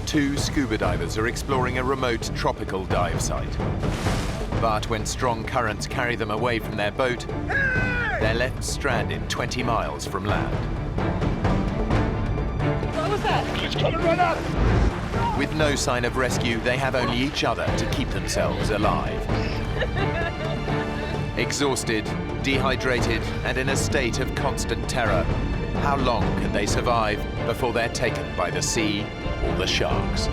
Two scuba divers are exploring a remote tropical dive site. But when strong currents carry them away from their boat, they're left stranded 20 miles from land. What was that? It's coming right up! With no sign of rescue, they have only each other to keep themselves alive. Exhausted, dehydrated, and in a state of constant terror, how long can they survive before they're taken by the sea or the sharks?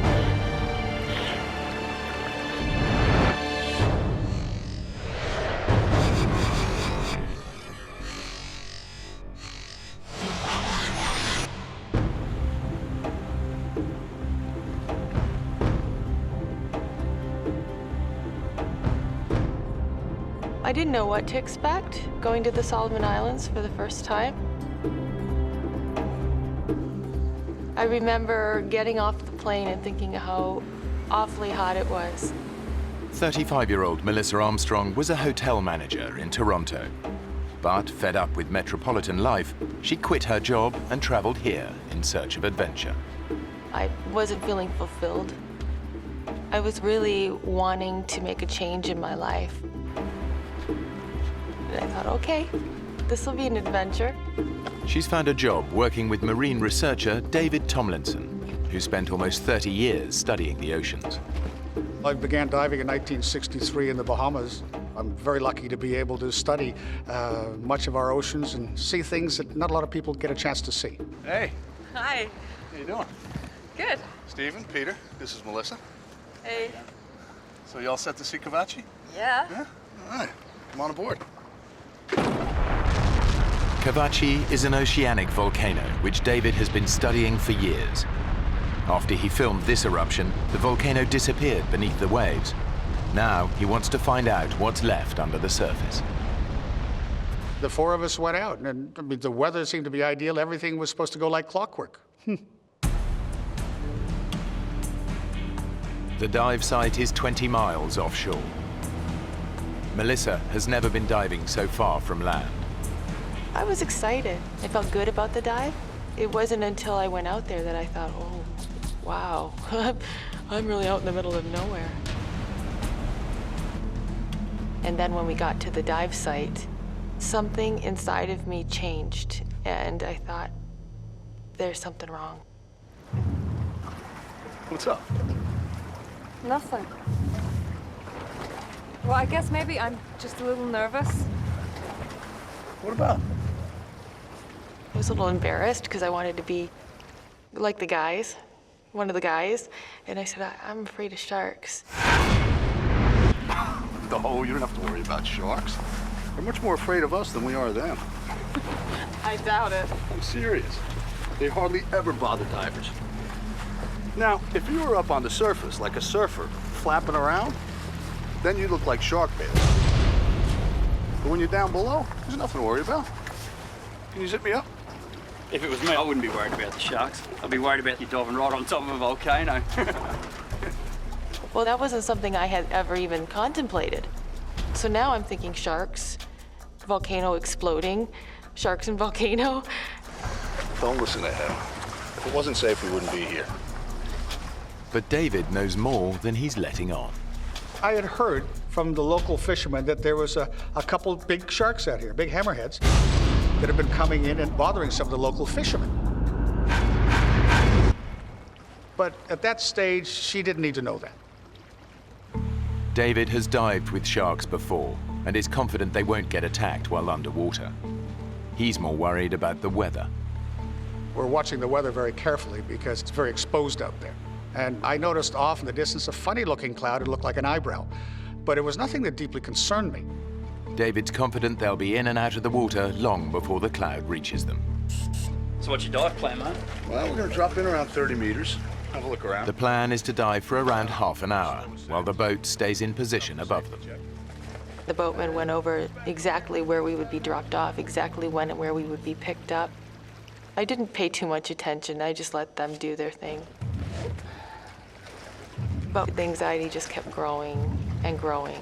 I didn't know what to expect going to the Solomon Islands for the first time. I remember getting off the plane and thinking how awfully hot it was. 35-year-old Melissa Armstrong was a hotel manager in Toronto. But fed up with metropolitan life, she quit her job and traveled here in search of adventure. I wasn't feeling fulfilled. I was really wanting to make a change in my life. And I thought, okay, this will be an adventure. She's found a job working with marine researcher David Tomlinson, who spent almost 30 years studying the oceans. I began diving in 1963 in the Bahamas. I'm very lucky to be able to study much of our oceans and see things that not a lot of people get a chance to see. Hey, Hi. how you doing? Good. Stephen, Peter, this is Melissa. Hey. So you all set to see Kavachi? Yeah. Yeah? All right, come on aboard. Kavachi is an oceanic volcano which David has been studying for years. After he filmed this eruption, the volcano disappeared beneath the waves. Now he wants to find out what's left under the surface. The four of us went out, and I mean, the weather seemed to be ideal. Everything was supposed to go like clockwork. The dive site is 20 miles offshore. Melissa has never been diving so far from land. I was excited. I felt good about the dive. It wasn't until I went out there that I thought, oh, wow, I'm really out in the middle of nowhere. And then when we got to the dive site, something inside of me changed, and I thought, there's something wrong. What's up? Nothing. Well, I guess maybe I'm just a little nervous. What about? I was a little embarrassed because I wanted to be like the guys, one of the guys, and I said, I'm afraid of sharks. No, you don't have to worry about sharks. They're much more afraid of us than we are of them. I doubt it. I'm serious. They hardly ever bother divers. Now, if you were up on the surface like a surfer, flapping around, then you look like shark bait. But when you're down below, there's nothing to worry about. Can you zip me up? If it was me, I wouldn't be worried about the sharks. I'd be worried about you diving right on top of a volcano. Well, that wasn't something I had ever even contemplated. So now I'm thinking sharks, volcano exploding, sharks and volcano. Don't listen to him. If it wasn't safe, we wouldn't be here. But David knows more than he's letting on. I had heard from the local fishermen that there was a couple big sharks out here, big hammerheads, that have been coming in and bothering some of the local fishermen. But at that stage, she didn't need to know that. David has dived with sharks before and is confident they won't get attacked while underwater. He's more worried about the weather. We're watching the weather very carefully because it's very exposed out there. And I noticed off in the distance a funny-looking cloud. It looked like an eyebrow, but it was nothing that deeply concerned me. David's confident they'll be in and out of the water long before the cloud reaches them. So what's your dive plan, mate? Well, we're gonna drop in around 30 meters, have a look around. The plan is to dive for around half an hour while the boat stays in position above them. The boatman went over exactly where we would be dropped off, exactly when and where we would be picked up. I didn't pay too much attention. I just let them do their thing. But the anxiety just kept growing and growing.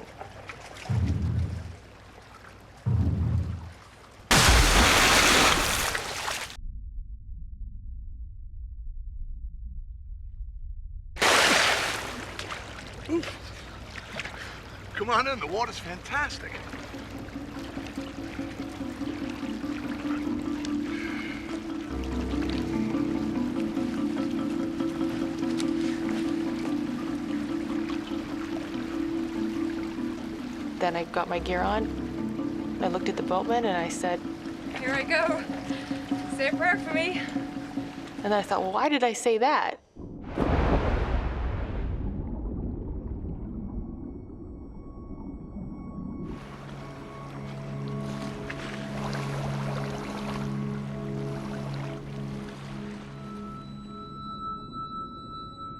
Come on in, the water's fantastic. Then I got my gear on. I looked at the boatman and I said, Here I go. Say a prayer for me. and I thought, well, why did I say that?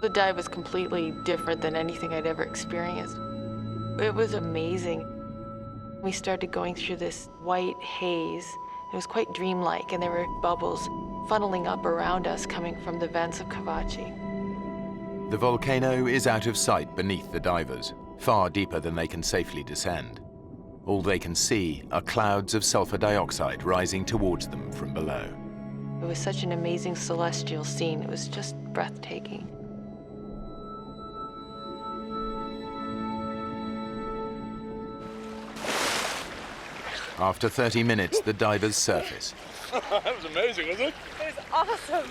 The dive was completely different than anything I'd ever experienced. It was amazing. We started going through this white haze. It was quite dreamlike, and there were bubbles funneling up around us coming from the vents of Kavachi. The volcano is out of sight beneath the divers, far deeper than they can safely descend. All they can see are clouds of sulfur dioxide rising towards them from below. It was such an amazing celestial scene. It was just breathtaking. After 30 minutes, the divers surface. That was amazing, wasn't it? It was awesome.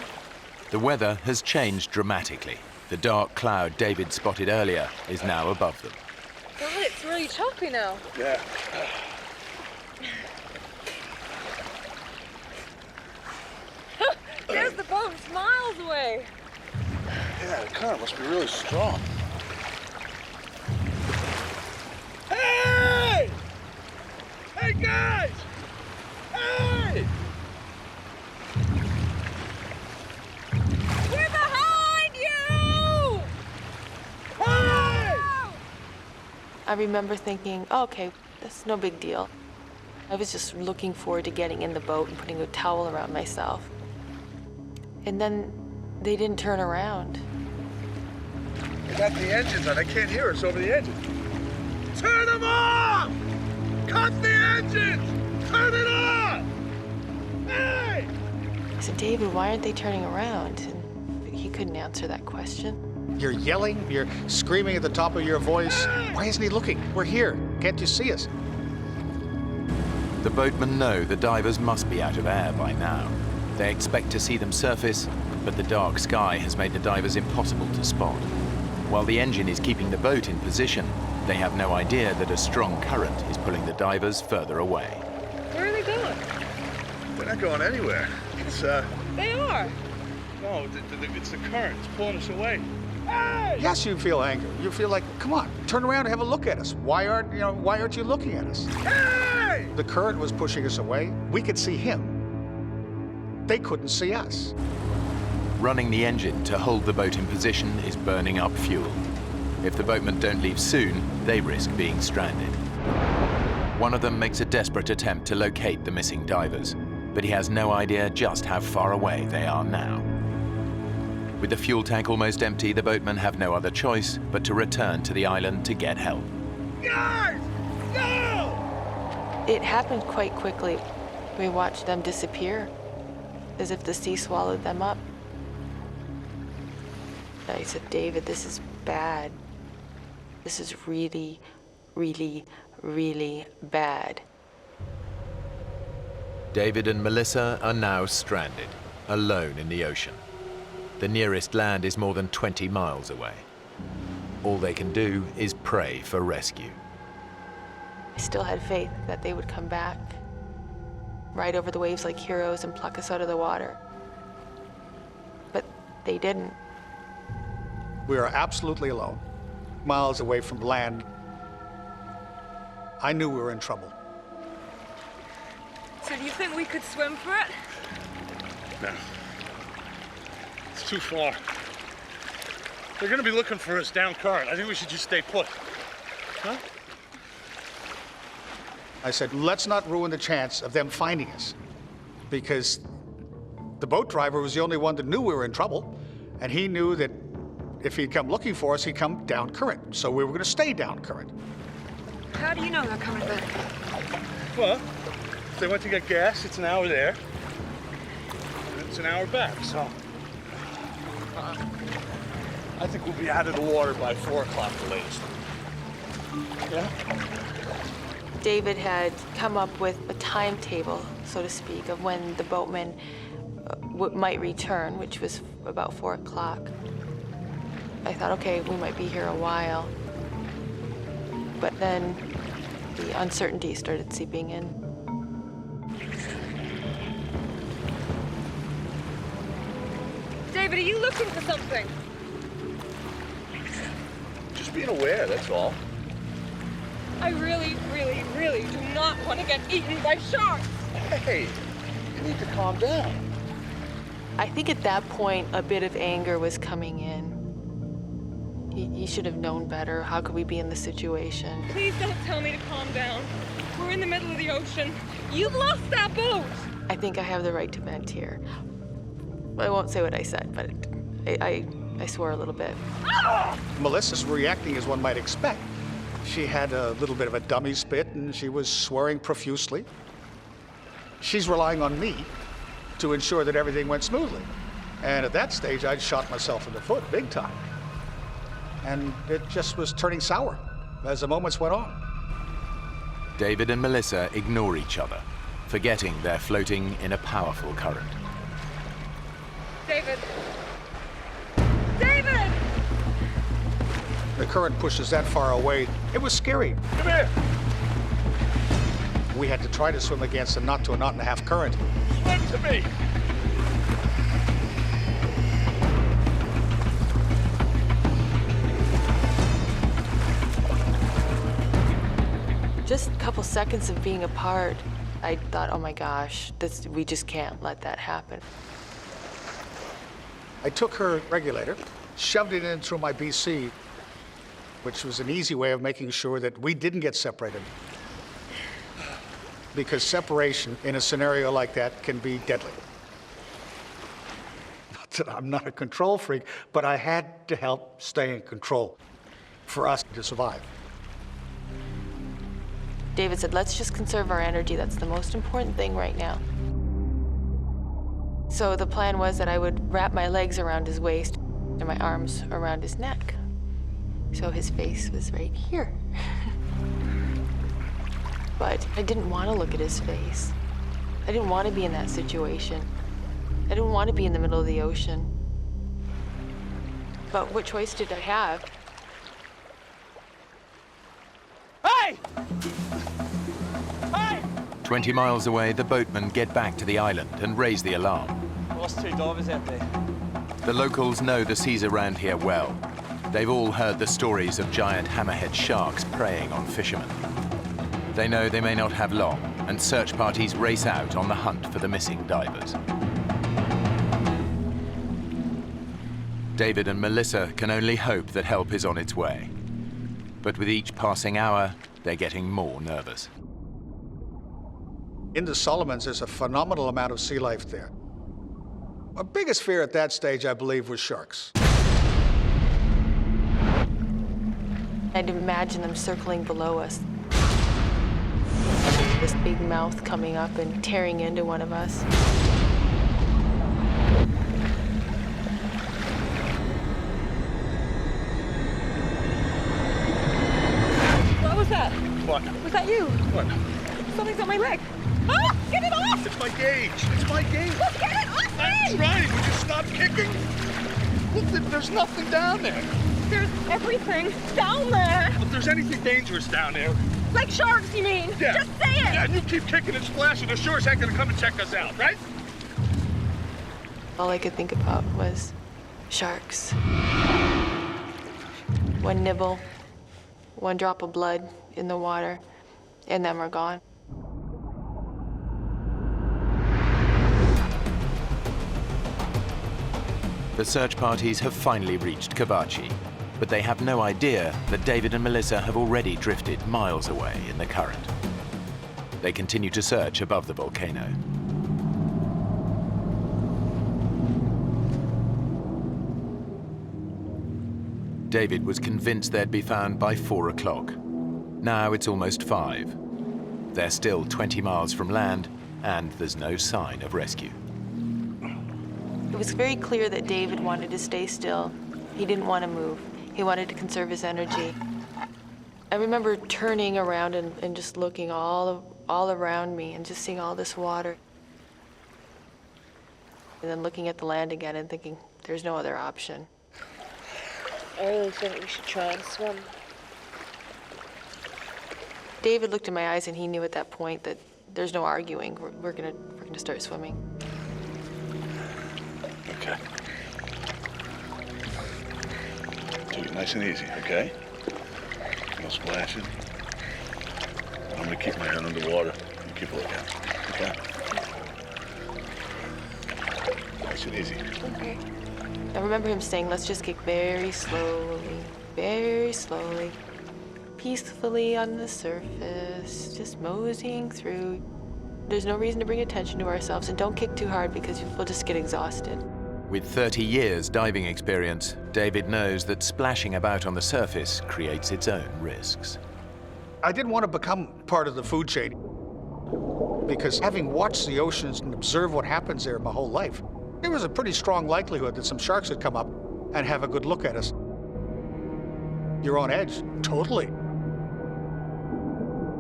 The weather has changed dramatically. The dark cloud David spotted earlier is now above them. God, it's really choppy now. Yeah. There's the boat, it's miles away. Yeah, the current must be really strong. Hey! Hey, guys! Hey! We're behind you! Hey! I remember thinking, oh, okay, that's no big deal. I was just looking forward to getting in the boat and putting a towel around myself. And then they didn't turn around. They got the engines on. I can't hear us over the engine. Turn them off! Cut the engines! Turn it off! Hey! I said, David, why aren't they turning around? And he couldn't answer that question. You're yelling, you're screaming at the top of your voice. Why isn't he looking? We're here. Can't you see us? The boatmen know the divers must be out of air by now. They expect to see them surface, but the dark sky has made the divers impossible to spot. While the engine is keeping the boat in position, they have no idea that a strong current is pulling the divers further away. Where are they going? They're not going anywhere. It's, They are. no, it's the current. It's pulling us away. Hey! Yes, you feel anger. You feel like, come on, turn around and have a look at us. Why aren't you looking at us? Hey! The current was pushing us away. We could see him. They couldn't see us. Running the engine to hold the boat in position is burning up fuel. If the boatmen don't leave soon, they risk being stranded. One of them makes a desperate attempt to locate the missing divers, but he has no idea just how far away they are now. With the fuel tank almost empty, the boatmen have no other choice but to return to the island to get help. Guys! Go! It happened quite quickly. We watched them disappear, as if the sea swallowed them up. I said, David, this is bad. This is really, really, really bad. David and Melissa are now stranded, alone in the ocean. The nearest land is more than 20 miles away. All they can do is pray for rescue. I still had faith that they would come back, ride over the waves like heroes and pluck us out of the water. But they didn't. We are absolutely alone, miles away from land. I knew we were in trouble. So do you think we could swim for it? No. It's too far. They're gonna be looking for us down current. I think we should just stay put. Huh? I said, let's not ruin the chance of them finding us, because the boat driver was the only one that knew we were in trouble, and he knew that if he'd come looking for us, he'd come down current. So we were going to stay down current. How do you know they're coming back? Well, if they went to get gas, it's an hour there. And it's an hour back, so. I think we'll be out of the water by 4 o'clock the latest. Yeah? David had come up with a timetable, so to speak, of when the boatman might return, which was about 4 o'clock. I thought, okay, we might be here a while. But then the uncertainty started seeping in. David, are you looking for something? Just being aware, that's all. I really, really, really do not want to get eaten by sharks. Hey, you need to calm down. I think at that point, a bit of anger was coming in. He should have known better. How could we be in this situation? Please don't tell me to calm down. We're in the middle of the ocean. You've lost that boat. I think I have the right to vent here. I won't say what I said, but I swore a little bit. Melissa's reacting as one might expect. She had a little bit of a dummy spit, and she was swearing profusely. She's relying on me to ensure that everything went smoothly. And at that stage, I'd shot myself in the foot, big time. And it just was turning sour as the moments went on. David and Melissa ignore each other, forgetting they're floating in a powerful current. David! David! The current pushes that far away. It was scary. Come here. We had to try to swim against a knot to a knot and a half current. Swim to me. Just a couple seconds of being apart, I thought, oh my gosh, we just can't let that happen. I took her regulator, shoved it in through my BC, which was an easy way of making sure that we didn't get separated. Because separation in a scenario like that can be deadly. Not that I'm not a control freak, but I had to help stay in control for us to survive. David said, let's just conserve our energy. That's the most important thing right now. So the plan was that I would wrap my legs around his waist and my arms around his neck. So his face was right here. But I didn't want to look at his face. I didn't want to be in that situation. I didn't want to be in the middle of the ocean. But what choice did I have? Hey! Hey! 20 miles away, the boatmen get back to the island and raise the alarm. Lost 2 divers out there. The locals know the seas around here well. They've all heard the stories of giant hammerhead sharks preying on fishermen. They know they may not have long, and search parties race out on the hunt for the missing divers. David and Melissa can only hope that help is on its way. But with each passing hour, they're getting more nervous. In the Solomons, there's a phenomenal amount of sea life there. My biggest fear at that stage, I believe, was sharks. I'd imagine them circling below us. This big mouth coming up and tearing into one of us. What was that? What? Was that you? What? Something's on my leg. Ah! Get it off! It's my gauge. It's my gauge. Look, get it off I'm me! trying. Would you stop kicking? Look, there's nothing down there. There's everything down there. If there's anything dangerous down there. Like sharks, you mean? Yeah. Just say it! Yeah, and you keep kicking and splashing, the sure as heck gonna come and check us out, right? All I could think about was sharks. One nibble, one drop of blood in the water, and then we're gone. The search parties have finally reached Kavachi, but they have no idea that David and Melissa have already drifted miles away in the current. They continue to search above the volcano. David was convinced they'd be found by 4 o'clock. Now it's almost 5. They're still 20 miles from land, and there's no sign of rescue. It was very clear that David wanted to stay still. He didn't want to move. He wanted to conserve his energy. I remember turning around and just looking all around me and just seeing all this water. And then looking at the land again and thinking, there's no other option. I really think we should try and swim. David looked in my eyes and he knew at that point that there's no arguing. We're gonna start swimming. Okay. Take it nice and easy, okay? No splashing. I'm gonna keep my head underwater and keep looking, okay? Nice and easy. Okay. I remember him saying, let's just get very slowly, peacefully on the surface, just moseying through. There's no reason to bring attention to ourselves, and don't kick too hard because we'll just get exhausted. With 30 years diving experience, David knows that splashing about on the surface creates its own risks. I didn't want to become part of the food chain because having watched the oceans and observed what happens there my whole life, there was a pretty strong likelihood that some sharks would come up and have a good look at us. You're on edge, totally.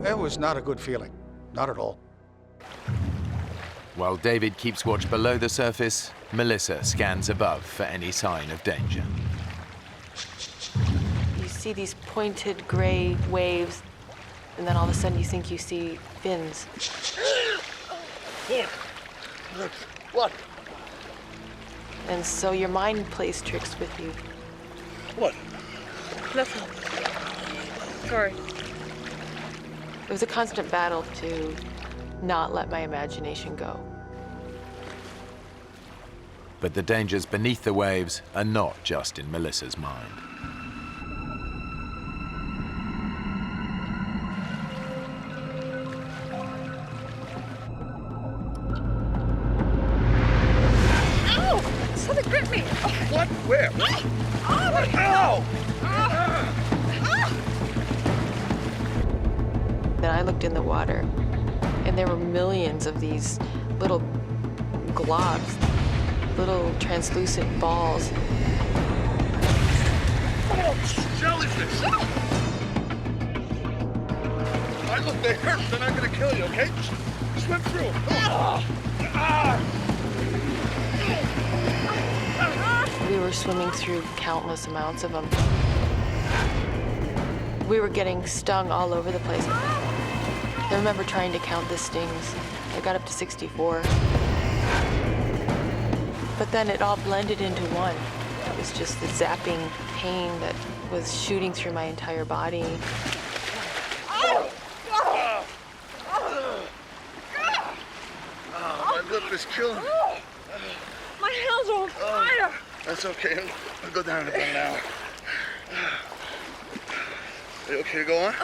It was not a good feeling, not at all. While David keeps watch below the surface, Melissa scans above for any sign of danger. You see these pointed gray waves, and then all of a sudden you think you see fins. Look, what? And so your mind plays tricks with you. What? Nothing. Sorry. It was a constant battle to not let my imagination go. But the dangers beneath the waves are not just in Melissa's mind. Ow! Something gripped me! What? Where? What? Ow! Then I looked in the water, and there were millions of these little globs, little translucent balls. Oh, jellyfish! All right, look, they hurt. They're not gonna kill you, okay? Swim through them. We were swimming through countless amounts of them. We were getting stung all over the place. I remember trying to count the stings. I got up to 64. But then it all blended into one. It was just the zapping pain that was shooting through my entire body. Oh, my lip is killing me. My hands are on fire! That's okay. I'll go down in about an hour. Are you okay to go on?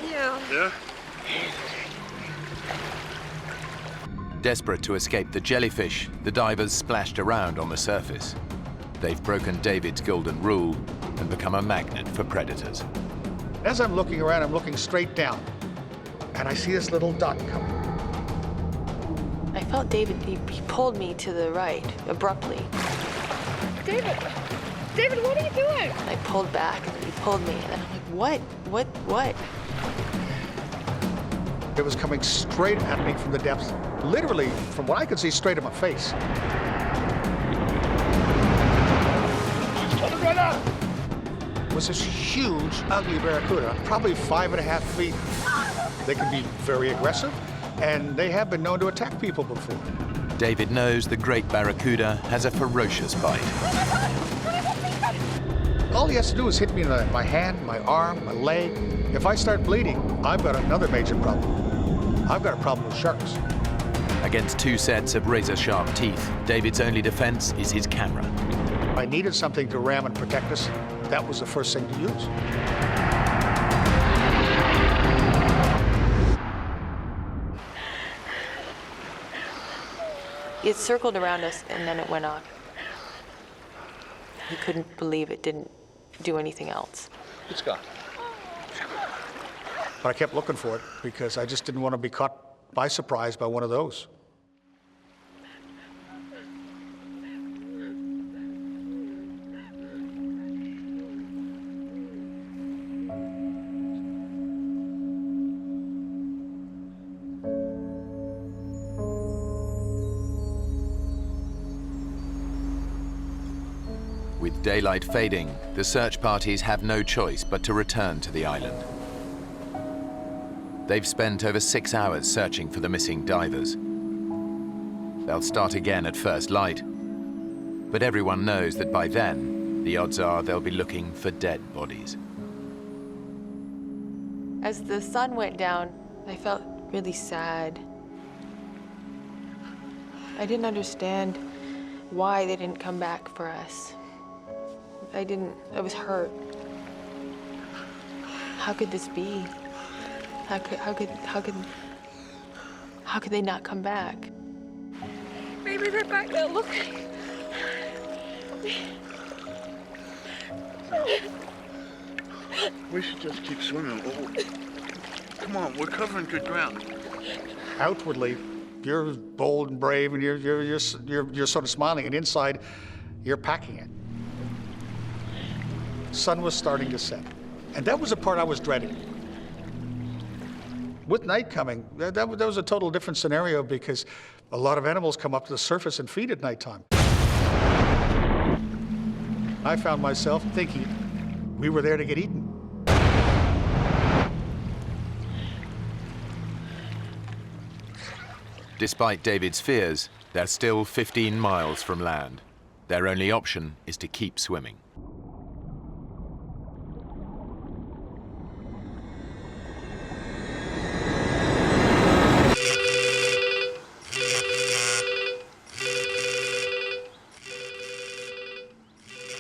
Yeah. Yeah? Desperate to escape the jellyfish, the divers splashed around on the surface. They've broken David's golden rule and become a magnet for predators. As I'm looking around, I'm looking straight down, and I see this little dot coming. I felt David, he pulled me to the right, abruptly. David! David, what are you doing? And I pulled back, and he pulled me, and I'm like, what? It was coming straight at me from the depths, literally, from what I could see, straight at my face. It was this huge, ugly barracuda, probably 5.5 feet. They can be very aggressive, and they have been known to attack people before. David knows the great barracuda has a ferocious bite. All he has to do is hit me in my hand, my arm, my leg. If I start bleeding, I've got another major problem. I've got a problem with sharks. Against two sets of razor-sharp teeth, David's only defense is his camera. I needed something to ram and protect us. That was the first thing to use. It circled around us, and then it went off. He couldn't believe it didn't do anything else. It's gone. But I kept looking for it because I just didn't want to be caught by surprise by one of those. With daylight fading, the search parties have no choice but to return to the island. They've spent over 6 hours searching for the missing divers. They'll start again at first light, but everyone knows that by then, the odds are they'll be looking for dead bodies. As the sun went down, I felt really sad. I didn't understand why they didn't come back for us. I was hurt. How could this be? How could they not come back? Maybe they're back there looking. We should just keep swimming. Oh, come on, we're covering good ground. Outwardly, you're bold and brave, and you're sort of smiling, and inside, you're packing it. Sun was starting to set, and that was the part I was dreading. With night coming, that was a total different scenario because a lot of animals come up to the surface and feed at nighttime. I found myself thinking we were there to get eaten. Despite David's fears, they're still 15 miles from land. Their only option is to keep swimming.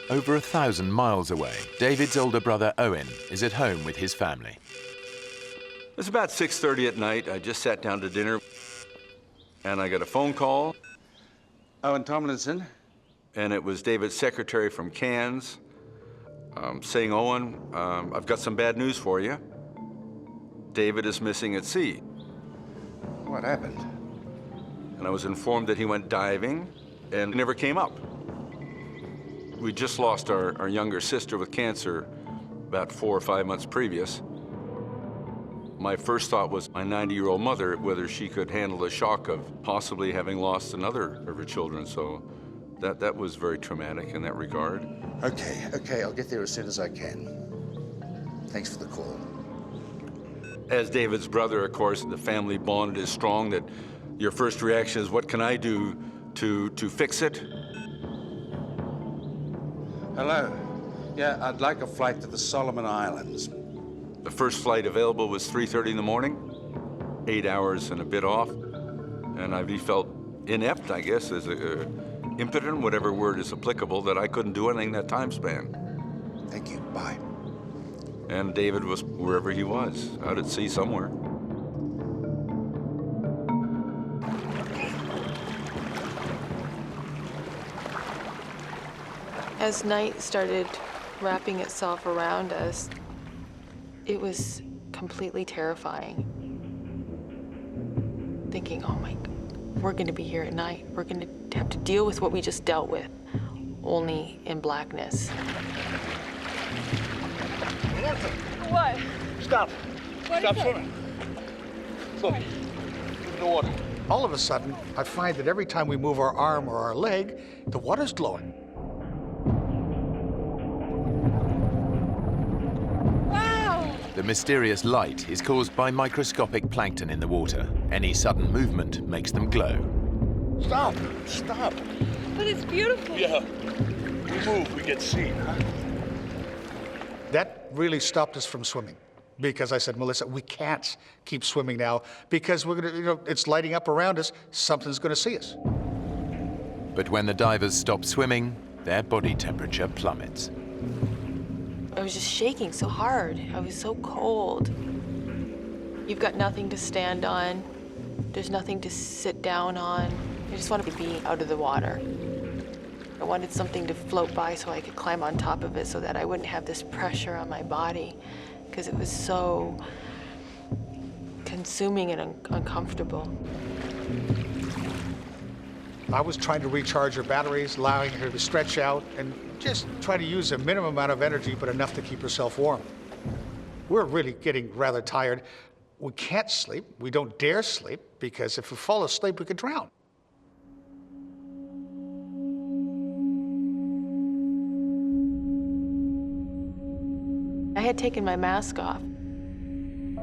Over 1,000 miles away, David's older brother Owen is at home with his family. It was about 6:30 at night. I just sat down to dinner, and I got a phone call. Owen Tomlinson. And it was David's secretary from Cairns saying, Owen, I've got some bad news for you. David is missing at sea. What happened? And I was informed that he went diving and never came up. We just lost our younger sister with cancer about 4 or 5 months previous. My first thought was my 90-year-old mother, whether she could handle the shock of possibly having lost another of her children. So that was very traumatic in that regard. Okay, I'll get there as soon as I can. Thanks for the call. As David's brother, of course, the family bond is strong that your first reaction is, what can I do to fix it? Hello. Yeah, I'd like a flight to the Solomon Islands. The first flight available was 3:30 in the morning, 8 hours and a bit off. And I felt inept, I guess, as impotent, whatever word is applicable, that I couldn't do anything that time span. Thank you, bye. And David was wherever he was, out at sea somewhere. As night started wrapping itself around us, it was completely terrifying. Thinking, oh my God, we're gonna be here at night. We're gonna have to deal with what we just dealt with, only in blackness. What? Stop. What Stop is it? swimming. Look, in the water. All of a sudden, I find that every time we move our arm or our leg, the water's glowing. Wow! The mysterious light is caused by microscopic plankton in the water. Any sudden movement makes them glow. Stop. Stop. But it's beautiful. Yeah. We move, we get seen, huh? That really stopped us from swimming because I said, Melissa, we can't keep swimming now because we're gonna, it's lighting up around us. Something's gonna see us. But when the divers stop swimming, their body temperature plummets. I was just shaking so hard. I was so cold. You've got nothing to stand on. There's nothing to sit down on. I just wanted to be out of the water. I wanted something to float by so I could climb on top of it so that I wouldn't have this pressure on my body because it was so consuming and uncomfortable. I was trying to recharge her batteries, allowing her to stretch out and just try to use a minimum amount of energy, but enough to keep herself warm. We're really getting rather tired. We can't sleep. We don't dare sleep because if we fall asleep, we could drown. I had taken my mask off. And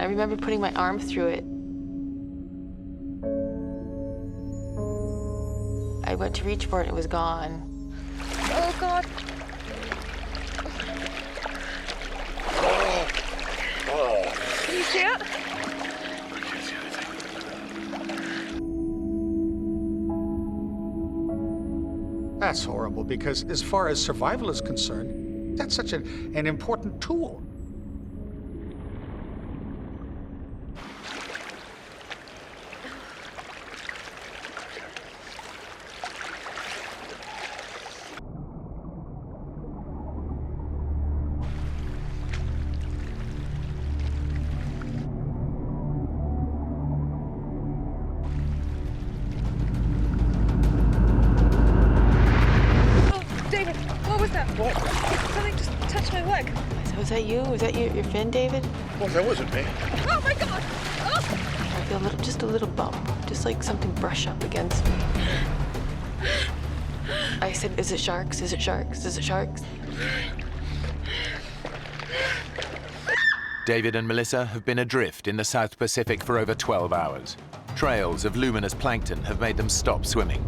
I remember putting my arm through it. I went to reach for it and it was gone. Oh, God. Can you see it? That's horrible, because as far as survival is concerned, that's such an important tool. David, what was that? What? Something just touched my leg. So was that you? Was that your fin, David? Well, that wasn't me. Oh, my God! Oh! I feel just a little bump, just like something brush up against me. I said, is it sharks? Is it sharks? Is it sharks? David and Melissa have been adrift in the South Pacific for over 12 hours. Trails of luminous plankton have made them stop swimming.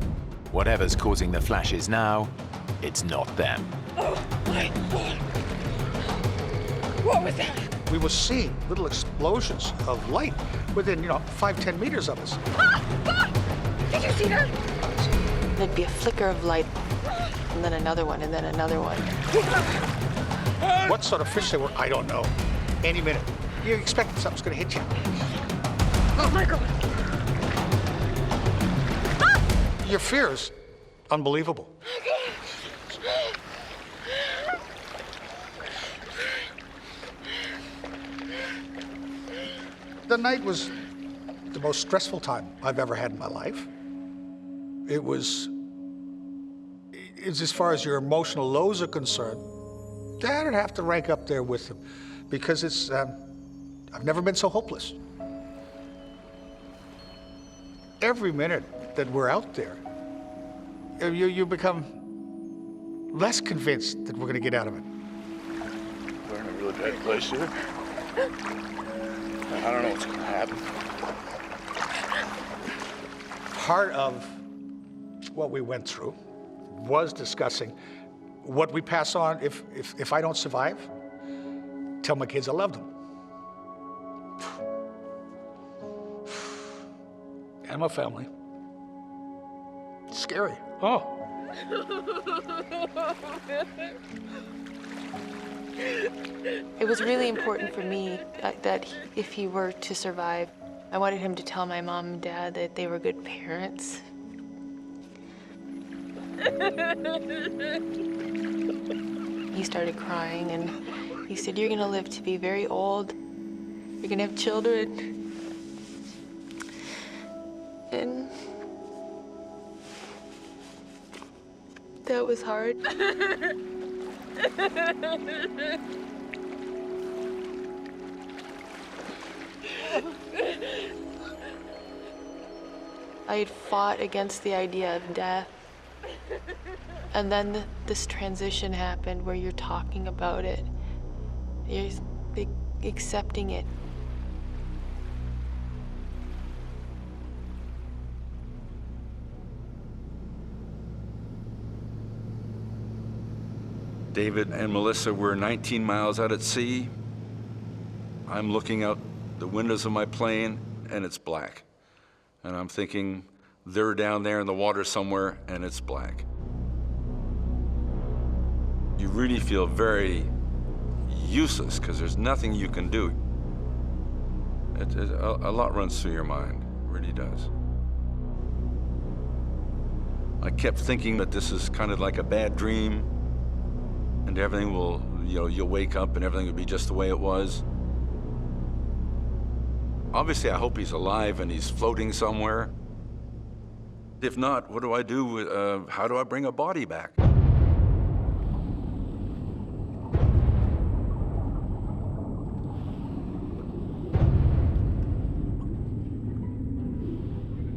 Whatever's causing the flashes now, it's not them. Oh, my God. What was that? We were seeing little explosions of light within, 5-10 meters of us. Ah! God! Did you see that? There'd be a flicker of light, and then another one, and then another one. What sort of fish they were, I don't know. Any minute. You expect something's gonna hit you. Oh, my God. Your fear is unbelievable. The night was the most stressful time I've ever had in my life. It's as far as your emotional lows are concerned, that'd have to rank up there with them, because I've never been so hopeless. Every minute that we're out there, you become less convinced that we're gonna get out of it. We're in a really bad place here. I don't know what's gonna happen. Part of what we went through was discussing what we pass on if I don't survive. Tell my kids I love them. And my family. It's scary. Oh. It was really important for me that if he were to survive, I wanted him to tell my mom and dad that they were good parents. He started crying and he said, "You're gonna live to be very old. You're gonna have children." And that was hard. I had fought against the idea of death. And then this transition happened where you're talking about it. You're accepting it. David and Melissa were 19 miles out at sea. I'm looking out the windows of my plane and it's black. And I'm thinking they're down there in the water somewhere and it's black. You really feel very useless because there's nothing you can do. A lot runs through your mind, it really does. I kept thinking that this is kind of like a bad dream and everything will, you'll wake up and everything will be just the way it was. Obviously, I hope he's alive and he's floating somewhere. If not, what do I do? How do I bring a body back?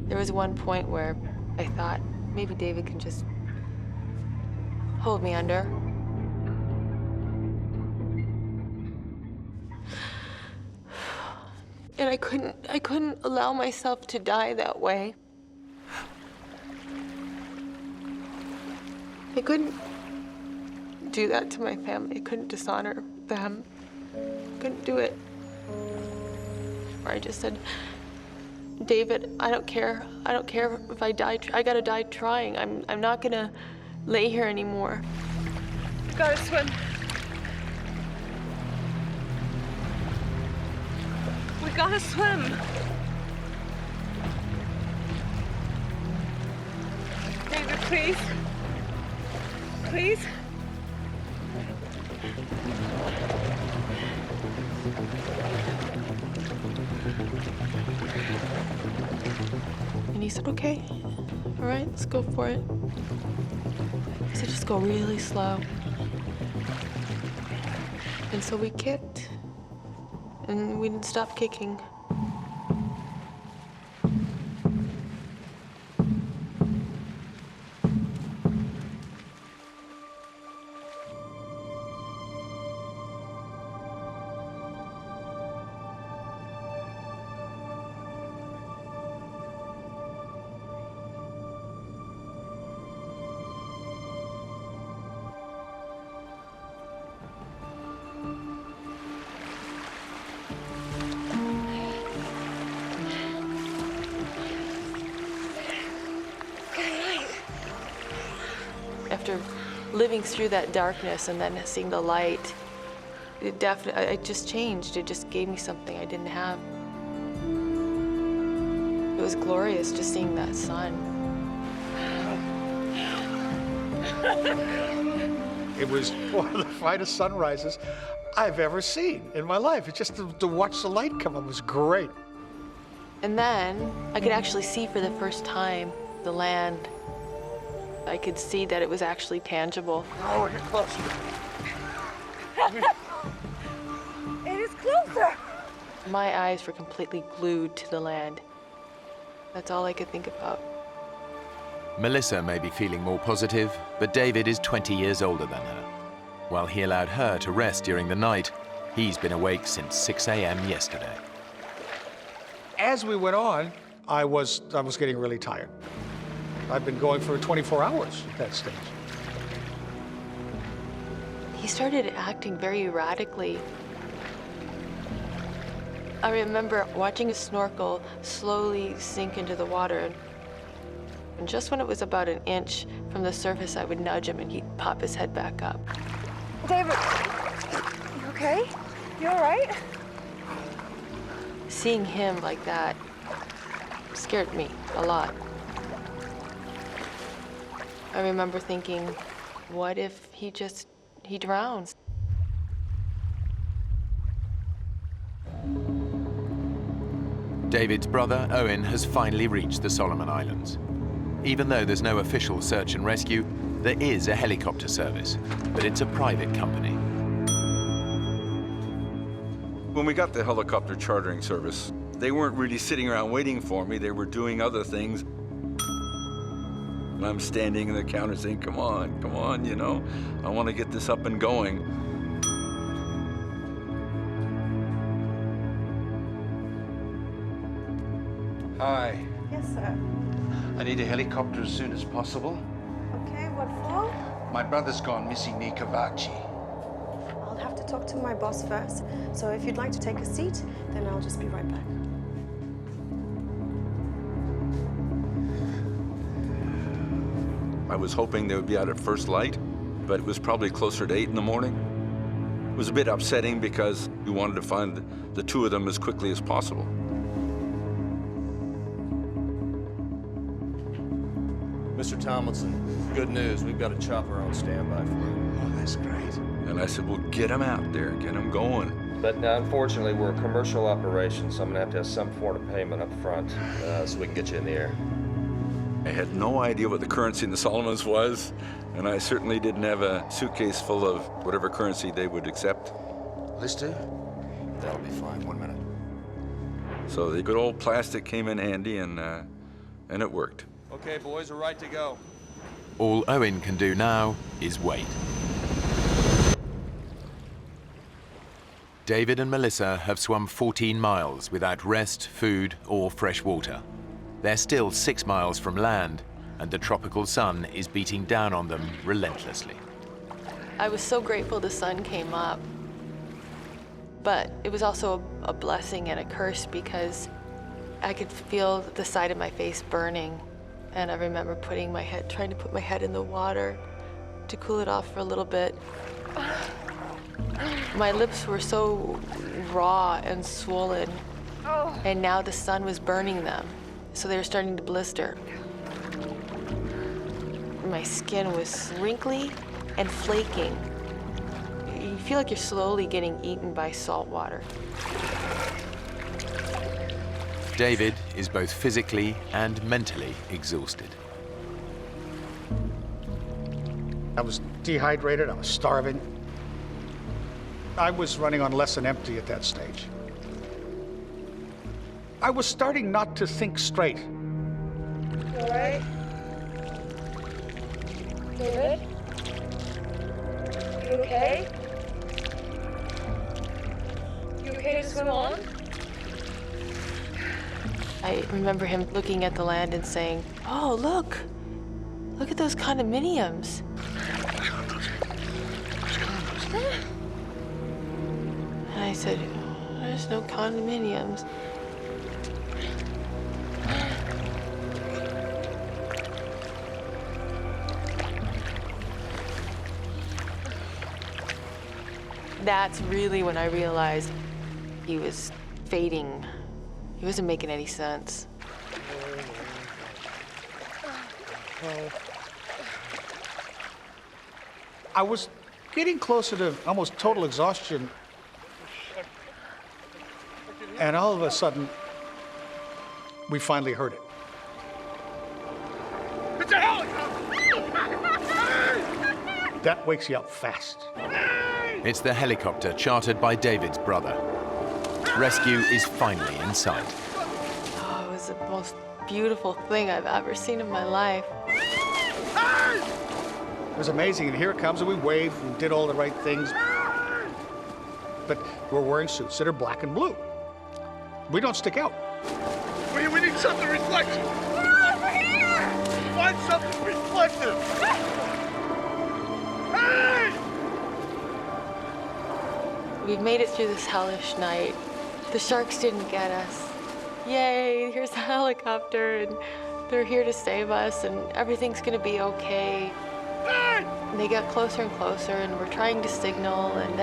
There was one point where I thought maybe David can just hold me under. And I couldn't allow myself to die that way. I couldn't do that to my family. I couldn't dishonor them. I couldn't do it. I just said, David, I don't care. I don't care if I die. I gotta die trying. I'm not gonna lay here anymore. Gotta swim. We gotta swim. David, please. Please. And he said, okay, all right, let's go for it. He said, just go really slow. And so we kicked, and we didn't stop kicking. After living through that darkness and then seeing the light, it just changed. It just gave me something I didn't have. It was glorious just seeing that sun. It was one of the finest sunrises I've ever seen in my life. It's just to watch the light come up was great. And then I could actually see for the first time the land. I could see that it was actually tangible. Oh, get closer. It is closer. My eyes were completely glued to the land. That's all I could think about. Melissa may be feeling more positive, but David is 20 years older than her. While he allowed her to rest during the night, he's been awake since 6 a.m. yesterday. As we went on, I was getting really tired. I've been going for 24 hours at that stage. He started acting very erratically. I remember watching a snorkel slowly sink into the water. And just when it was about an inch from the surface, I would nudge him and he'd pop his head back up. David, you okay? You all right? Seeing him like that scared me a lot. I remember thinking, what if he drowns? David's brother, Owen, has finally reached the Solomon Islands. Even though there's no official search and rescue, there is a helicopter service, but it's a private company. When we got the helicopter chartering service, they weren't really sitting around waiting for me. They were doing other things. And I'm standing in the counter saying, come on, you know, I want to get this up and going. Hi. Yes, sir. I need a helicopter as soon as possible. Okay, what for? My brother's gone missing near Kavachi. I'll have to talk to my boss first. So if you'd like to take a seat, then I'll just be right back. I was hoping they would be out at first light, but it was probably closer to 8 in the morning. It was a bit upsetting because we wanted to find the two of them as quickly as possible. Mr. Tomlinson, good news. We've got a chopper on standby for you. Oh, that's great. And I said, well, get them out there, get them going. But unfortunately, we're a commercial operation, so I'm gonna have some form of payment up front so we can get you in the air. I had no idea what the currency in the Solomons was, and I certainly didn't have a suitcase full of whatever currency they would accept. This do? That'll be fine. 1 minute. So the good old plastic came in handy, and it worked. Okay, boys, we're right to go. All Owen can do now is wait. David and Melissa have swum 14 miles without rest, food, or fresh water. They're still 6 miles from land, and the tropical sun is beating down on them relentlessly. I was so grateful the sun came up, but it was also a blessing and a curse because I could feel the side of my face burning, and I remember trying to put my head in the water to cool it off for a little bit. My lips were so raw and swollen, and now the sun was burning them, so they were starting to blister. My skin was wrinkly and flaking. You feel like you're slowly getting eaten by salt water. David is both physically and mentally exhausted. I was dehydrated, I was starving. I was running on less than empty at that stage. I was starting not to think straight. All right. David? You okay? You okay to swim on? I remember him looking at the land and saying, "Oh, look at those condominiums." And I said, "There's no condominiums." That's really when I realized he was fading. He wasn't making any sense. I was getting closer to almost total exhaustion. And all of a sudden, we finally heard it. It's a helicopter! That wakes you up fast. It's the helicopter chartered by David's brother. Rescue is finally in sight. Oh, it was the most beautiful thing I've ever seen in my life. It was amazing, and here it comes, and we waved and did all the right things. But we're wearing suits that are black and blue. We don't stick out. We need something reflective. Over here! Find something reflective. Hey! We've made it through this hellish night. The sharks didn't get us. Yay, here's the helicopter, and they're here to save us, and everything's gonna be okay. And they got closer and closer, and we're trying to signal, and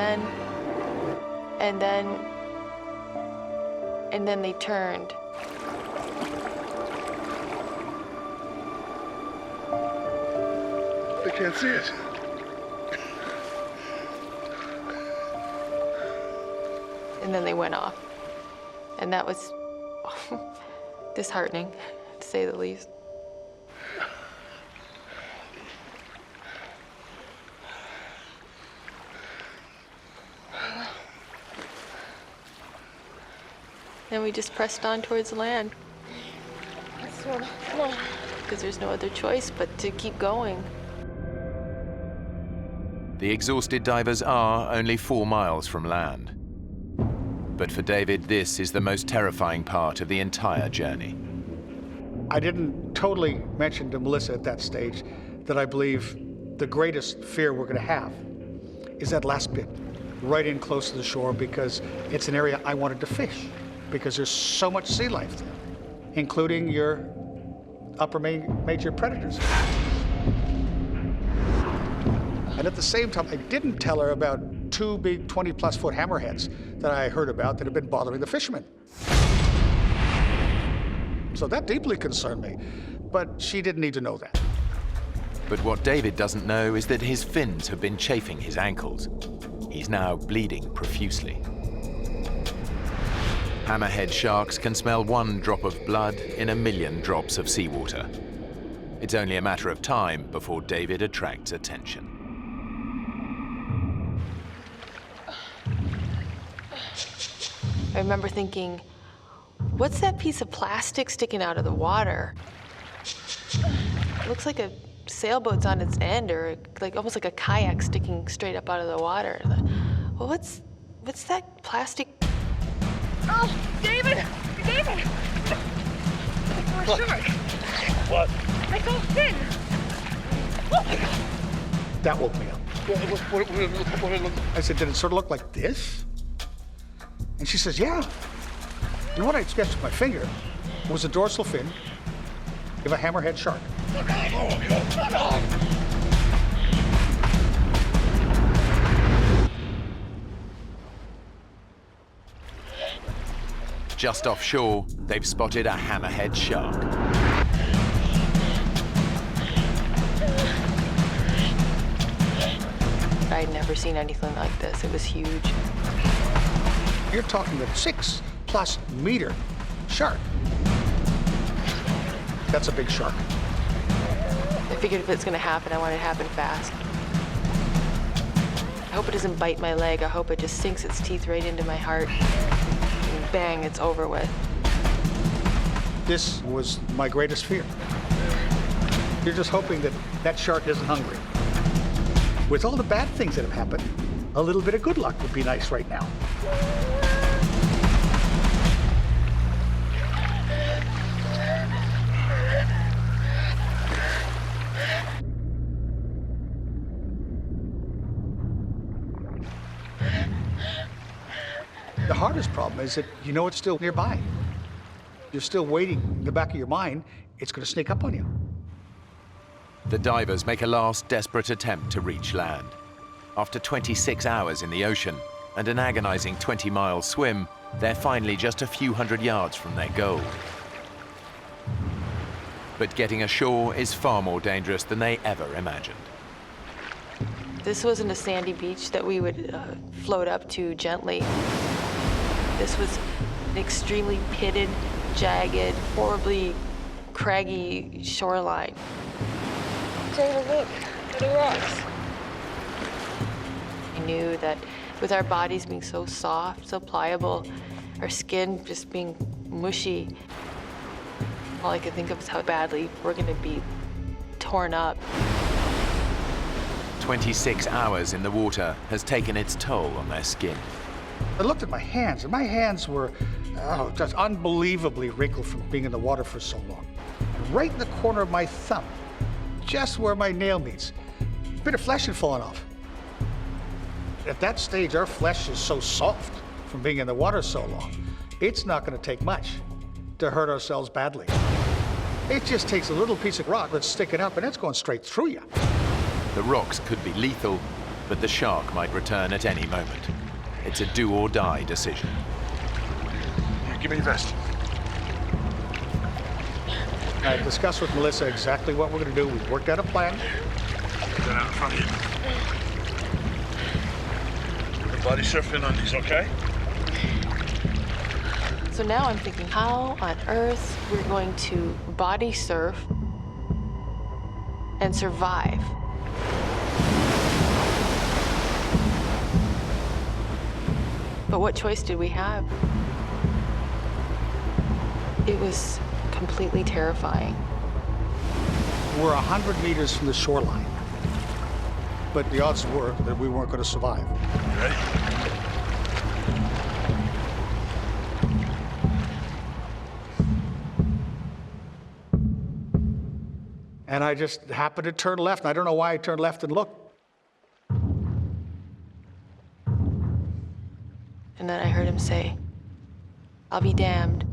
then they turned. They can't see it. And then they went off. And that was disheartening, to say the least. Then we just pressed on towards land. Let's swim. Come on. Because there's no other choice but to keep going. The exhausted divers are only 4 miles from land. But for David, this is the most terrifying part of the entire journey. I didn't totally mention to Melissa at that stage that I believe the greatest fear we're going to have is that last bit, right in close to the shore, because it's an area I wanted to fish, because there's so much sea life there, including your upper major predators. And at the same time, I didn't tell her about 2 big 20-plus foot hammerheads that I heard about that had been bothering the fishermen. So that deeply concerned me, but she didn't need to know that. But what David doesn't know is that his fins have been chafing his ankles. He's now bleeding profusely. Hammerhead sharks can smell 1 drop of blood in 1,000,000 drops of seawater. It's only a matter of time before David attracts attention. I remember thinking, what's that piece of plastic sticking out of the water? It looks like a sailboat's on its end, or like almost like a kayak sticking straight up out of the water. Well, What's that plastic? Oh, David! David! What? What? I saw fin! That woke me up. What I said, did it sort of look like this? And she says, yeah. And what I sketched with my finger was a dorsal fin of a hammerhead shark. Just offshore, they've spotted a hammerhead shark. I'd never seen anything like this. It was huge. You're talking a 6+ meter shark. That's a big shark. I figured if it's gonna happen, I want it to happen fast. I hope it doesn't bite my leg. I hope it just sinks its teeth right into my heart. And bang, it's over with. This was my greatest fear. You're just hoping that that shark isn't hungry. With all the bad things that have happened, a little bit of good luck would be nice right now. The hardest problem is that you know it's still nearby. You're still waiting in the back of your mind, it's going to sneak up on you. The divers make a last desperate attempt to reach land. After 26 hours in the ocean and an agonizing 20-mile swim, they're finally just a few hundred yards from their goal. But getting ashore is far more dangerous than they ever imagined. This wasn't a sandy beach that we would float up to gently. This was an extremely pitted, jagged, horribly craggy shoreline. David, look at the rocks. I knew that with our bodies being so soft, so pliable, our skin just being mushy, all I could think of is how badly we're gonna be torn up. 26 hours in the water has taken its toll on their skin. I looked at my hands, and my hands were just unbelievably wrinkled from being in the water for so long. And right in the corner of my thumb, just where my nail meets, a bit of flesh had fallen off. At that stage, our flesh is so soft from being in the water so long, it's not going to take much to hurt ourselves badly. It just takes a little piece of rock that's sticking up, and it's going straight through you. The rocks could be lethal, but the shark might return at any moment. It's a do-or-die decision. Give me your vest. I discussed with Melissa exactly what we're going to do. We've worked out a plan. Put that out in front of you. The body surfing on these, okay? So now I'm thinking, how on earth we're going to body surf and survive? But what choice did we have? It was completely terrifying. We're 100 meters from the shoreline, but the odds were that we weren't going to survive. You ready? And I just happened to turn left, and I don't know why I turned left and looked. And then I heard him say, "I'll be damned.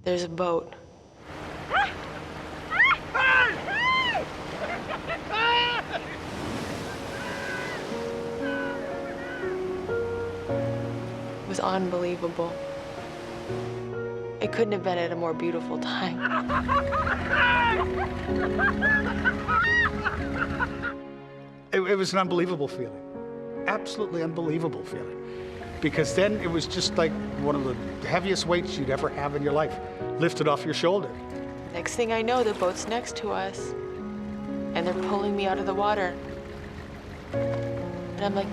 There's a boat." It was unbelievable. It couldn't have been at a more beautiful time. It was an unbelievable feeling. Absolutely unbelievable feeling. Because then it was just like one of the heaviest weights you'd ever have in your life lifted off your shoulder. Next thing I know, the boat's next to us, and they're pulling me out of the water. And I'm like,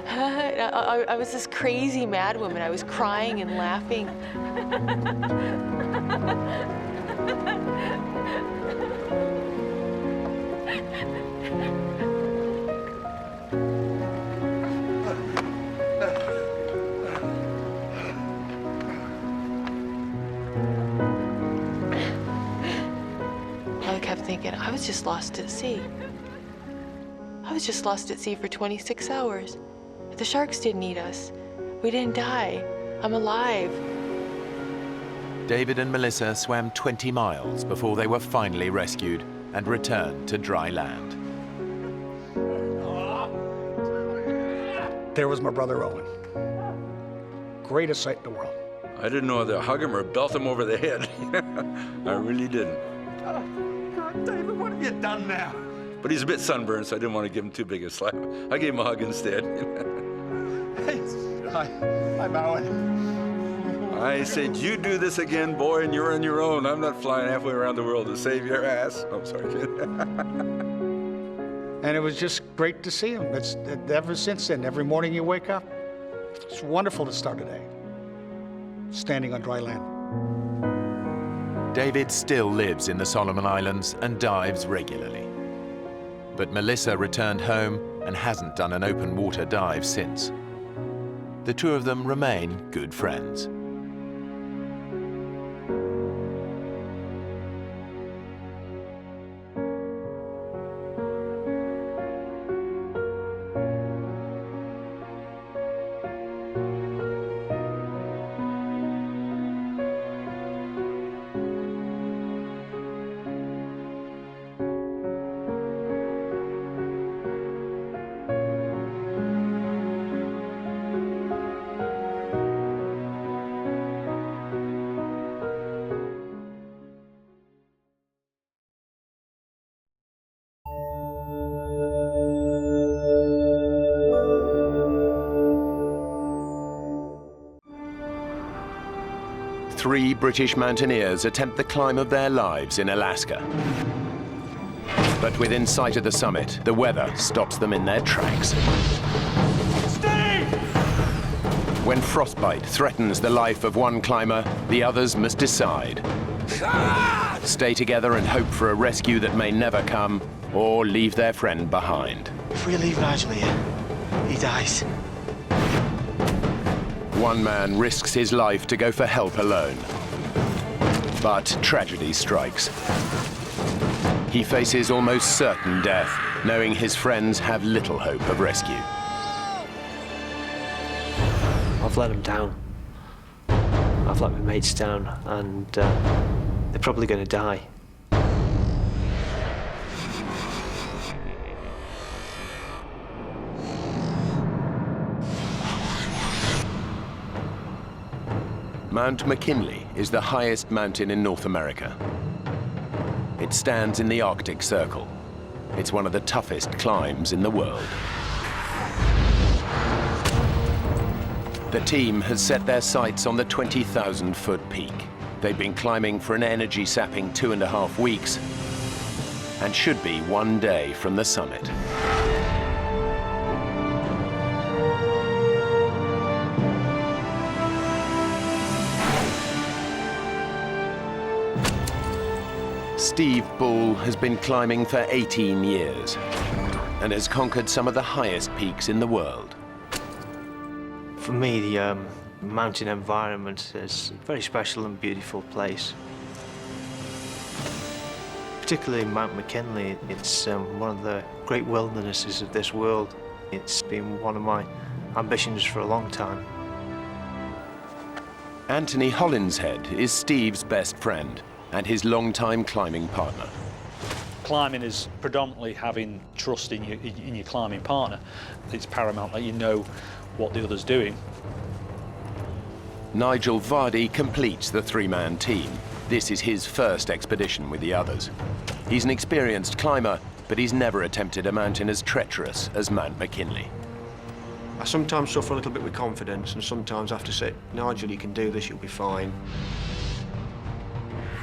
I was this crazy mad woman. I was crying and laughing. was just lost at sea. I was just lost at sea for 26 hours. The sharks didn't eat us. We didn't die. I'm alive. David and Melissa swam 20 miles before they were finally rescued and returned to dry land. There was my brother Owen. Greatest sight in the world. I didn't know whether to hug him or belt him over the head. I really didn't. God, David, what have you done now? But he's a bit sunburned, so I didn't want to give him too big a slap. I gave him a hug instead. Hi, I'm Owen. I said, you do this again, boy, and you're on your own. I'm not flying halfway around the world to save your ass. Oh, I'm sorry, kid. And it was just great to see him. It's ever since then, every morning you wake up, it's wonderful to start a day, standing on dry land. David still lives in the Solomon Islands and dives regularly. But Melissa returned home and hasn't done an open water dive since. The two of them remain good friends. Three British mountaineers attempt the climb of their lives in Alaska. But within sight of the summit, the weather stops them in their tracks. Stay! When frostbite threatens the life of one climber, the others must decide. Stay together and hope for a rescue that may never come, or leave their friend behind. If we leave Nigel here, he dies. One man risks his life to go for help alone. But tragedy strikes. He faces almost certain death, knowing his friends have little hope of rescue. I've let them down. I've let my mates down, and they're probably going to die. Mount McKinley is the highest mountain in North America. It stands in the Arctic Circle. It's one of the toughest climbs in the world. The team has set their sights on the 20,000-foot peak. They've been climbing for an energy-sapping 2.5 weeks and should be one day from the summit. Steve Bull has been climbing for 18 years and has conquered some of the highest peaks in the world. For me, the mountain environment is a very special and beautiful place. Particularly Mount McKinley, it's one of the great wildernesses of this world. It's been one of my ambitions for a long time. Anthony Hollinshead is Steve's best friend and his longtime climbing partner. Climbing is predominantly having trust in your climbing partner. It's paramount that you know what the other's doing. Nigel Vardy completes the three-man team. This is his first expedition with the others. He's an experienced climber, but he's never attempted a mountain as treacherous as Mount McKinley. I sometimes suffer a little bit with confidence, and sometimes I have to say, Nigel, you can do this, you'll be fine.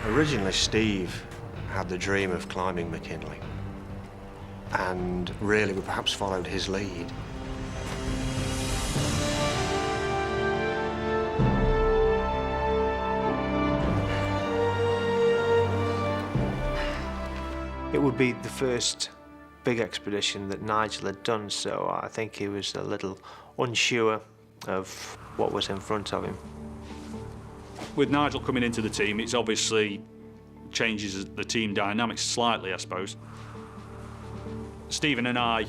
Originally, Steve had the dream of climbing McKinley, and really we perhaps followed his lead. It would be the first big expedition that Nigel had done, so I think he was a little unsure of what was in front of him. With Nigel coming into the team, it's obviously changes the team dynamics slightly, I suppose. Stephen and I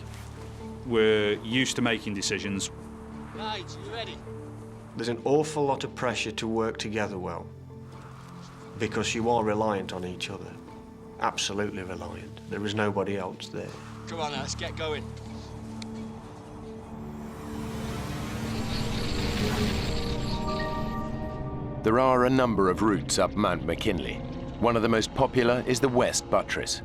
were used to making decisions. Right, you ready? There's an awful lot of pressure to work together well, because you are reliant on each other. Absolutely reliant. There is nobody else there. Come on, let's get going. There are a number of routes up Mount McKinley. One of the most popular is the West Buttress.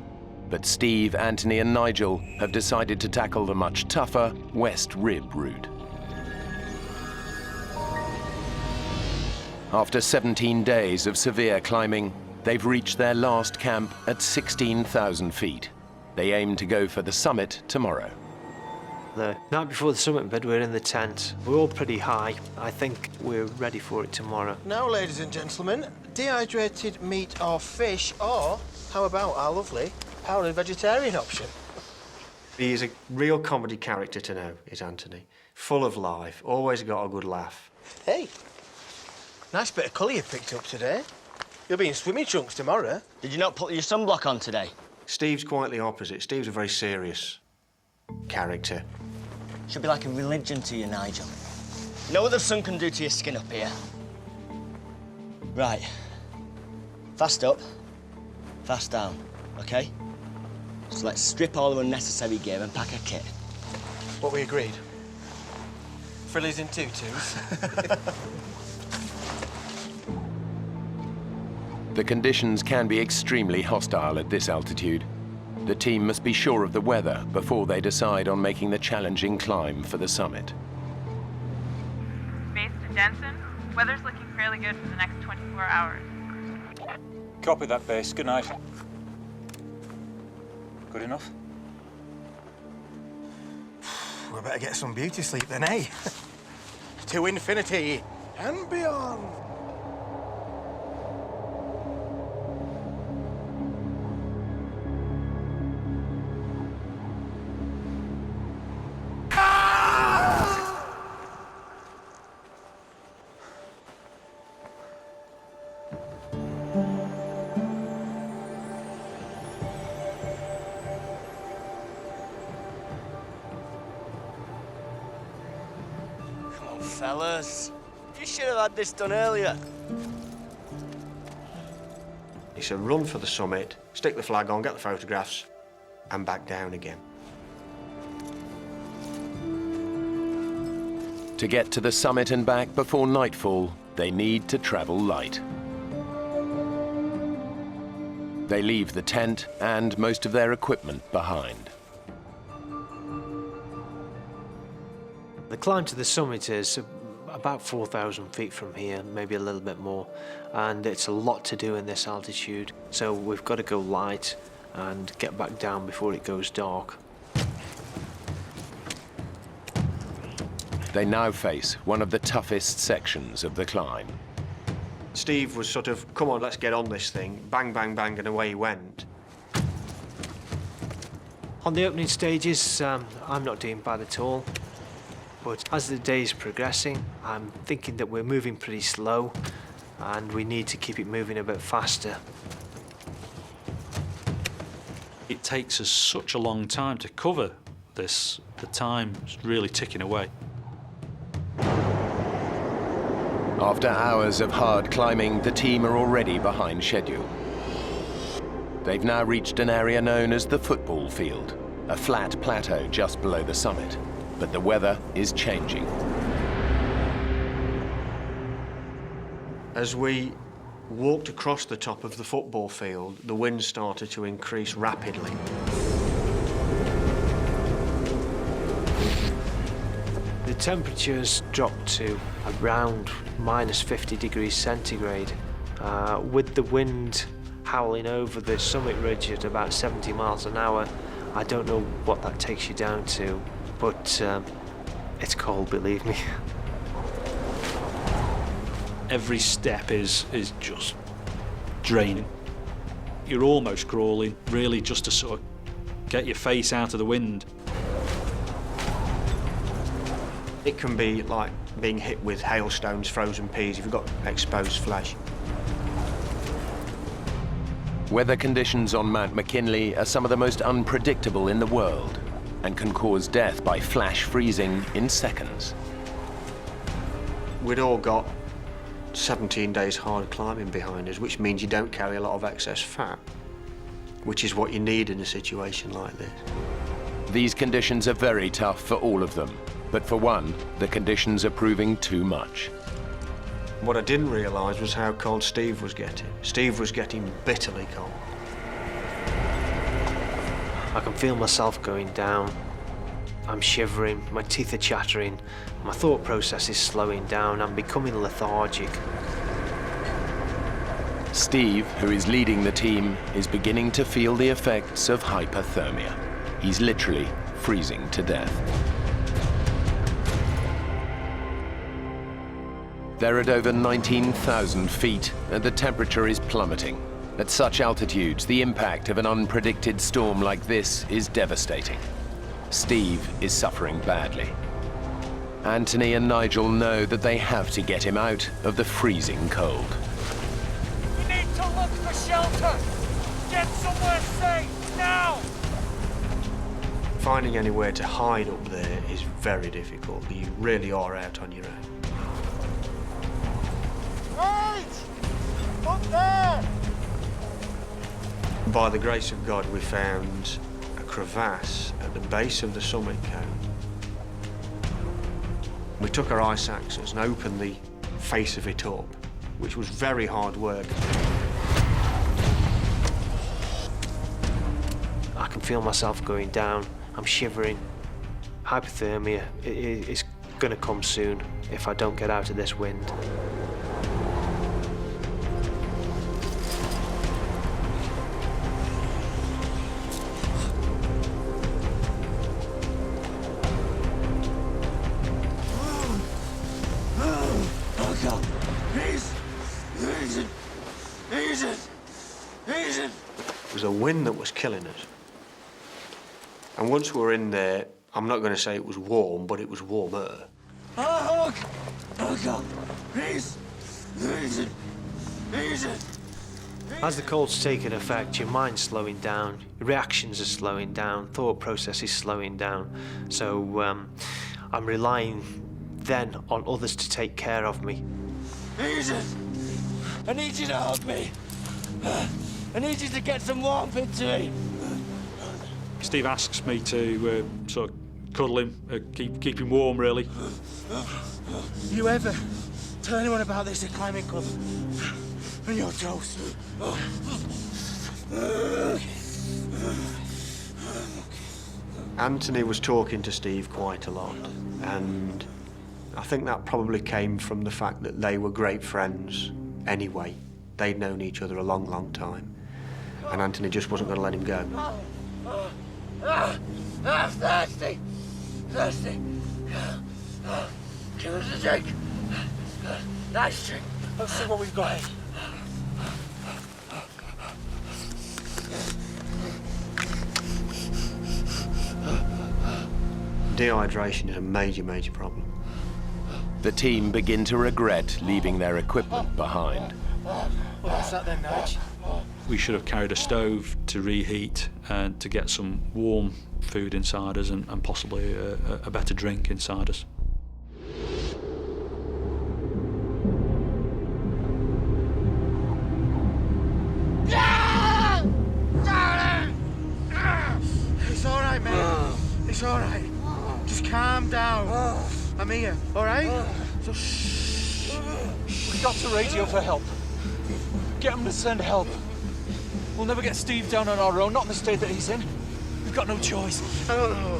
But Steve, Anthony and Nigel have decided to tackle the much tougher West Rib route. After 17 days of severe climbing, they've reached their last camp at 16,000 feet. They aim to go for the summit tomorrow. The night before the summit bed, we're in the tent. We're all pretty high. I think we're ready for it tomorrow. Now, ladies and gentlemen, dehydrated meat or fish, or how about our lovely powdered vegetarian option? He is a real comedy character to know, is Anthony. Full of life, always got a good laugh. Hey, nice bit of colour you picked up today. You'll be in swimming trunks tomorrow. Did you not put your sunblock on today? Steve's quite the opposite. Steve's a very serious character. Should be like a religion to you, Nigel. You know what the sun can do to your skin up here? Right. Fast up, fast down, OK? So let's strip all the unnecessary gear and pack a kit. What we agreed? Frillies in tutus. The conditions can be extremely hostile at this altitude. The team must be sure of the weather before they decide on making the challenging climb for the summit. Base to Denson. Weather's looking fairly good for the next 24 hours. Copy that, base. Good night. Good enough? We better get some beauty sleep then, eh? To infinity and beyond. Fellas, you should have had this done earlier. It's a run for the summit, stick the flag on, get the photographs, and back down again. To get to the summit and back before nightfall, they need to travel light. They leave the tent and most of their equipment behind. The climb to the summit is about 4,000 feet from here, maybe a little bit more, and it's a lot to do in this altitude, so we've got to go light and get back down before it goes dark. They now face one of the toughest sections of the climb. Steve was sort of, come on, let's get on this thing, bang, bang, bang, and away he went. On the opening stages, I'm not doing bad at all. But as the day's progressing, I'm thinking that we're moving pretty slow and we need to keep it moving a bit faster. It takes us such a long time to cover this. The time's really ticking away. After hours of hard climbing, the team are already behind schedule. They've now reached an area known as the football field, a flat plateau just below the summit. But the weather is changing. As we walked across the top of the football field, the wind started to increase rapidly. The temperatures dropped to around minus 50 degrees centigrade, with the wind howling over the summit ridge at about 70 miles an hour. I don't know what that takes you down to. But it's cold, believe me. Every step is just draining. You're almost crawling, really, just to sort of get your face out of the wind. It can be like being hit with hailstones, frozen peas, if you've got exposed flesh. Weather conditions on Mount McKinley are some of the most unpredictable in the world and can cause death by flash freezing in seconds. We'd all got 17 days hard climbing behind us, which means you don't carry a lot of excess fat, which is what you need in a situation like this. These conditions are very tough for all of them, but for one, the conditions are proving too much. What I didn't realise was how cold Steve was getting. Steve was getting bitterly cold. I can feel myself going down. I'm shivering, my teeth are chattering, my thought process is slowing down, I'm becoming lethargic. Steve, who is leading the team, is beginning to feel the effects of hypothermia. He's literally freezing to death. They're at over 19,000 feet, and the temperature is plummeting. At such altitudes, the impact of an unpredicted storm like this is devastating. Steve is suffering badly. Anthony and Nigel know that they have to get him out of the freezing cold. We need to look for shelter! Get somewhere safe, now! Finding anywhere to hide up there is very difficult. You really are out on your own. Right! Up there! By the grace of God, we found a crevasse at the base of the summit cone. We took our ice axes and opened the face of it up, which was very hard work. I can feel myself going down. I'm shivering. Hypothermia is going to come soon if I don't get out of this wind. It was a wind that was killing us. And once we were in there, I'm not going to say it was warm, but it was warmer. Oh, God, please, As the cold's taking effect, your mind's slowing down, your reactions are slowing down, thought process is slowing down. So I'm relying then on others to take care of me. I need you to hug me. I need you to get some warmth into me. Steve asks me to sort of cuddle him, keep him warm, really. You ever tell anyone about this at climbing club? And you're toast. Anthony was talking to Steve quite a lot, and I think that probably came from the fact that they were great friends anyway. They'd known each other a long, long time, and Anthony just wasn't going to let him go. I'm thirsty. Thirsty. Give us a drink. Nice drink. Let's see what we've got here. Dehydration is a major, major problem. The team begin to regret leaving their equipment behind. What's that then, Nige? We should have carried a stove to reheat and to get some warm food inside us and possibly a better drink inside us. It's all right, mate. It's all right. Just calm down. I'm here, all right? So shh. We got to radio for help. Get them to send help. We'll never get Steve down on our own, not in the state that he's in. We've got no choice. I don't know.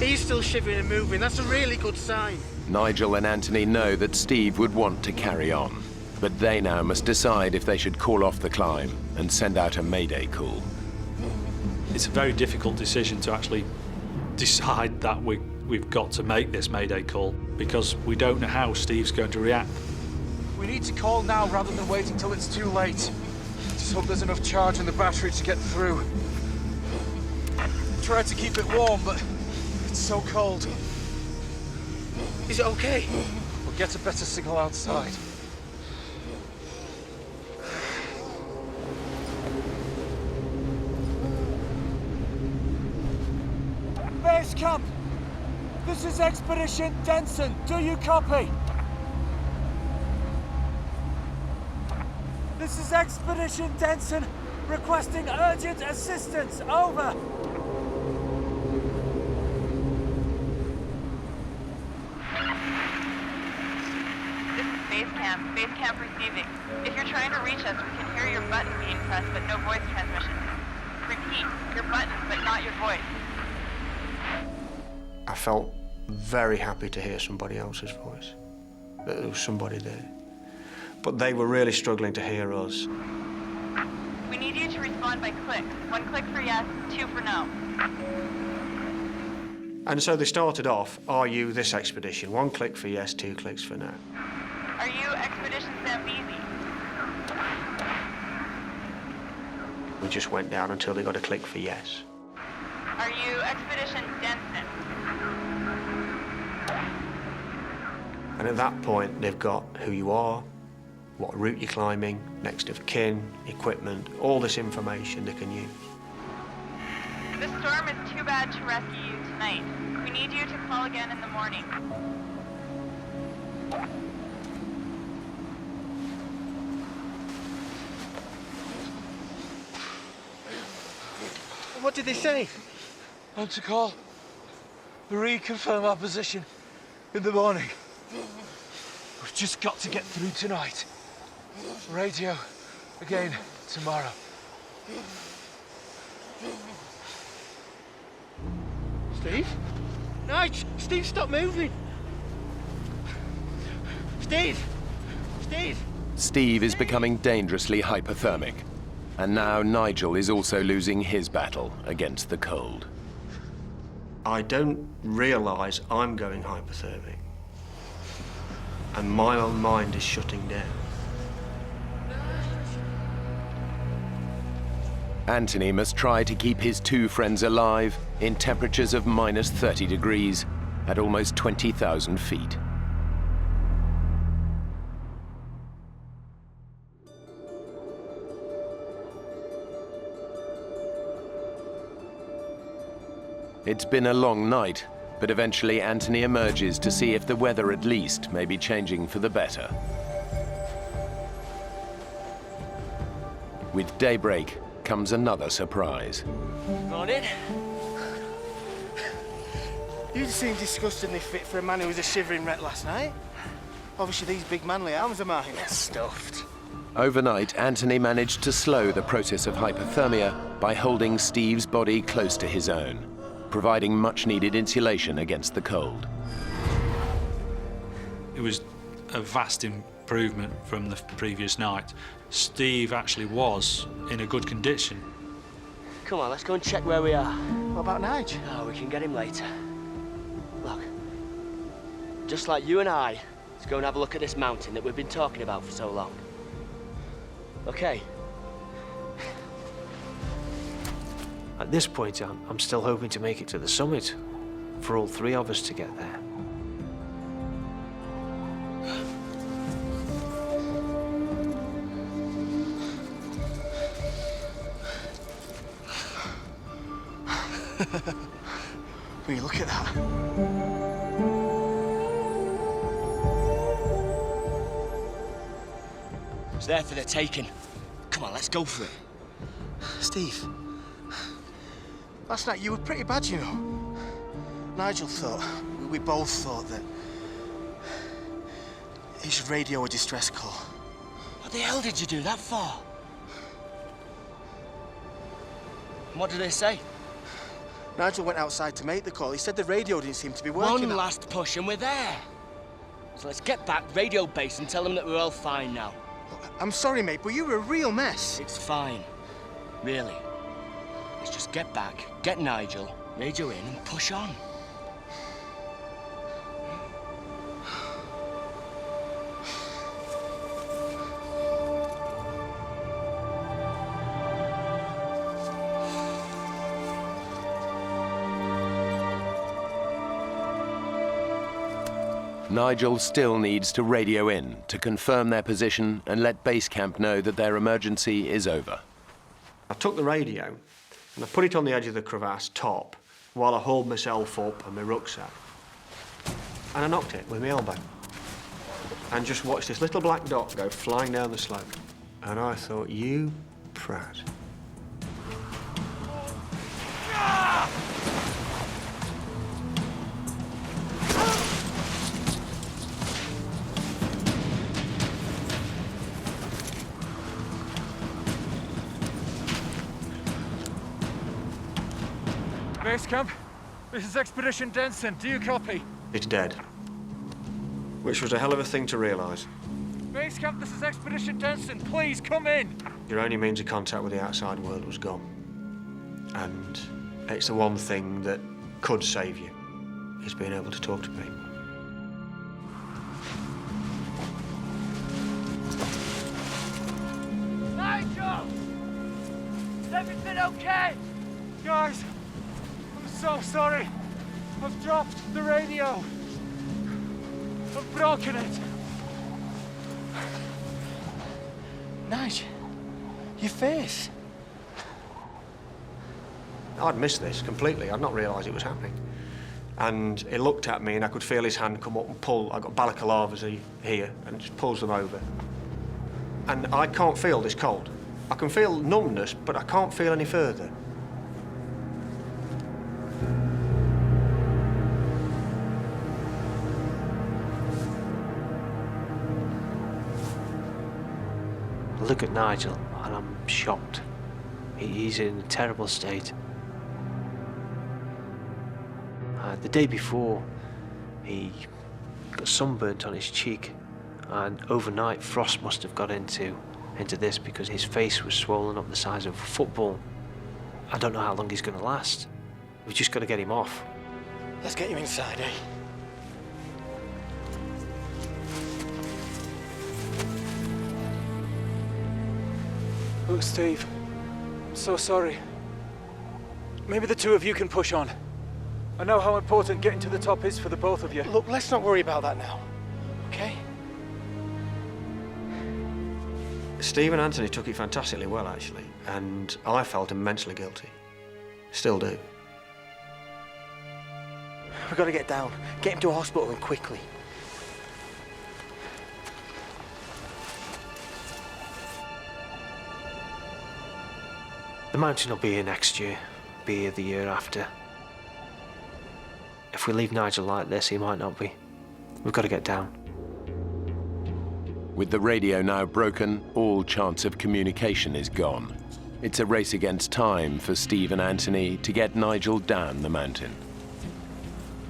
He's still shivering and moving. That's a really good sign. Nigel and Anthony know that Steve would want to carry on, but they now must decide if they should call off the climb and send out a mayday call. It's a very difficult decision to actually decide that we've got to make this mayday call because we don't know how Steve's going to react. We need to call now rather than waiting till it's too late. Just hope there's enough charge in the battery to get through. Try to keep it warm, but it's so cold. Is it okay? We'll get a better signal outside. base camp. This is Expedition Denson. Do you copy? This is Expedition Denson requesting urgent assistance. Over. This is base camp. Base camp receiving. If you're trying to reach us, we can hear your button being pressed, but no voice transmission. Repeat, your buttons, but not your voice. I felt very happy to hear somebody else's voice, that there was somebody there. But they were really struggling to hear us. We need you to respond by click. 1 click for yes, 2 for no. And so they started off, are you this expedition? 1 click for yes, 2 clicks for no. Are you Expedition Zambezi? We just went down until they got a click for yes. Are you Expedition Denson? And at that point, they've got who you are, what route you're climbing, next of kin, equipment, all this information they can use. The storm is too bad to rescue you tonight. We need you to call again in the morning. What did they say? I'm to call. Reconfirm our position in the morning. We've just got to get through tonight. Radio again tomorrow. Steve? Nige! Steve, stop moving! Steve! Steve! Steve is becoming dangerously hypothermic. And now Nigel is also losing his battle against the cold. I don't realise I'm going hypothermic. And my own mind is shutting down. Anthony must try to keep his 2 friends alive in temperatures of minus 30 degrees at almost 20,000 feet. It's been a long night, but eventually Anthony emerges to see if the weather at least may be changing for the better. With daybreak comes another surprise. Morning. You seem disgustingly fit for a man who was a shivering wreck last night. Obviously these big manly arms of mine are stuffed. Overnight, Anthony managed to slow the process of hypothermia by holding Steve's body close to his own, providing much-needed insulation against the cold. It was a vast improvement from the previous night. Steve actually was in a good condition. Come on, let's go and check where we are. What about Nige? Oh, we can get him later. Look, just like you and I, let's go and have a look at this mountain that we've been talking about for so long. Okay. At this point, I'm still hoping to make it to the summit, for all 3 of us to get there. Will you look at that? It's there for the taking. Come on, let's go for it. Steve, last night you were pretty bad, you know. Nigel thought, we both thought that he should radio a distress call. What the hell did you do that for? And what did they say? Nigel went outside to make the call. He said the radio didn't seem to be working. One last push and we're there. So let's get back, radio base, and tell them that we're all fine now. Look, I'm sorry, mate, but you were a real mess. It's fine. Really. Let's just get back, get Nigel, radio in, and push on. Nigel still needs to radio in to confirm their position and let base camp know that their emergency is over. I took the radio and I put it on the edge of the crevasse top while I hauled myself up and my rucksack. And I knocked it with my elbow. And just watched this little black dot go flying down the slope. And I thought, you prat. Base camp, this is Expedition Denson. Do you copy? It's dead. Which was a hell of a thing to realise. Base camp, this is Expedition Denson. Please come in. Your only means of contact with the outside world was gone. And it's the one thing that could save you, is being able to talk to people. Nigel! Is everything okay? Guys, I'm so sorry. I've dropped the radio. I've broken it. Nigel, your face. I'd missed this completely. I'd not realised it was happening. And he looked at me and I could feel his hand come up and pull. I got balaclavas here and it just pulls them over. And I can't feel this cold. I can feel numbness, but I can't feel any further. I look at Nigel and I'm shocked. He's in a terrible state. The day before, he got sunburnt on his cheek, and overnight frost must have got into this because his face was swollen up the size of a football. I don't know how long he's going to last. We've just got to get him off. Let's get you inside, eh? Look, Steve, I'm so sorry. Maybe the two of you can push on. I know how important getting to the top is for the both of you. Look, let's not worry about that now, okay? Steve and Anthony took it fantastically well, actually, and I felt immensely guilty. Still do. We've got to get down. Get him to a hospital and quickly. The mountain will be here next year, be here the year after. If we leave Nigel like this, he might not be. We've got to get down. With the radio now broken, all chance of communication is gone. It's a race against time for Steve and Anthony to get Nigel down the mountain.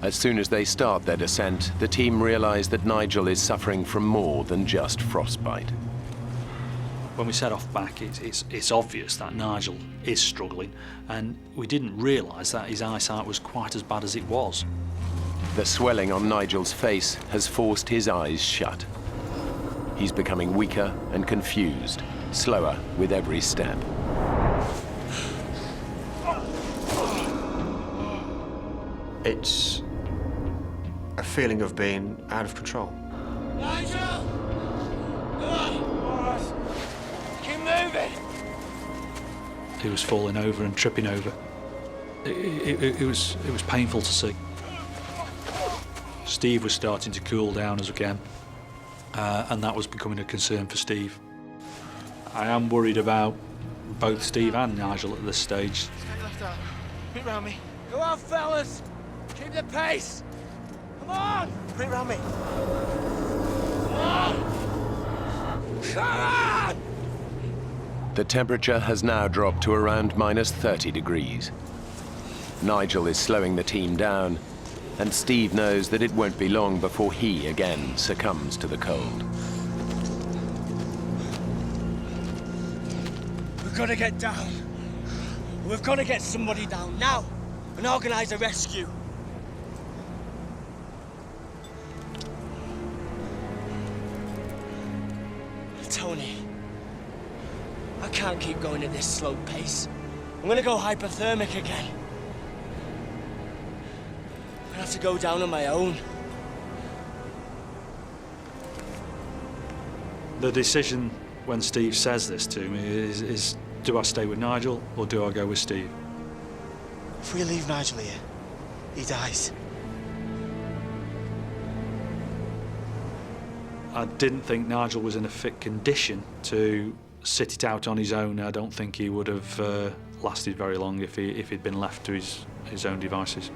As soon as they start their descent, the team realize that Nigel is suffering from more than just frostbite. When we set off back, it's obvious that Nigel is struggling, and we didn't realise that his eyesight was quite as bad as it was. The swelling on Nigel's face has forced his eyes shut. He's becoming weaker and confused, slower with every step. It's a feeling of being out of control. Nigel! Keep moving! He was falling over and tripping over. It was painful to see. Steve was starting to cool down as again, and that was becoming a concern for Steve. I am worried about both Steve and Nigel at this stage. Stand left out. Bring round me. Go on, fellas! Keep the pace! Come on! Bring round me. Come on! Come on! The temperature has now dropped to around -30 degrees. Nigel is slowing the team down, and Steve knows that it won't be long before he again succumbs to the cold. We've got to get down. We've got to get somebody down now and organise a rescue. Tony, I can't keep going at this slow pace. I'm gonna go hypothermic again. I'm gonna have to go down on my own. The decision when Steve says this to me is do I stay with Nigel or do I go with Steve? If we leave Nigel here, he dies. I didn't think Nigel was in a fit condition to sit it out on his own. I don't think he would have lasted very long if he'd been left to his own devices.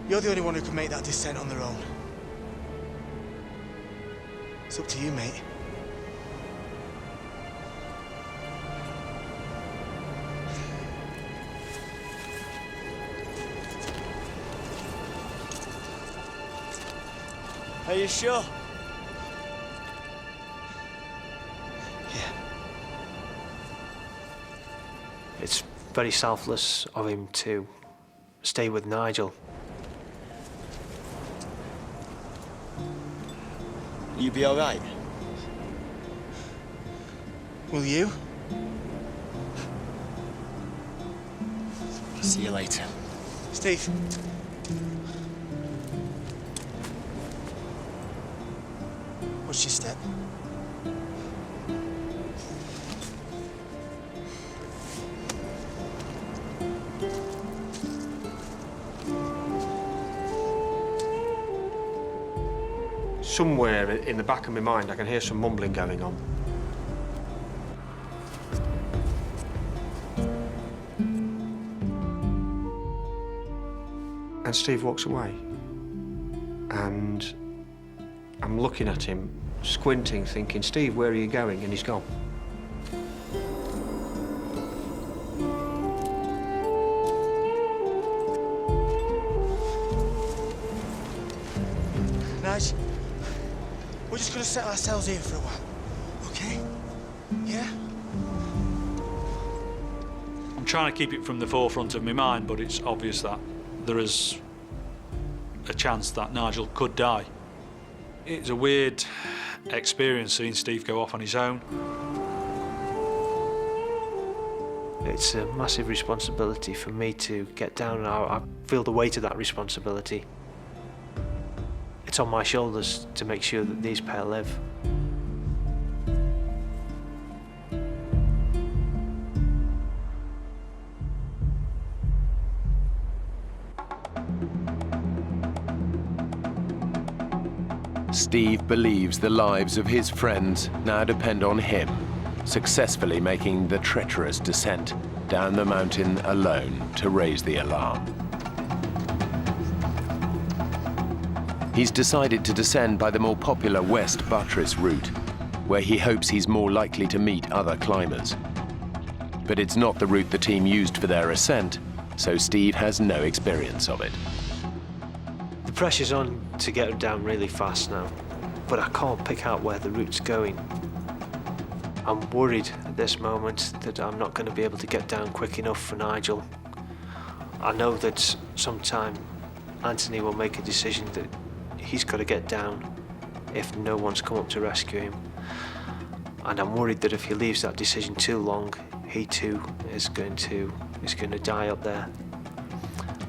You're the only one who can make that descent on their own. It's up to you, mate. Are you sure? It's very selfless of him to stay with Nigel. You be all right? Will you? See you later. Steve. What's your step? Somewhere in the back of my mind, I can hear some mumbling going on. And Steve walks away. And I'm looking at him, squinting, thinking, Steve, where are you going? And he's gone. Nige, we're just gonna settle ourselves here for a while, okay? Yeah? I'm trying to keep it from the forefront of my mind, but it's obvious that there is a chance that Nigel could die. It's a weird experience seeing Steve go off on his own. It's a massive responsibility for me to get down, and I feel the weight of that responsibility. It's on my shoulders to make sure that these pair live. Steve believes the lives of his friends now depend on him, successfully making the treacherous descent down the mountain alone to raise the alarm. He's decided to descend by the more popular West Buttress route, where he hopes he's more likely to meet other climbers. But it's not the route the team used for their ascent, so Steve has no experience of it. The pressure's on to get down really fast now, but I can't pick out where the route's going. I'm worried at this moment that I'm not going to be able to get down quick enough for Nigel. I know that sometime Anthony will make a decision that he's got to get down if no one's come up to rescue him. And I'm worried that if he leaves that decision too long, he too is going to die up there.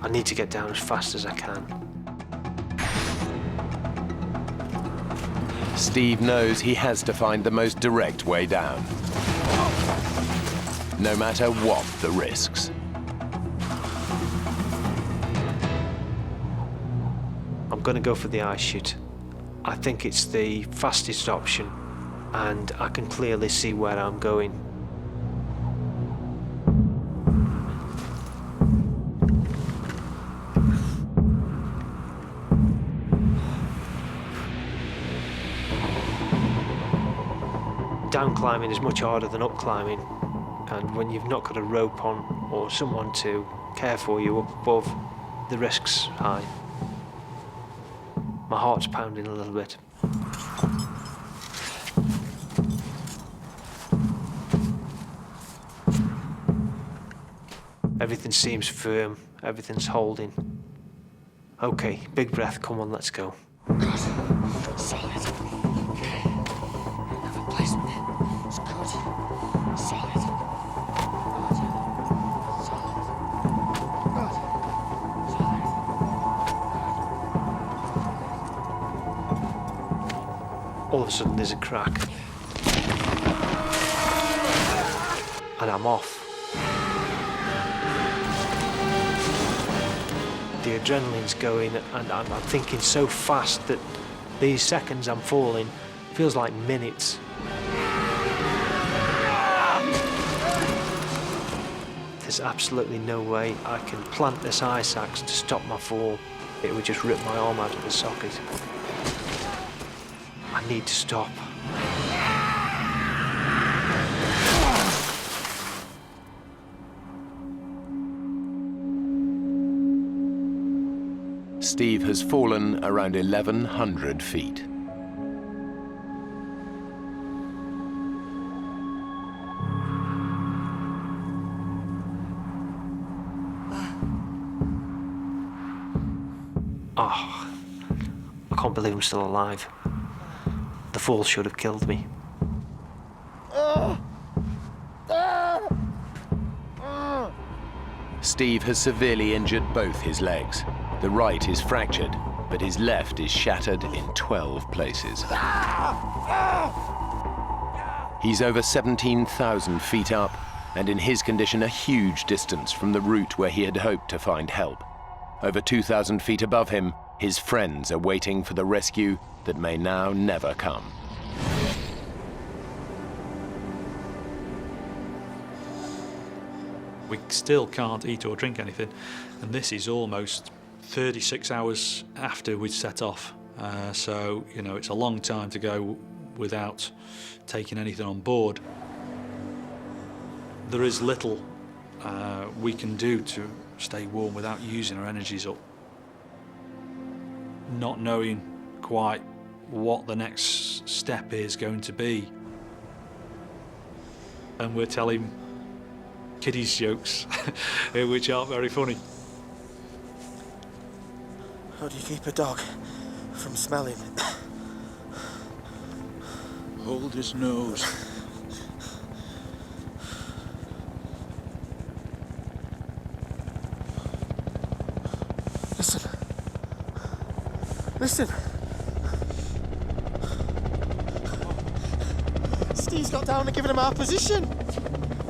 I need to get down as fast as I can. Steve knows he has to find the most direct way down, no matter what the risks. I'm going to go for the ice chute. I think it's the fastest option, and I can clearly see where I'm going. Down climbing is much harder than up climbing, and when you've not got a rope on or someone to care for you up above, the risk's high. My heart's pounding a little bit. Everything seems firm, everything's holding. Okay, big breath, come on, let's go. Good. Solid. Okay. Another placement. It's good. Solid. Good. Solid. Good. Solid. All of a sudden there's a crack. And I'm off. the adrenaline's going, and I'm thinking so fast that these seconds I'm falling feels like minutes. There's absolutely no way I can plant this ice axe to stop my fall. It would just rip my arm out of the socket. I need to stop. Steve has fallen around 1,100 feet. Oh, I can't believe I'm still alive. The fall should have killed me. Steve has severely injured both his legs. The right is fractured, but his left is shattered in 12 places. He's over 17,000 feet up, and in his condition a huge distance from the route where he had hoped to find help. Over 2,000 feet above him, his friends are waiting for the rescue that may now never come. We still can't eat or drink anything, and this is almost 36 hours after we'd set off. So, you know, it's a long time to go without taking anything on board. There is little we can do to stay warm without using our energies up. Not knowing quite what the next step is going to be. And we're telling kiddies jokes, which aren't very funny. How do you keep a dog from smelling? Hold his nose. Listen. Listen. Steve's got down and given him our position.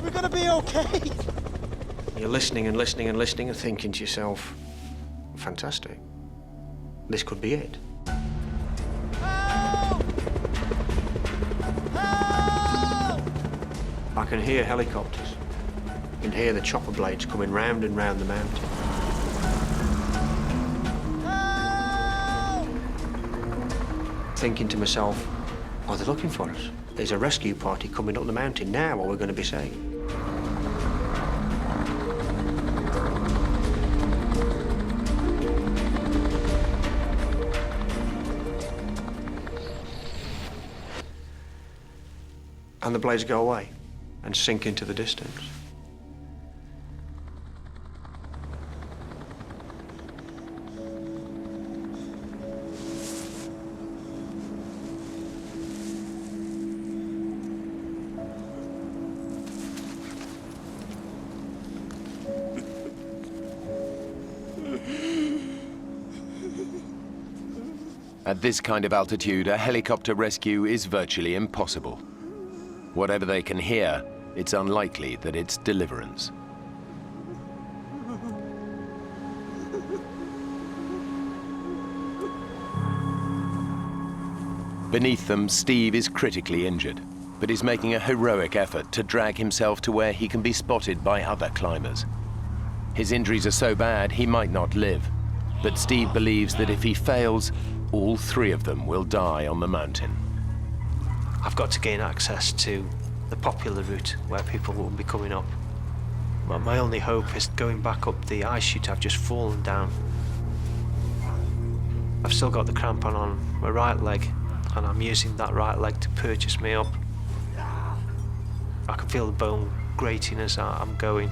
We're gonna be okay. You're listening and listening and listening and thinking to yourself, fantastic. This could be it. Help! Help! I can hear helicopters. I can hear the chopper blades coming round and round the mountain. Help! Thinking to myself, are they looking for us? There's a rescue party coming up the mountain now, or we're going to be safe. And the blades go away and sink into the distance. At this kind of altitude, a helicopter rescue is virtually impossible. Whatever they can hear, it's unlikely that it's deliverance. Beneath them, Steve is critically injured, but is making a heroic effort to drag himself to where he can be spotted by other climbers. His injuries are so bad he might not live, but Steve believes that if he fails, all three of them will die on the mountain. I've got to gain access to the popular route where people will be coming up. But my only hope is going back up the ice chute I've just fallen down. I've still got the crampon on my right leg, and I'm using that right leg to purchase me up. I can feel the bone grating as I'm going.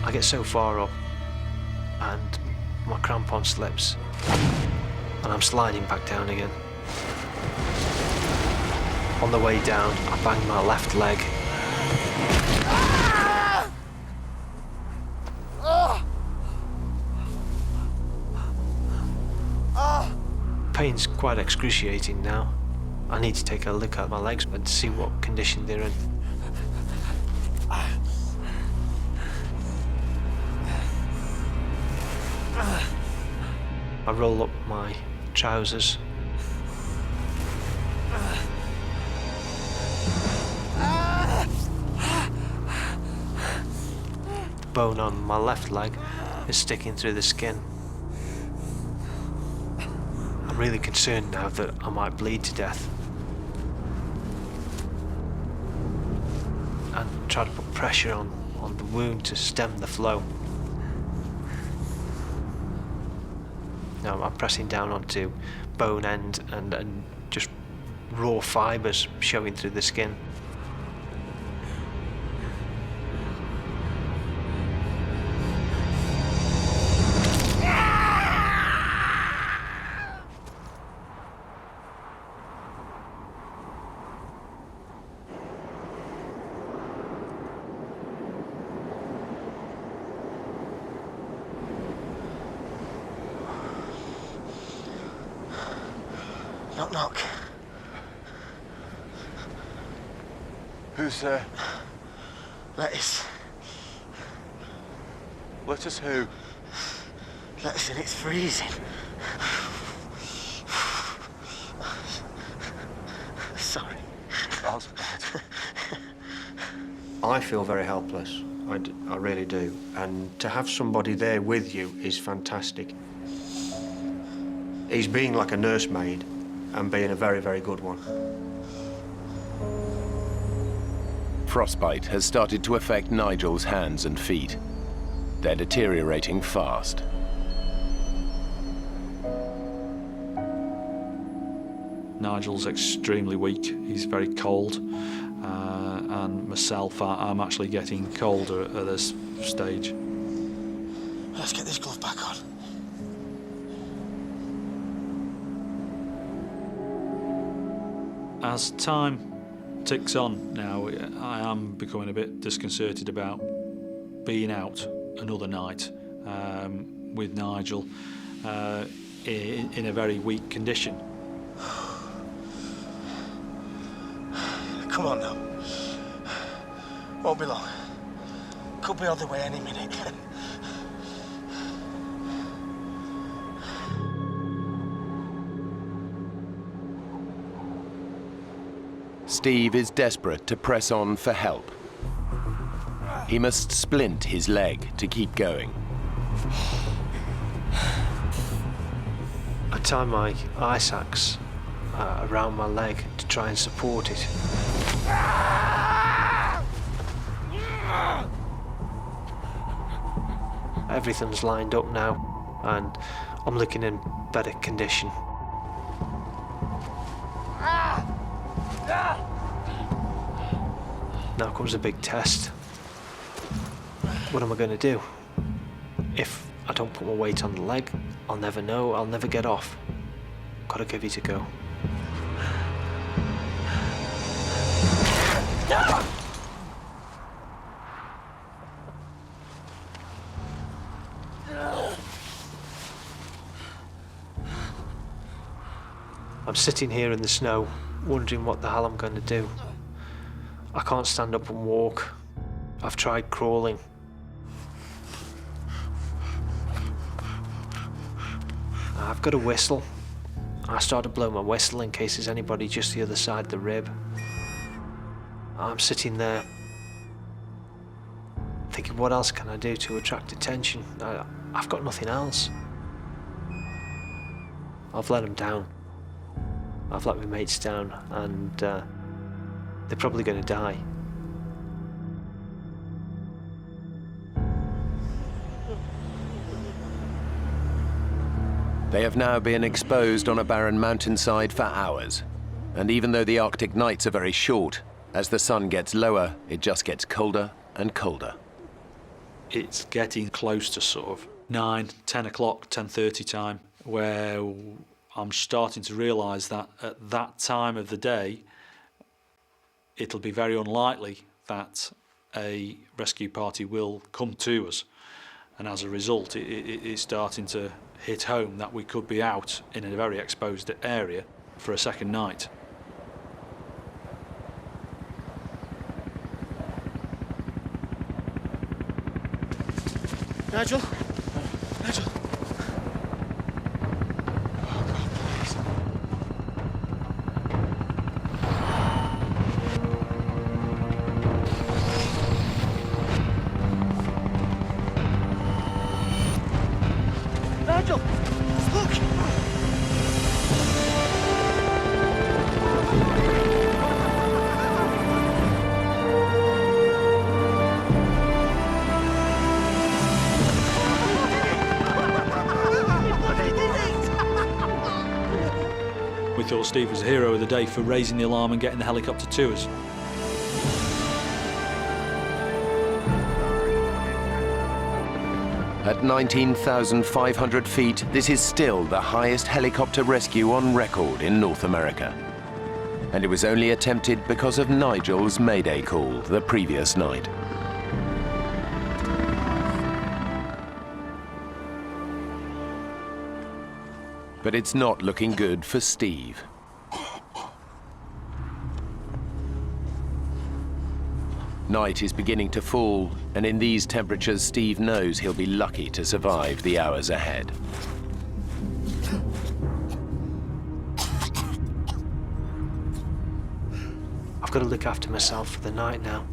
I get so far up, and my crampon slips, and I'm sliding back down again. On the way down, I bang my left leg. Pain's quite excruciating now. I need to take a look at my legs and see what condition they're in. roll up my trousers. The bone on my left leg is sticking through the skin. I'm really concerned now that I might bleed to death. And try to put pressure on the wound to stem the flow. Now I'm pressing down onto bone end and just raw fibres showing through the skin. Knock, knock. Who's there? Lettuce. Lettuce who? Lettuce and it's freezing. Sorry. That's bad. I feel very helpless. I really do. And to have somebody there with you is fantastic. He's being like a nursemaid and being a very, very good one. Frostbite has started to affect Nigel's hands and feet. They're deteriorating fast. Nigel's extremely weak. He's very cold. And myself, I'm actually getting colder at this stage. Let's get this glove back on. As time ticks on now, I am becoming a bit disconcerted about being out another night with Nigel in a very weak condition. Come on now. Won't be long. Could be on the way any minute. Steve is desperate to press on for help. He must splint his leg to keep going. I tie my ice axe around my leg to try and support it. Everything's lined up now, and I'm looking in better condition. Now comes a big test. What am I going to do? If I don't put my weight on the leg, I'll never know, I'll never get off. Gotta give it a go. I'm sitting here in the snow, wondering what the hell I'm going to do. I can't stand up and walk. I've tried crawling. I've got a whistle. I start to blow my whistle in case there's anybody just the other side of the rib. I'm sitting there thinking, what else can I do to attract attention? I've got nothing else. I've let them down. I've let my mates down, and they're probably going to die. They have now been exposed on a barren mountainside for hours. And even though the Arctic nights are very short, as the sun gets lower, it just gets colder and colder. It's getting close to sort of 9, 10 o'clock, 10:30 time, where I'm starting to realise that at that time of the day, it'll be very unlikely that a rescue party will come to us. And as a result, it's starting to hit home that we could be out in a very exposed area for a second night. Nigel? Nigel? thought Steve was the hero of the day for raising the alarm and getting the helicopter to us. At 19,500 feet, this is still the highest helicopter rescue on record in North America. And it was only attempted because of Nigel's Mayday call the previous night. But it's not looking good for Steve. Night is beginning to fall, and in these temperatures, Steve knows he'll be lucky to survive the hours ahead. I've got to look after myself for the night now.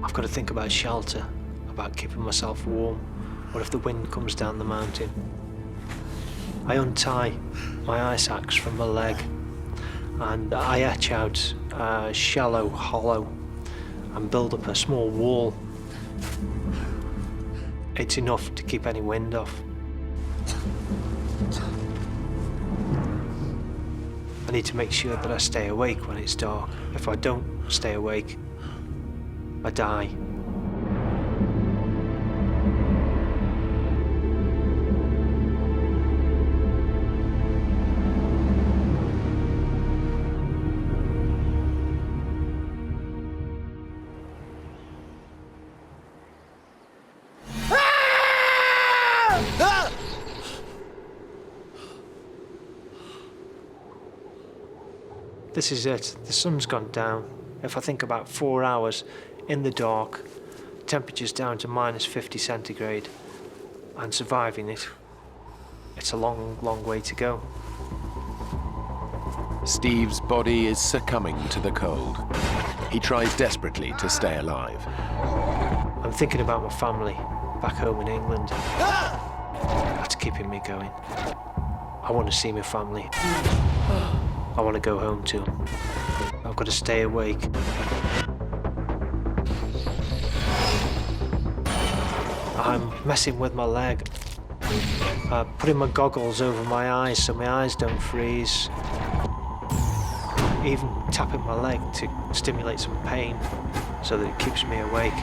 I've got to think about shelter, about keeping myself warm. What if the wind comes down the mountain? I untie my ice axe from my leg and I etch out a shallow hollow and build up a small wall. It's enough to keep any wind off. I need to make sure that I stay awake when it's dark. If I don't stay awake, I die. This is it. The sun's gone down. If I think about 4 hours in the dark, temperature's down to -50 centigrade, and surviving it, it's a long, long way to go. Steve's body is succumbing to the cold. He tries desperately to stay alive. I'm thinking about my family back home in England. That's keeping me going. I want to see my family. I want to go home to them. I've got to stay awake. I'm messing with my leg. Putting my goggles over my eyes so my eyes don't freeze. Even tapping my leg to stimulate some pain so that it keeps me awake.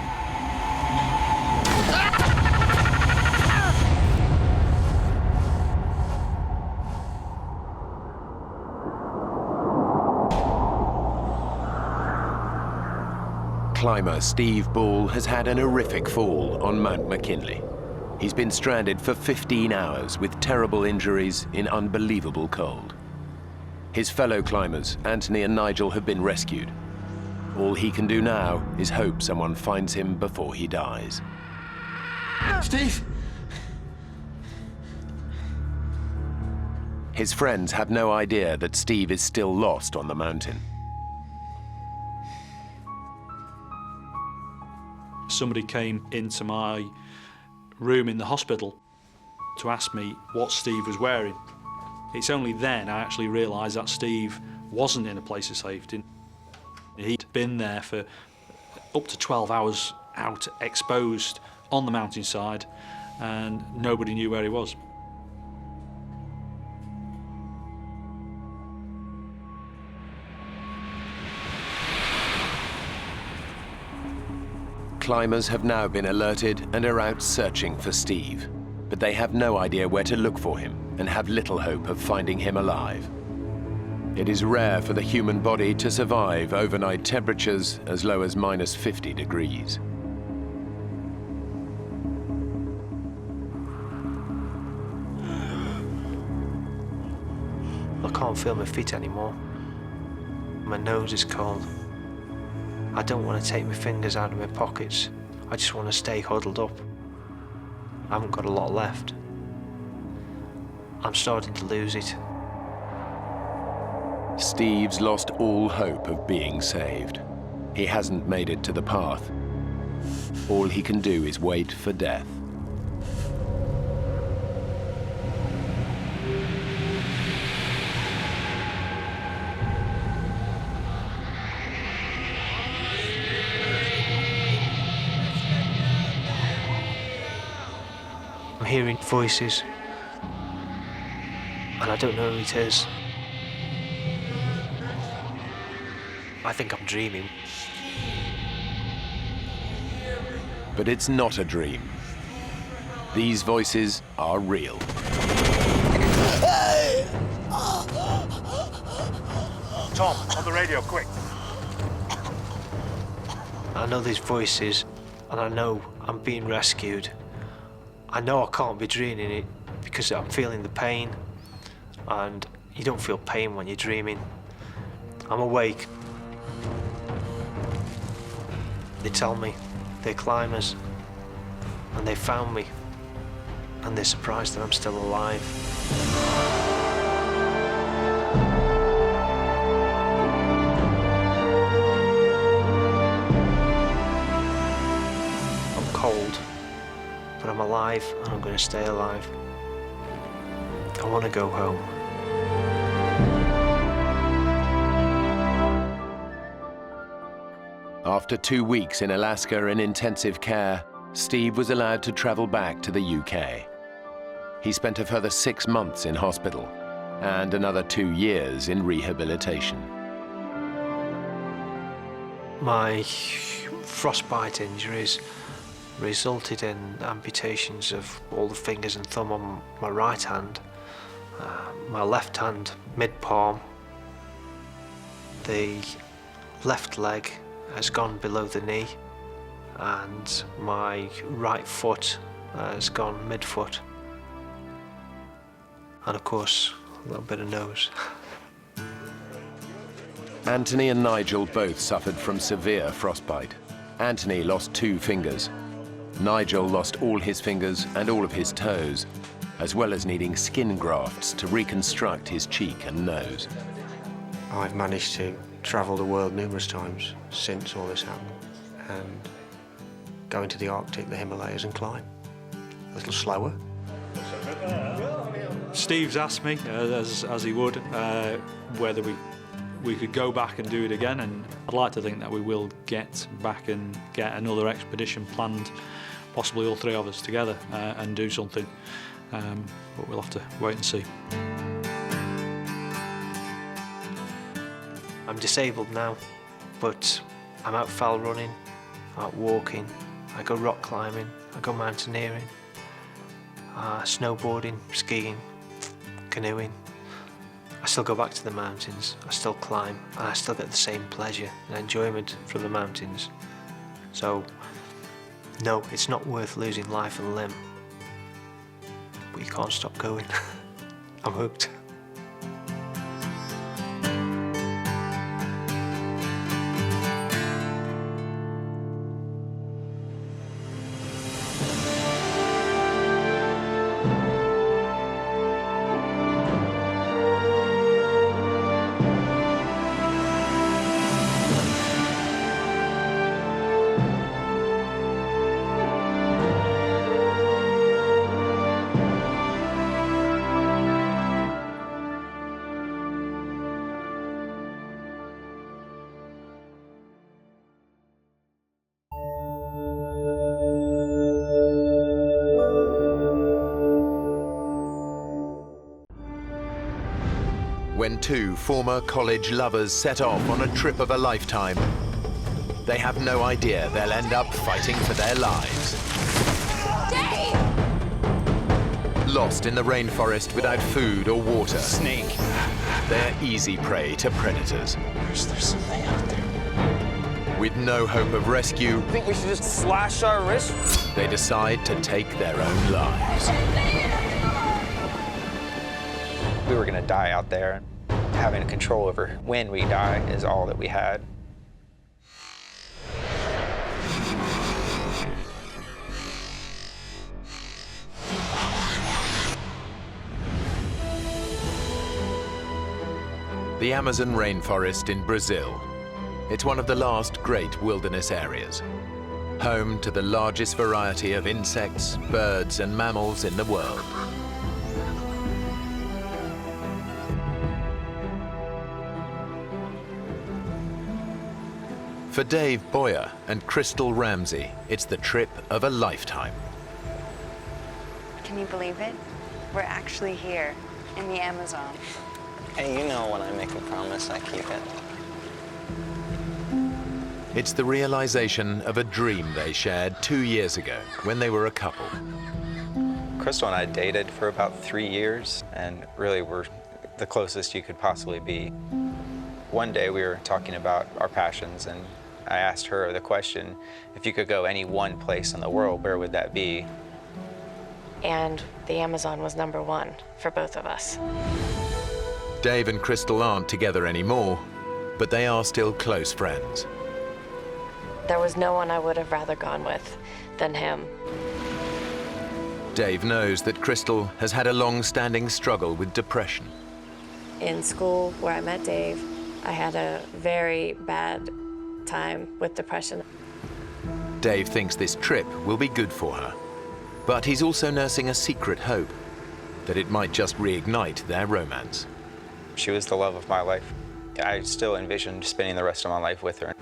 Climber Steve Ball has had an horrific fall on Mount McKinley. He's been stranded for 15 hours with terrible injuries in unbelievable cold. His fellow climbers, Anthony and Nigel, have been rescued. All he can do now is hope someone finds him before he dies. Steve! His friends have no idea that Steve is still lost on the mountain. Somebody came into my room in the hospital to ask me what Steve was wearing. It's only then I actually realised that Steve wasn't in a place of safety. He'd been there for up to 12 hours out, exposed on the mountainside, and nobody knew where he was. Climbers have now been alerted and are out searching for Steve, but they have no idea where to look for him and have little hope of finding him alive. It is rare for the human body to survive overnight temperatures as low as -50 degrees. I can't feel my feet anymore. My nose is cold. I don't want to take my fingers out of my pockets. I just want to stay huddled up. I haven't got a lot left. I'm starting to lose it. Steve's lost all hope of being saved. He hasn't made it to the path. All he can do is wait for death. I'm hearing voices. and I don't know who it is. I think I'm dreaming. But it's not a dream. These voices are real. Tom, on the radio, quick. I know these voices, and I know I'm being rescued. I know I can't be dreaming it because I'm feeling the pain, and you don't feel pain when you're dreaming. I'm awake. They tell me they're climbers, and they found me, and they're surprised that I'm still alive. I'm cold, but I'm alive, and I'm going to stay alive. I want to go home. After 2 weeks in Alaska in intensive care, Steve was allowed to travel back to the UK. He spent a further 6 months in hospital and another 2 years in rehabilitation. My frostbite injuries resulted in amputations of all the fingers and thumb on my right hand, my left hand mid-palm, the left leg has gone below the knee, and my right foot has gone mid-foot, and of course a little bit of nose. Anthony and Nigel both suffered from severe frostbite. Anthony lost 2 fingers. Nigel lost all his fingers and all of his toes, as well as needing skin grafts to reconstruct his cheek and nose. I've managed to travel the world numerous times since all this happened, and go into the Arctic, the Himalayas, and climb. A little slower. Steve's asked me, as he would, whether we could go back and do it again, and I'd like to think that we will get back and get another expedition planned, possibly all 3 of us together, and do something, but we'll have to wait and see. I'm disabled now, but I'm out fell running, out walking, I go rock climbing, I go mountaineering, snowboarding, skiing, canoeing. I still go back to the mountains, I still climb, and I still get the same pleasure and enjoyment from the mountains. So, no, it's not worth losing life and limb, but you can't stop going. I'm hooked. When 2 former college lovers set off on a trip of a lifetime, they have no idea they'll end up fighting for their lives. Dave! Lost in the rainforest without food or water. Snake. They're easy prey to predators. There's something out there. With no hope of rescue, I think we should just slash our wrists. they decide to take their own lives. We were gonna die out there, and having control over when we die is all that we had. The Amazon rainforest in Brazil. It's one of the last great wilderness areas, home to the largest variety of insects, birds, and mammals in the world. For Dave Boyer and Crystal Ramsey, it's the trip of a lifetime. Can you believe it? We're actually here. in the Amazon. Hey, you know when I make a promise, I keep it. It's the realization of a dream they shared 2 years ago when they were a couple. Crystal and I dated for about 3 years and really were the closest you could possibly be. One day we were talking about our passions and I asked her the question, if you could go any one place in the world, where would that be? And the Amazon was #1 for both of us. Dave and Crystal aren't together anymore, but they are still close friends. There was no one I would have rather gone with than him. Dave knows that Crystal has had a long-standing struggle with depression. In school, where I met Dave, I had a very bad time with depression. Dave thinks this trip will be good for her, but he's also nursing a secret hope that it might just reignite their romance. She was the love of my life. I still envisioned spending the rest of my life with her.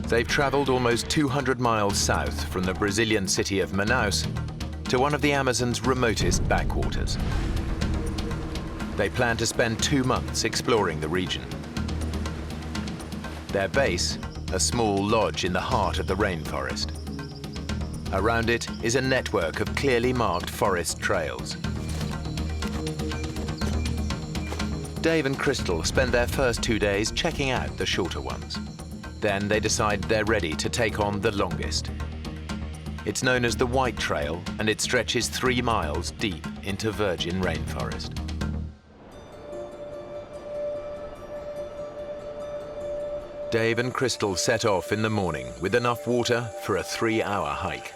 They've traveled almost 200 miles south from the Brazilian city of Manaus to one of the Amazon's remotest backwaters. They plan to spend 2 months exploring the region. Their base, a small lodge in the heart of the rainforest. Around it is a network of clearly marked forest trails. Dave and Crystal spend their first 2 days checking out the shorter ones. Then they decide they're ready to take on the longest. It's known as the White Trail, and it stretches 3 miles deep into virgin rainforest. Dave and Crystal set off in the morning with enough water for a 3-hour hike.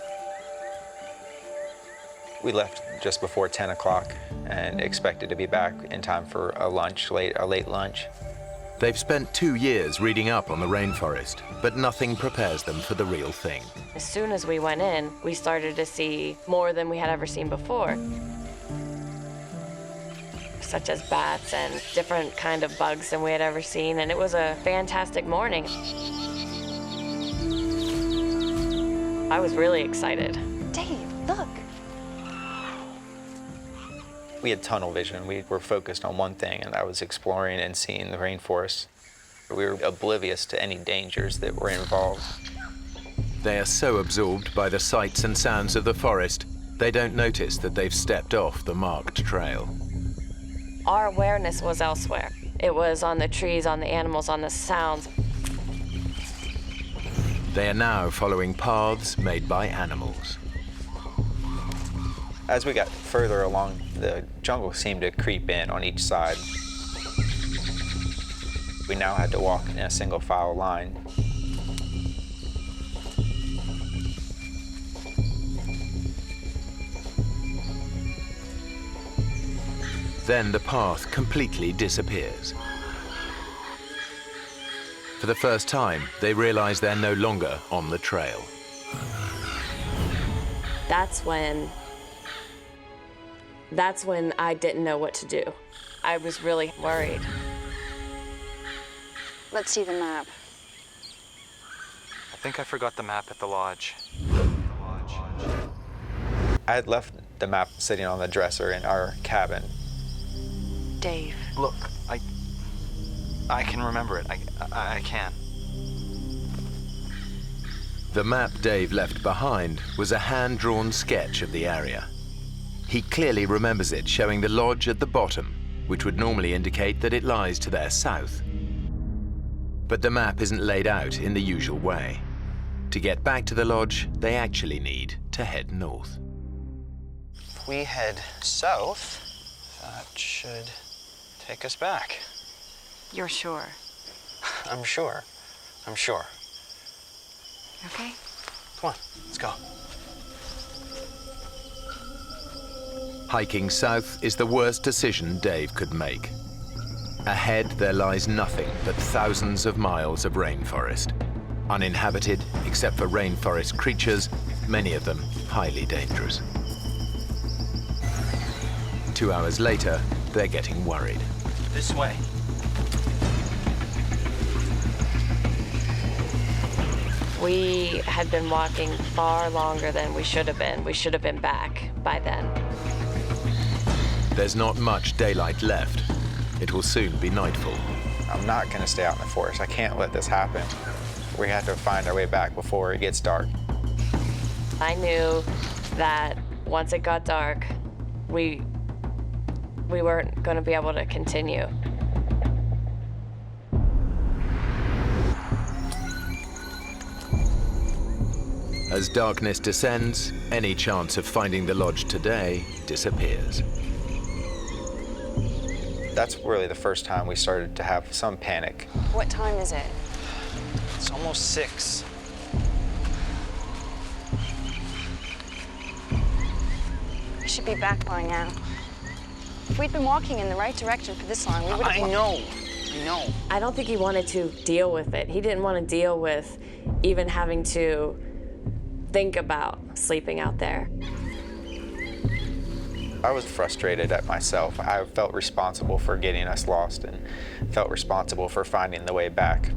We left just before 10 o'clock and expected to be back in time for a late lunch. They've spent 2 years reading up on the rainforest, but nothing prepares them for the real thing. As soon as we went in, we started to see more than we had ever seen before, such as bats and different kind of bugs than we had ever seen, and it was a fantastic morning. I was really excited. Dave, look. We had tunnel vision. We were focused on one thing, and that was exploring and seeing the rainforest. We were oblivious to any dangers that were involved. They are so absorbed by the sights and sounds of the forest, they don't notice that they've stepped off the marked trail. Our awareness was elsewhere. It was on the trees, on the animals, on the sounds. They are now following paths made by animals. As we got further along, the jungle seemed to creep in on each side. We now had to walk in a single file line. Then the path completely disappears. For the first time, they realize they're no longer on the trail. That's when I didn't know what to do. I was really worried. Let's see the map. I think I forgot the map at the lodge. I had left the map sitting on the dresser in our cabin. Dave. Look, I can remember it. I can. The map Dave left behind was a hand-drawn sketch of the area. He clearly remembers it showing the lodge at the bottom, which would normally indicate that it lies to their south. But the map isn't laid out in the usual way. To get back to the lodge, they actually need to head north. If we head south, that should take us back. You're sure? I'm sure. I'm sure. Okay. Come on, let's go. Hiking south is the worst decision Dave could make. Ahead, there lies nothing but thousands of miles of rainforest. Uninhabited, except for rainforest creatures, many of them highly dangerous. 2 hours later, they're getting worried. This way. We had been walking far longer than we should have been. We should have been back by then. There's not much daylight left. It will soon be nightfall. I'm not going to stay out in the forest. I can't let this happen. We have to find our way back before it gets dark. I knew that once it got dark, we weren't going to be able to continue. As darkness descends, any chance of finding the lodge today disappears. That's really the first time we started to have some panic. What time is it? It's almost 6. We should be back by now. If we'd been walking in the right direction for this long, we would have... I know. I don't think he wanted to deal with it. He didn't want to deal with even having to think about sleeping out there. I was frustrated at myself. I felt responsible for getting us lost and felt responsible for finding the way back.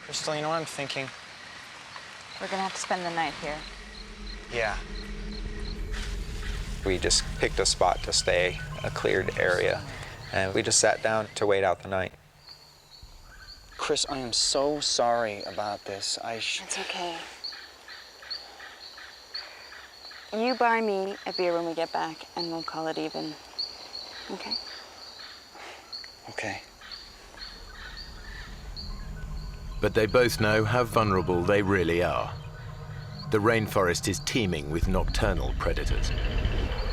Crystal, you know what I'm thinking? We're gonna have to spend the night here. Yeah. We just picked a spot to stay, a cleared area, and we just sat down to wait out the night. Chris, I am so sorry about this. It's okay. You buy me a beer when we get back, and we'll call it even. Okay? Okay. But they both know how vulnerable they really are. The rainforest is teeming with nocturnal predators.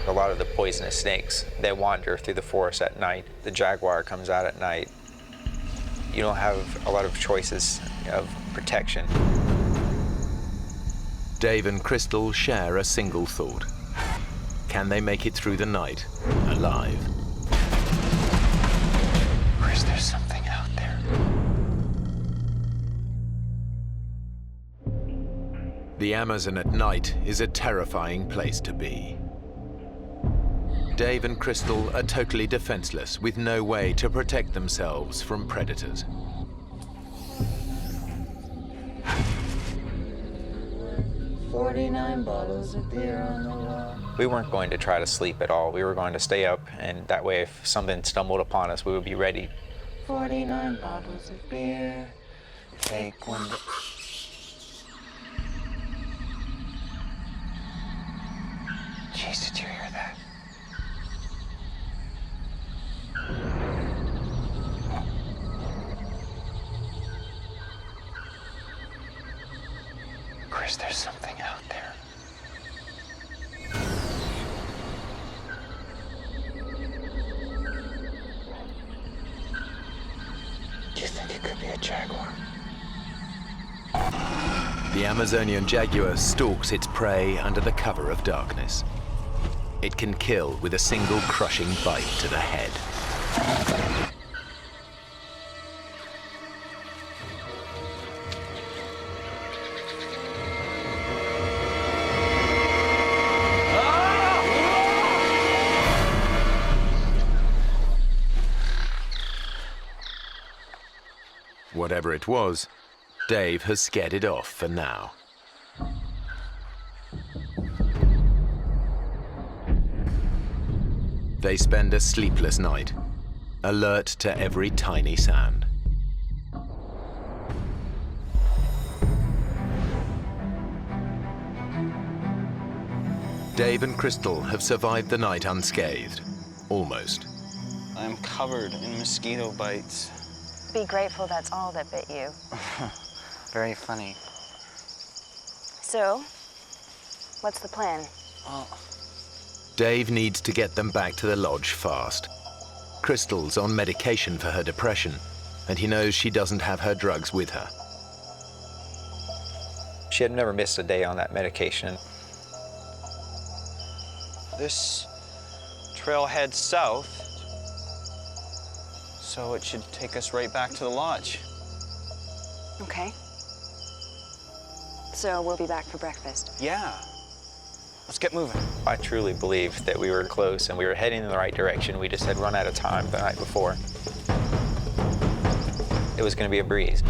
A lot of the poisonous snakes, they wander through the forest at night. The jaguar comes out at night. You don't have a lot of choices of protection. Dave and Crystal share a single thought. Can they make it through the night alive? Chris, there's something out there. The Amazon at night is a terrifying place to be. Dave and Crystal are totally defenseless, with no way to protect themselves from predators. "49 bottles of beer on the wall." We weren't going to try to sleep at all. We were going to stay up, and that way if something stumbled upon us, we would be ready. 49 bottles of beer. Take one. Jeez, did you hear that? Chris, there's something out there. Do you think it could be a jaguar? The Amazonian jaguar stalks its prey under the cover of darkness. It can kill with a single crushing bite to the head. Whatever it was, Dave has scared it off for now. They spend a sleepless night, alert to every tiny sound. Dave and Crystal have survived the night unscathed, almost. I'm covered in mosquito bites. Be grateful that's all that bit you. Very funny. So, what's the plan? Well, Dave needs to get them back to the lodge fast. Crystal's on medication for her depression, and he knows she doesn't have her drugs with her. She had never missed a day on that medication. this trail heads south, so it should take us right back to the lodge. Okay. So we'll be back for breakfast. Yeah. Let's get moving. I truly believed that we were close and we were heading in the right direction. We just had run out of time the night before. It was going to be a breeze.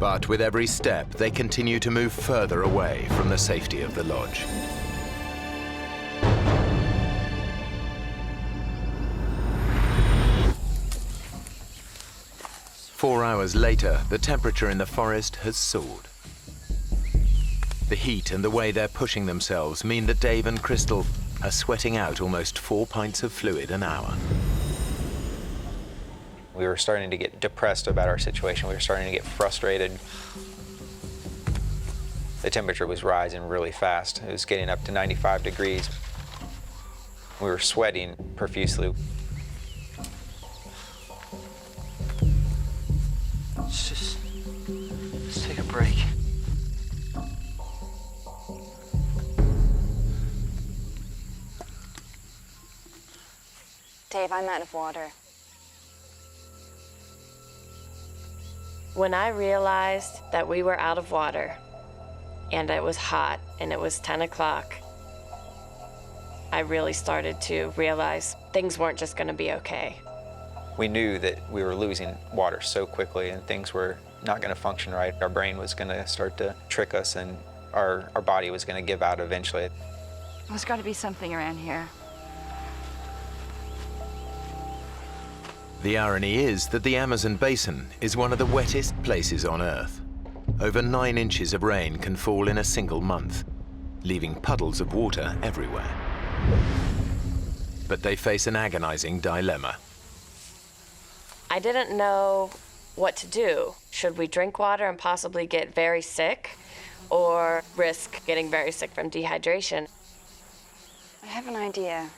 But with every step, they continue to move further away from the safety of the lodge. Four hours later, the temperature in the forest has soared. The heat and the way they're pushing themselves mean that Dave and Crystal are sweating out almost 4 pints of fluid an hour. We were starting to get depressed about our situation. We were starting to get frustrated. The temperature was rising really fast. It was getting up to 95 degrees. We were sweating profusely. Let's take a break. Dave, I'm out of water. When I realized that we were out of water and it was hot and it was 10 o'clock, I really started to realize things weren't just going to be okay. We knew that we were losing water so quickly and things were not going to function right. Our brain was going to start to trick us and our body was going to give out eventually. There's got to be something around here. The irony is that the Amazon basin is one of the wettest places on Earth. Over 9 inches of rain can fall in a single month, leaving puddles of water everywhere. But they face an agonizing dilemma. I didn't know what to do. Should we drink water and possibly get very sick, or risk getting very sick from dehydration? I have an idea.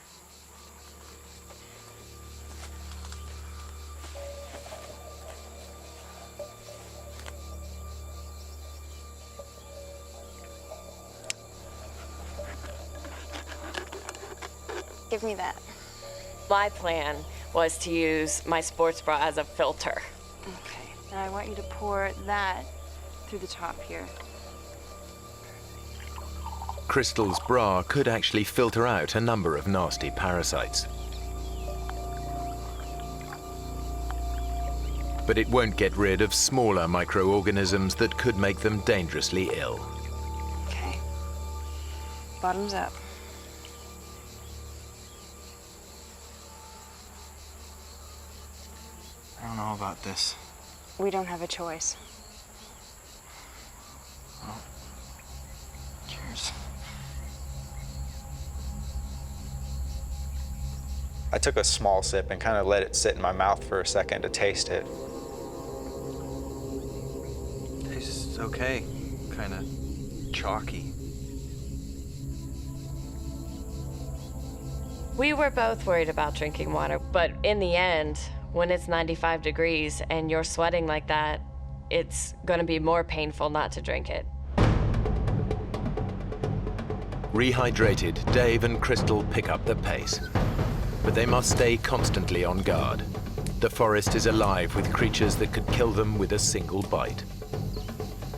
Give me that. My plan was to use my sports bra as a filter. Okay, now I want you to pour that through the top here. Crystal's bra could actually filter out a number of nasty parasites. But it won't get rid of smaller microorganisms that could make them dangerously ill. Okay. Bottoms up. I don't know about this. We don't have a choice. Well, cheers. I took a small sip and kind of let it sit in my mouth for a second to taste it. Tastes okay. Kind of chalky. We were both worried about drinking water, but in the end, when it's 95 degrees and you're sweating like that, it's going to be more painful not to drink it. Rehydrated, Dave and Crystal pick up the pace. But they must stay constantly on guard. The forest is alive with creatures that could kill them with a single bite.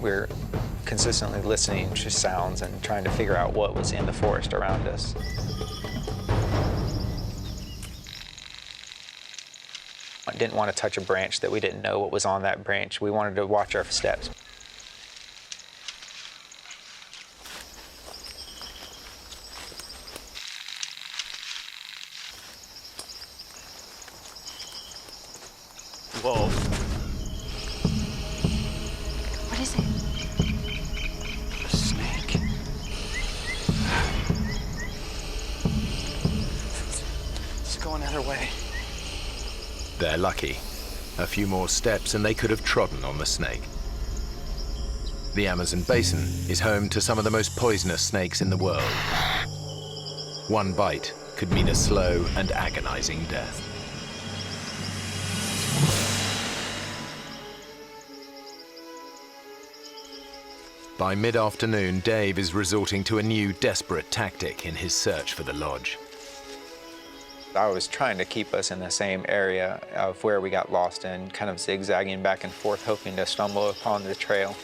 We're consistently listening to sounds and trying to figure out what was in the forest around us. I didn't want to touch a branch that we didn't know what was on that branch. We wanted to watch our steps. Whoa. What is it? A snake. It's going the other way. They're lucky. A few more steps and they could have trodden on the snake. The Amazon basin is home to some of the most poisonous snakes in the world. One bite could mean a slow and agonizing death. By mid-afternoon, Dave is resorting to a new desperate tactic in his search for the lodge. I was trying to keep us in the same area of where we got lost in, kind of zigzagging back and forth, hoping to stumble upon the trail.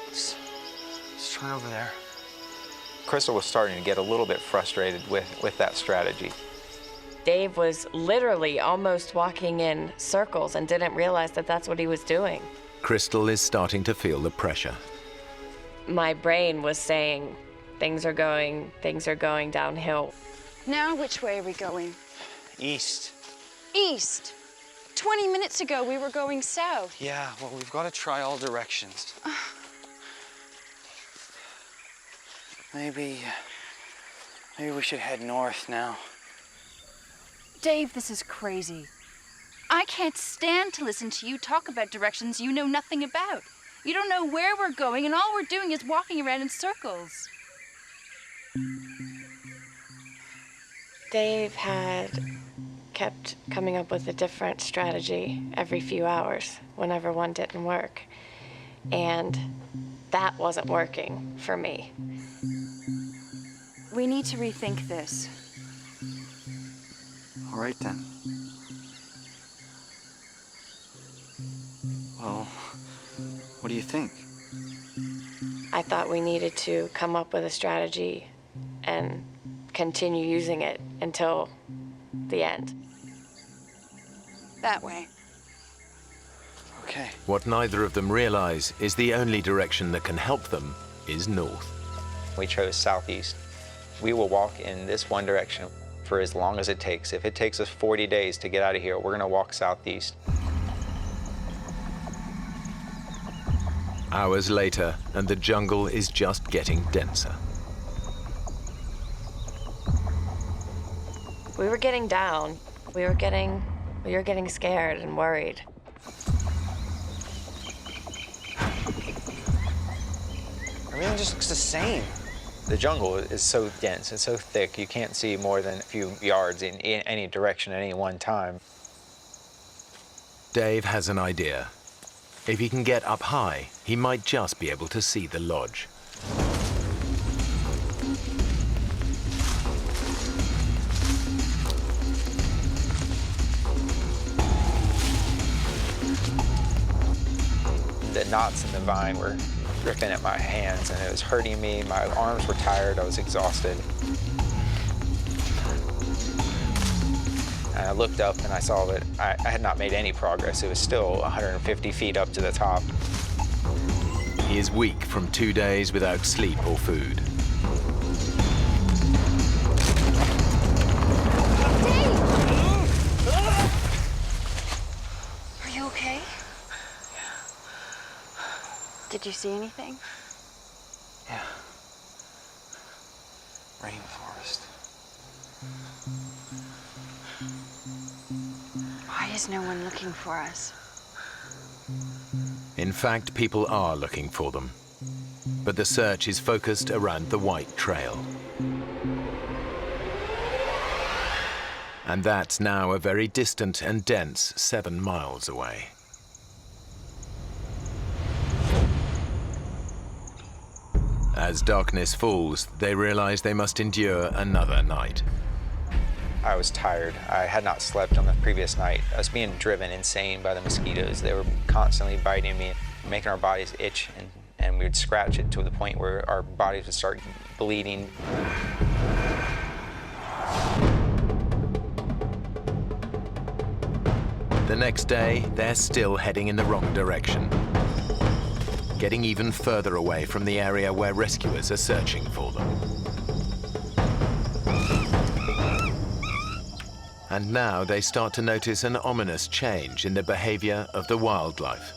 Let's try over there. Crystal was starting to get a little bit frustrated with that strategy. Dave was literally almost walking in circles and didn't realize that that's what he was doing. Crystal is starting to feel the pressure. My brain was saying, things are going downhill. Now, which way are we going? East. East. 20 minutes ago, we were going south. Yeah, well, we've got to try all directions. Maybe we should head north now. Dave, this is crazy. I can't stand to listen to you talk about directions you know nothing about. You don't know where we're going, and all we're doing is walking around in circles. Dave had kept coming up with a different strategy every few hours whenever one didn't work. And that wasn't working for me. We need to rethink this. All right, then. Well, what do you think? I thought we needed to come up with a strategy and continue using it until the end. That way. Okay. What neither of them realize is the only direction that can help them is north. We chose southeast. We will walk in this one direction for as long as it takes. If it takes us 40 days to get out of here, we're gonna walk southeast. Hours later, and the jungle is just getting denser. We were getting down. We were getting scared and worried. Everything just looks the same. The jungle is so dense and so thick, you can't see more than a few yards in any direction at any one time. Dave has an idea. If he can get up high, he might just be able to see the lodge. The knots in the vine were ripping at my hands and it was hurting me. My arms were tired, I was exhausted. And I looked up and I saw that I had not made any progress. It was still 150 feet up to the top. He is weak from 2 days without sleep or food. Are you okay? Did you see anything? Yeah. Rainforest. Why is no one looking for us? In fact, people are looking for them. But the search is focused around the White Trail. And that's now a very distant and dense 7 miles away. As darkness falls, they realize they must endure another night. I was tired. I had not slept on the previous night. I was being driven insane by the mosquitoes. They were constantly biting me, making our bodies itch, and we would scratch it to the point where our bodies would start bleeding. The next day, they're still heading in the wrong direction, getting even further away from the area where rescuers are searching for them. And now they start to notice an ominous change in the behavior of the wildlife.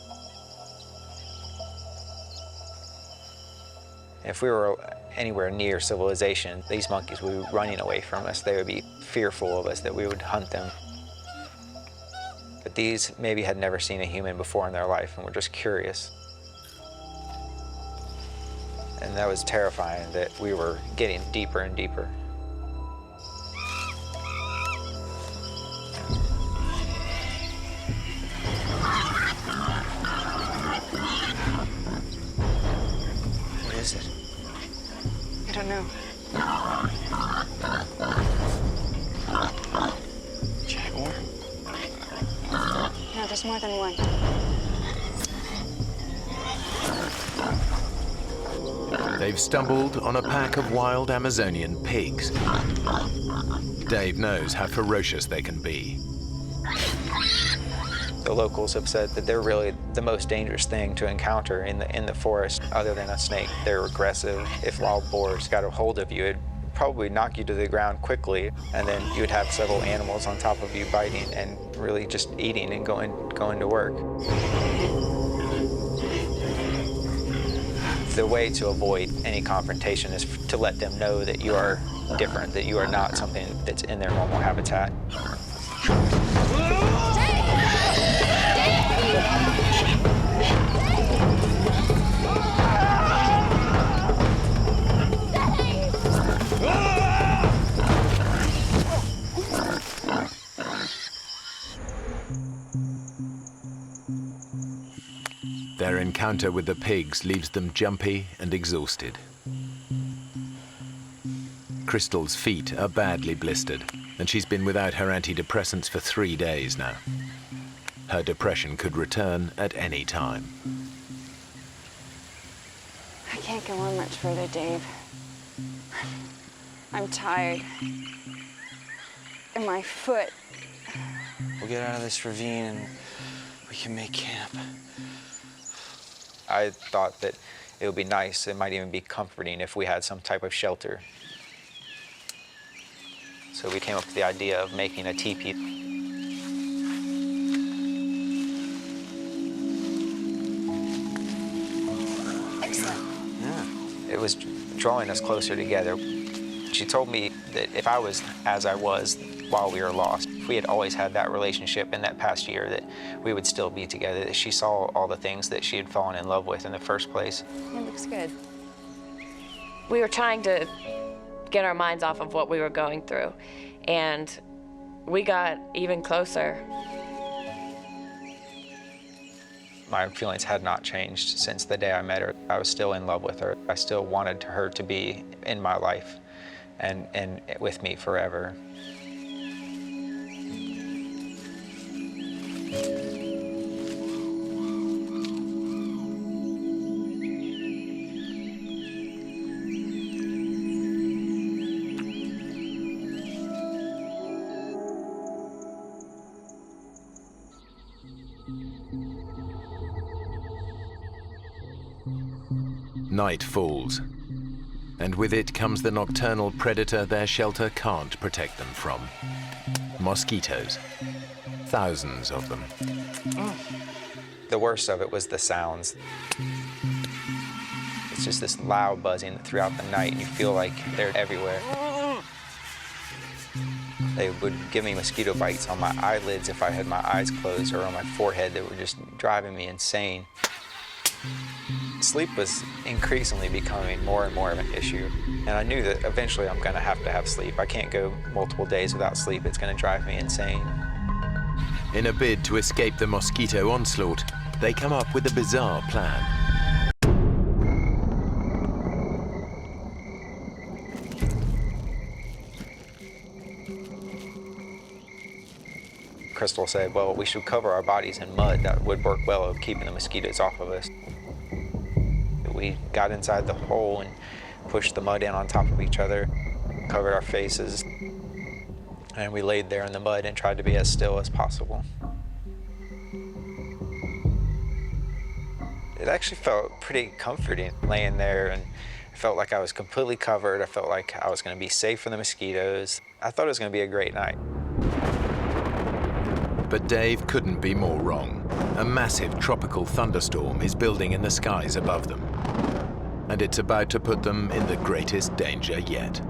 If we were anywhere near civilization, these monkeys would be running away from us. They would be fearful of us, that we would hunt them. But these maybe had never seen a human before in their life and were just curious. And that was terrifying, that we were getting deeper and deeper. What is it? I don't know. Jaguar? No, there's more than one. They've stumbled on a pack of wild Amazonian pigs. Dave knows how ferocious they can be. The locals have said that they're really the most dangerous thing to encounter in the forest, other than a snake. They're aggressive. If wild boars got a hold of you, it'd probably knock you to the ground quickly, and then you would have several animals on top of you biting and really just eating and going to work. The way to avoid any confrontation is to let them know that you are different, that you are not something that's in their normal habitat. Their encounter with the pigs leaves them jumpy and exhausted. Crystal's feet are badly blistered, and she's been without her antidepressants for 3 days now. Her depression could return at any time. I can't go on much further, Dave. I'm tired. And my foot. We'll get out of this ravine and we can make camp. I thought that it would be nice, it might even be comforting if we had some type of shelter. So we came up with the idea of making a teepee. Excellent. Yeah. It was drawing us closer together. She told me that if I was as I was while we were lost, if we had always had that relationship in that past year, that we would still be together, that she saw all the things that she had fallen in love with in the first place. It looks good. We were trying to get our minds off of what we were going through, and we got even closer. My feelings had not changed since the day I met her. I was still in love with her. I still wanted her to be in my life and with me forever. Night falls, and with it comes the nocturnal predator their shelter can't protect them from. Mosquitoes. Thousands of them. The worst of it was the sounds. It's just this loud buzzing throughout the night, and you feel like they're everywhere. They would give me mosquito bites on my eyelids if I had my eyes closed, or on my forehead that were just driving me insane. Sleep was increasingly becoming more and more of an issue, and I knew that eventually I'm going to have sleep. I can't go multiple days without sleep. It's going to drive me insane. In a bid to escape the mosquito onslaught, they come up with a bizarre plan. Crystal said, well, we should cover our bodies in mud. That would work well at keeping the mosquitoes off of us. We got inside the hole and pushed the mud in on top of each other, covered our faces, and we laid there in the mud and tried to be as still as possible. It actually felt pretty comforting laying there, and I felt like I was completely covered. I felt like I was going to be safe from the mosquitoes. I thought it was going to be a great night. But Dave couldn't be more wrong. A massive tropical thunderstorm is building in the skies above them, and it's about to put them in the greatest danger yet.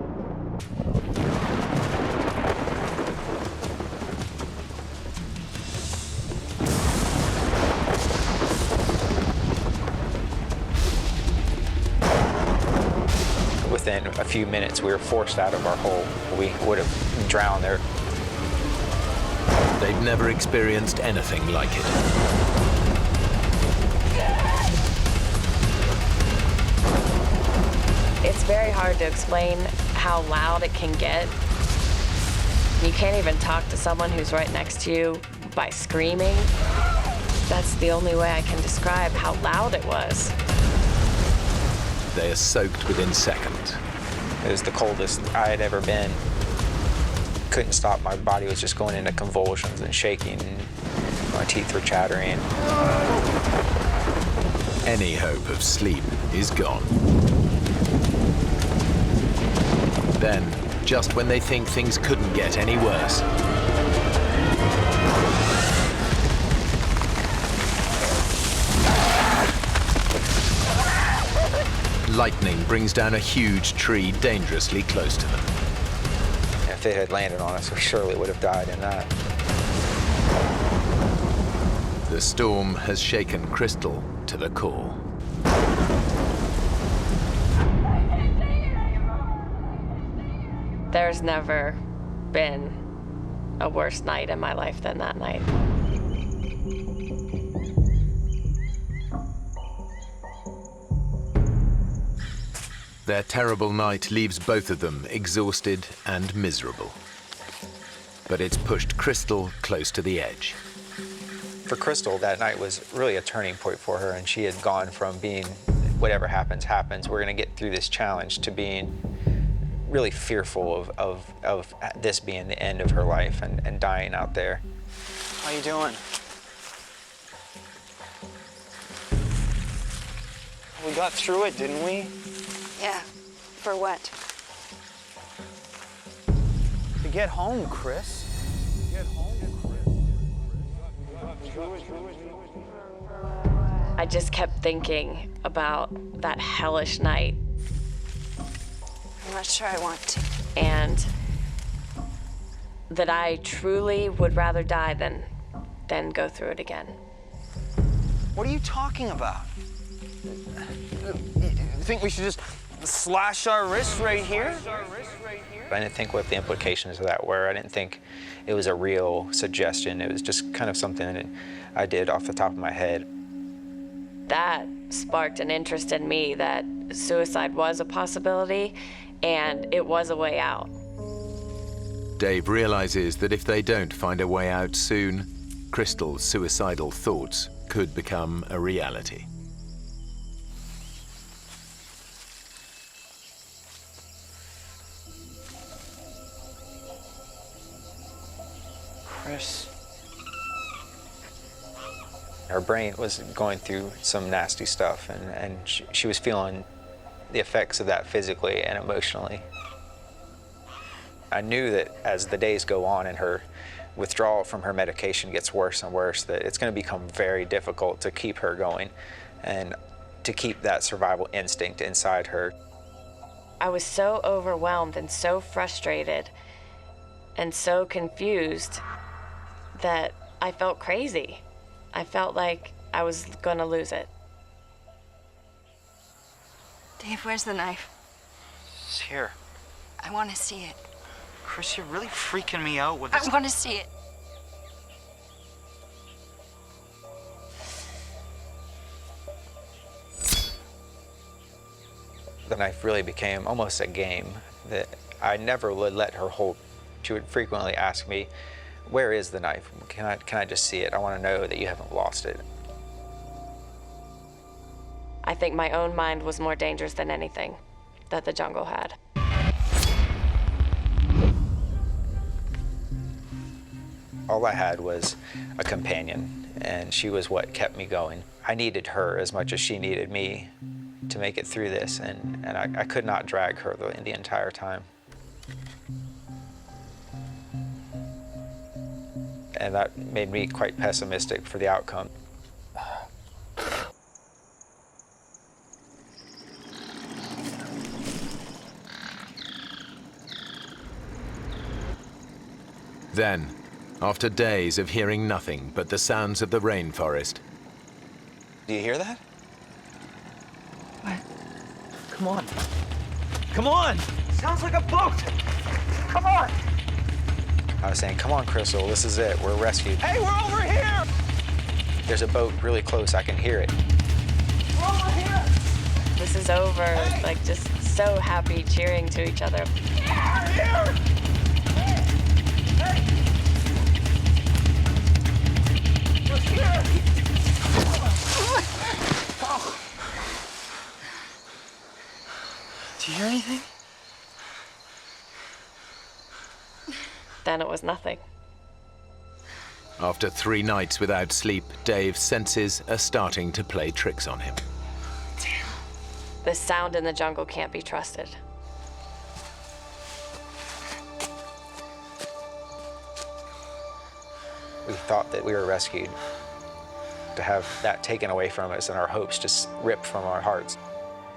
Within a few minutes, we were forced out of our hole. We would have drowned there. They've never experienced anything like it. It's very hard to explain how loud it can get. You can't even talk to someone who's right next to you by screaming. That's the only way I can describe how loud it was. They are soaked within seconds. It was the coldest I had ever been. Couldn't stop. My body was just going into convulsions and shaking. My teeth were chattering. Any hope of sleep is gone. Then, just when they think things couldn't get any worse, lightning brings down a huge tree dangerously close to them. If it had landed on us, we surely would have died in that. The storm has shaken Crystal to the core. There's never been a worse night in my life than that night. Their terrible night leaves both of them exhausted and miserable. But it's pushed Crystal close to the edge. For Crystal, that night was really a turning point for her, and she had gone from being whatever happens, happens, we're gonna get through this challenge, to being really fearful of this being the end of her life and dying out there. How you doing? We got through it, didn't we? Yeah. For what? To get home, Chris. Get home, I just kept thinking about that hellish night. I'm not sure I want to. And that I truly would rather die than go through it again. What are you talking about? You think we should just slash our wrists right here? I didn't think what the implications of that were. I didn't think it was a real suggestion. It was just kind of something that I did off the top of my head. That sparked an interest in me that suicide was a possibility and it was a way out. Dave realizes that if they don't find a way out soon, Crystal's suicidal thoughts could become a reality. Chris. Her brain was going through some nasty stuff, and she was feeling the effects of that physically and emotionally. I knew that as the days go on and her withdrawal from her medication gets worse and worse, that it's going to become very difficult to keep her going and to keep that survival instinct inside her. I was so overwhelmed and so frustrated and so confused that I felt crazy. I felt like I was gonna lose it. Dave, where's the knife? It's here. I want to see it. Chris, you're really freaking me out with this. I want to see it. The knife really became almost a game that I never would let her hold. She would frequently ask me, "Where is the knife? Can I just see it? I want to know that you haven't lost it." I think my own mind was more dangerous than anything that the jungle had. All I had was a companion, and she was what kept me going. I needed her as much as she needed me to make it through this, and I could not drag her the entire time. And that made me quite pessimistic for the outcome. Then, after days of hearing nothing but the sounds of the rainforest. Do you hear that? What? Come on. Come on! Sounds like a boat! Come on! I was saying, "Come on, Crystal, this is it. We're rescued." Hey, we're over here! There's a boat really close. I can hear it. We're over here! This is over, like just so happy, cheering to each other. Yeah, here! Hey! We're here! Oh. Do you hear anything? Then it was nothing. After 3 nights without sleep, Dave's senses are starting to play tricks on him. The sound in the jungle can't be trusted. We thought that we were rescued. To have that taken away from us and our hopes just ripped from our hearts,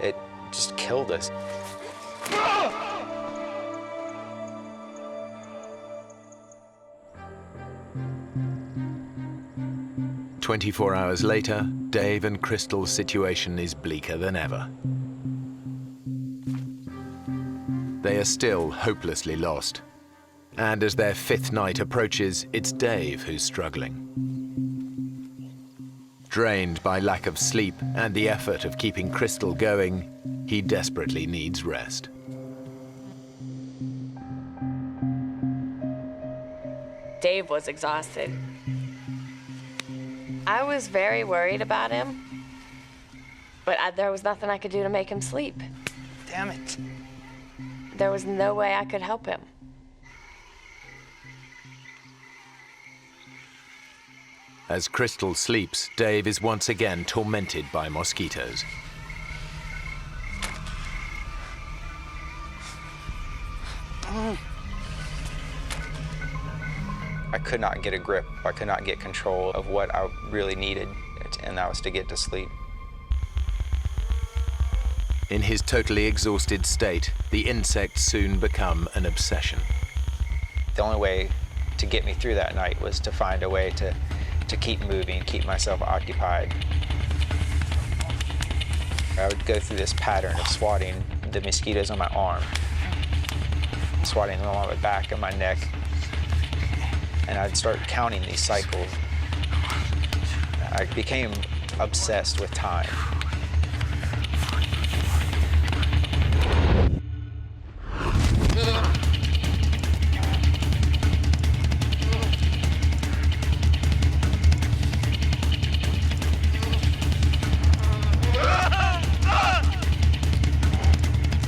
it just killed us. 24 hours later, Dave and Crystal's situation is bleaker than ever. They are still hopelessly lost. And as their 5th night approaches, it's Dave who's struggling. Drained by lack of sleep and the effort of keeping Crystal going, he desperately needs rest. Dave was exhausted. I was very worried about him, but there was nothing I could do to make him sleep. Damn it. There was no way I could help him. As Crystal sleeps, Dave is once again tormented by mosquitoes. I could not get a grip. I could not get control of what I really needed, and that was to get to sleep. In his totally exhausted state, the insects soon become an obsession. The only way to get me through that night was to find a way to keep moving, keep myself occupied. I would go through this pattern of swatting the mosquitoes on my arm, swatting them on my back and my neck, and I'd start counting these cycles. I became obsessed with time.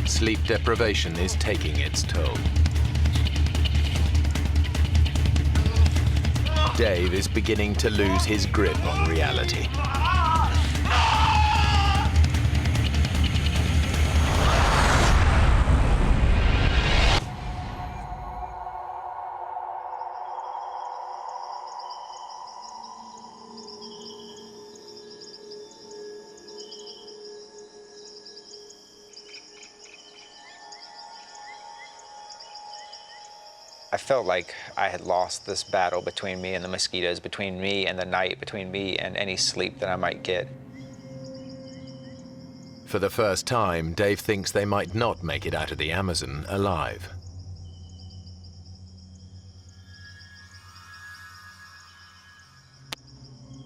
Sleep deprivation is taking its toll. Dave is beginning to lose his grip on reality. I felt like I had lost this battle between me and the mosquitoes, between me and the night, between me and any sleep that I might get. For the first time, Dave thinks they might not make it out of the Amazon alive.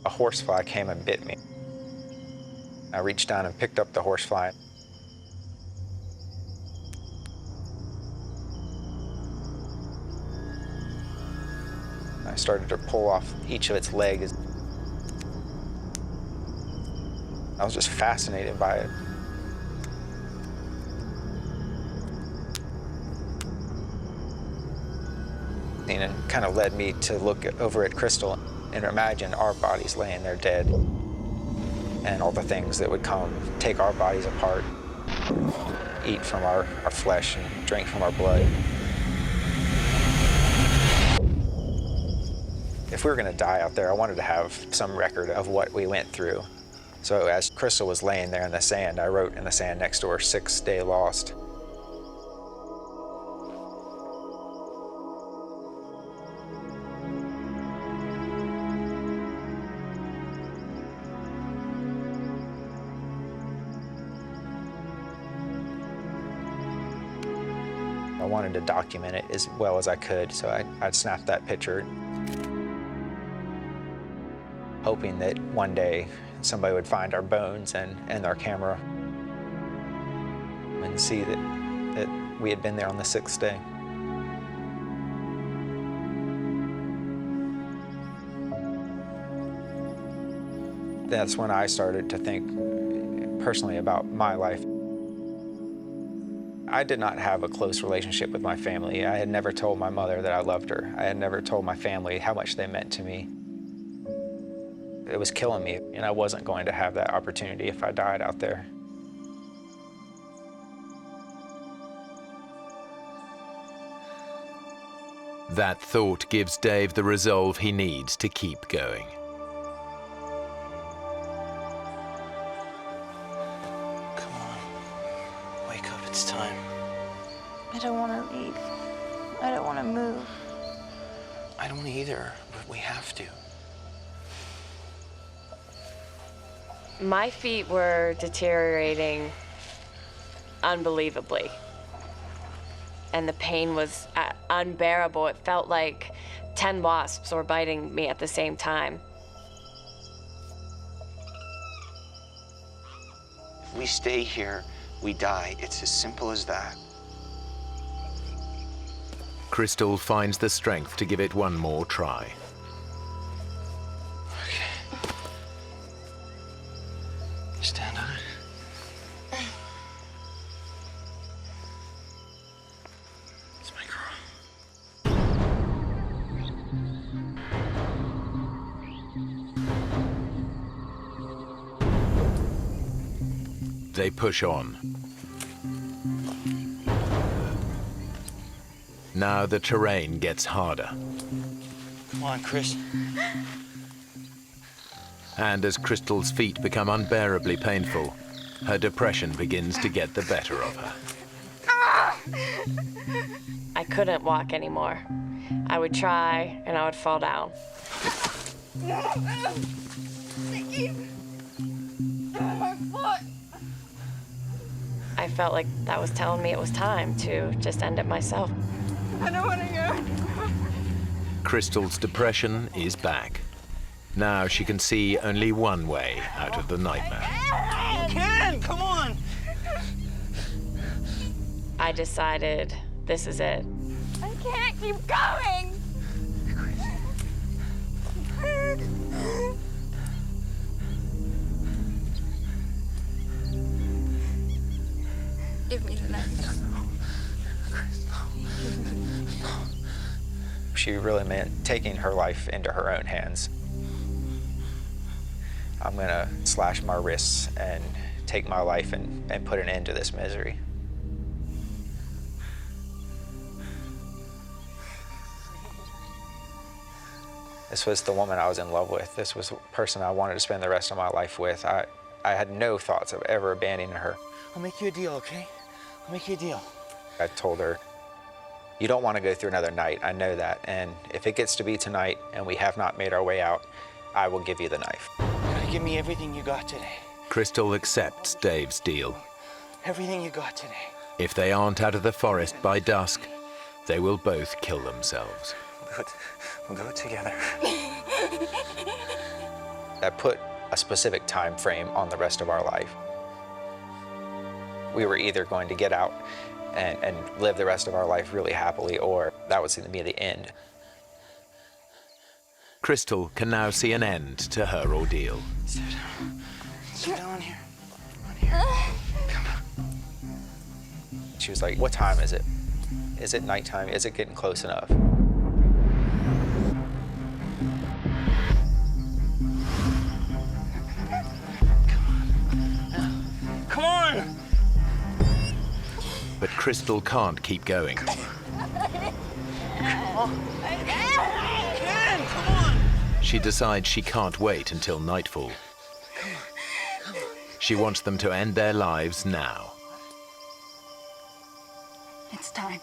A horsefly came and bit me. I reached down and picked up the horsefly. I started to pull off each of its legs. I was just fascinated by it. And it kind of led me to look over at Crystal and imagine our bodies laying there dead, and all the things that would come, take our bodies apart, eat from our flesh and drink from our blood. If we were going to die out there, I wanted to have some record of what we went through. So as Crystal was laying there in the sand, I wrote in the sand next to her, 6th day lost. I wanted to document it as well as I could, so I'd snap that picture, hoping that one day somebody would find our bones and our camera and see that we had been there on the 6th day. That's when I started to think personally about my life. I did not have a close relationship with my family. I had never told my mother that I loved her. I had never told my family how much they meant to me. It was killing me, and I wasn't going to have that opportunity if I died out there. That thought gives Dave the resolve he needs to keep going. Come on. Wake up, it's time. I don't want to leave. I don't want to move. I don't either, but we have to. My feet were deteriorating unbelievably. And the pain was unbearable. It felt like 10 wasps were biting me at the same time. If we stay here, we die. It's as simple as that. Crystal finds the strength to give it one more try. Stand on it. It's my girl. They push on. Now the terrain gets harder. Come on, Chris. And as Crystal's feet become unbearably painful, her depression begins to get the better of her. I couldn't walk anymore. I would try, and I would fall down. I felt like that was telling me it was time to just end it myself. I don't want to go. Crystal's depression is back. Now she can see only one way out of the nightmare. You can! Come on! I decided this is it. I can't keep going. Give me the knife. She really meant taking her life into her own hands. I'm gonna slash my wrists and take my life and put an end to this misery. This was the woman I was in love with. This was the person I wanted to spend the rest of my life with. I had no thoughts of ever abandoning her. I'll make you a deal, okay? I'll make you a deal. I told her, you don't want to go through another night, I know that, and if it gets to be tonight and we have not made our way out, I will give you the knife. You gotta give me everything you got today. Crystal accepts Dave's deal. Everything you got today. If they aren't out of the forest by dusk, they will both kill themselves. We'll do it together. I put a specific time frame on the rest of our life. We were either going to get out and live the rest of our life really happily, or that was going to be the end. Crystal can now see an end to her ordeal. Sit down. Sit down here. On here. Come on. She was like, what time is it? Is it nighttime? Is it getting close enough? Come on! But Crystal can't keep going. Come on! She decides she can't wait until nightfall. She wants them to end their lives now. It's time.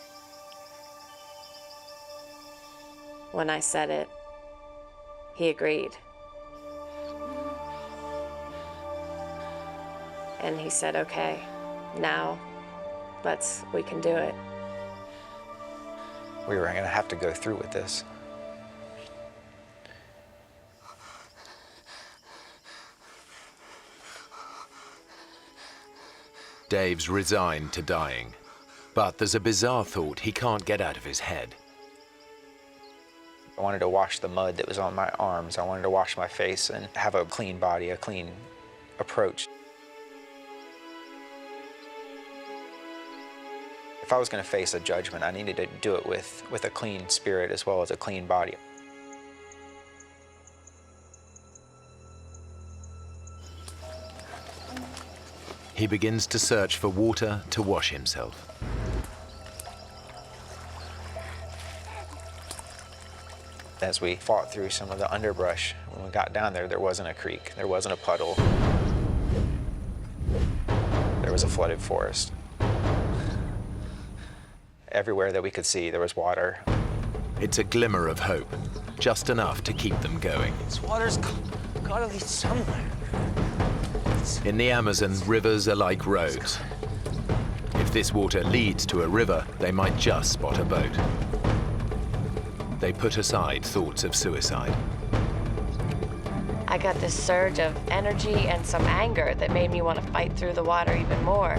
When I said it, he agreed. And he said, okay, now we can do it. We were going to have to go through with this. Dave's resigned to dying, but there's a bizarre thought he can't get out of his head. I wanted to wash the mud that was on my arms. I wanted to wash my face and have a clean body, a clean approach. If I was going to face a judgment, I needed to do it with a clean spirit as well as a clean body. He begins to search for water to wash himself. As we fought through some of the underbrush, when we got down there, there wasn't a creek, there wasn't a puddle. There was a flooded forest. Everywhere that we could see, there was water. It's a glimmer of hope, just enough to keep them going. This water's gotta lead somewhere. In the Amazon, rivers are like roads. If this water leads to a river, they might just spot a boat. They put aside thoughts of suicide. I got this surge of energy and some anger that made me want to fight through the water even more.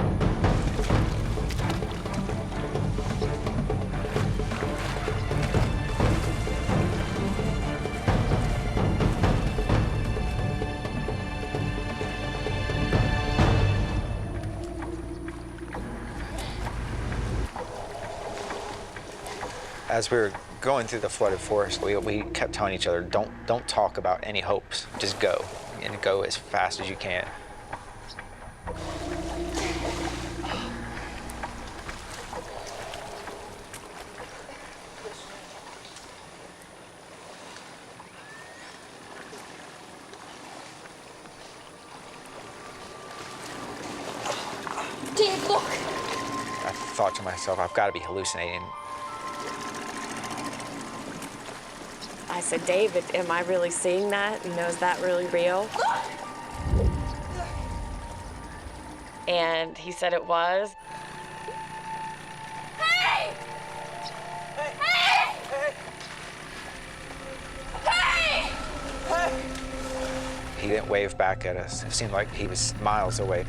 As we were going through the flooded forest, we kept telling each other, don't talk about any hopes. Just go, and go as fast as you can. Dave, look! I thought to myself, I've got to be hallucinating. I said, David, am I really seeing that? You know, is that really real? And he said it was. Hey! Hey! Hey! Hey! He didn't wave back at us. It seemed like he was miles away.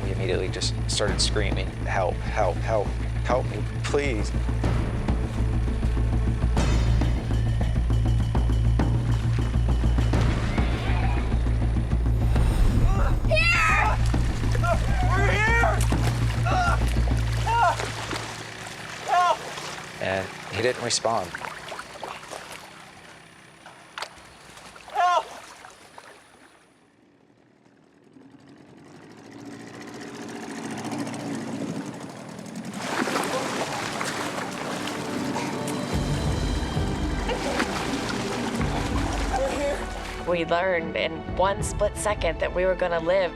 We immediately just started screaming, help, help, help, help me, please. Here! We're here! Help! And he didn't respond. Help! We learned in one split second that we were going to live.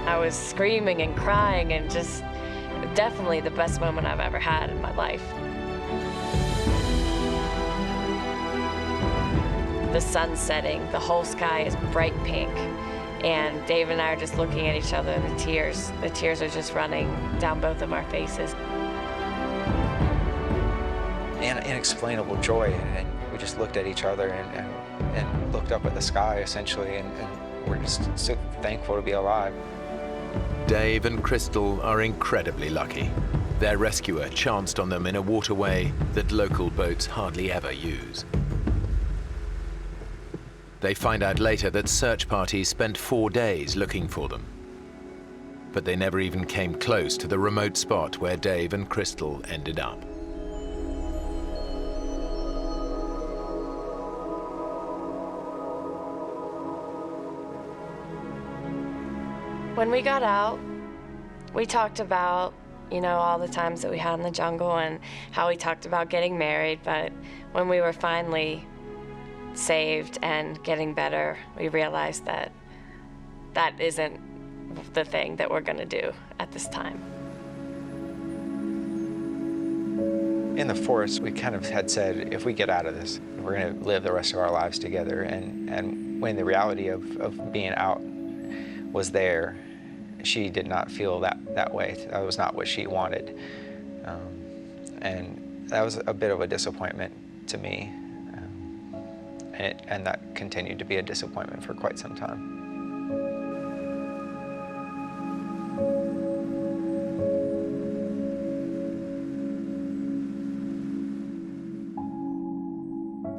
I was screaming and crying and just definitely the best moment I've ever had in my life. The sun's setting, the whole sky is bright pink. And Dave and I are just looking at each other, and the tears are just running down both of our faces. And inexplainable joy, and we just looked at each other and looked up at the sky, essentially, and we're just so thankful to be alive. Dave and Crystal are incredibly lucky. Their rescuer chanced on them in a waterway that local boats hardly ever use. They find out later that search parties spent 4 days looking for them. But they never even came close to the remote spot where Dave and Crystal ended up. When we got out, we talked about, you know, all the times that we had in the jungle and how we talked about getting married, but when we were finally saved and getting better, we realized that that isn't the thing that we're going to do at this time. In the forest, we kind of had said, if we get out of this, we're going to live the rest of our lives together. And when the reality of being out was there, she did not feel that way. That was not what she wanted. And that was a bit of a disappointment to me. And that continued to be a disappointment for quite some time.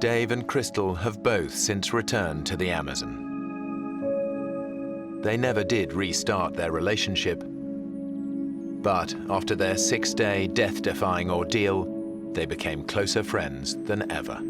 Dave and Crystal have both since returned to the Amazon. They never did restart their relationship, but after their 6-day death-defying ordeal, they became closer friends than ever.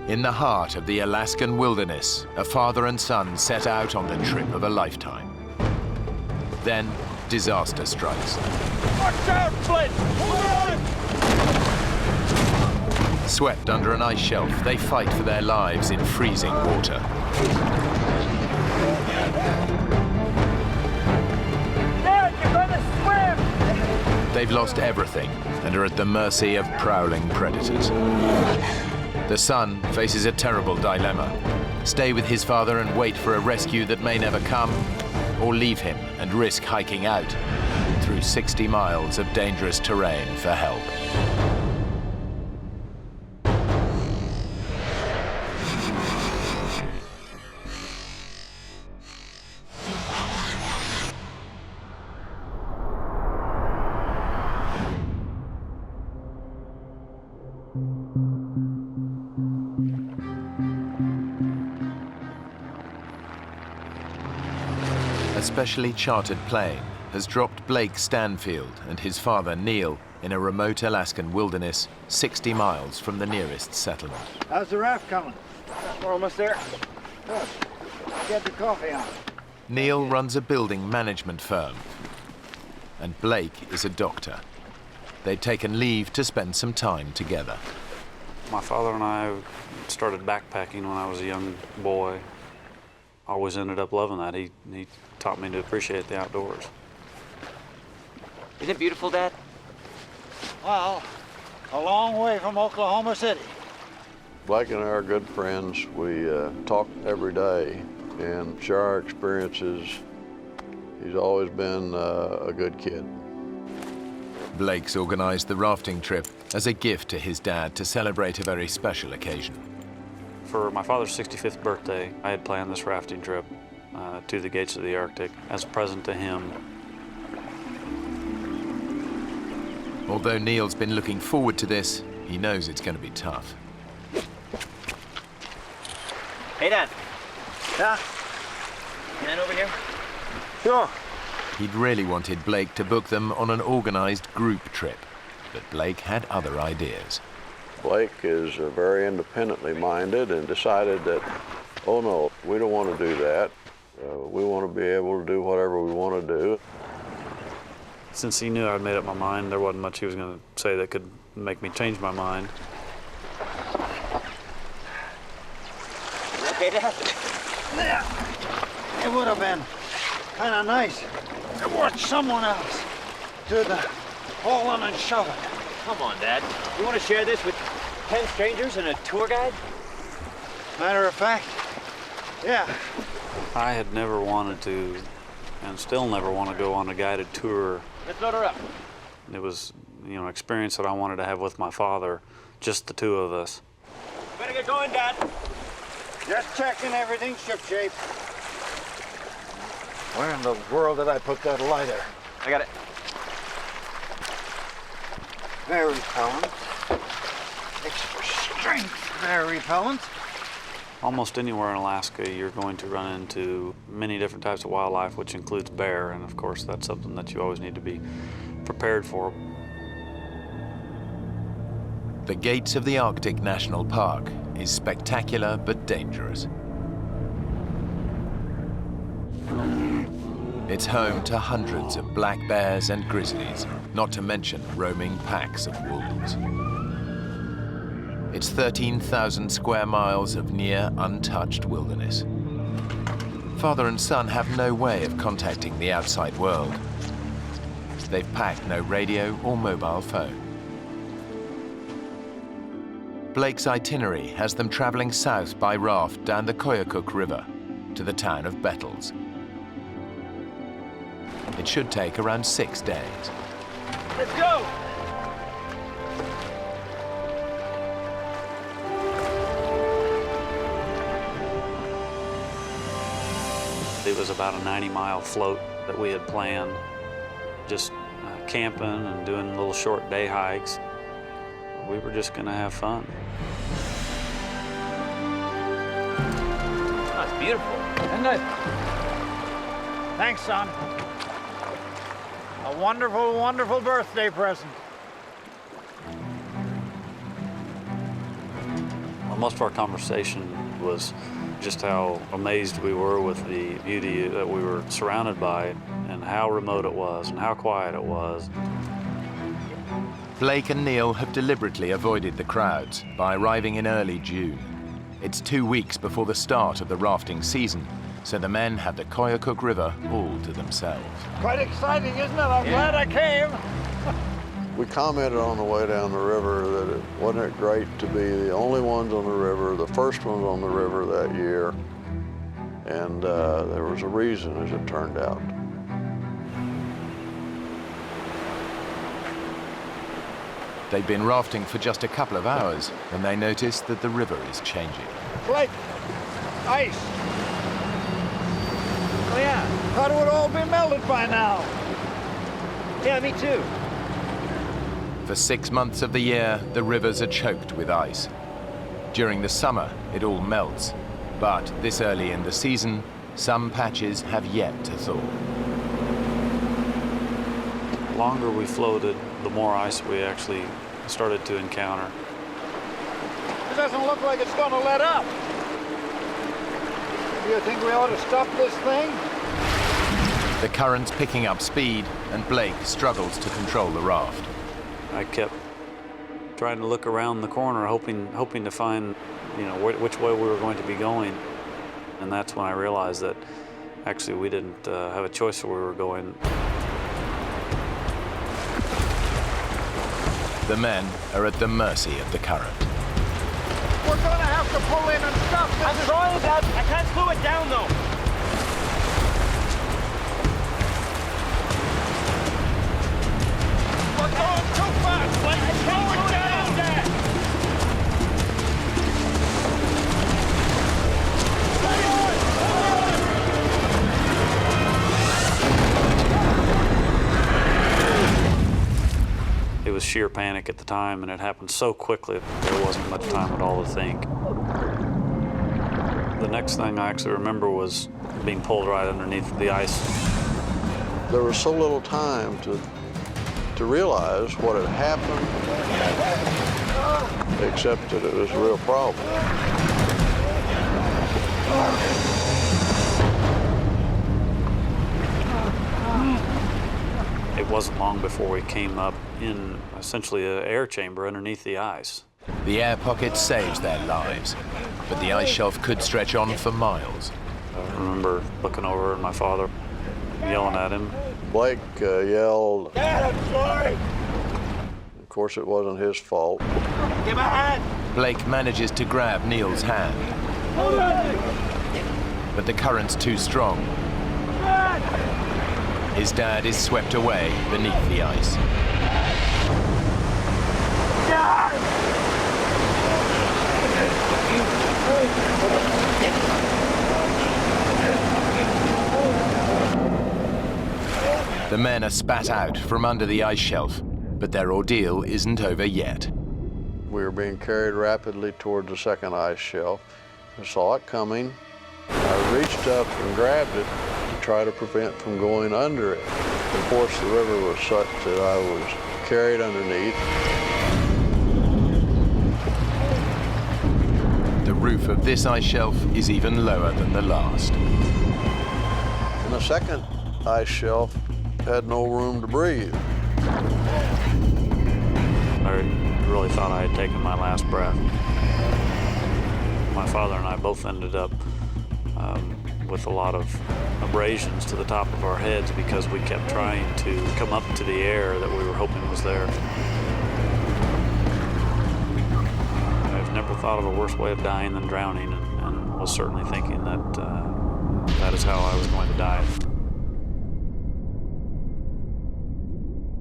In the heart of the Alaskan wilderness, a father and son set out on the trip of a lifetime. Then, disaster strikes. Watch out, Flint! Hold on! Swept under an ice shelf, they fight for their lives in freezing water. Dad, you're gonna swim! They've lost everything and are at the mercy of prowling predators. The son faces a terrible dilemma: stay with his father and wait for a rescue that may never come, or leave him and risk hiking out through 60 miles of dangerous terrain for help. A specially chartered plane has dropped Blake Stanfield and his father Neil in a remote Alaskan wilderness 60 miles from the nearest settlement. How's the raft coming? We're almost there. Good. Get the coffee on. Neil runs a building management firm, and Blake is a doctor. They'd taken leave to spend some time together. My father and I started backpacking when I was a young boy. Always ended up loving that. He taught me to appreciate the outdoors. Isn't it beautiful, Dad? Well, a long way from Oklahoma City. Blake and I are good friends. We talk every day and share our experiences. He's always been a good kid. Blake's organized the rafting trip as a gift to his dad to celebrate a very special occasion. For my father's 65th birthday, I had planned this rafting trip to the gates of the Arctic as a present to him. Although Neil's been looking forward to this, he knows it's going to be tough. Hey, Dad. Yeah? Can I over here? Sure. He'd really wanted Blake to book them on an organized group trip, but Blake had other ideas. Blake is very independently minded and decided that, oh no, we don't want to do that. We want to be able to do whatever we want to do. Since he knew I'd made up my mind, there wasn't much he was going to say that could make me change my mind. Okay, Dad? Yeah. It would have been kind of nice to watch someone else do the hauling and shoving. Come on, Dad. You want to share this with 10 strangers and a tour guide? Matter of fact, yeah. I had never wanted to, and still never want to go on a guided tour. Let's load her up. It was, an experience that I wanted to have with my father, just the two of us. Better get going, Dad. Just checking everything's shipshape. Where in the world did I put that lighter? I got it. Very repellent. Extra strength, very repellent. Almost anywhere in Alaska, you're going to run into many different types of wildlife, which includes bear, and of course that's something that you always need to be prepared for. The gates of the Arctic National Park is spectacular but dangerous. It's home to hundreds of black bears and grizzlies, not to mention roaming packs of wolves. It's 13,000 square miles of near untouched wilderness. Father and son have no way of contacting the outside world. They've packed no radio or mobile phone. Blake's itinerary has them traveling south by raft down the Koyukuk River to the town of Bettles. It should take around 6 days. Let's go! It was about a 90-mile float that we had planned, just camping and doing little short day hikes. We were just gonna have fun. That's beautiful, isn't it? Thanks, son. A wonderful, wonderful birthday present. Well, most of our conversation was just how amazed we were with the beauty that we were surrounded by and how remote it was and how quiet it was. Blake and Neil have deliberately avoided the crowds by arriving in early June. It's 2 weeks before the start of the rafting season, so the men have the Koyukuk River all to themselves. Quite exciting, isn't it? I'm glad I came. We commented on the way down the river that wasn't it great to be the only ones on the river, the first ones on the river that year, and there was a reason, as it turned out. They've been rafting for just a couple of hours when they notice that the river is changing. Blake, ice. Oh yeah, thought it would all be melted by now. Yeah, me too. For 6 months of the year, the rivers are choked with ice. During the summer, it all melts. But this early in the season, some patches have yet to thaw. The longer we floated, the more ice we actually started to encounter. It doesn't look like it's going to let up. Do you think we ought to stop this thing? The current's picking up speed, and Blake struggles to control the raft. I kept trying to look around the corner, hoping to find, which way we were going to be going. And that's when I realized that actually we didn't have a choice where we were going. The men are at the mercy of the current. We're going to have to pull in and stop this. I'm trying, Dad. I can't slow it down, though. We're going too fast. Let's slow it down, Dad. It was sheer panic at the time, and it happened so quickly there wasn't much time at all to think. The next thing I actually remember was being pulled right underneath the ice. There was so little time to realize what had happened, except that it was a real problem. It wasn't long before we came up in essentially an air chamber underneath the ice. The air pocket saves their lives, but the ice shelf could stretch on for miles. I remember looking over at my father, yelling at him. Blake yelled. Dad, I'm sorry. Of course, it wasn't his fault. Give me a hand. Blake manages to grab Neil's hand, but the current's too strong. His dad is swept away beneath the ice. The men are spat out from under the ice shelf, but their ordeal isn't over yet. We were being carried rapidly toward the second ice shelf. I saw it coming. I reached up and grabbed it to try to prevent from going under it. Of course, the river was such that I was carried underneath. The roof of this ice shelf is even lower than the last. And the second ice shelf had no room to breathe. I really thought I had taken my last breath. My father and I both ended up with a lot of abrasions to the top of our heads because we kept trying to come up to the air that we were hoping was there. I've never thought of a worse way of dying than drowning, and was certainly thinking that that is how I was going to die.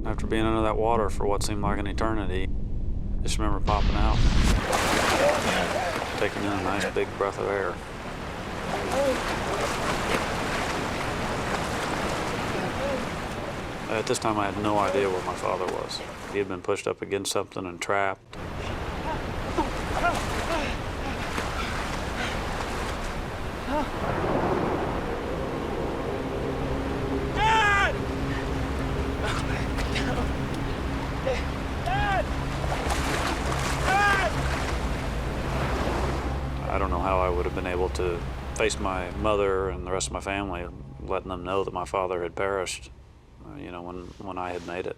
After being under that water for what seemed like an eternity, I just remember popping out, taking in a nice big breath of air. At this time, I had no idea where my father was. He had been pushed up against something and trapped. Dad! I don't know how I would have been able to face my mother and the rest of my family, letting them know that my father had perished, you know, when I had made it.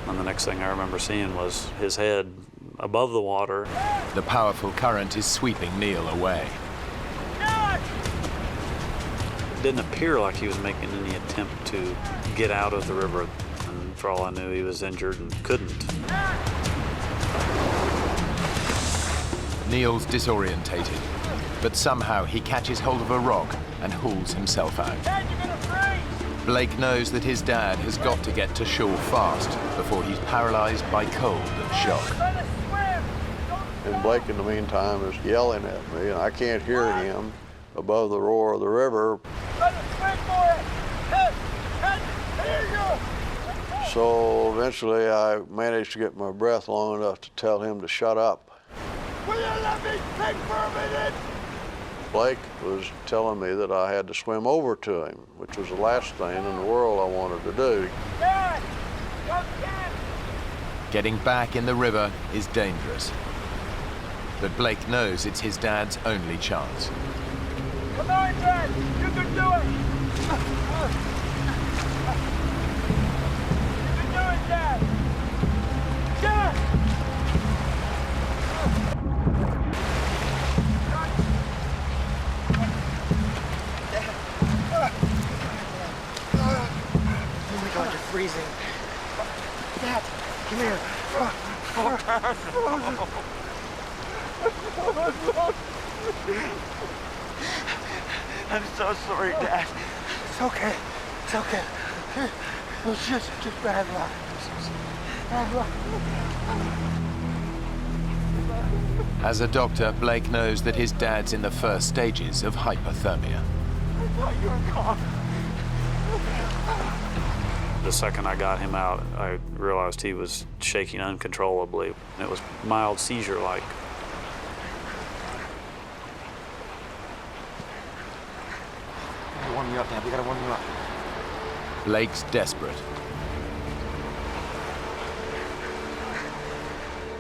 And the next thing I remember seeing was his head above the water. The powerful current is sweeping Neil away. It didn't appear like he was making any attempt to get out of the river, and for all I knew, he was injured and couldn't. Neil's disorientated, but somehow he catches hold of a rock and hauls himself out. Blake knows that his dad has got to get to shore fast before he's paralyzed by cold and shock. And Blake, in the meantime, is yelling at me, and I can't hear him above the roar of the river. So eventually I managed to get my breath long enough to tell him to shut up. Will you let me think for a minute? Blake was telling me that I had to swim over to him, which was the last thing in the world I wanted to do. Dad! Come get! Getting back in the river is dangerous. But Blake knows it's his dad's only chance. Come on, Dad! You can do it! You can do it, Dad! Dad! Oh my God, you're freezing. Dad, come here. I'm so sorry, Dad. It's okay. It's okay. It was just bad luck. Bad luck. As a doctor, Blake knows that his dad's in the first stages of hypothermia. I thought you were gone. The second I got him out, I realized he was shaking uncontrollably. It was mild seizure-like. We gotta warm you up, Dad. We gotta warm you up. Blake's desperate.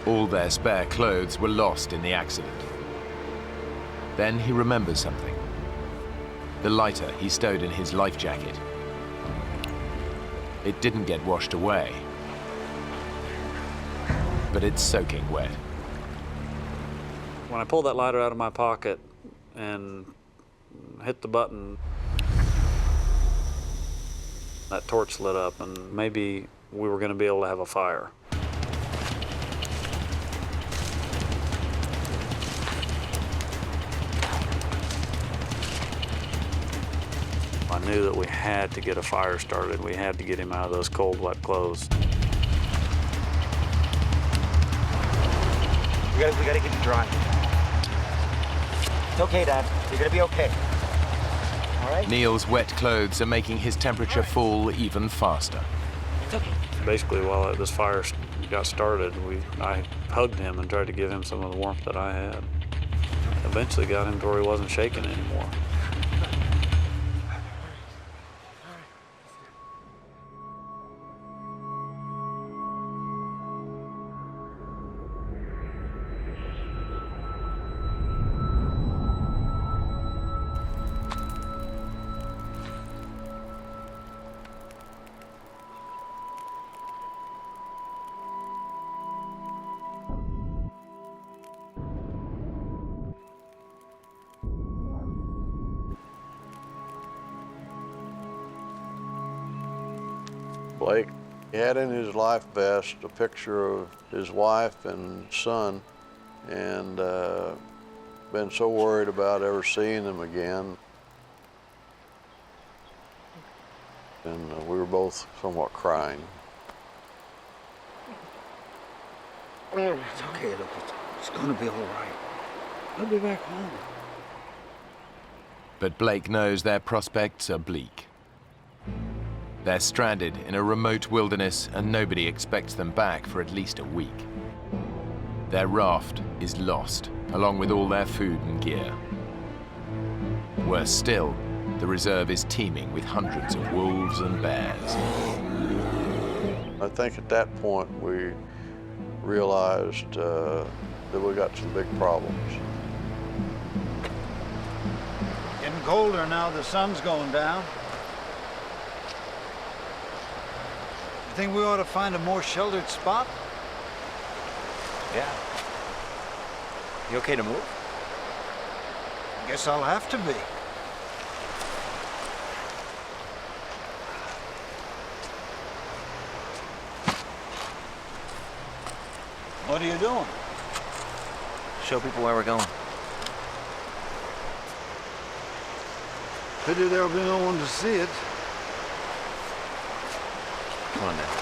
All their spare clothes were lost in the accident. Then he remembers something. The lighter he stowed in his life jacket. It didn't get washed away, but it's soaking wet. When I pulled that lighter out of my pocket and hit the button, that torch lit up, and maybe we were going to be able to have a fire. I knew that we had to get a fire started. We had to get him out of those cold, wet clothes. We gotta get you dry. It's okay, Dad. You're gonna be okay. All right? Neil's wet clothes are making his temperature fall even faster. It's okay. Basically, while this fire got started, I hugged him and tried to give him some of the warmth that I had. Eventually got him to where he wasn't shaking anymore. Blake had in his life vest a picture of his wife and son, and been so worried about ever seeing them again. And we were both somewhat crying. It's okay, look, it's gonna be all right. I'll be back home. But Blake knows their prospects are bleak. They're stranded in a remote wilderness and nobody expects them back for at least a week. Their raft is lost, along with all their food and gear. Worse still, the reserve is teeming with hundreds of wolves and bears. I think at that point we realized that we got some big problems. Getting colder now, the sun's going down. You think we ought to find a more sheltered spot? Yeah. You okay to move? Guess I'll have to be. What are you doing? Show people where we're going. Pity there'll be no one to see it. Come on now.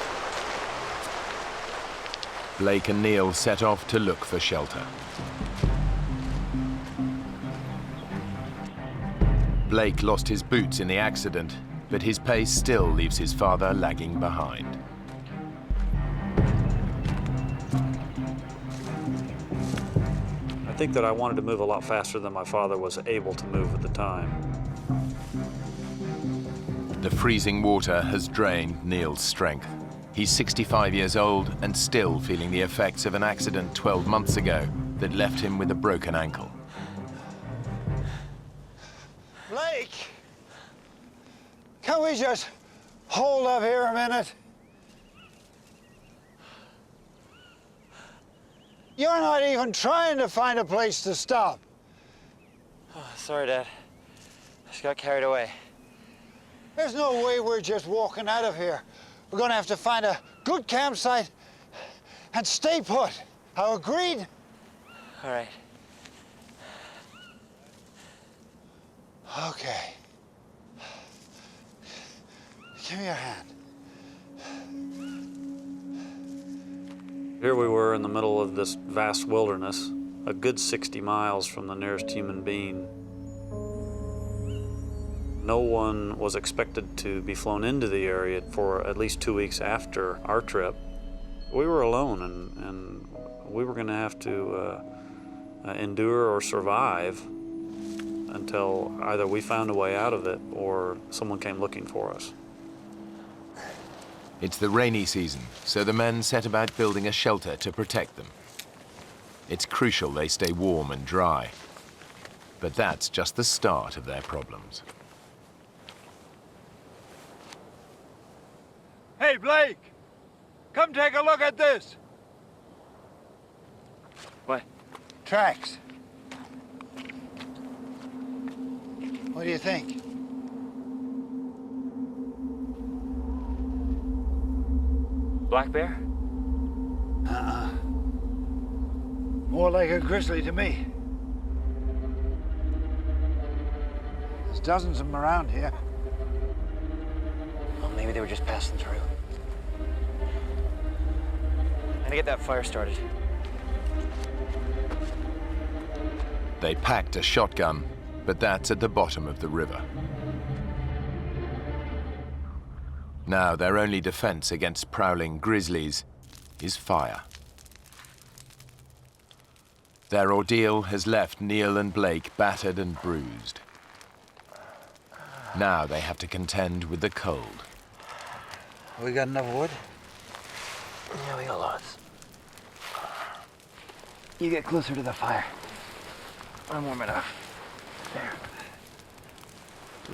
Blake and Neil set off to look for shelter. Blake lost his boots in the accident, but his pace still leaves his father lagging behind. I think that I wanted to move a lot faster than my father was able to move at the time. The freezing water has drained Neil's strength. He's 65 years old and still feeling the effects of an accident 12 months ago that left him with a broken ankle. Blake! Can we just hold up here a minute? You're not even trying to find a place to stop. Oh, sorry, Dad. I just got carried away. There's no way we're just walking out of here. We're gonna have to find a good campsite and stay put. How agreed? All right. Okay. Give me your hand. Here we were in the middle of this vast wilderness, a good 60 miles from the nearest human being. No one was expected to be flown into the area for at least 2 weeks after our trip. We were alone, and we were going to have to endure or survive until either we found a way out of it or someone came looking for us. It's the rainy season, so the men set about building a shelter to protect them. It's crucial they stay warm and dry. But that's just the start of their problems. Hey, Blake! Come take a look at this! What? Tracks. What do you think? Black bear? Uh-uh. More like a grizzly to me. There's dozens of them around here. Well, maybe they were just passing through. I'm gonna get that fire started. They packed a shotgun, but that's at the bottom of the river. Now their only defense against prowling grizzlies is fire. Their ordeal has left Neil and Blake battered and bruised. Now they have to contend with the cold. We got enough wood? Yeah, we got lots. You get closer to the fire. I'm warm enough. There.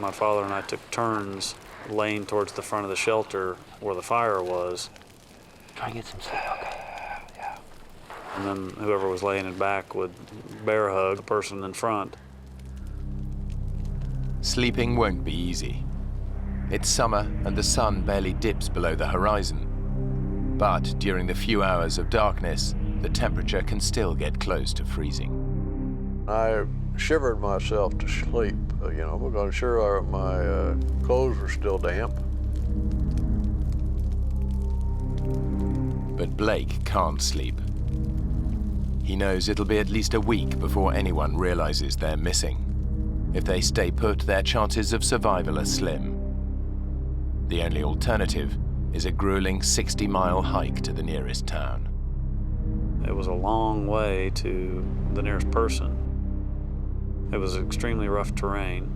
My father and I took turns laying towards the front of the shelter where the fire was. Try and get some sleep, okay? Yeah. And then whoever was laying in back would bear hug the person in front. Sleeping won't be easy. It's summer and the sun barely dips below the horizon. But during the few hours of darkness, the temperature can still get close to freezing. I shivered myself to sleep, because I'm sure my clothes were still damp. But Blake can't sleep. He knows it'll be at least a week before anyone realizes they're missing. If they stay put, their chances of survival are slim. The only alternative is a grueling 60-mile hike to the nearest town. It was a long way to the nearest person. It was extremely rough terrain.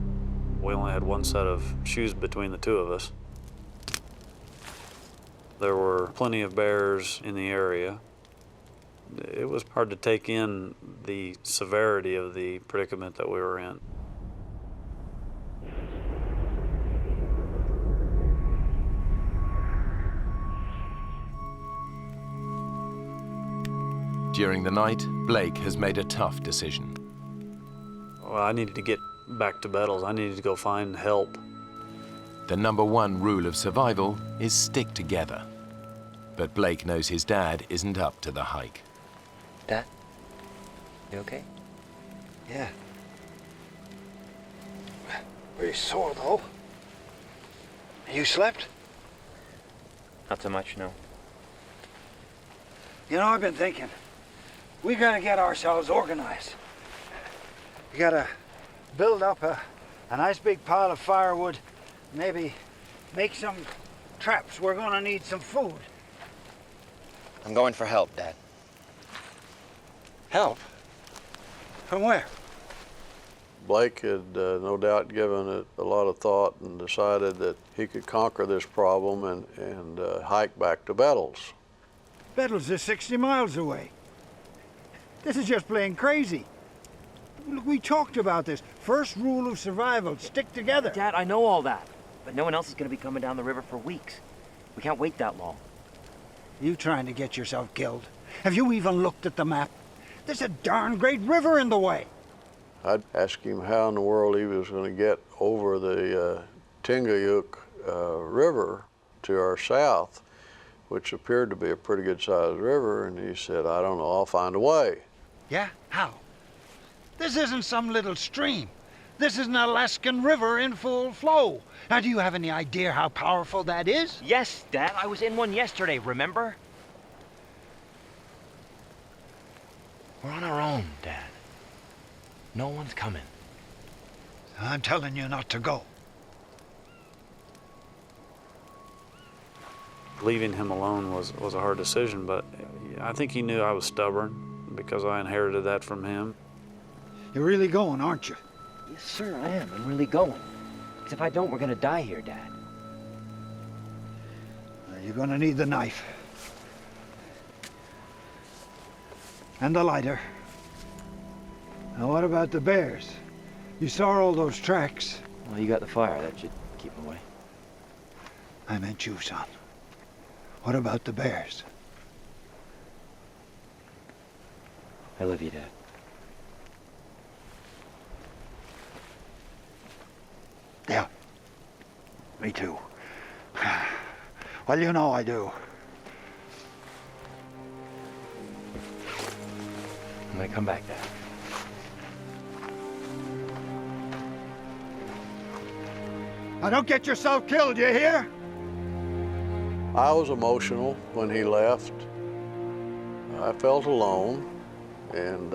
We only had one set of shoes between the two of us. There were plenty of bears in the area. It was hard to take in the severity of the predicament that we were in. During the night, Blake has made a tough decision. Well, I needed to get back to Bettles. I needed to go find help. The #1 rule of survival is stick together. But Blake knows his dad isn't up to the hike. Dad, you okay? Yeah. Pretty sore, though. You slept? Not so much, no. You know, I've been thinking, we gotta get ourselves organized. We gotta build up a nice big pile of firewood, maybe make some traps. We're gonna need some food. I'm going for help, Dad. Help? From where? Blake had no doubt given it a lot of thought and decided that he could conquer this problem and hike back to Bettles. Bettles is 60 miles away. This is just plain crazy. Look, we talked about this. First rule of survival, stick together. Dad, I know all that, but no one else is going to be coming down the river for weeks. We can't wait that long. You trying to get yourself killed? Have you even looked at the map? There's a darn great river in the way. I'd ask him how in the world he was going to get over the Tingayuk River to our south, which appeared to be a pretty good-sized river, and he said, I don't know, I'll find a way. Yeah? How? This isn't some little stream. This is an Alaskan river in full flow. Now, do you have any idea how powerful that is? Yes, Dad, I was in one yesterday, remember? We're on our own, Dad. No one's coming. I'm telling you not to go. Leaving him alone was a hard decision, but I think he knew I was stubborn because I inherited that from him. You're really going, aren't you? Yes, sir, I am. I'm really going. Because if I don't, we're gonna die here, Dad. You're gonna need the knife. And the lighter. Now, what about the bears? You saw all those tracks. Well, you got the fire. That should keep them away. I meant you, son. What about the bears? I love you, Dad. Yeah. Me too. Well, you know I do. I'm gonna come back, Dad. Now, don't get yourself killed, you hear? I was emotional when he left. I felt alone and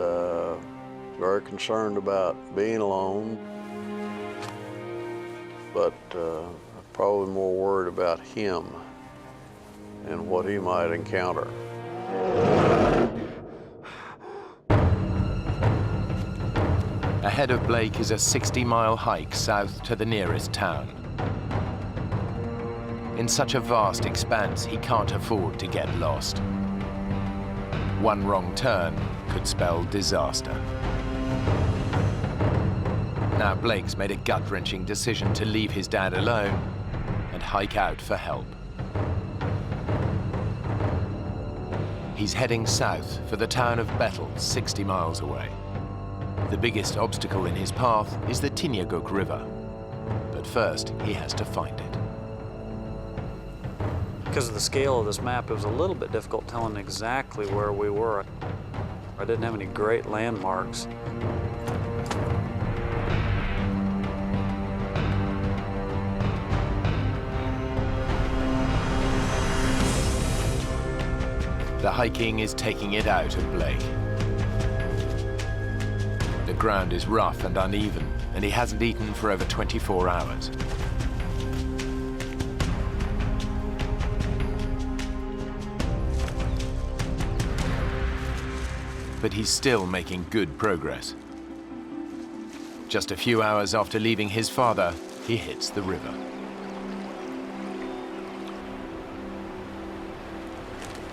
very concerned about being alone, but probably more worried about him and what he might encounter. Ahead of Blake is a 60-mile hike south to the nearest town. In such a vast expanse, he can't afford to get lost. One wrong turn could spell disaster. Now Blake's made a gut-wrenching decision to leave his dad alone and hike out for help. He's heading south for the town of Bethel, 60 miles away. The biggest obstacle in his path is the Tingayuk River. But first, he has to find it. Because of the scale of this map, it was a little bit difficult telling exactly where we were. I didn't have any great landmarks. The hiking is taking it out of Blake. The ground is rough and uneven, and he hasn't eaten for over 24 hours. But he's still making good progress. Just a few hours after leaving his father, he hits the river.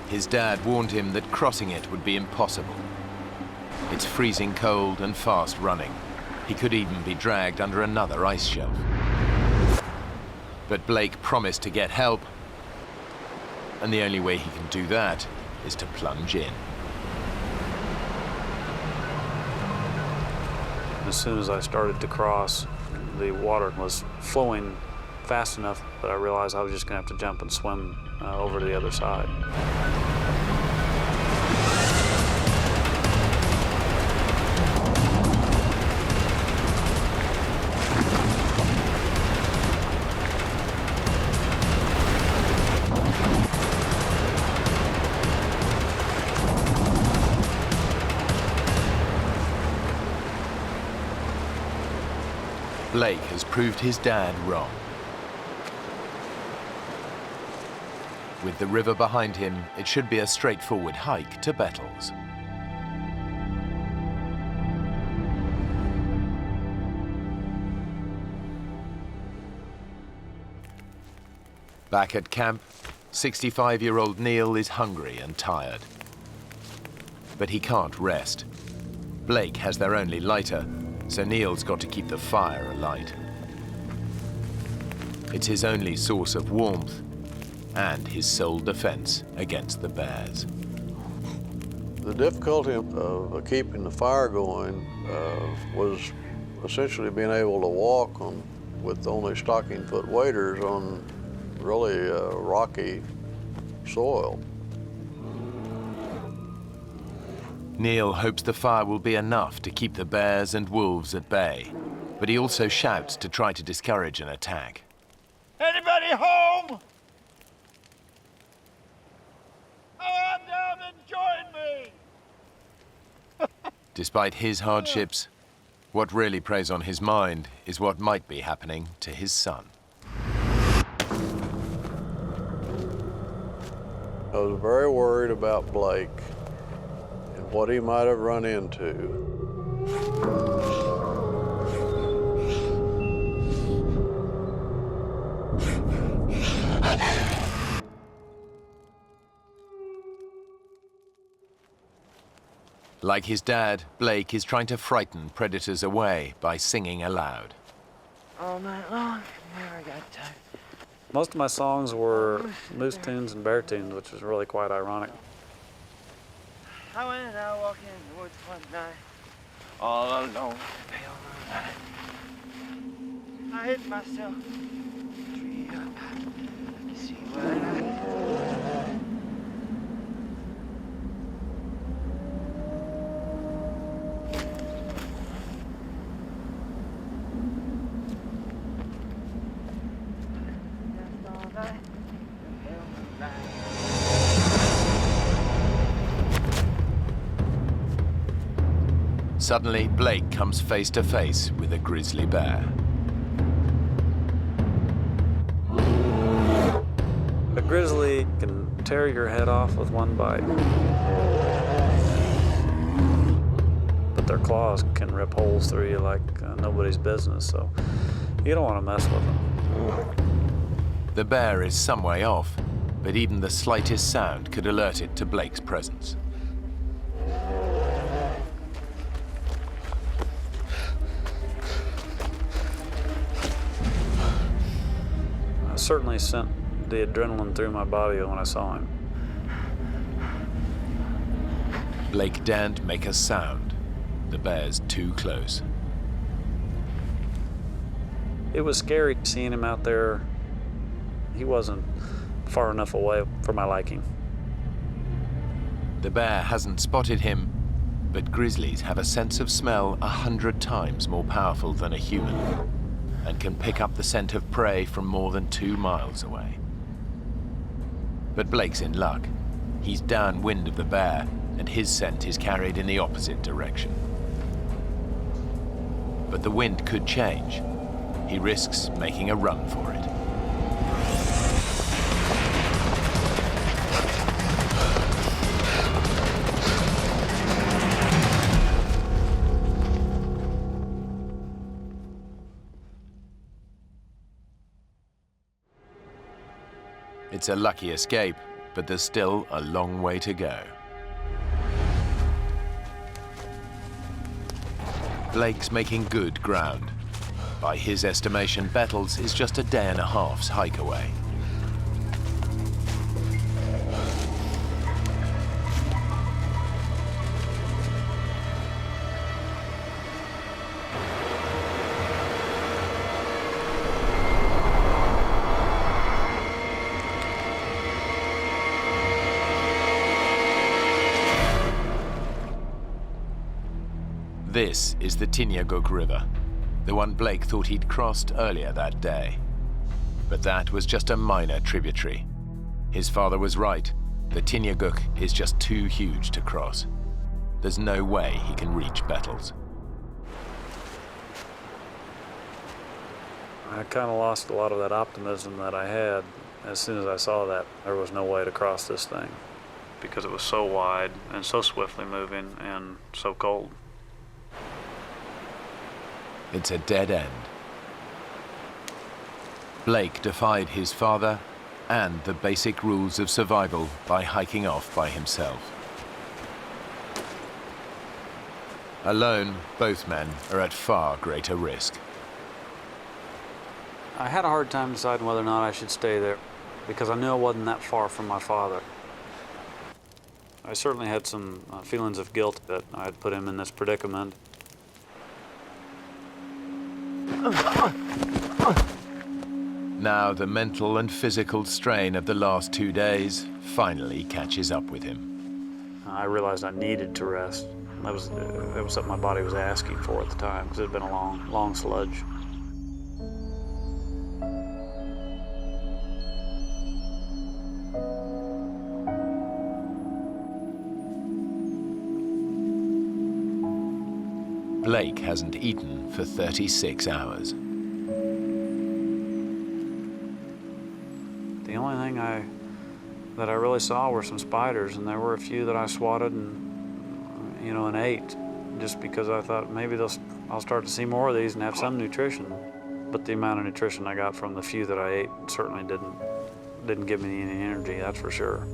His dad warned him that crossing it would be impossible. It's freezing cold and fast running. He could even be dragged under another ice shelf. But Blake promised to get help, and the only way he can do that is to plunge in. As soon as I started to cross, the water was flowing fast enough that I realized I was just going to have to jump and swim over to the other side. Blake has proved his dad wrong. With the river behind him, it should be a straightforward hike to Bettles. Back at camp, 65-year-old Neil is hungry and tired. But he can't rest. Blake has their only lighter, so Neil's got to keep the fire alight. It's his only source of warmth and his sole defense against the bears. The difficulty of keeping the fire going was essentially being able to walk on with only stocking foot waders on really rocky soil. Neil hopes the fire will be enough to keep the bears and wolves at bay, but he also shouts to try to discourage an attack. Anybody home? Oh, come down and join me! Despite his hardships, what really preys on his mind is what might be happening to his son. I was very worried about Blake and what he might have run into. Like his dad, Blake is trying to frighten predators away by singing aloud. All night long, never got tired. Most of my songs were moose tunes and bear tunes, which was really quite ironic. I went out walking in the woods one night, all alone, pale moonlight. I hid myself, tree up, to see what I could. Suddenly, Blake comes face to face with a grizzly bear. A grizzly can tear your head off with one bite, but their claws can rip holes through you like nobody's business, so you don't want to mess with them. The bear is some way off, but even the slightest sound could alert it to Blake's presence. I certainly sent the adrenaline through my body when I saw him. Blake daren't make a sound. The bear's too close. It was scary seeing him out there. He wasn't far enough away for my liking. The bear hasn't spotted him, but grizzlies have a sense of smell 100 times more powerful than a human and can pick up the scent of prey from more than 2 miles away. But Blake's in luck. He's downwind of the bear, and his scent is carried in the opposite direction. But the wind could change. He risks making a run for it. It's a lucky escape, but there's still a long way to go. Blake's making good ground. By his estimation, Bettles is just a day and a half's hike away. This is the Tinyaguk River, the one Blake thought he'd crossed earlier that day. But that was just a minor tributary. His father was right. The Tinyaguk is just too huge to cross. There's no way he can reach Bettles. I kind of lost a lot of that optimism that I had as soon as I saw that there was no way to cross this thing because it was so wide and so swiftly moving and so cold. It's a dead end. Blake defied his father and the basic rules of survival by hiking off by himself. Alone, both men are at far greater risk. I had a hard time deciding whether or not I should stay there because I knew I wasn't that far from my father. I certainly had some feelings of guilt that I had put him in this predicament. Now the mental and physical strain of the last 2 days finally catches up with him. I realized I needed to rest. That was something my body was asking for at the time because it had been a long, long sludge. Blake hasn't eaten for 36 hours. The only thing that I really saw were some spiders, and there were a few that I swatted and ate, just because I thought maybe I'll start to see more of these and have some nutrition. But the amount of nutrition I got from the few that I ate certainly didn't give me any energy, that's for sure.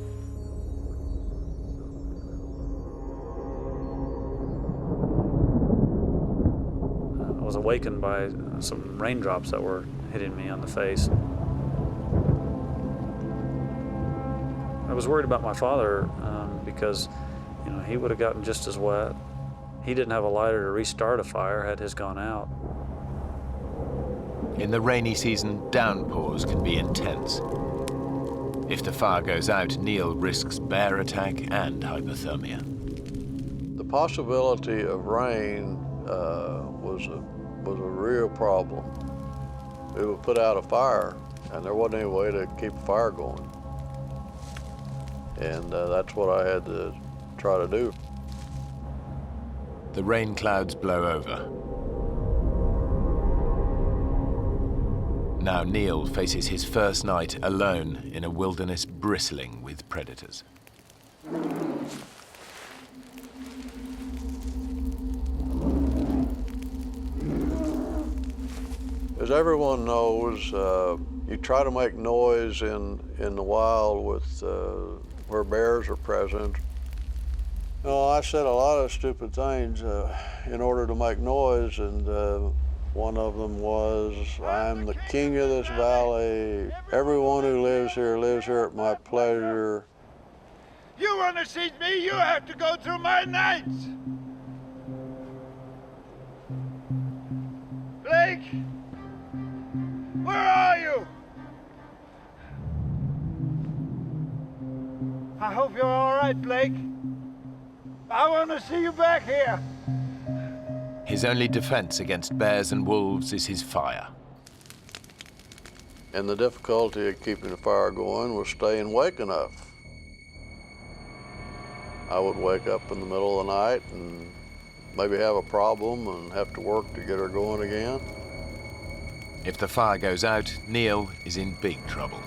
I was awakened by some raindrops that were hitting me on the face. I was worried about my father because, he would have gotten just as wet. He didn't have a lighter to restart a fire had his gone out. In the rainy season, downpours can be intense. If the fire goes out, Neil risks bear attack and hypothermia. The possibility of rain was a real problem. It would put out a fire, and there wasn't any way to keep a fire going. And that's what I had to try to do. The rain clouds blow over. Now Neil faces his first night alone in a wilderness bristling with predators. As everyone knows, you try to make noise in the wild with where bears are present. I said a lot of stupid things in order to make noise, and one of them was, "I'm the king of this valley. Everyone who lives here at my pleasure." You want to see me, you have to go through my nights. Blake, where are you? I hope you're all right, Blake. I want to see you back here. His only defense against bears and wolves is his fire. And the difficulty of keeping the fire going was staying awake enough. I would wake up in the middle of the night and maybe have a problem and have to work to get her going again. If the fire goes out, Neil is in big trouble.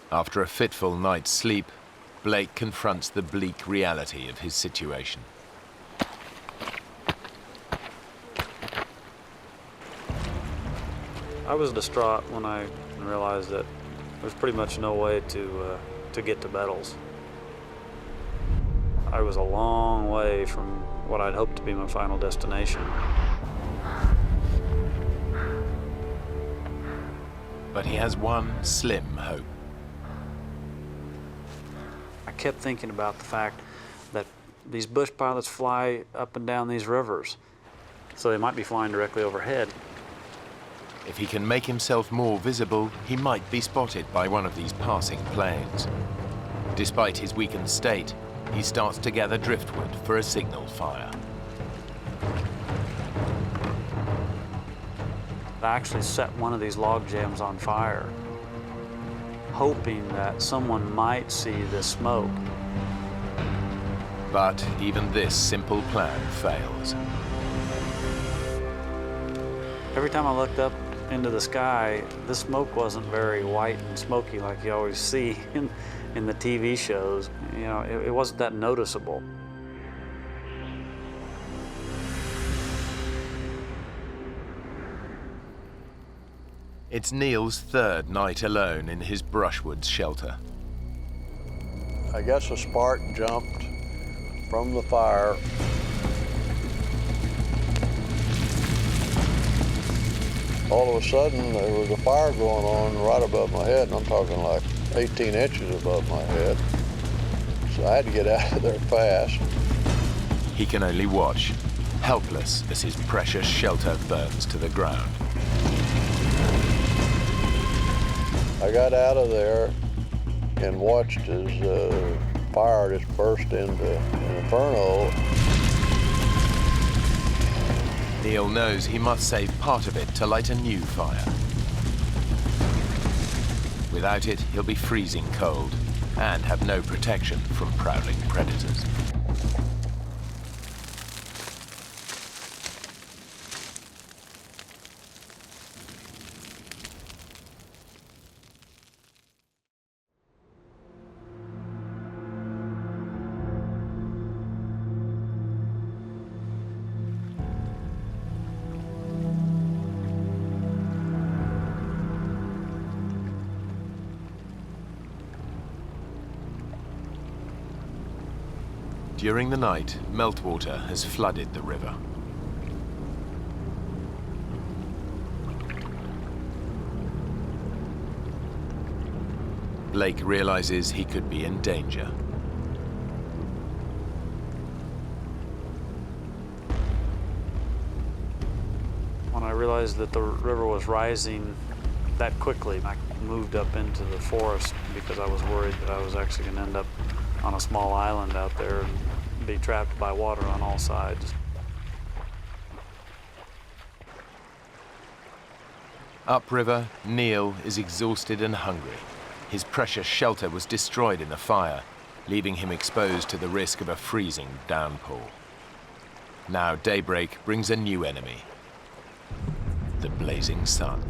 After a fitful night's sleep, Blake confronts the bleak reality of his situation. I was distraught when I realized that there's pretty much no way to get to Bettles. I was a long way from what I'd hoped to be my final destination. But he has one slim hope. I kept thinking about the fact that these bush pilots fly up and down these rivers, so they might be flying directly overhead. If he can make himself more visible, he might be spotted by one of these passing planes. Despite his weakened state, he starts to gather driftwood for a signal fire. I actually set one of these log jams on fire, hoping that someone might see the smoke. But even this simple plan fails. Every time I looked up into the sky, the smoke wasn't very white and smoky like you always see in the TV shows. You know, it wasn't that noticeable. It's Neil's third night alone in his brushwood shelter. I guess a spark jumped from the fire. All of a sudden, there was a fire going on right above my head, and I'm talking like 18 inches above my head. So I had to get out of there fast. He can only watch, helpless as his precious shelter burns to the ground. I got out of there and watched as fire just burst into an inferno. Neil knows he must save part of it to light a new fire. Without it, he'll be freezing cold and have no protection from prowling predators. During the night, meltwater has flooded the river. Blake realizes he could be in danger. When I realized that the river was rising that quickly, I moved up into the forest because I was worried that I was actually going to end up on a small island out there and be trapped by water on all sides. Upriver, Neil is exhausted and hungry. His precious shelter was destroyed in the fire, leaving him exposed to the risk of a freezing downpour. Now daybreak brings a new enemy, the blazing sun.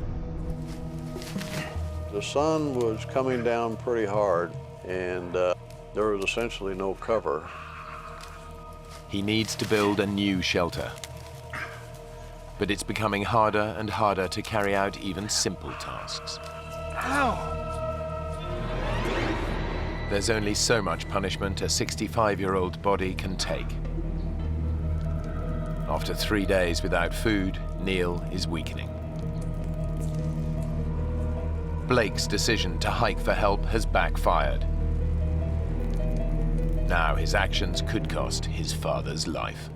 The sun was coming down pretty hard, and there was essentially no cover. He needs to build a new shelter. But it's becoming harder and harder to carry out even simple tasks. Ow! There's only so much punishment a 65-year-old body can take. After 3 days without food, Neil is weakening. Blake's decision to hike for help has backfired. Now his actions could cost his father's life.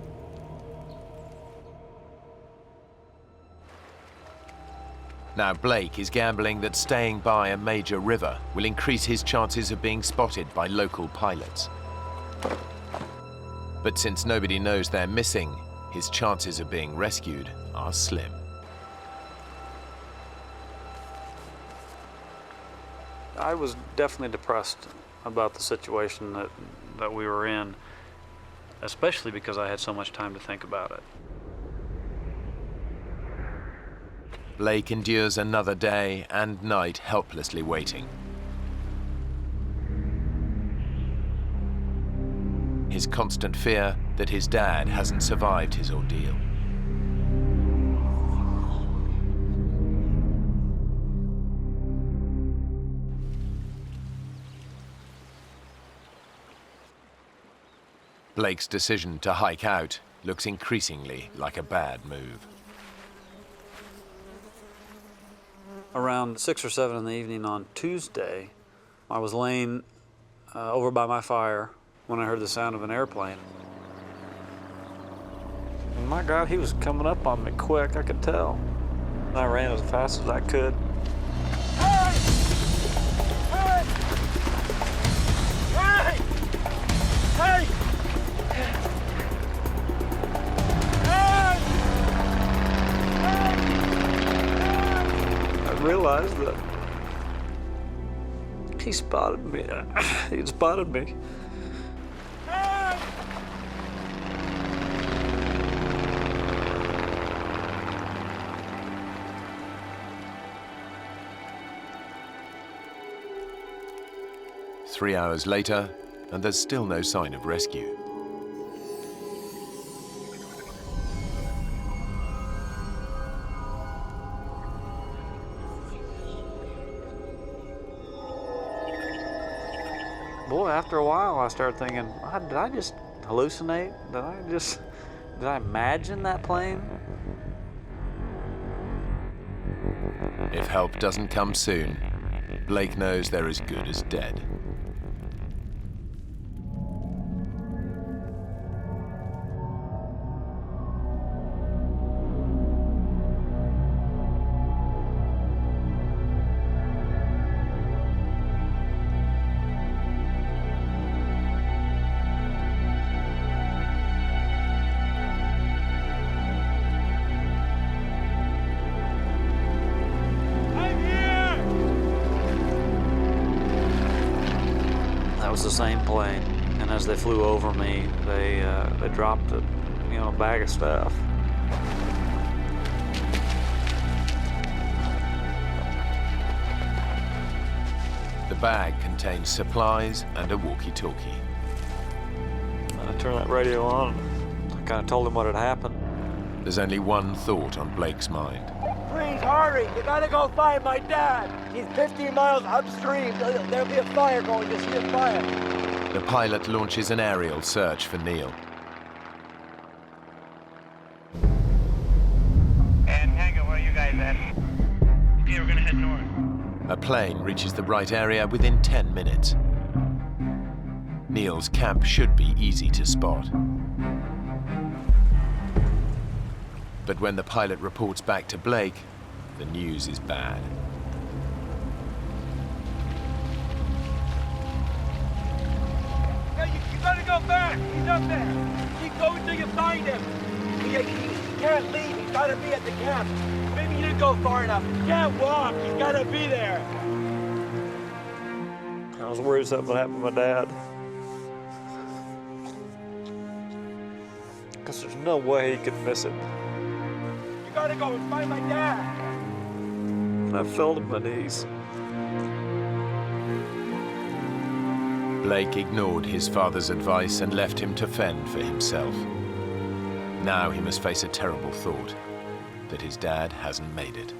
Now Blake is gambling that staying by a major river will increase his chances of being spotted by local pilots. But since nobody knows they're missing, his chances of being rescued are slim. I was definitely depressed about the situation that we were in, especially because I had so much time to think about it. Blake endures another day and night helplessly waiting. His constant fear that his dad hasn't survived his ordeal. Blake's decision to hike out looks increasingly like a bad move. Around 6 or 7 in the evening on Tuesday, I was laying over by my fire when I heard the sound of an airplane. And my God, he was coming up on me quick, I could tell. I ran as fast as I could. Hey! Hey! Hey! I realized that he spotted me. He'd spotted me. Three hours later, and there's still no sign of rescue. Boy, after a while, I started thinking, did I just hallucinate? Did I imagine that plane? If help doesn't come soon, Blake knows they're as good as dead. The same plane, and as they flew over me, they dropped a bag of stuff. The bag contains supplies and a walkie-talkie. I turned that radio on. I kind of told him what had happened. There's only one thought on Blake's mind. Please hurry! You gotta go find my dad! He's 15 miles upstream. There'll be a fire going. You see a fire. The pilot launches an aerial search for Neil. And Tango, where are you guys at? Okay, we're gonna head north. A plane reaches the right area within 10 minutes. Neil's camp should be easy to spot. But when the pilot reports back to Blake, the news is bad. Hey, you gotta go back! He's up there! Keep going till you find him! He can't leave, he's gotta be at the camp. Maybe you didn't go far enough. He can't walk, he's gotta be there! I was worried something would happen to my dad. Because there's no way he could miss it. You gotta go and find my dad! And I fell to my knees. Blake ignored his father's advice and left him to fend for himself. Now he must face a terrible thought, that his dad hasn't made it.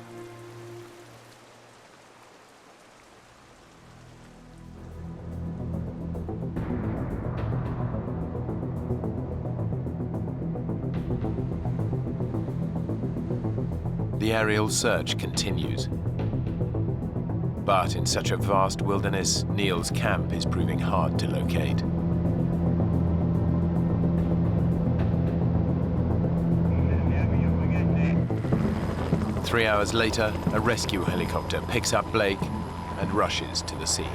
The aerial search continues. But in such a vast wilderness, Neil's camp is proving hard to locate. 3 hours later, a rescue helicopter picks up Blake and rushes to the scene.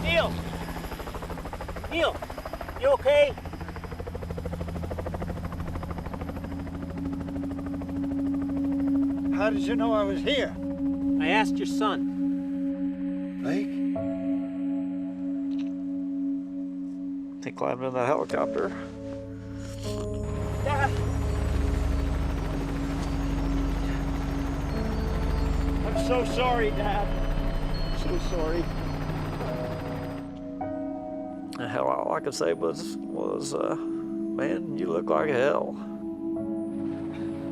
Neil! Neil, you okay? How did you know I was here? I asked your son. Blake? He climbed in that helicopter. Dad! I'm so sorry, Dad. So sorry. Hell, all I could say was, man, you look like hell.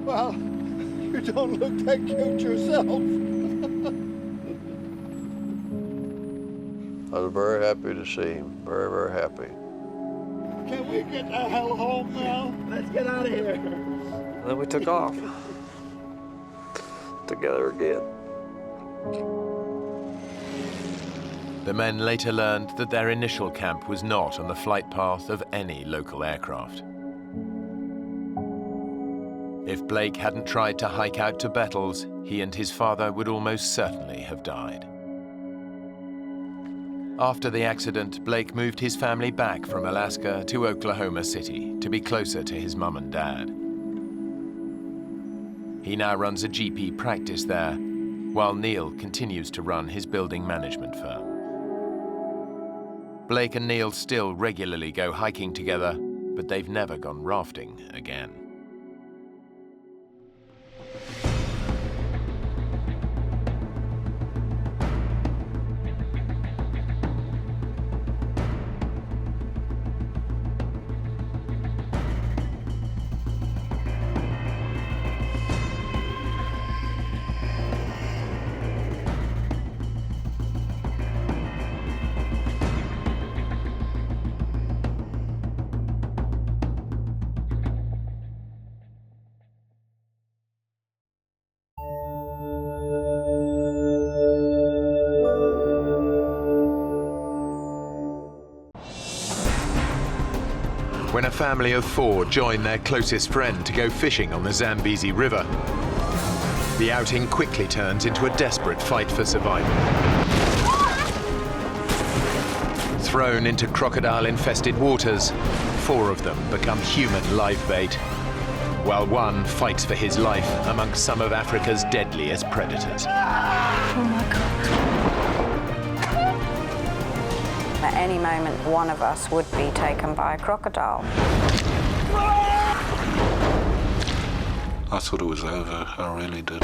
Well, you don't look that cute yourself. I was very happy to see him, very, very happy. Can we get the hell home now? Let's get out of here. And then we took off. Together again. The men later learned that their initial camp was not on the flight path of any local aircraft. If Blake hadn't tried to hike out to Bettles, he and his father would almost certainly have died. After the accident, Blake moved his family back from Alaska to Oklahoma City to be closer to his mum and dad. He now runs a GP practice there, while Neil continues to run his building management firm. Blake and Neil still regularly go hiking together, but they've never gone rafting again. When a family of 4 join their closest friend to go fishing on the Zambezi River, the outing quickly turns into a desperate fight for survival. Thrown into crocodile-infested waters, 4 of them become human live bait, while one fights for his life amongst some of Africa's deadliest predators. Oh my God. At any moment, one of us would be taken by a crocodile. I thought it was over, I really did.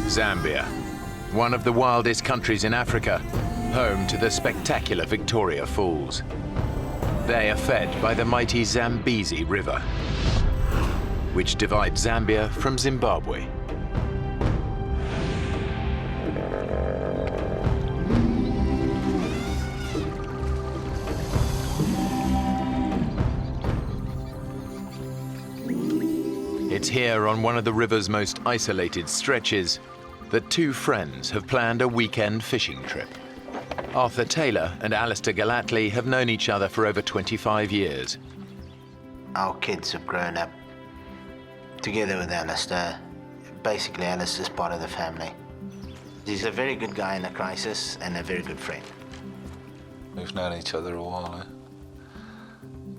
Zambia, one of the wildest countries in Africa, home to the spectacular Victoria Falls. They are fed by the mighty Zambezi River, which divides Zambia from Zimbabwe. It's here on one of the river's most isolated stretches that 2 friends have planned a weekend fishing trip. Arthur Taylor and Alistair Gallatley have known each other for over 25 years. Our kids have grown up together with Alistair. Basically, Alistair's part of the family. He's a very good guy in a crisis and a very good friend. We've known each other a while, eh?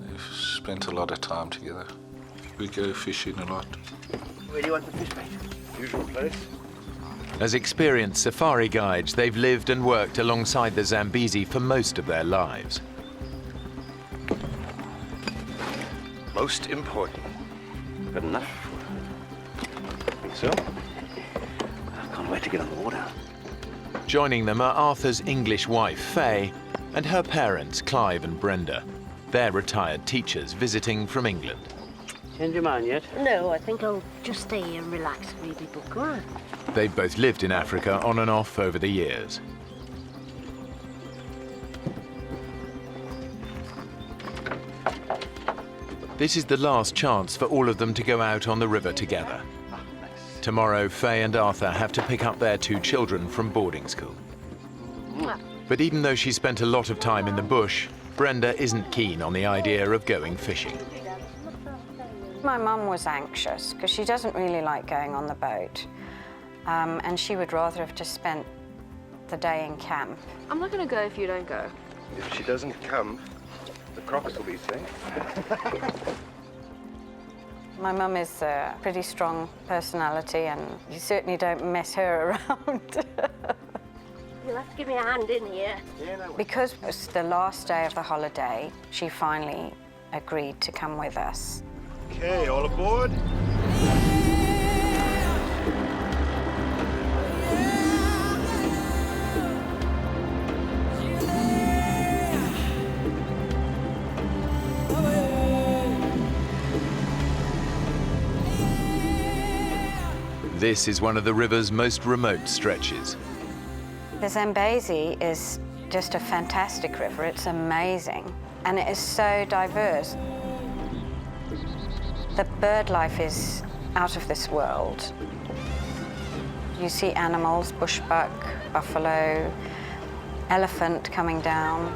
We've spent a lot of time together. We go fishing a lot. Where do you want the fish, mate? Usual place. As experienced safari guides, they've lived and worked alongside the Zambezi for most of their lives. Most important. Good enough. Think so? I can't wait to get on the water. Joining them are Arthur's English wife, Faye, and her parents, Clive and Brenda. They're retired teachers visiting from England. Change your mind yet? No, I think I'll just stay here and relax and read my book. Go on. They've both lived in Africa on and off over the years. This is the last chance for all of them to go out on the river together. Tomorrow, Faye and Arthur have to pick up their 2 children from boarding school. But even though she spent a lot of time in the bush, Brenda isn't keen on the idea of going fishing. My mum was anxious because she doesn't really like going on the boat. And she would rather have just spent the day in camp. I'm not going to go if you don't go. If she doesn't come, the crocs will be safe. My mum is a pretty strong personality, and you certainly don't mess her around. You'll have to give me a hand in here. Because it was the last day of the holiday, she finally agreed to come with us. Okay, all aboard. This is one of the river's most remote stretches. The Zambezi is just a fantastic river. It's amazing, and it is so diverse. The bird life is out of this world. You see animals, bushbuck, buffalo, elephant coming down,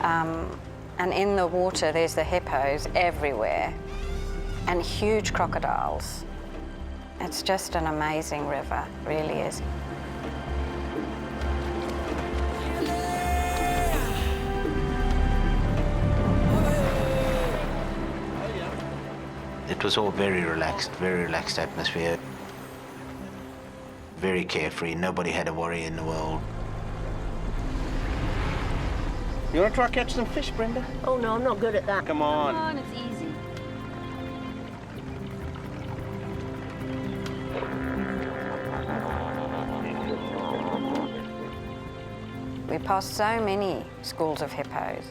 and in the water there's the hippos everywhere, and huge crocodiles. It's just an amazing river, really is. It was all very relaxed atmosphere. Very carefree, nobody had a worry in the world. You want to try catch some fish, Brenda? Oh no, I'm not good at that. Come on. Come on, it's easy. We passed so many schools of hippos,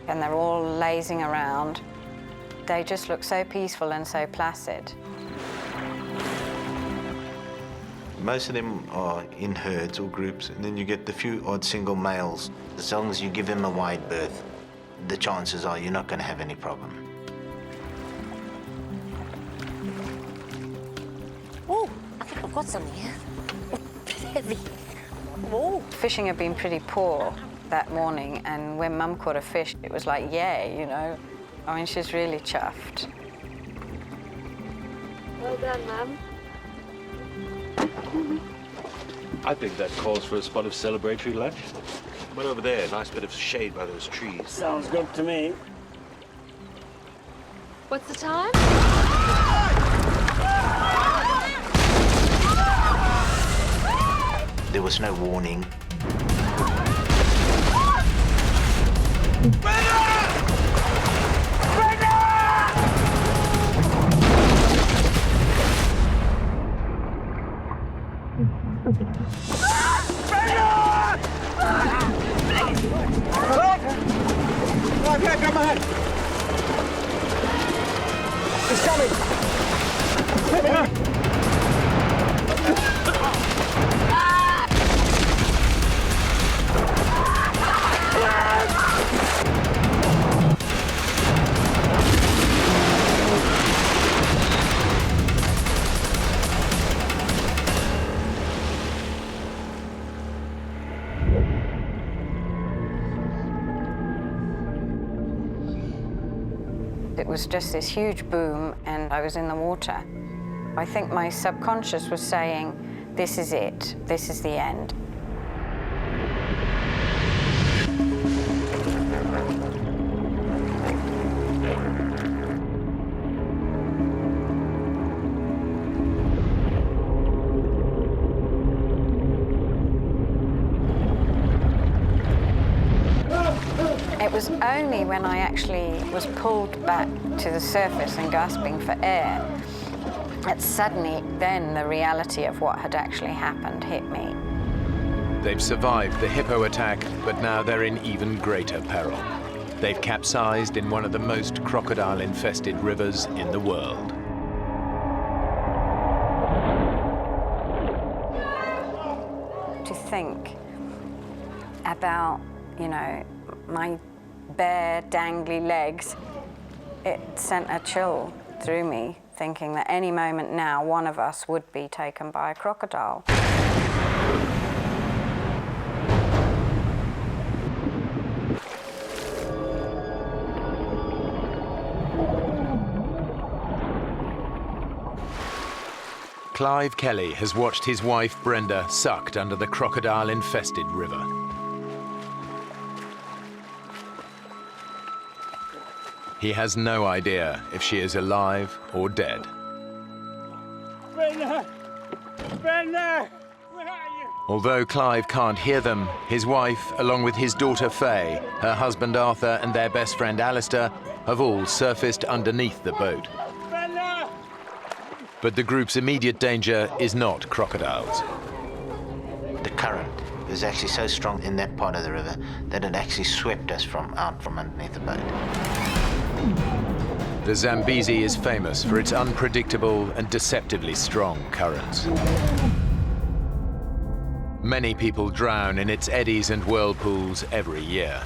and they're all lazing around. They just look so peaceful and so placid. Most of them are in herds or groups, and then you get the few odd single males. As long as you give them a wide berth, the chances are you're not going to have any problem. Oh, I think I've got something here. Heavy. Whoa. Fishing had been pretty poor that morning, and when Mum caught a fish, it was like, yay, you know. I mean, she's really chuffed. Well done, Mum. I think that calls for a spot of celebratory lunch. But over there, nice bit of shade by those trees. Sounds good to me. What's the time? There was no warning. Come on! It's coming! It was just this huge boom, and I was in the water. I think my subconscious was saying, this is it, this is the end. It was only when I actually was pulled back to the surface and gasping for air that suddenly then the reality of what had actually happened hit me. They've survived the hippo attack, but now they're in even greater peril. They've capsized in one of the most crocodile-infested rivers in the world. To think about, you know, my bare, dangly legs It sent a chill through me, thinking that any moment now, one of us would be taken by a crocodile. Clive Kelly has watched his wife Brenda sucked under the crocodile-infested river. He has no idea if she is alive or dead. Brenda! Brenda! Where are you? Although Clive can't hear them, his wife, along with his daughter Faye, her husband Arthur and their best friend Alistair, have all surfaced underneath the boat. Brenda! But the group's immediate danger is not crocodiles. The current was actually so strong in that part of the river that it actually swept us out from underneath the boat. The Zambezi is famous for its unpredictable and deceptively strong currents. Many people drown in its eddies and whirlpools every year.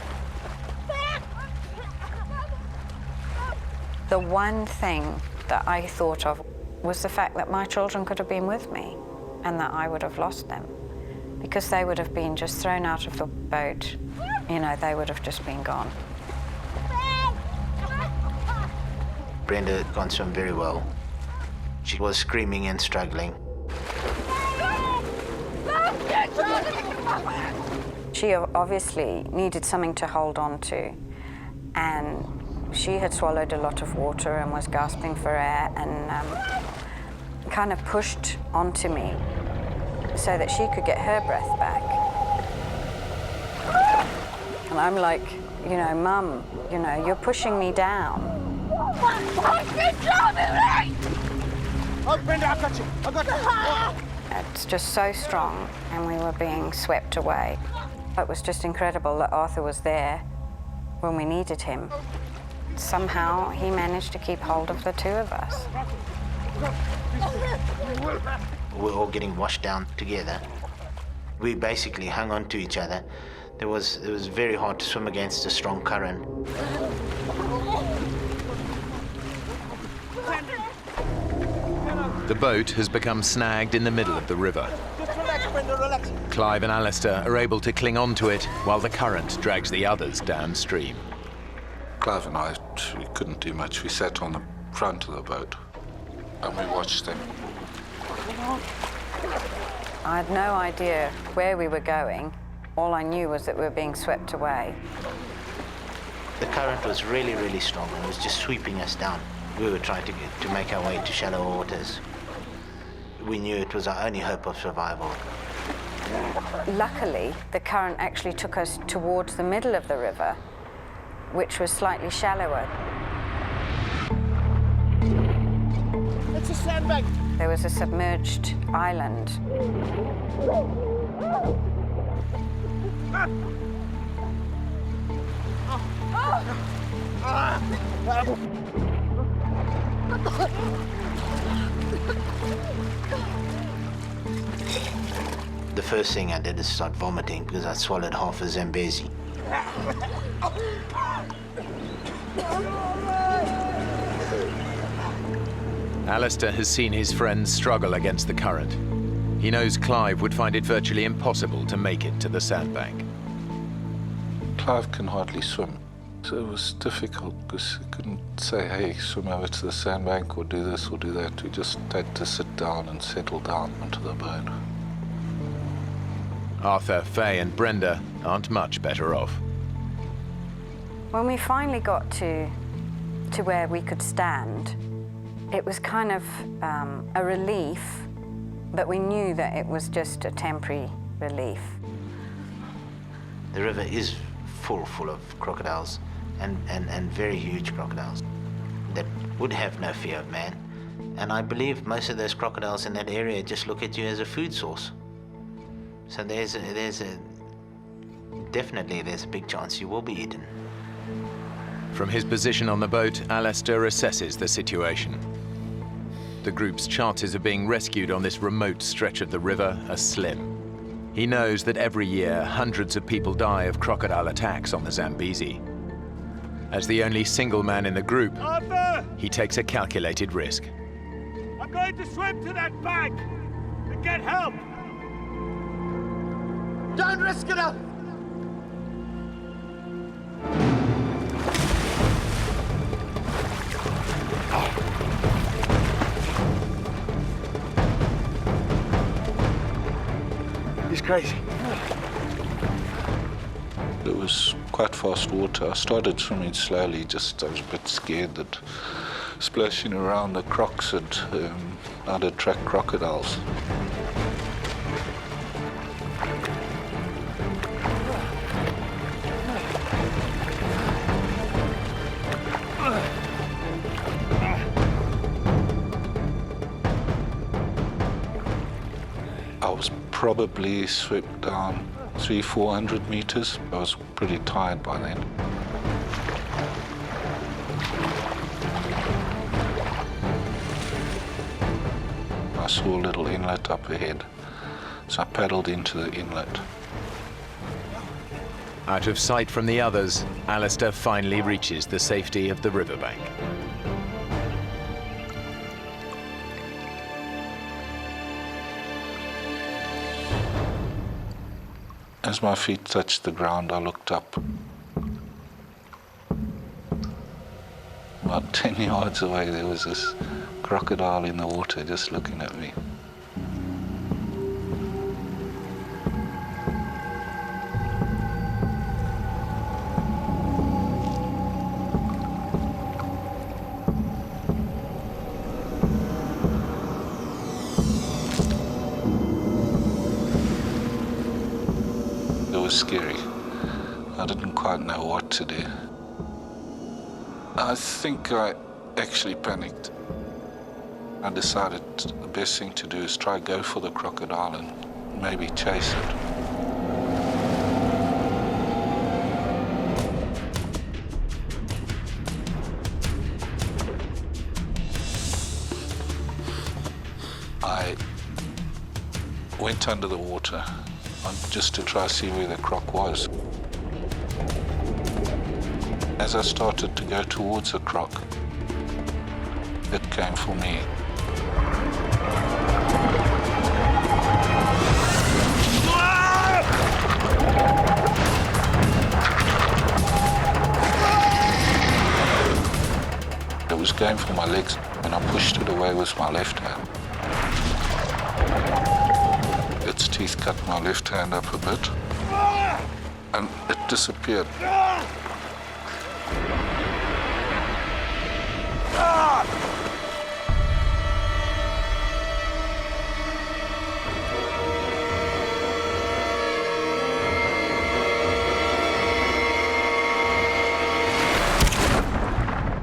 The one thing that I thought of was the fact that my children could have been with me and that I would have lost them because they would have been just thrown out of the boat. You know, they would have just been gone. Brenda can't swim very well. She was screaming and struggling. She obviously needed something to hold on to, and she had swallowed a lot of water and was gasping for air and kind of pushed onto me so that she could get her breath back. And I'm like, you know, Mum, you know, you're pushing me down. Oh, Brenda, I got you. I got you. It's just so strong, and we were being swept away. It was just incredible that Arthur was there when we needed him. Somehow he managed to keep hold of the two of us. We're all getting washed down together. We basically hung on to each other. It was very hard to swim against a strong current. The boat has become snagged in the middle of the river. Just relax, Brenda, relax. Clive and Alistair are able to cling on to it while the current drags the others downstream. Clive and I, we couldn't do much. We sat on the front of the boat and we watched them. I had no idea where we were going. All I knew was that we were being swept away. The current was really, really strong and it was just sweeping us down. We were trying to make our way to shallow waters. We knew it was our only hope of survival. Luckily, the current actually took us towards the middle of the river, which was slightly shallower. It's a sandbank. There was a submerged island. The first thing I did is start vomiting because I swallowed half a Zambezi. Alistair has seen his friends struggle against the current. He knows Clive would find it virtually impossible to make it to the sandbank. Clive can hardly swim, so it was difficult because he couldn't say, hey, swim over to the sandbank or do this or do that. We just had to sit down and settle down onto the boat. Arthur, Faye and Brenda aren't much better off. When we finally got to where we could stand, it was kind of a relief, but we knew that it was just a temporary relief. The river is full of crocodiles and very huge crocodiles that would have no fear of man. And I believe most of those crocodiles in that area just look at you as a food source. So definitely there's a big chance you will be eaten. From his position on the boat, Alistair assesses the situation. The group's chances of being rescued on this remote stretch of the river are slim. He knows that every year hundreds of people die of crocodile attacks on the Zambezi. As the only single man in the group, Arthur! he takes a calculated risk. I'm going to swim to that bank and get help! Don't risk it up! He's crazy. It was quite fast water. I started swimming slowly, I was a bit scared that splashing around the crocs I'd attract crocodiles. I was probably swept down 300-400 meters. I was pretty tired by then. I saw a little inlet up ahead, so I paddled into the inlet. Out of sight from the others, Alistair finally reaches the safety of the riverbank. As my feet touched the ground, I looked up. About 10 yards away, there was this crocodile in the water just looking at me. It was scary. I didn't quite know what to do. I think I actually panicked. I decided the best thing to do is try go for the crocodile and maybe chase it. I went under the water just to try to see where the croc was. As I started to go towards the croc, it came for me. It was going for my legs, and I pushed it away with my left hand. Its teeth cut my left hand up a bit, and it disappeared.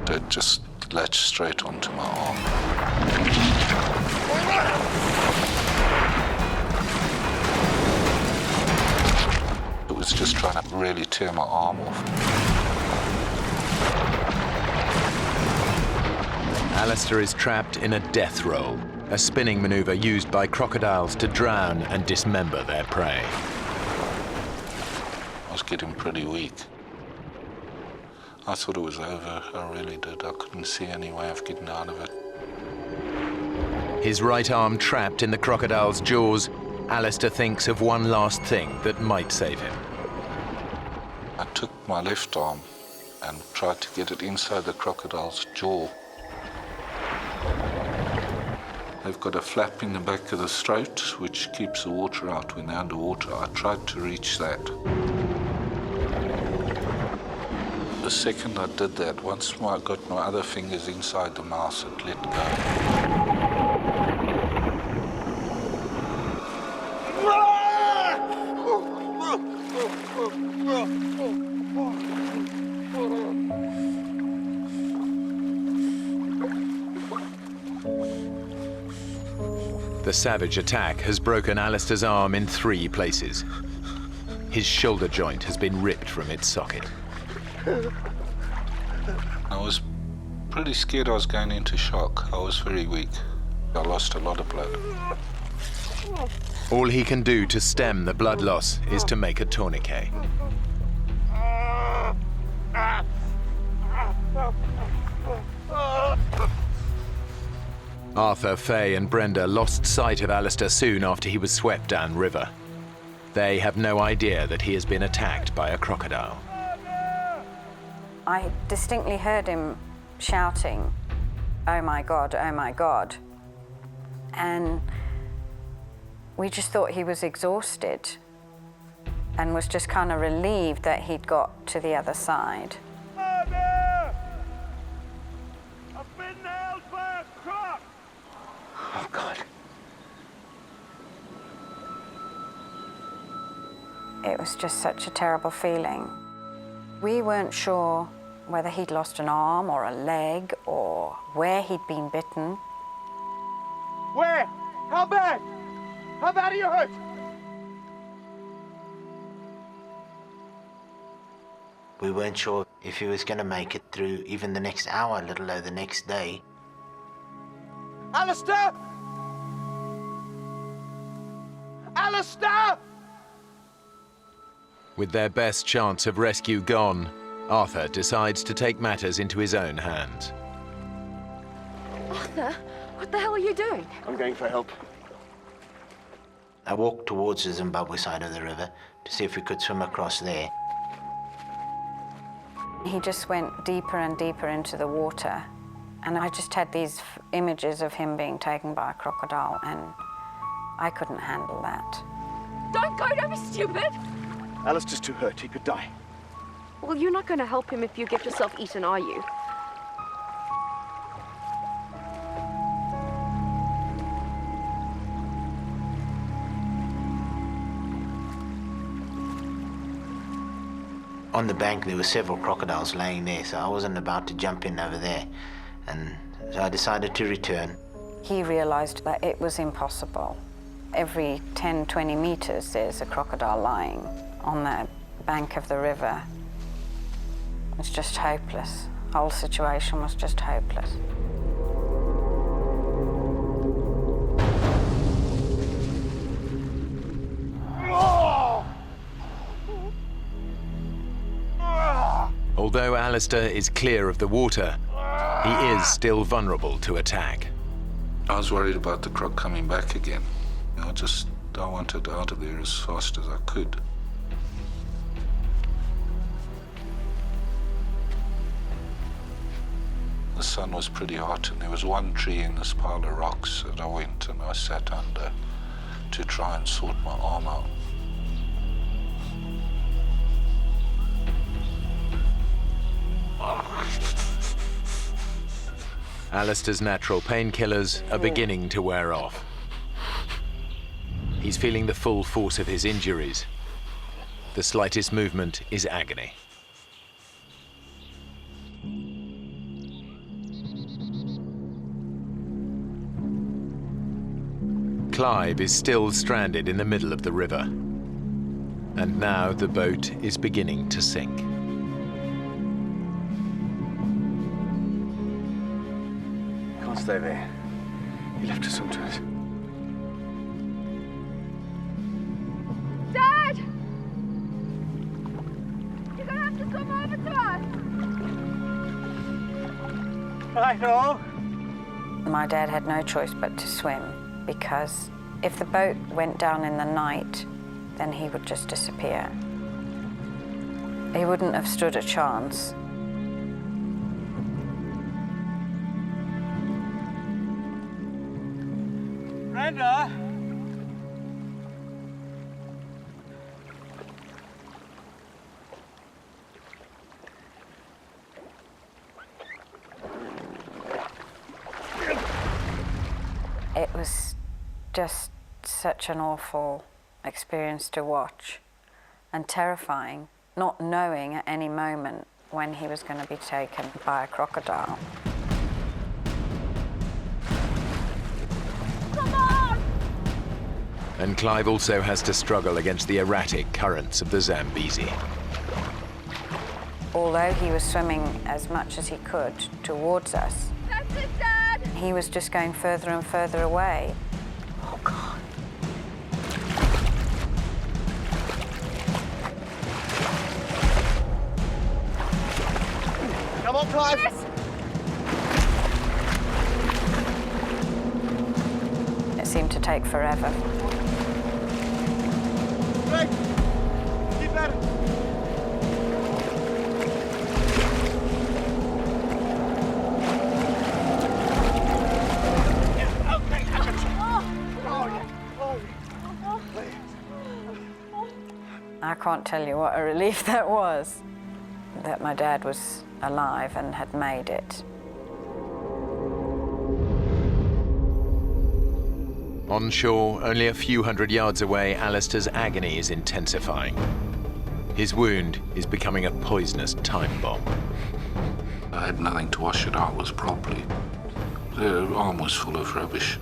It just latched straight onto my arm. It was just trying to really tear my arm off. Alistair is trapped in a death roll, a spinning maneuver used by crocodiles to drown and dismember their prey. I was getting pretty weak. I thought it was over, I really did. I couldn't see any way of getting out of it. His right arm trapped in the crocodile's jaws, Alistair thinks of one last thing that might save him. I took my left arm and tried to get it inside the crocodile's jaw. They've got a flap in the back of the throat which keeps the water out when they're underwater. I tried to reach that. The second I did that, once I got my other fingers inside the mouth, it let go. The savage attack has broken Alistair's arm in 3 places. His shoulder joint has been ripped from its socket. I was pretty scared I was going into shock. I was very weak. I lost a lot of blood. All he can do to stem the blood loss is to make a tourniquet. Arthur, Faye and Brenda lost sight of Alistair soon after he was swept downriver. They have no idea that he has been attacked by a crocodile. I distinctly heard him shouting, "Oh my God, oh my God." And we just thought he was exhausted and was just kind of relieved that he'd got to the other side. Oh, God. It was just such a terrible feeling. We weren't sure whether he'd lost an arm or a leg or where he'd been bitten. Where? How bad? How bad are you hurt? We weren't sure if he was going to make it through even the next hour, let alone the next day. Alistair! Alistair! With their best chance of rescue gone, Arthur decides to take matters into his own hands. Arthur, what the hell are you doing? I'm going for help. I walked towards the Zimbabwe side of the river to see if we could swim across there. He just went deeper and deeper into the water, and I just had these images of him being taken by a crocodile, and I couldn't handle that. Don't go, don't be stupid! Alistair's too hurt, he could die. Well, you're not going to help him if you get yourself eaten, are you? On the bank there were several crocodiles laying there, so I wasn't about to jump in over there, and so I decided to return. He realized that it was impossible. Every 10, 20 meters there's a crocodile lying on the bank of the river. It's just hopeless. The whole situation was just hopeless. Although Alistair is clear of the water, he is still vulnerable to attack. I was worried about the croc coming back again. I wanted out of there as fast as I could. The sun was pretty hot, and there was one tree in this pile of rocks that I went and I sat under to try and sort my arm out. Alistair's natural painkillers are beginning to wear off. He's feeling the full force of his injuries. The slightest movement is agony. Clive is still stranded in the middle of the river. And now the boat is beginning to sink. Can't stay there. He left us into it. Dad! You're gonna have to come over to us! I know. My dad had no choice but to swim, because if the boat went down in the night, then he would just disappear. He wouldn't have stood a chance. Brenda! It was just such an awful experience to watch, and terrifying, not knowing at any moment when he was going to be taken by a crocodile. Come on! And Clive also has to struggle against the erratic currents of the Zambezi. Although he was swimming as much as he could towards us, That's it, Dad! he was just going further and further away. Oh, God. Come Come on, Clive. Yes. It seemed to take forever. Right. Keep at it. I can't tell you what a relief that was, that my dad was alive and had made it. On shore, only a few hundred yards away, Alistair's agony is intensifying. His wound is becoming a poisonous time bomb. I had nothing to wash it out with properly. The arm was full of rubbish.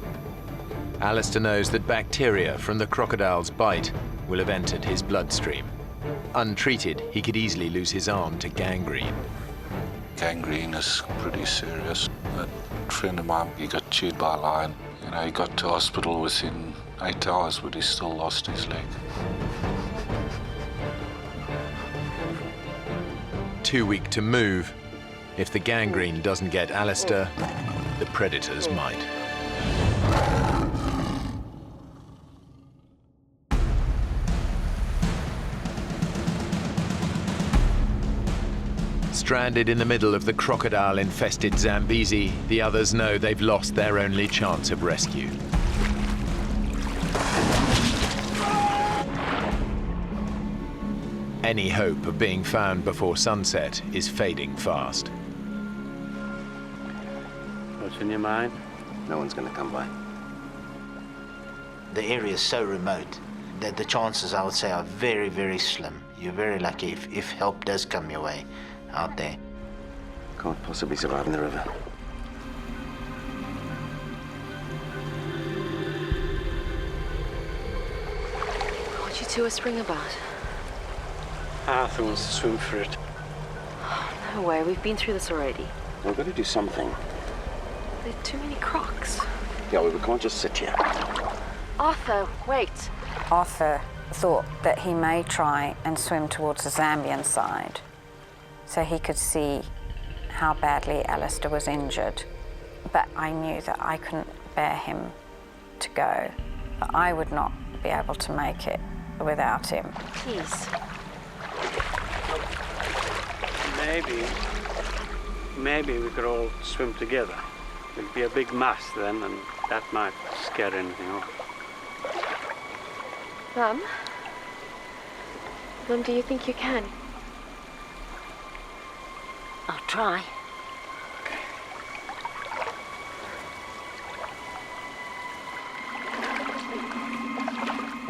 Alistair knows that bacteria from the crocodile's bite will have entered his bloodstream. Untreated, he could easily lose his arm to gangrene. Gangrene is pretty serious. A friend of mine, he got chewed by a lion. You know, he got to hospital within 8 hours, but he still lost his leg. Too weak to move. If the gangrene doesn't get Alistair, the predators might. Stranded in the middle of the crocodile-infested Zambezi, the others know they've lost their only chance of rescue. Any hope of being found before sunset is fading fast. What's in your mind? No one's gonna come by. The area is so remote that the chances, I would say, are very, very slim. You're very lucky if help does come your way out there. Can't possibly survive in the river. What you two whispering about? Arthur wants to swim for it. No way, we've been through this already. We've got to do something. There are too many crocs. Yeah, we can't just sit here. Arthur, wait. Arthur thought that he may try and swim towards the Zambian side so he could see how badly Alistair was injured. But I knew that I couldn't bear him to go. That I would not be able to make it without him. Please. Maybe we could all swim together. It'd be a big mass then, and that might scare anything off. Mum? Mum, do you think you can? I'll try.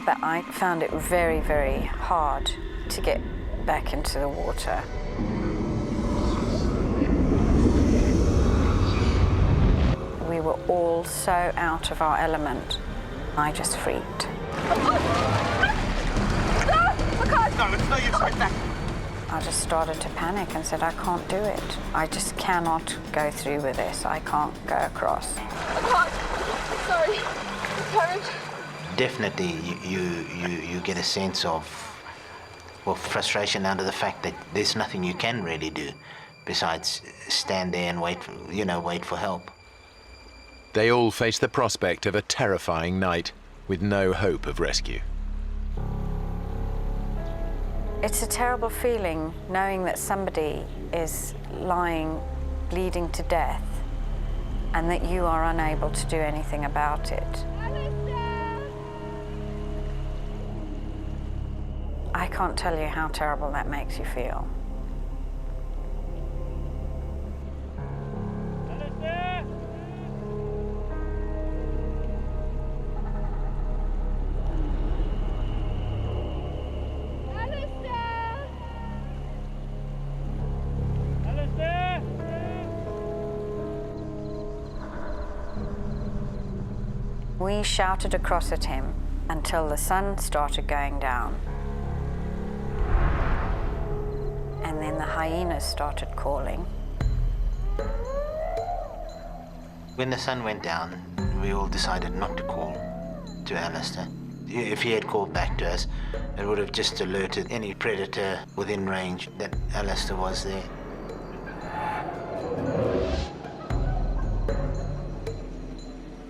But I found it very, very hard to get back into the water. We were all so out of our element. I just freaked. No, it's no use like that. I just started to panic and said, I can't do it. I just cannot go through with this. I can't go across. Sorry. Current. Definitely you get a sense of, well, frustration under the fact that there's nothing you can really do besides stand there and wait for help. They all face the prospect of a terrifying night with no hope of rescue. It's a terrible feeling knowing that somebody is lying, bleeding to death, and that you are unable to do anything about it. I can't tell you how terrible that makes you feel. We shouted across at him until the sun started going down. And then the hyenas started calling. When the sun went down, we all decided not to call to Alistair. If he had called back to us, it would have just alerted any predator within range that Alistair was there.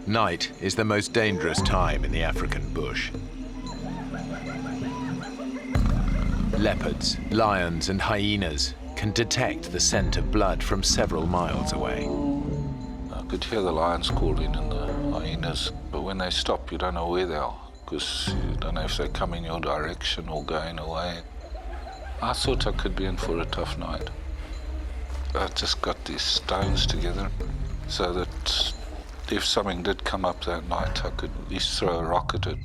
Night is the most dangerous time in the African bush. Leopards, lions, and hyenas can detect the scent of blood from several miles away. I could hear the lions calling and the hyenas, but when they stop, you don't know where they are, because you don't know if they come in your direction or going away. I thought I could be in for a tough night. I just got these stones together so that if something did come up that night, I could at least throw a rock at it.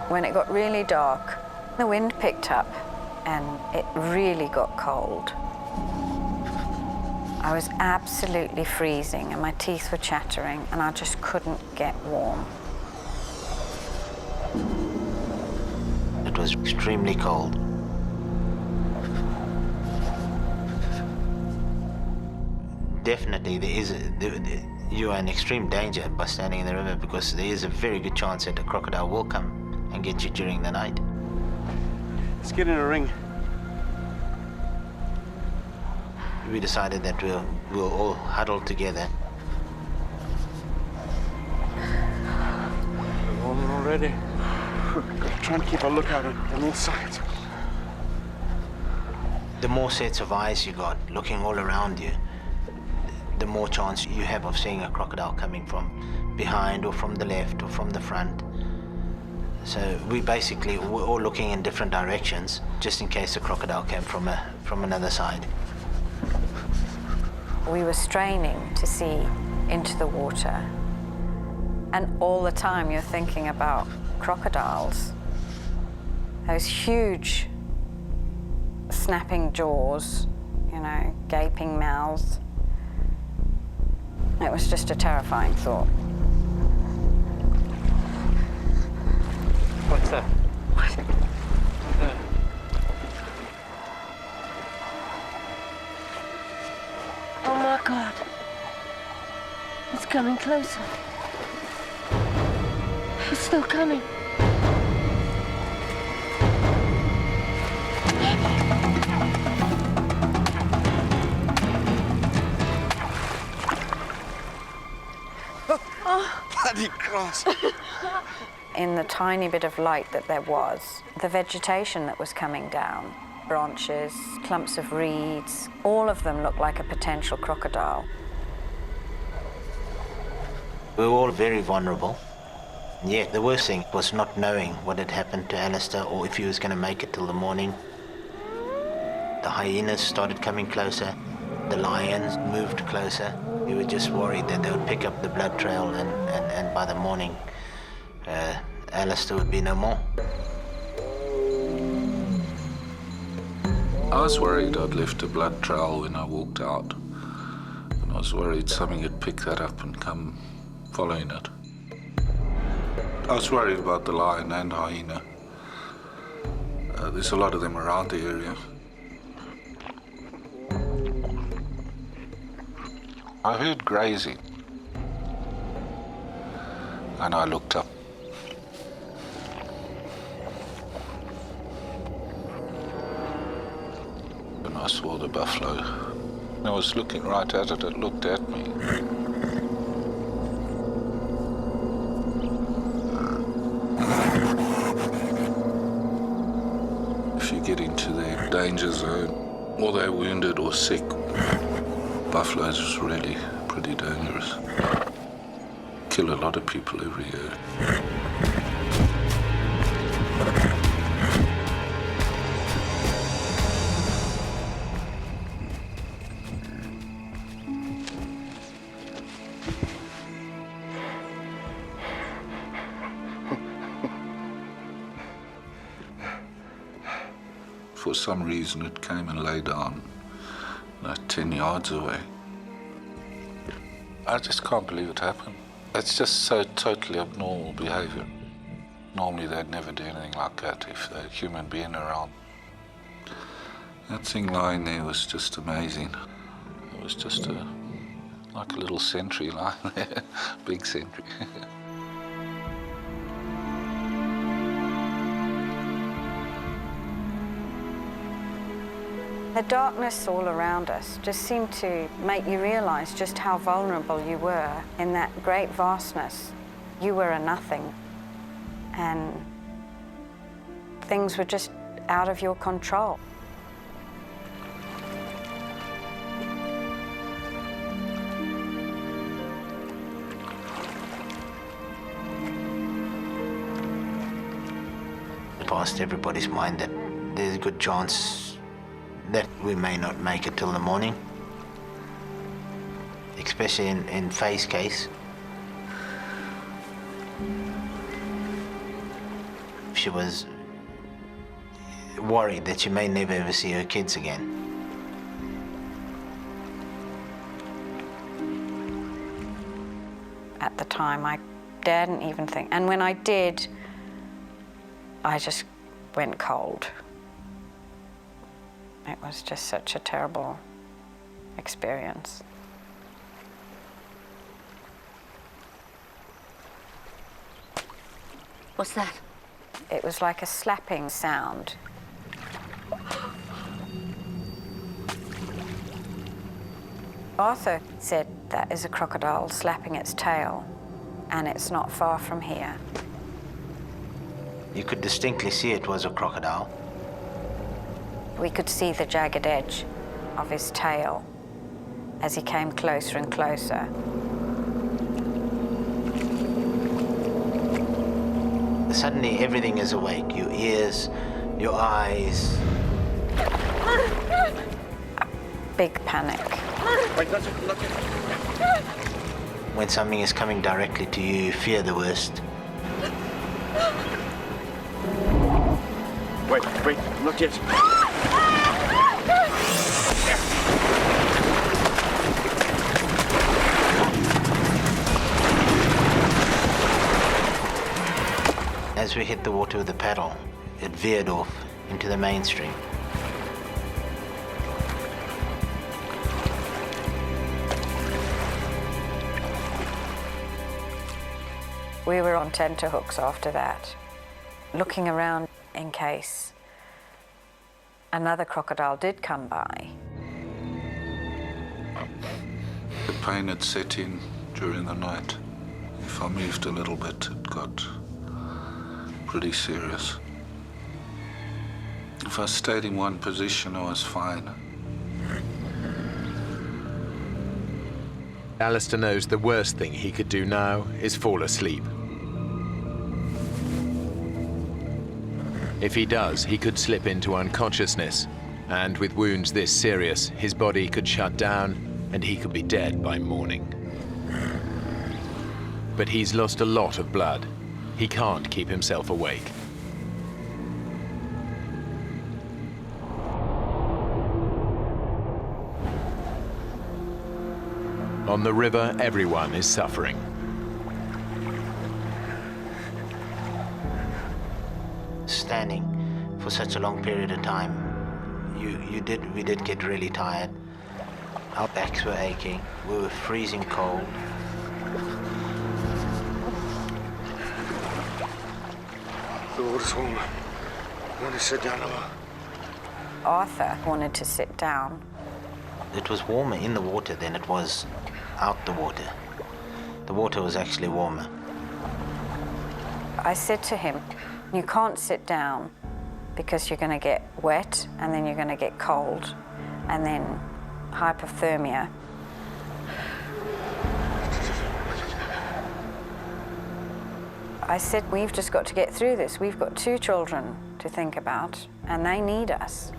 When it got really dark, the wind picked up and it really got cold. I was absolutely freezing and my teeth were chattering and I just couldn't get warm. It was extremely cold. Definitely you are in extreme danger by standing in the river, because there is a very good chance that a crocodile will come and get you during the night. Let's get in a ring. We decided that we'll all huddle together. We're rolling already. Gotta try and keep a lookout on all sides. The more sets of eyes you got looking all around you, the more chance you have of seeing a crocodile coming from behind or from the left or from the front. So we're all looking in different directions, just in case the crocodile came from another side. We were straining to see into the water, and all the time you're thinking about crocodiles. Those huge snapping jaws, gaping mouths. It was just a terrifying thought. What's that? What? Oh my God. It's coming closer. It's still coming. Oh. Bloody cross. In the tiny bit of light that there was, the vegetation that was coming down, branches, clumps of reeds, all of them looked like a potential crocodile. We were all very vulnerable. Yet the worst thing was not knowing what had happened to Alistair or if he was going to make it till the morning. The hyenas started coming closer. The lions moved closer. We were just worried that they would pick up the blood trail and by the morning, Alistair would be no more. I was worried I'd left a blood trail when I walked out. And I was worried something had picked that up and come following it. I was worried about the lion and hyena. There's a lot of them around the area. I heard grazing, and I looked up. And I saw the buffalo. I was looking right at it, it looked at me. If you get into their danger zone, or they're wounded or sick, buffaloes is really pretty dangerous. Kill a lot of people every year. For some reason it came and lay down like 10 yards away. I just can't believe it happened. It's just so totally abnormal behavior. Normally they'd never do anything like that if there's a human being around. That thing lying there was just amazing. It was just like a little sentry lying there, big sentry. The darkness all around us just seemed to make you realize just how vulnerable you were in that great vastness. You were a nothing, and things were just out of your control. It passed everybody's mind that there's a good chance that we may not make it till the morning, especially in Faye's case. She was worried that she may never ever see her kids again. At the time, I daren't even think. And when I did, I just went cold. It was just such a terrible experience. What's that? It was like a slapping sound. Arthur said that is a crocodile slapping its tail, and it's not far from here. You could distinctly see it was a crocodile. We could see the jagged edge of his tail as he came closer and closer. Suddenly everything is awake. Your ears, your eyes. Big panic. Wait, look it. When something is coming directly to you, you fear the worst. Wait, look it. As we hit the water with the paddle, it veered off into the mainstream. We were on tenterhooks after that, looking around in case another crocodile did come by. The pain had set in during the night. If I moved a little bit, it got pretty serious. If I stayed in one position, I was fine. Alistair knows the worst thing he could do now is fall asleep. If he does, he could slip into unconsciousness, and with wounds this serious, his body could shut down and he could be dead by morning. But he's lost a lot of blood. He can't keep himself awake. On the river, everyone is suffering. Standing for such a long period of time, we did get really tired. Our backs were aching. We were freezing cold. The water's warm. I want to sit down a while. Arthur wanted to sit down. It was warmer in the water than it was out the water. The water was actually warmer. I said to him, you can't sit down because you're going to get wet and then you're going to get cold and then hypothermia. I said, we've just got to get through this. We've got 2 children to think about and they need us.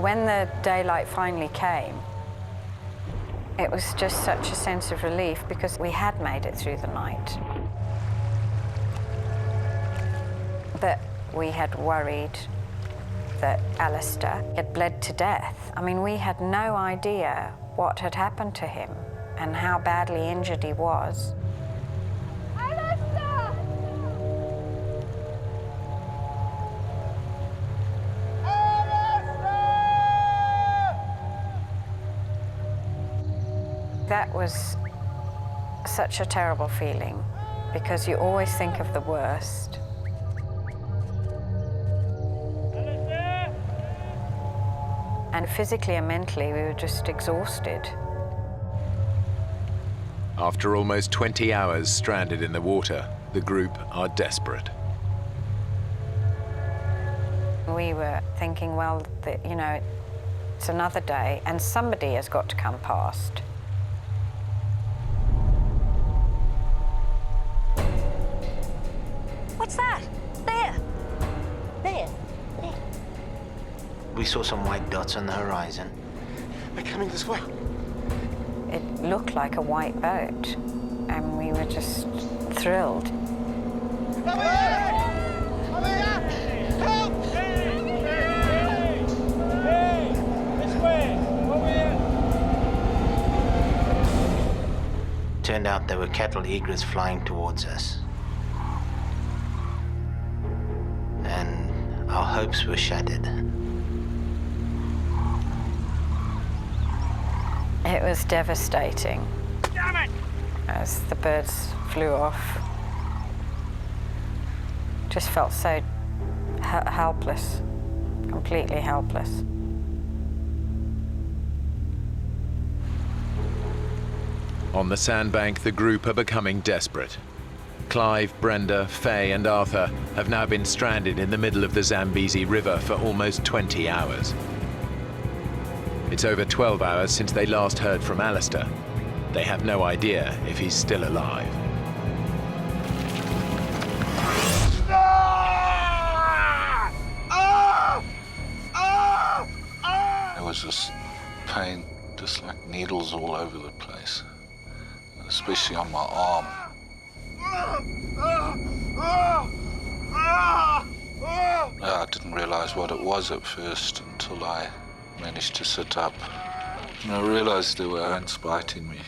when the daylight finally came, it was just such a sense of relief because we had made it through the night. But we had worried that Alistair had bled to death. I mean, we had no idea what had happened to him and how badly injured he was. That was such a terrible feeling because you always think of the worst. And physically and mentally, we were just exhausted. After almost 20 hours stranded in the water, the group are desperate. We were thinking, well, you know, it's another day and somebody has got to come past. What's that? There. There. There. We saw some white dots on the horizon. They're coming this way. It looked like a white boat, and we were just thrilled. Over here! Over here! Help! Hey! This way! Over here! Turned out there were cattle egrets flying towards us. And our hopes were shattered. It was devastating. Damn it! As the birds flew off. Just felt so helpless, completely helpless. On the sandbank, the group are becoming desperate. Clive, Brenda, Faye and Arthur have now been stranded in the middle of the Zambezi River for almost 20 hours. It's over 12 hours since they last heard from Alistair. They have no idea if he's still alive. There was this pain, just like needles all over the place, especially on my arm. I didn't realize what it was at first until I managed to sit up. And I realized there were ants biting me.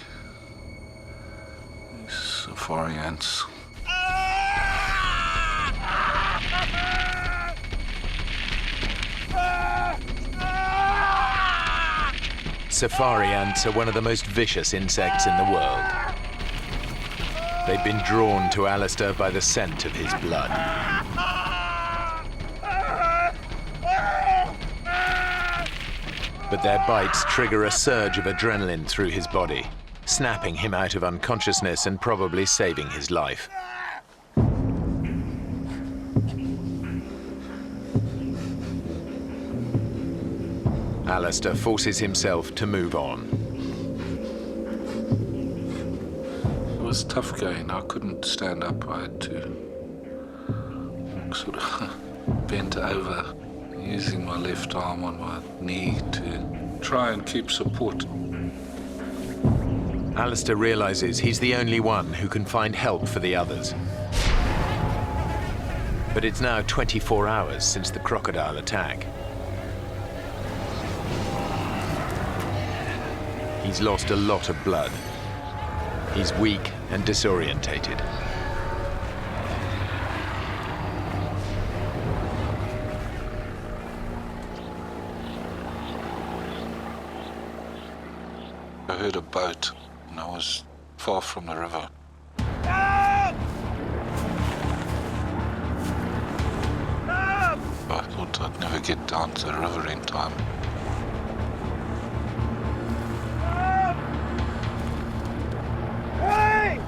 These safari ants. Safari ants are one of the most vicious insects in the world. They've been drawn to Alistair by the scent of his blood. But their bites trigger a surge of adrenaline through his body, snapping him out of unconsciousness and probably saving his life. Alistair forces himself to move on. It was tough going. I couldn't stand up. I had to sort of bent over, using my left arm on my knee to try and keep support. Alistair realizes he's the only one who can find help for the others. But it's now 24 hours since the crocodile attack. He's lost a lot of blood. He's weak and disorientated. I heard a boat, and I was far from the river. Help! Help! I thought I'd never get down to the river in time. Hey!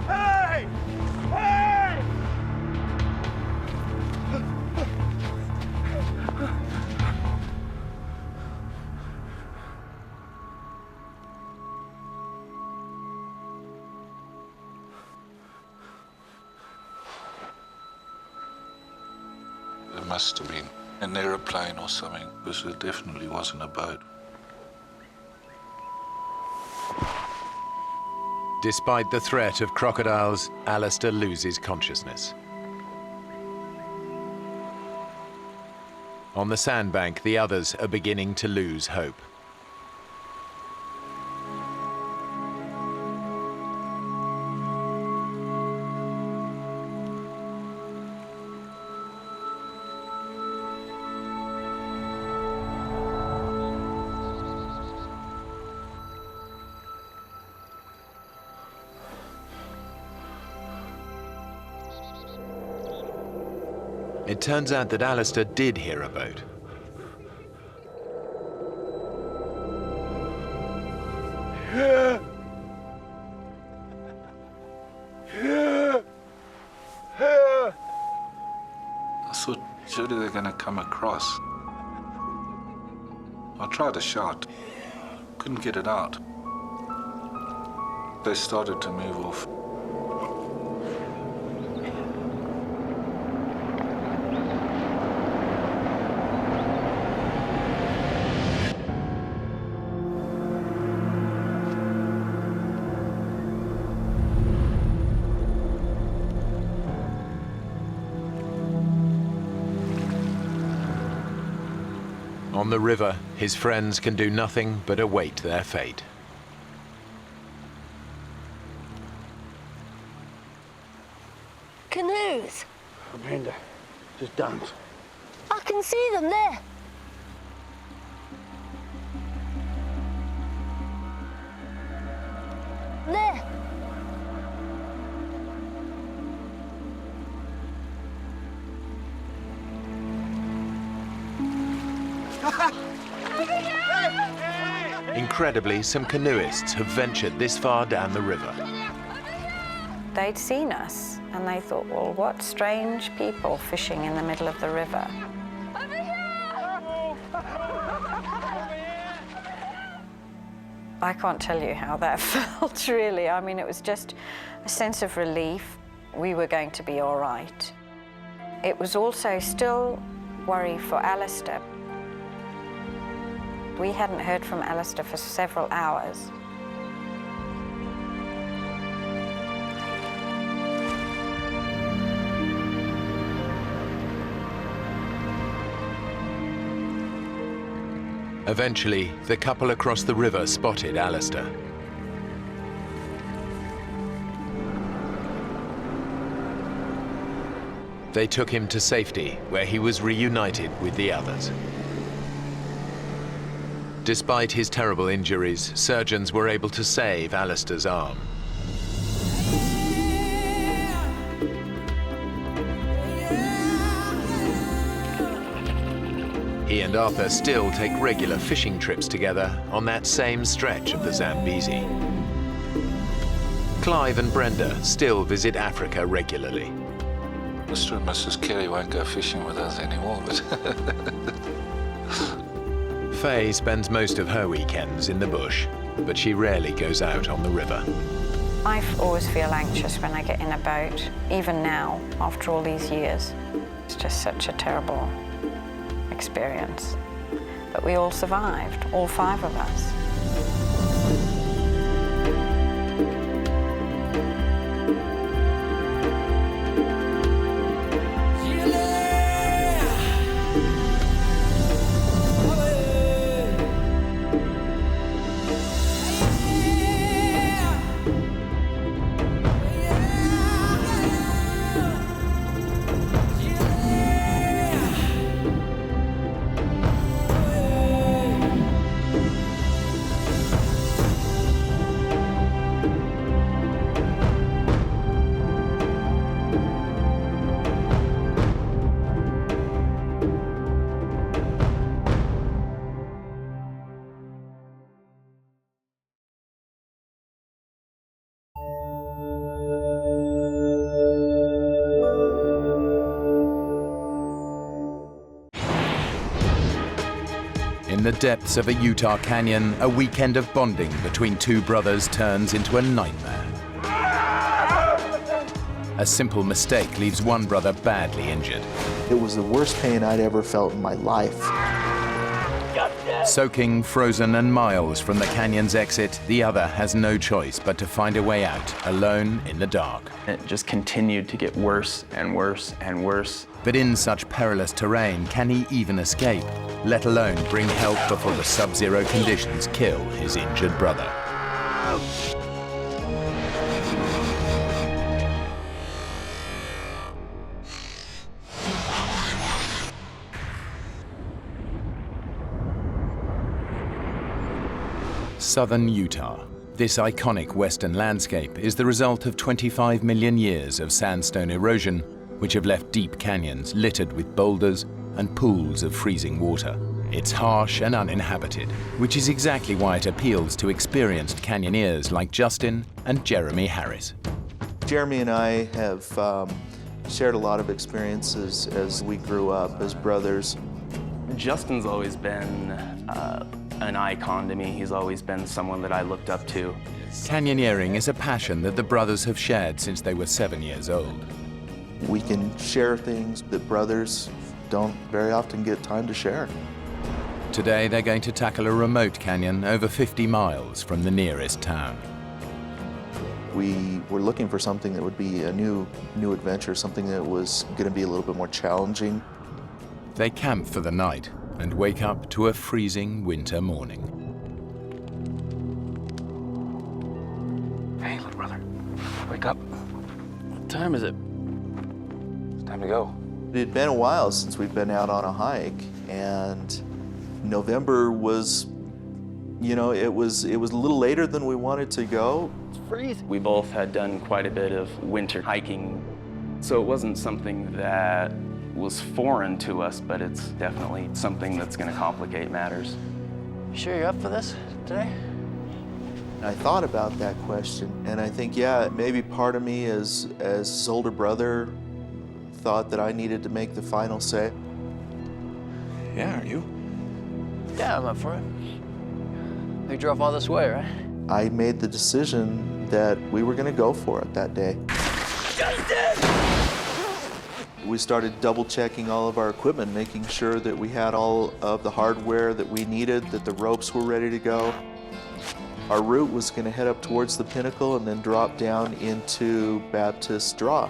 Hey! Hey! There must have been an aeroplane or something, because it definitely wasn't a boat. Despite the threat of crocodiles, Alistair loses consciousness. On the sandbank, the others are beginning to lose hope. It turns out that Alistair did hear a boat. I thought, surely they're going to come across. I tried to shout, couldn't get it out. They started to move off. On the river, his friends can do nothing but await their fate. Canoes. Amanda, just dance. I can see them there. There. Incredibly, some canoeists have ventured this far down the river. They'd seen us and they thought, well, what strange people fishing in the middle of the river. I can't tell you how that felt, really. I mean, it was just a sense of relief. We were going to be all right. It was also still worry for Alistair. We hadn't heard from Alistair for several hours. Eventually, the couple across the river spotted Alistair. They took him to safety, where he was reunited with the others. Despite his terrible injuries, surgeons were able to save Alistair's arm. He and Arthur still take regular fishing trips together on that same stretch of the Zambezi. Clive and Brenda still visit Africa regularly. Mr. and Mrs. Carey won't go fishing with us anymore, but... Faye spends most of her weekends in the bush, but she rarely goes out on the river. I always feel anxious when I get in a boat, even now, after all these years. It's just such a terrible experience. But we all survived, all 5 of us. In the depths of a Utah canyon, a weekend of bonding between 2 brothers turns into a nightmare. A simple mistake leaves one brother badly injured. It was the worst pain I'd ever felt in my life. Soaking, frozen, and miles from the canyon's exit, the other has no choice but to find a way out, alone in the dark. It just continued to get worse and worse and worse. But in such perilous terrain, can he even escape, let alone bring help before the sub-zero conditions kill his injured brother? Southern Utah. This iconic western landscape is the result of 25 million years of sandstone erosion, which have left deep canyons littered with boulders and pools of freezing water. It's harsh and uninhabited, which is exactly why it appeals to experienced canyoneers like Justin and Jeremy Harris. Jeremy and I have shared a lot of experiences as we grew up as brothers. Justin's always been an icon to me. He's always been someone that I looked up to. Canyoneering is a passion that the brothers have shared since they were 7 years old. We can share things that brothers don't very often get time to share. Today they're going to tackle a remote canyon over 50 miles from the nearest town. We were looking for something that would be a new adventure, something that was going to be a little bit more challenging. They camp for the night and wake up to a freezing winter morning. Hey, little brother, wake up. What time is it? It's time to go. It had been a while since we'd been out on a hike, and November was, you know, it was a little later than we wanted to go. It's freezing. We both had done quite a bit of winter hiking, so it wasn't something that was foreign to us, but it's definitely something that's going to complicate matters. You sure you're up for this today? I thought about that question, and I think, yeah, maybe part of me as his older brother thought that I needed to make the final say. Yeah, are you? Yeah, I'm up for it. We drove all this way, right? I made the decision that we were going to go for it that day. We started double-checking all of our equipment, making sure that we had all of the hardware that we needed, that the ropes were ready to go. Our route was going to head up towards the pinnacle and then drop down into Baptist Draw.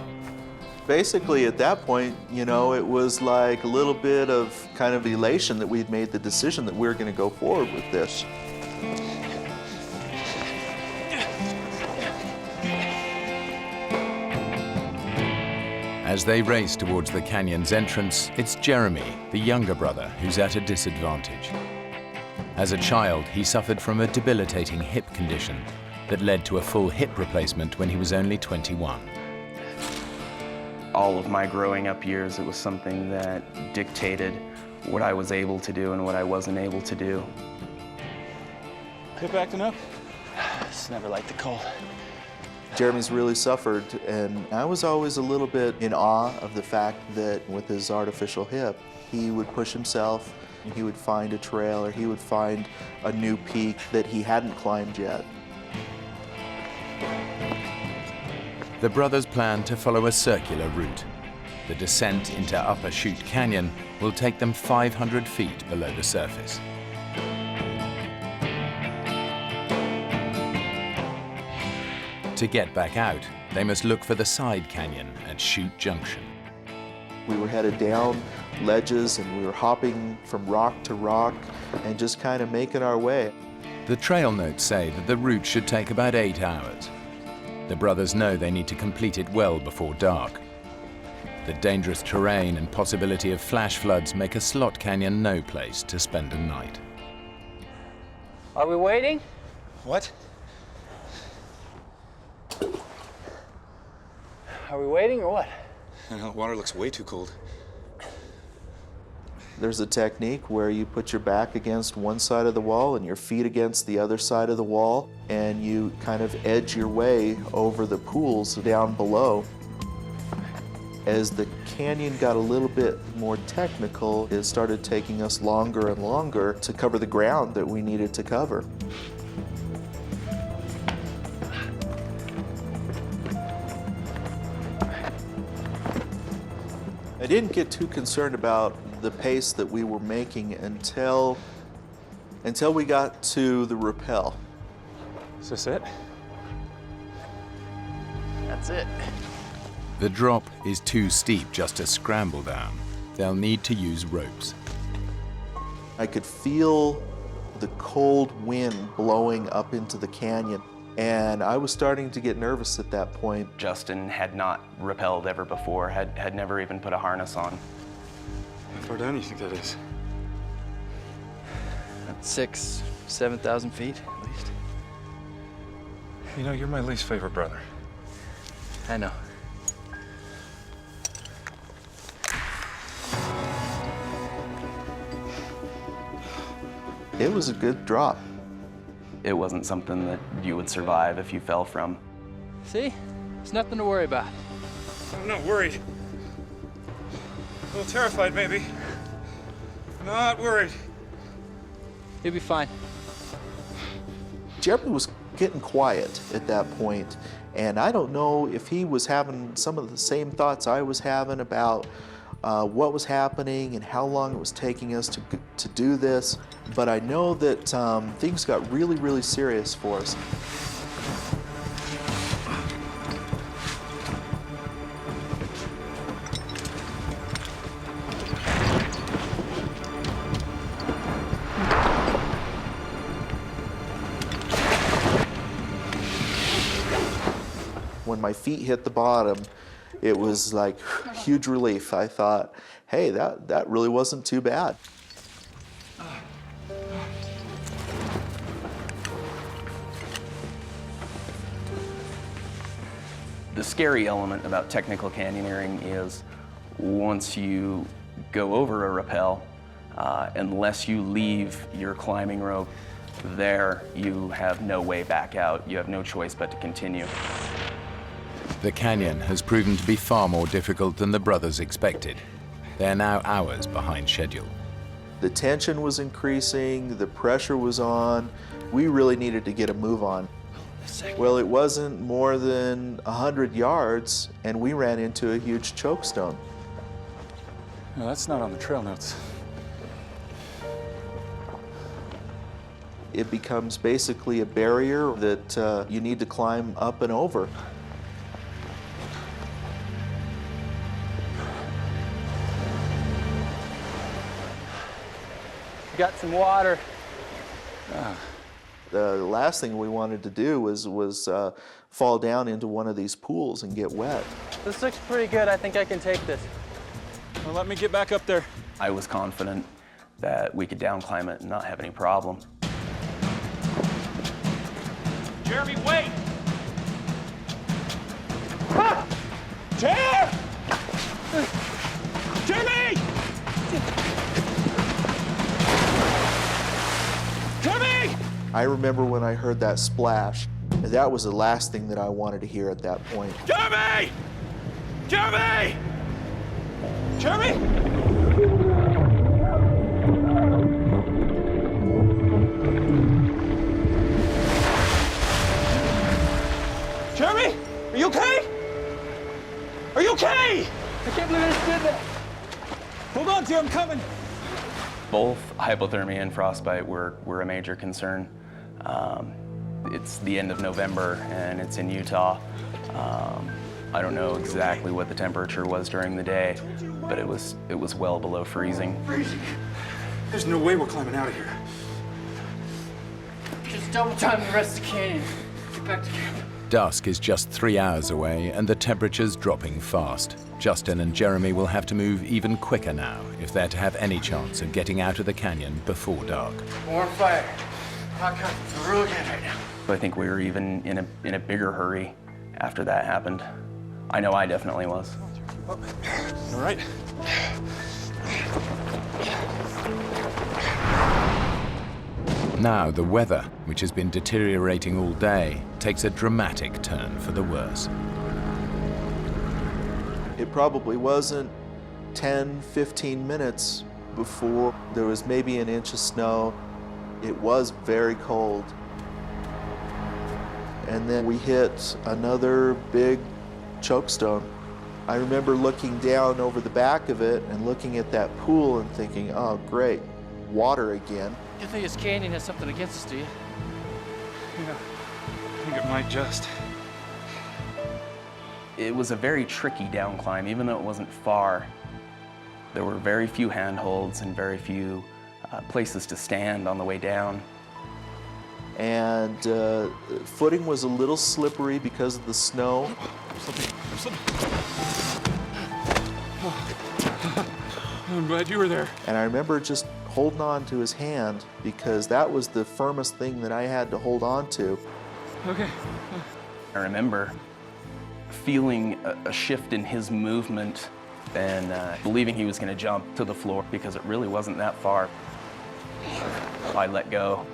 Basically, at that point, you know, it was like a little bit of kind of elation that we'd made the decision that we were going to go forward with this. As they race towards the canyon's entrance, it's Jeremy, the younger brother, who's at a disadvantage. As a child, he suffered from a debilitating hip condition that led to a full hip replacement when he was only 21. All of my growing up years, it was something that dictated what I was able to do and what I wasn't able to do. Hip acting up? It's never liked the cold. Jeremy's really suffered, and I was always a little bit in awe of the fact that with his artificial hip, he would push himself, and he would find a trail, or he would find a new peak that he hadn't climbed yet. The brothers plan to follow a circular route. The descent into Upper Chute Canyon will take them 500 feet below the surface. To get back out, they must look for the side canyon at Chute Junction. We were headed down ledges, and we were hopping from rock to rock and just kind of making our way. The trail notes say that the route should take about 8 hours. The brothers know they need to complete it well before dark. The dangerous terrain and possibility of flash floods make a slot canyon no place to spend a night. Are we waiting? What? Are we waiting or what? The water looks way too cold. There's a technique where you put your back against one side of the wall and your feet against the other side of the wall, and you kind of edge your way over the pools down below. As the canyon got a little bit more technical, it started taking us longer and longer to cover the ground that we needed to cover. I didn't get too concerned about the pace that we were making until we got to the rappel. Is this it? That's it. The drop is too steep just to scramble down. They'll need to use ropes. I could feel the cold wind blowing up into the canyon, and I was starting to get nervous at that point. Justin had not rappelled ever before, had never even put a harness on. How far down do you think that is? 6,000 to 7,000 feet, at least. You know, you're my least favorite brother. I know. It was a good drop. It wasn't something that you would survive if you fell from. See? It's nothing to worry about. I'm not worried. A little terrified, maybe. Not worried. You'll be fine. Jeremy was getting quiet at that point, and I don't know if he was having some of the same thoughts I was having about what was happening and how long it was taking us to do this, but I know that things got really, really serious for us. When my feet hit the bottom, it was like huge relief. I thought, hey, that really wasn't too bad. The scary element about technical canyoneering is once you go over a rappel, unless you leave your climbing rope there, you have no way back out. You have no choice but to continue. The canyon has proven to be far more difficult than the brothers expected. They're now hours behind schedule. The tension was increasing, the pressure was on. We really needed to get a move on. Well, it wasn't more than 100 yards, and we ran into a huge chokestone. No, that's not on the trail notes. It becomes basically a barrier that you need to climb up and over. Got some water. The last thing we wanted to do was fall down into one of these pools and get wet. This looks pretty good. I think I can take this. Well, let me get back up there. I was confident that we could down climb it and not have any problem. Jeremy, wait! Ah! Jeremy! Jeremy! I remember when I heard that splash, that was the last thing that I wanted to hear at that point. Jeremy! Jeremy! Jeremy! Jeremy! Are you okay? Are you okay? I can't believe I just did that. Hold on, Jim, I'm coming. Both hypothermia and frostbite were a major concern. It's the end of November and it's in Utah. I don't know exactly what the temperature was during the day, but it was well below freezing. Freezing? There's no way we're climbing out of here. Just double time the rest of the canyon. Get back to camp. Dusk is just 3 hours away and the temperature's dropping fast. Justin and Jeremy will have to move even quicker now if they're to have any chance of getting out of the canyon before dark. More fire. Hot cut. It's real good right now. I think we were even in a bigger hurry after that happened. I know I definitely was. All right. Now the weather, which has been deteriorating all day, takes a dramatic turn for the worse. It probably wasn't 10, 15 minutes before there was maybe an inch of snow. It was very cold. And then we hit another big chokestone. I remember looking down over the back of it and looking at that pool and thinking, oh great, water again. You think this canyon has something against us, do you? Yeah, I think it might just. It was a very tricky down climb, even though it wasn't far. There were very few handholds and very few places to stand on the way down. And footing was a little slippery because of the snow. I'm glad you were there. And I remember just holding on to his hand because that was the firmest thing that I had to hold on to. Okay. I remember feeling a shift in his movement and believing he was going to jump to the floor because it really wasn't that far. I let go.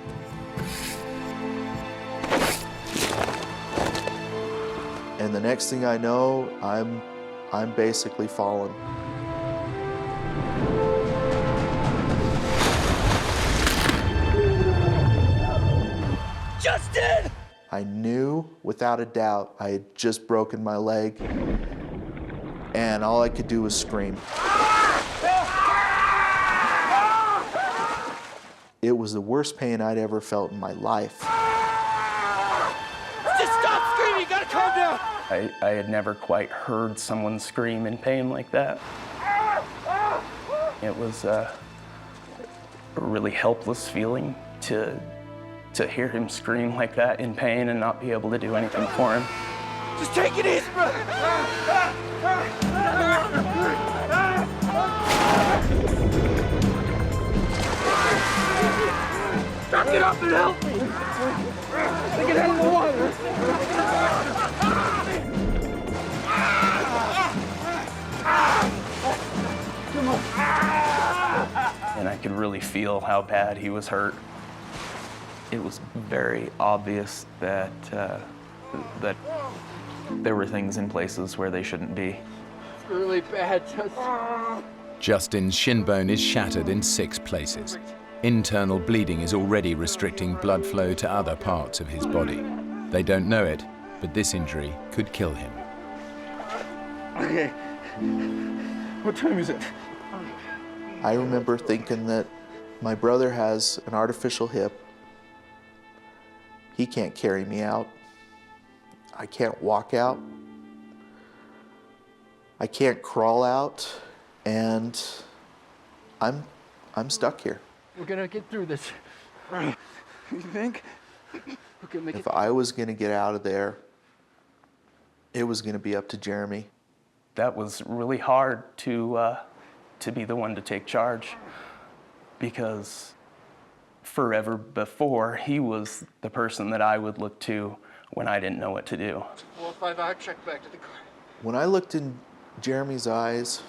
And the next thing I know, I'm basically falling. Justin! I knew without a doubt I had just broken my leg, and all I could do was scream. It was the worst pain I'd ever felt in my life. Just stop screaming, you gotta calm down! I had never quite heard someone scream in pain like that. It was a really helpless feeling to hear him scream like that in pain and not be able to do anything for him. Just take it easy, bro! Get up and help me! Get out of the water! Come on! And I could really feel how bad he was hurt. It was very obvious that that there were things in places where they shouldn't be. It's really bad, Justin. Justin's shin bone is shattered in 6 places. Internal bleeding is already restricting blood flow to other parts of his body. They don't know it, but this injury could kill him. Okay. What time is it? I remember thinking that my brother has an artificial hip. He can't carry me out. I can't walk out. I can't crawl out, and I'm stuck here. We're gonna get through this. You think? We're gonna make it. If I was gonna get out of there, it was gonna be up to Jeremy. That was really hard to be the one to take charge, because forever before, he was the person that I would look to when I didn't know what to do. 4 or 5 hour trek back to the car. When I looked in Jeremy's eyes,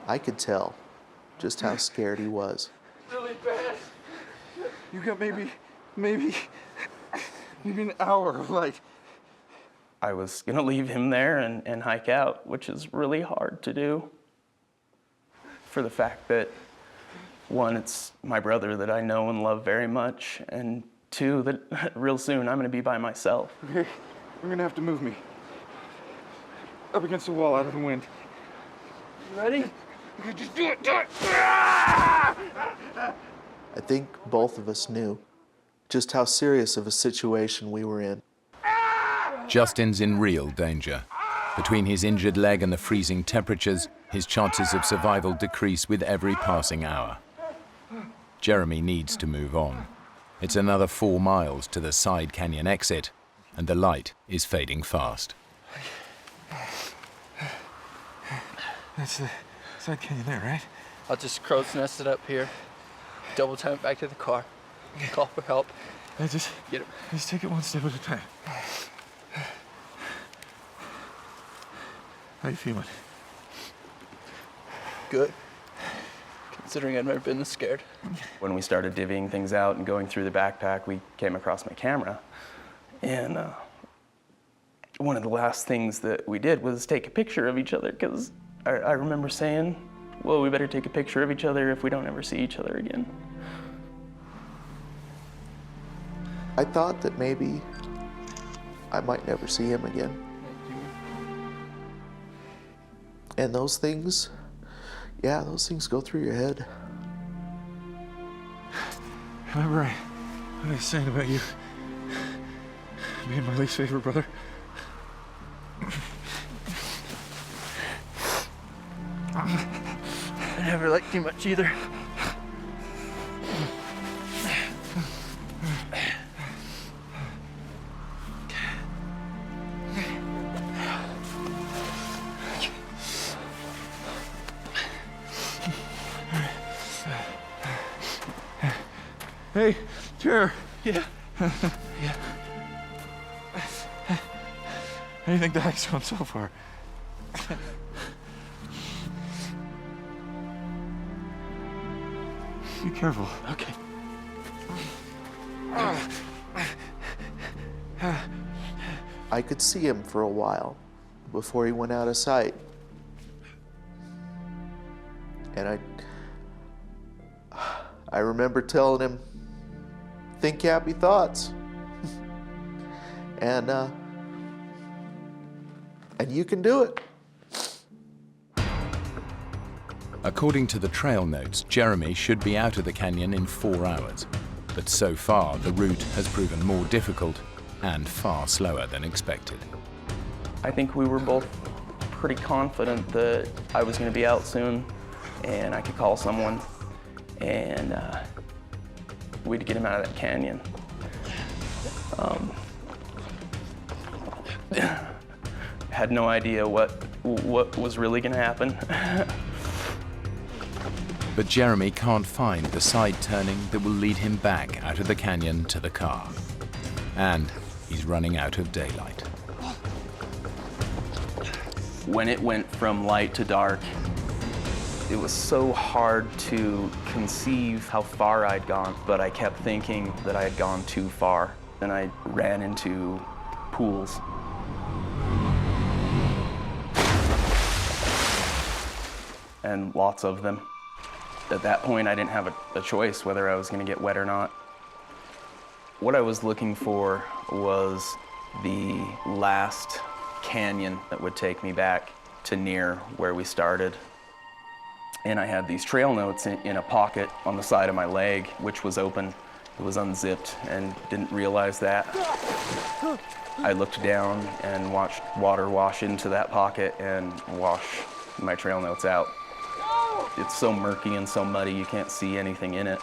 I could tell just how scared he was. Really bad. You got maybe an hour of light. I was gonna leave him there and hike out, which is really hard to do, for the fact that, 1, it's my brother that I know and love very much, and 2, that real soon I'm gonna be by myself. Okay, you're gonna have to move me. Up against the wall, out of the wind. You ready? Okay, just do it, do it! I think both of us knew just how serious of a situation we were in. Justin's in real danger. Between his injured leg and the freezing temperatures, his chances of survival decrease with every passing hour. Jeremy needs to move on. It's another 4 miles to the side canyon exit, and the light is fading fast. That's the side canyon there, right? I'll just crow's nest it up here. Double time it back to the car. Call for help. Just take it one step at a time. How you feeling? Good. Considering I've never been this scared. When we started divvying things out and going through the backpack, we came across my camera. And one of the last things that we did was take a picture of each other, because I remember saying, well, we better take a picture of each other if we don't ever see each other again. I thought that maybe I might never see him again. And those things, yeah, those things go through your head. Remember I was saying about you being my least favorite brother? I never liked you much either. Hey, chair. Yeah. Yeah. How do you think the hike's gone so far? Be careful. Okay. I could see him for a while before he went out of sight. And I remember telling him, think happy thoughts. And you can do it. According to the trail notes, Jeremy should be out of the canyon in 4 hours. But so far, the route has proven more difficult and far slower than expected. I think we were both pretty confident that I was going to be out soon and I could call someone and we'd get him out of that canyon. Had no idea what was really going to happen. But Jeremy can't find the side turning that will lead him back out of the canyon to the car. And he's running out of daylight. When it went from light to dark, it was so hard to conceive how far I'd gone, but I kept thinking that I had gone too far. And I ran into pools. And lots of them. At that point, I didn't have a choice whether I was going to get wet or not. What I was looking for was the last canyon that would take me back to near where we started. And I had these trail notes in a pocket on the side of my leg, which was open. It was unzipped and didn't realize that. I looked down and watched water wash into that pocket and wash my trail notes out. It's so murky and so muddy, you can't see anything in it.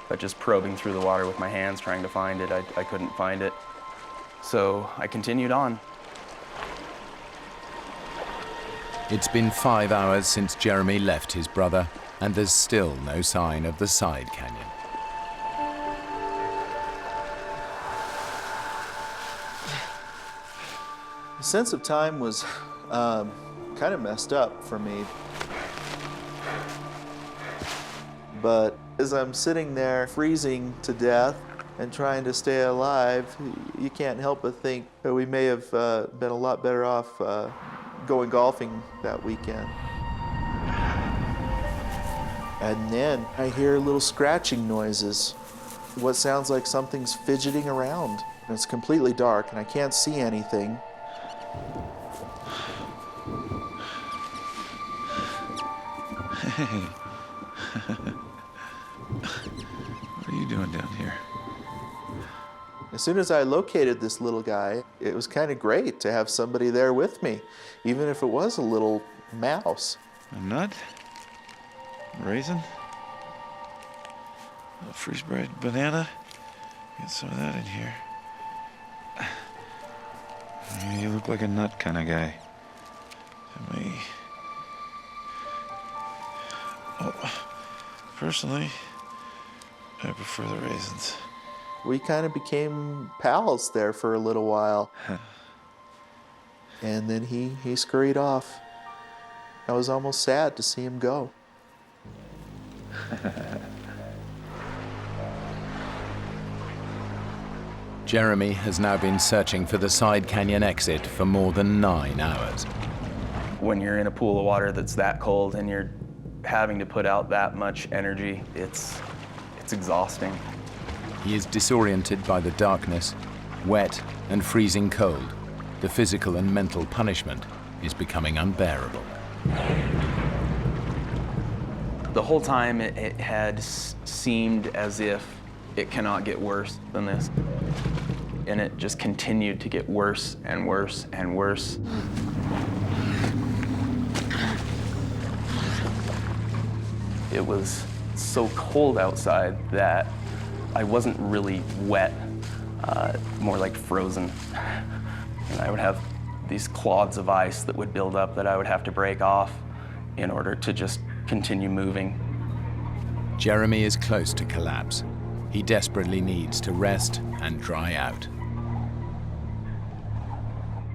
But just probing through the water with my hands trying to find it, I couldn't find it. So I continued on. It's been 5 hours since Jeremy left his brother, and there's still no sign of the side canyon. The sense of time was kind of messed up for me. But as I'm sitting there freezing to death and trying to stay alive, you can't help but think that we may have been a lot better off going golfing that weekend. And then I hear little scratching noises, what sounds like something's fidgeting around. And it's completely dark and I can't see anything. Hey. What are you doing down here? As soon as I located this little guy, it was kind of great to have somebody there with me, even if it was a little mouse. A nut? A raisin? A freeze-dried banana? Get some of that in here. You look like a nut kind of guy to me. Oh, personally, I prefer the raisins. We kind of became pals there for a little while. And then he scurried off. I was almost sad to see him go. Jeremy has now been searching for the side canyon exit for more than 9 hours. When you're in a pool of water that's that cold and you're having to put out that much energy, it's exhausting. He is disoriented by the darkness, wet and freezing cold. The physical and mental punishment is becoming unbearable. The whole time it had seemed as if it cannot get worse than this. And it just continued to get worse and worse and worse. It was so cold outside that I wasn't really wet, more like frozen. And I would have these clods of ice that would build up that I would have to break off in order to just continue moving. Jeremy is close to collapse. He desperately needs to rest and dry out.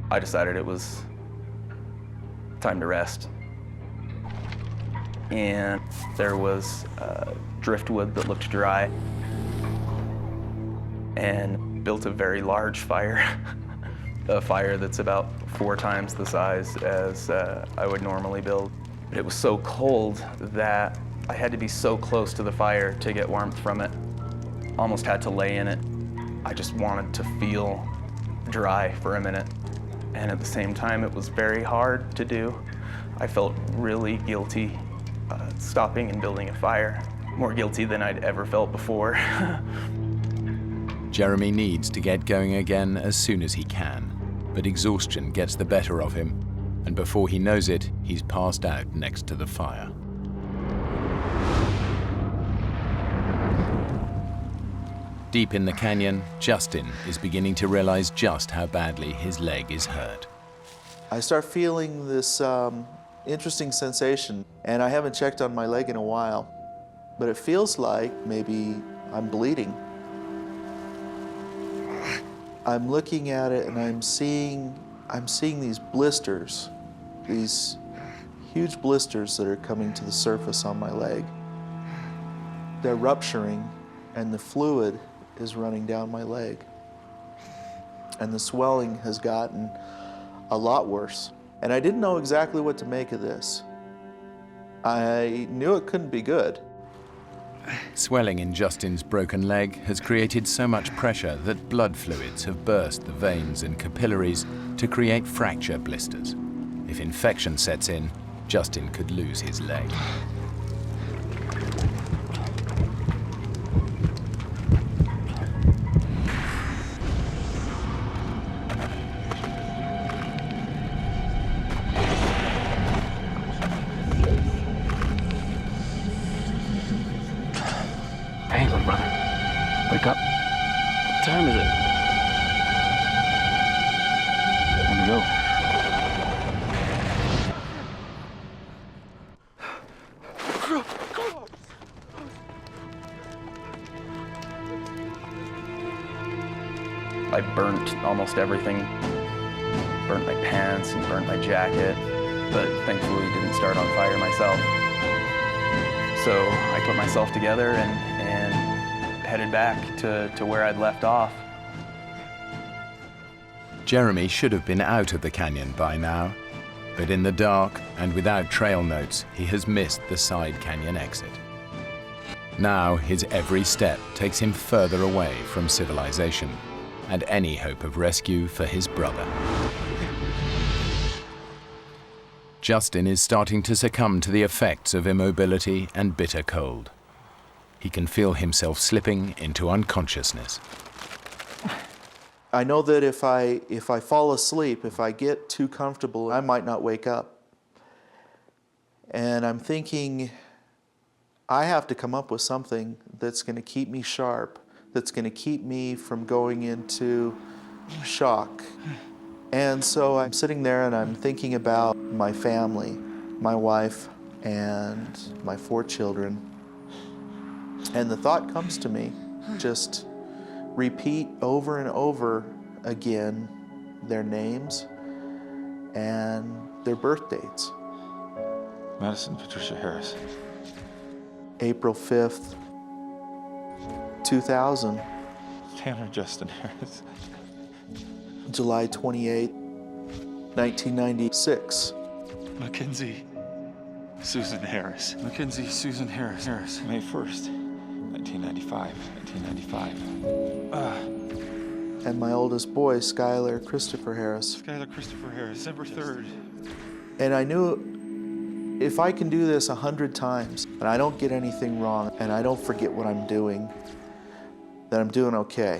I decided it was time to rest. And there was driftwood that looked dry, and built a very large fire, a fire that's about 4 times the size as I would normally build. But it was so cold that I had to be so close to the fire to get warmth from it. Almost had to lay in it. I just wanted to feel dry for a minute. And at the same time, it was very hard to do. I felt really guilty stopping and building a fire. More guilty than I'd ever felt before. Jeremy needs to get going again as soon as he can, but exhaustion gets the better of him, and before he knows it, he's passed out next to the fire. Deep in the canyon, Justin is beginning to realize just how badly his leg is hurt. I start feeling this interesting sensation, and I haven't checked on my leg in a while, but it feels like maybe I'm bleeding. I'm looking at it and I'm seeing these blisters, these huge blisters that are coming to the surface on my leg. They're rupturing and the fluid is running down my leg. And the swelling has gotten a lot worse. And I didn't know exactly what to make of this. I knew it couldn't be good. Swelling in Justin's broken leg has created so much pressure that blood fluids have burst the veins and capillaries to create fracture blisters. If infection sets in, Justin could lose his leg. Hey, little brother. Wake up. What time is it? Time to go. I burnt almost everything. Burnt my pants and burnt my jacket, but thankfully didn't start on fire myself. So I put myself together and headed back to where I'd left off. Jeremy should have been out of the canyon by now, but in the dark and without trail notes, he has missed the side canyon exit. Now his every step takes him further away from civilization and any hope of rescue for his brother. Justin is starting to succumb to the effects of immobility and bitter cold. He can feel himself slipping into unconsciousness. I know that if I fall asleep, if I get too comfortable, I might not wake up. And I'm thinking, I have to come up with something that's going to keep me sharp, that's going to keep me from going into shock. And so I'm sitting there and I'm thinking about my family, my wife, and my 4 children. And the thought comes to me, just repeat over and over again their names and their birth dates. Madison Patricia Harris. April 5th, 2000. Tanner Justin Harris. July 28th, 1996. Mackenzie Susan Harris. Mackenzie Susan Harris. May 1st, 1995. And my oldest boy, Skylar Christopher Harris. Skylar Christopher Harris, December 3rd. And I knew If I can do this 100 times and I don't get anything wrong and I don't forget what I'm doing, then I'm doing okay.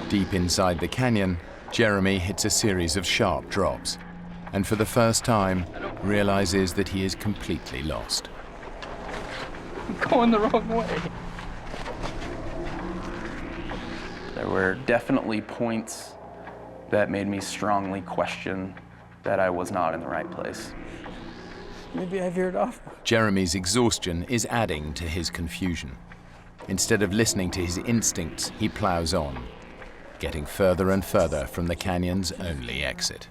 Deep inside the canyon, Jeremy hits a series of sharp drops, and for the first time realizes that he is completely lost. I'm going the wrong way. There were definitely points that made me strongly question that I was not in the right place. Maybe I veered off. Jeremy's exhaustion is adding to his confusion. Instead of listening to his instincts, he plows on, getting further and further from the canyon's only exit.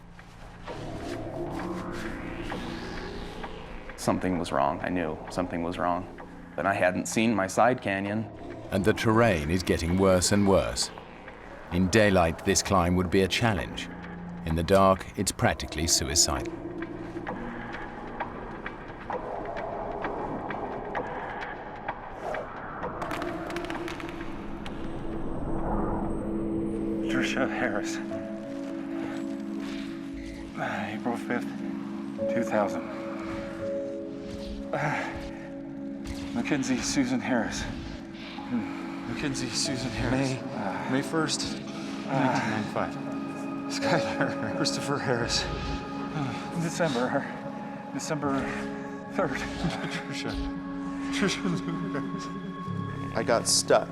Something was wrong. I knew something was wrong. But I hadn't seen my side canyon. And the terrain is getting worse and worse. In daylight, this climb would be a challenge. In the dark, it's practically suicidal. Patricia Harris. April 5th, 2000. Mackenzie Susan Harris. Mackenzie Susan Harris. May 1st, 1995. Skylar Christopher Harris. December 3rd. Patricia Harris. I got stuck.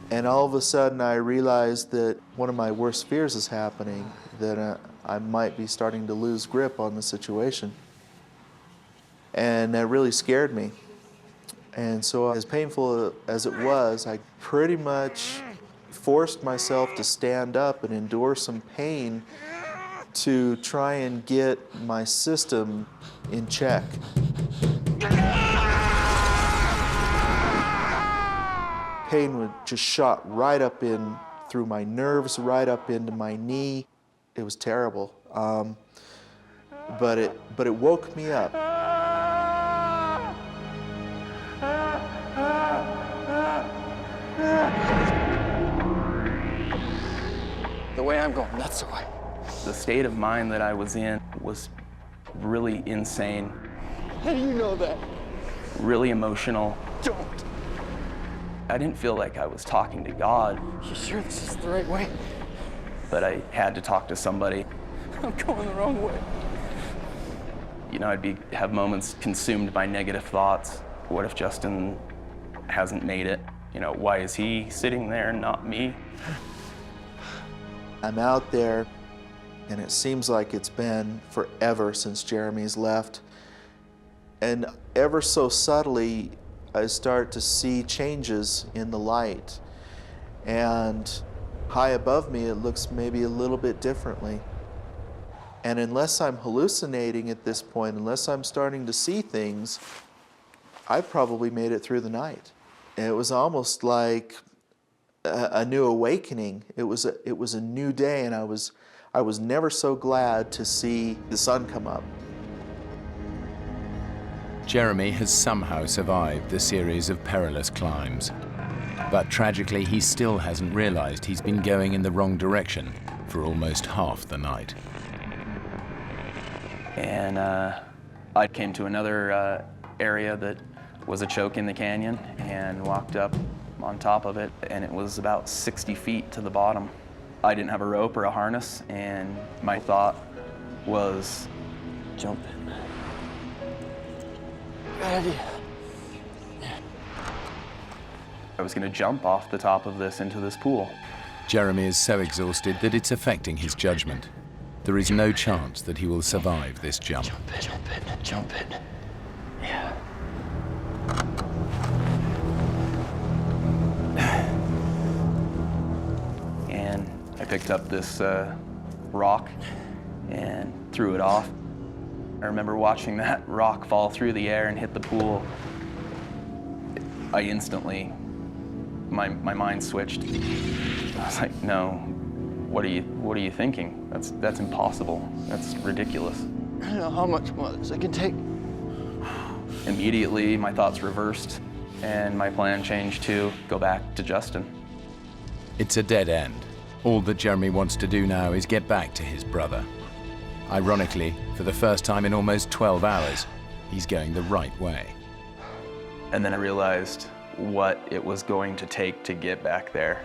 And all of a sudden I realized that one of my worst fears is happening, that I might be starting to lose grip on the situation. And that really scared me. And so as painful as it was, I pretty much forced myself to stand up and endure some pain to try and get my system in check. Pain would just shot right up in through my nerves, right up into my knee. It was terrible, but it woke me up. The way I'm going, that's the way. The state of mind that I was in was really insane. How do you know that? Really emotional. Don't. I didn't feel like I was talking to God. You sure this is the right way? But I had to talk to somebody. I'm going the wrong way. You know, I'd have moments consumed by negative thoughts. What if Justin hasn't made it? You know, why is he sitting there and not me? I'm out there, and it seems like it's been forever since Jeremy's left. And ever so subtly, I start to see changes in the light. And high above me, it looks maybe a little bit differently. And unless I'm hallucinating at this point, unless I'm starting to see things, I've probably made it through the night. And it was almost like a new awakening. It was a new day, and I was never so glad to see the sun come up. Jeremy has somehow survived the series of perilous climbs. But tragically, he still hasn't realized he's been going in the wrong direction for almost half the night. And I came to another area that was a choke in the canyon and walked up on top of it, and it was about 60 feet to the bottom. I didn't have a rope or a harness, and my thought was, jump in. Good idea. I was going to jump off the top of this into this pool. Jeremy is so exhausted that it's affecting his judgment. There is no chance that he will survive this jump. Jump in. Yeah. And I picked up this rock and threw it off. I remember watching that rock fall through the air and hit the pool. I instantly, my mind switched. I was like, no, what are you thinking? That's impossible. That's ridiculous. I don't know how much more this I can take. Immediately, my thoughts reversed, and my plan changed to go back to Justin. It's a dead end. All that Jeremy wants to do now is get back to his brother. Ironically, for the first time in almost 12 hours, he's going the right way. And then I realized what it was going to take to get back there.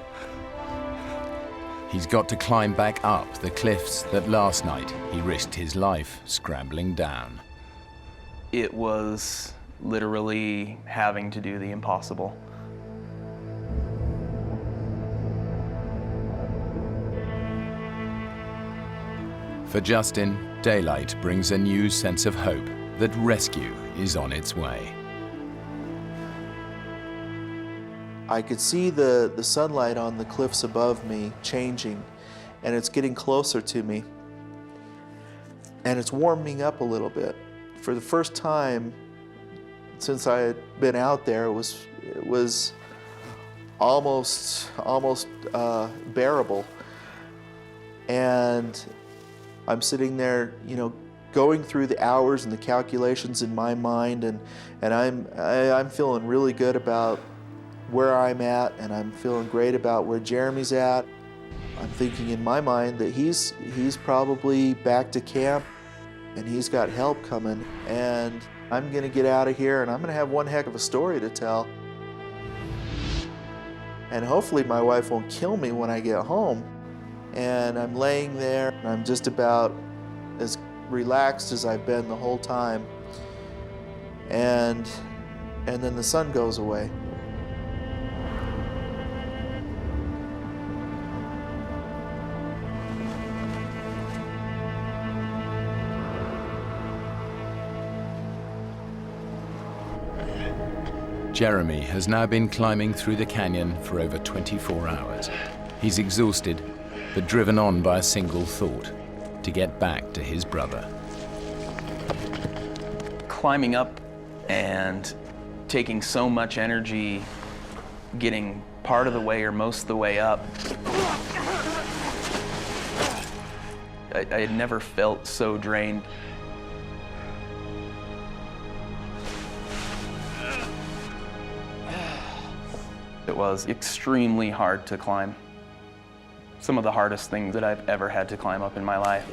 He's got to climb back up the cliffs that last night he risked his life scrambling down. It was literally having to do the impossible. For Justin, daylight brings a new sense of hope that rescue is on its way. I could see the sunlight on the cliffs above me changing, and it's getting closer to me. And it's warming up a little bit. For the first time since I had been out there, it was almost bearable. And I'm sitting there, going through the hours and the calculations in my mind, and I'm feeling really good about where I'm at, and I'm feeling great about where Jeremy's at. I'm thinking in my mind that he's probably back to camp, and he's got help coming, and I'm gonna get out of here, and I'm gonna have one heck of a story to tell. And hopefully my wife won't kill me when I get home. And I'm laying there, and I'm just about as relaxed as I've been the whole time. And then the sun goes away. Jeremy has now been climbing through the canyon for over 24 hours. He's exhausted, but driven on by a single thought: to get back to his brother. Climbing up and taking so much energy, getting part of the way or most of the way up, I had never felt so drained. It was extremely hard to climb. Some of the hardest things that I've ever had to climb up in my life.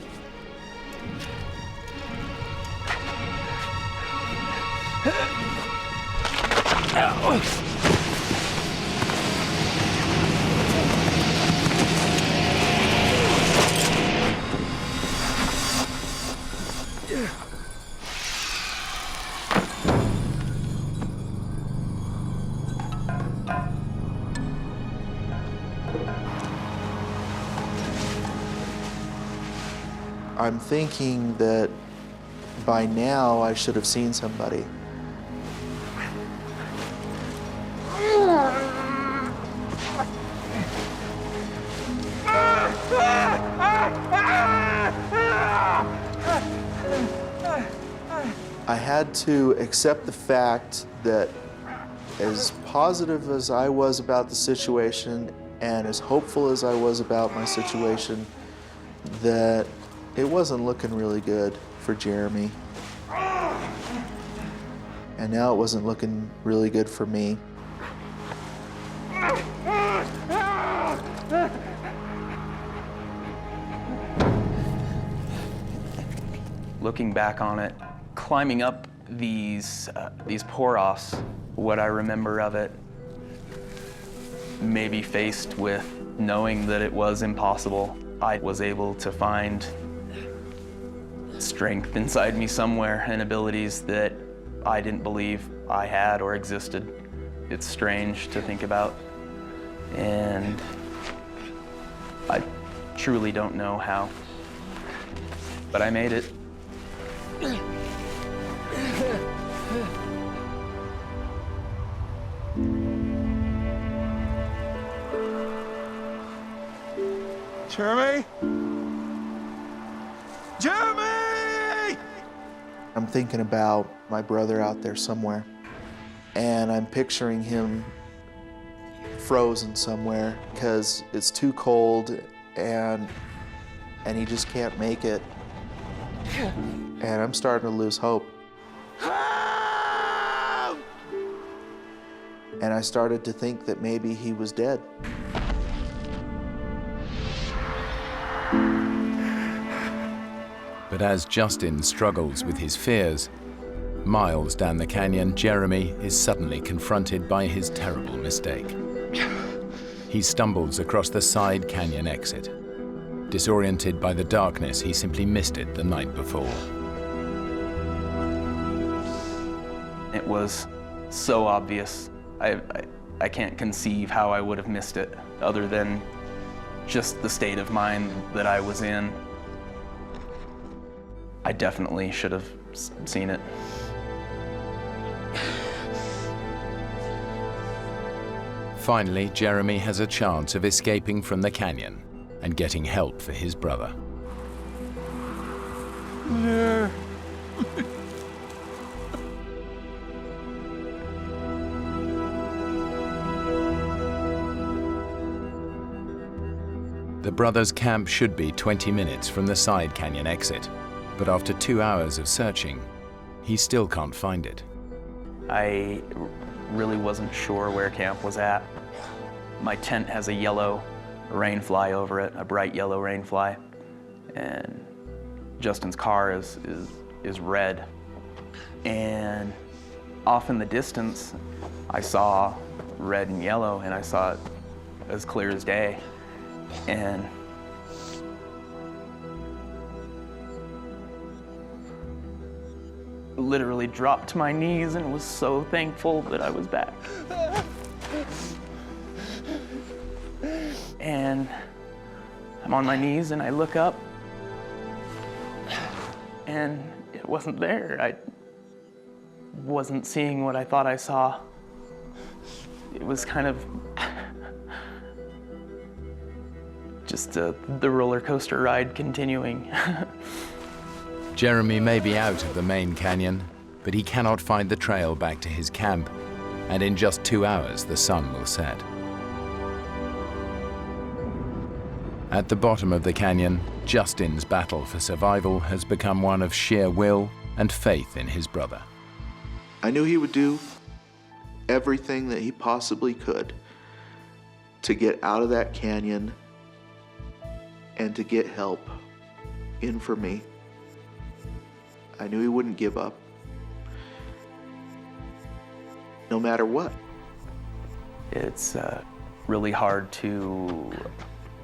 I'm thinking that by now I should have seen somebody. I had to accept the fact that as positive as I was about the situation and as hopeful as I was about my situation, that it wasn't looking really good for Jeremy. And now it wasn't looking really good for me. Looking back on it, climbing up these pour-offs, what I remember of it, maybe faced with knowing that it was impossible, I was able to find strength inside me somewhere and abilities that I didn't believe I had or existed. It's strange to think about, and I truly don't know how, but I made it. Jeremy? Jeremy! I'm thinking about my brother out there somewhere, and I'm picturing him frozen somewhere because it's too cold and he just can't make it. And I'm starting to lose hope. And I started to think that maybe he was dead. as Justin struggles with his fears, miles down the canyon, Jeremy is suddenly confronted by his terrible mistake. He stumbles across the side canyon exit. Disoriented by the darkness, he simply missed it the night before. It was so obvious. I can't conceive how I would have missed it, other than just the state of mind that I was in. I definitely should have seen it. Finally, Jeremy has a chance of escaping from the canyon and getting help for his brother. The brothers' camp should be 20 minutes from the side canyon exit, but after 2 hours of searching, he still can't find it. I really wasn't sure where camp was at. My tent has a yellow rainfly over it, a bright yellow rainfly, and Justin's car is red. And off in the distance, I saw red and yellow, and I saw it as clear as day. And literally dropped to my knees and was so thankful that I was back. And I'm on my knees and I look up and it wasn't there. I wasn't seeing what I thought I saw. It was kind of just the roller coaster ride continuing. Jeremy may be out of the main canyon, but he cannot find the trail back to his camp, and in just 2 hours the sun will set. At the bottom of the canyon, Justin's battle for survival has become one of sheer will and faith in his brother. I knew he would do everything that he possibly could to get out of that canyon and to get help in for me. I knew he wouldn't give up, no matter what. It's really hard to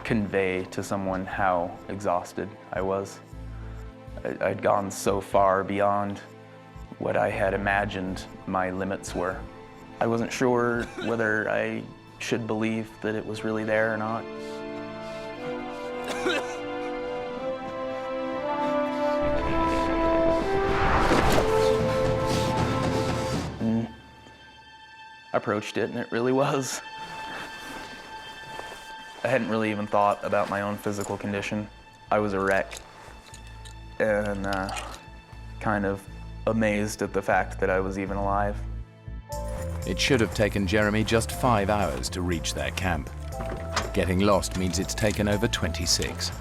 convey to someone how exhausted I was. I'd gone so far beyond what I had imagined my limits were. I wasn't sure whether I should believe that it was really there or not. I approached it, and it really was. I hadn't really even thought about my own physical condition. I was a wreck, and kind of amazed at the fact that I was even alive. It should have taken Jeremy just 5 hours to reach their camp. Getting lost means it's taken over 26.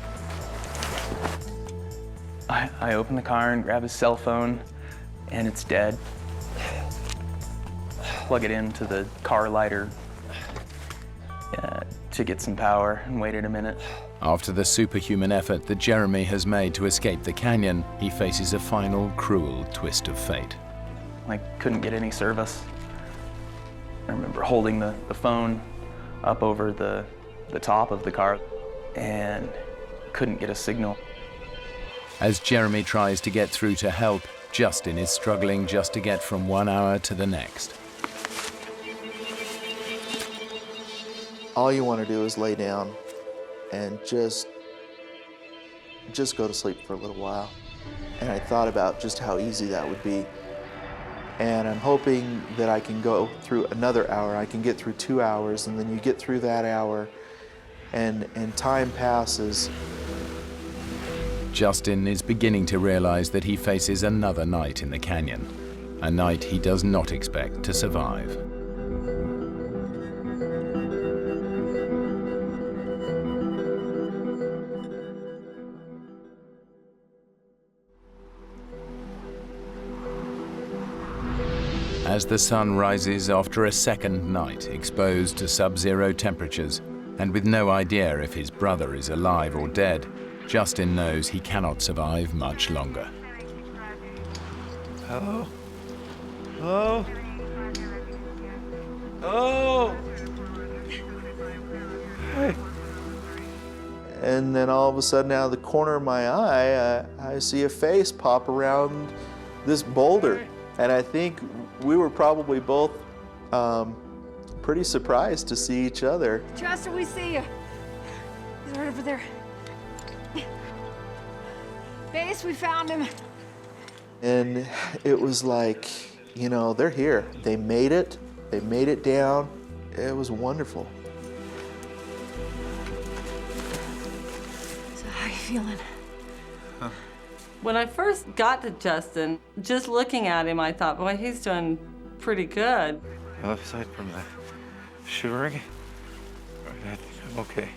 I open the car and grab his cell phone, and it's dead. Plug it into the car lighter to get some power and waited a minute. After the superhuman effort that Jeremy has made to escape the canyon, he faces a final cruel twist of fate. I couldn't get any service. I remember holding the phone up over the top of the car and couldn't get a signal. As Jeremy tries to get through to help, Justin is struggling just to get from 1 hour to the next. All you want to do is lay down and just go to sleep for a little while. And I thought about just how easy that would be. And I'm hoping that I can go through another hour. I can get through 2 hours, and then you get through that hour, and time passes. Justin is beginning to realize that he faces another night in the canyon, a night he does not expect to survive. As the sun rises after a second night exposed to sub-zero temperatures, and with no idea if his brother is alive or dead, Justin knows he cannot survive much longer. Hello? Hello? Oh! Hey. And then all of a sudden, out of the corner of my eye, I see a face pop around this boulder. And I think we were probably both pretty surprised to see each other. Justin, we see you. He's right over there. Base, we found him. And it was like, you know, they're here. They made it. They made it down. It was wonderful. So how are you feeling? When I first got to Justin, just looking at him, I thought, boy, he's doing pretty good. Well, aside from the shivering, I think I'm okay.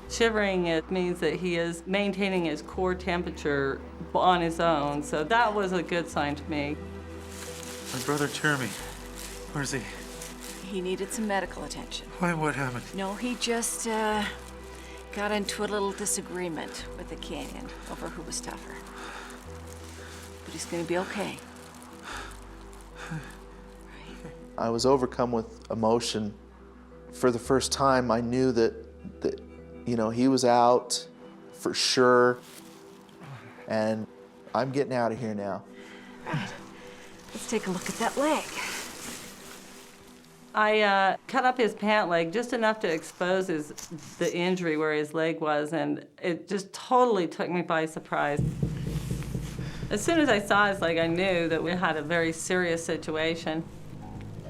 Shivering, it means that he is maintaining his core temperature on his own, so that was a good sign to me. My brother Jeremy, where's he? He needed some medical attention. Why, what happened? No, he just got into a little disagreement with the canyon over who was tougher. But he's gonna be okay. I was overcome with emotion. For the first time, I knew that you know, he was out for sure, and I'm getting out of here now. Right. Let's take a look at that leg. I cut up his pant leg just enough to expose the injury where his leg was, and it just totally took me by surprise. As soon as I saw his leg, I knew that we had a very serious situation.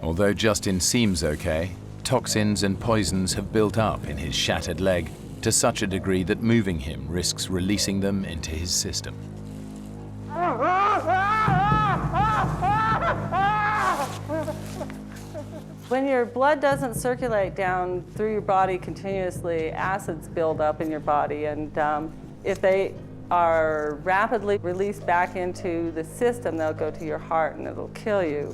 Although Justin seems okay, toxins and poisons have built up in his shattered leg to such a degree that moving him risks releasing them into his system. When your blood doesn't circulate down through your body continuously, acids build up in your body, and if they are rapidly released back into the system, they'll go to your heart and it'll kill you.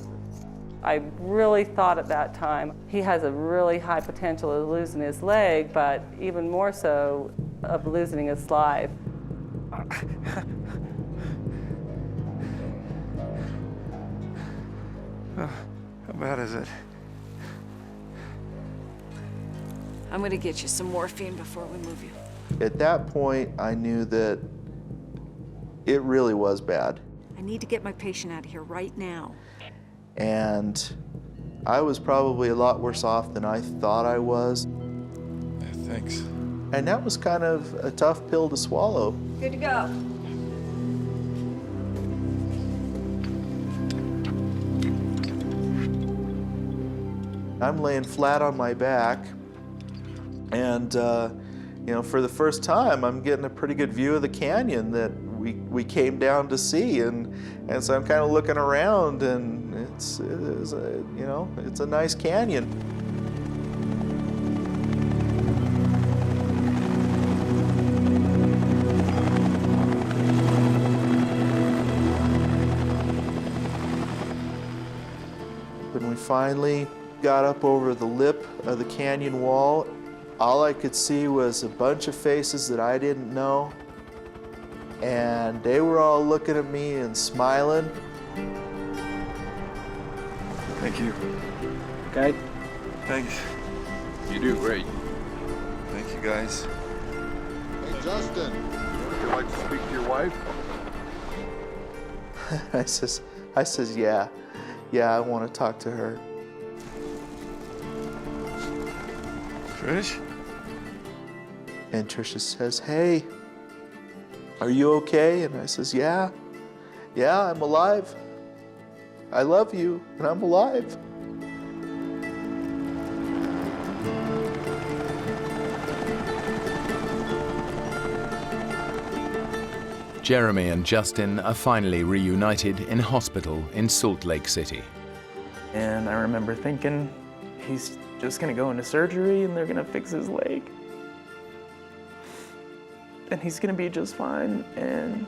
I really thought at that time, he has a really high potential of losing his leg, but even more so of losing his life. How bad is it? I'm gonna get you some morphine before we move you. At that point, I knew that it really was bad. I need to get my patient out of here right now. And I was probably a lot worse off than I thought I was. Yeah, thanks. And that was kind of a tough pill to swallow. Good to go. I'm laying flat on my back, and you know, for the first time, I'm getting a pretty good view of the canyon that we came down to see, and so I'm kind of looking around, and it's you know, it's a nice canyon. When we finally got up over the lip of the canyon wall, all I could see was a bunch of faces that I didn't know, and they were all looking at me and smiling. Thank you. Okay. Thanks. You do great. Thank you, guys. Hey, Justin, would you like to speak to your wife? I says, yeah, I want to talk to her. Trish? And Tricia says, hey, are you okay? And I says, yeah, I'm alive. I love you, and I'm alive. Jeremy and Justin are finally reunited in hospital in Salt Lake City. And I remember thinking, he's just gonna go into surgery and they're gonna fix his leg. And he's gonna be just fine, and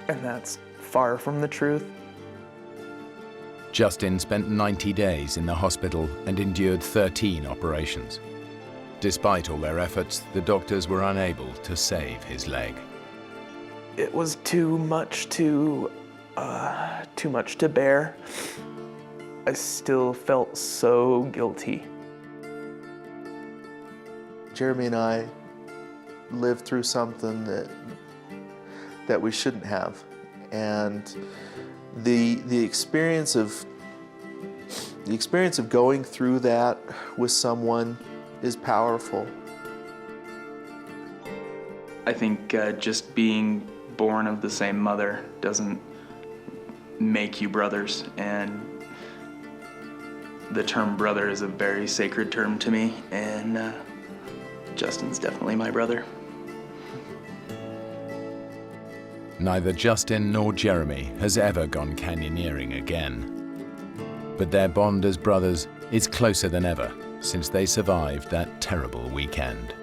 that's far from the truth. Justin spent 90 days in the hospital and endured 13 operations. Despite all their efforts, the doctors were unable to save his leg. It was too much to bear. I still felt so guilty. Jeremy and I lived through something that we shouldn't have, and the experience of going through that with someone is powerful. I think just being born of the same mother doesn't make you brothers, and the term brother is a very sacred term to me, and Justin's definitely my brother. Neither Justin nor Jeremy has ever gone canyoneering again. But their bond as brothers is closer than ever since they survived that terrible weekend.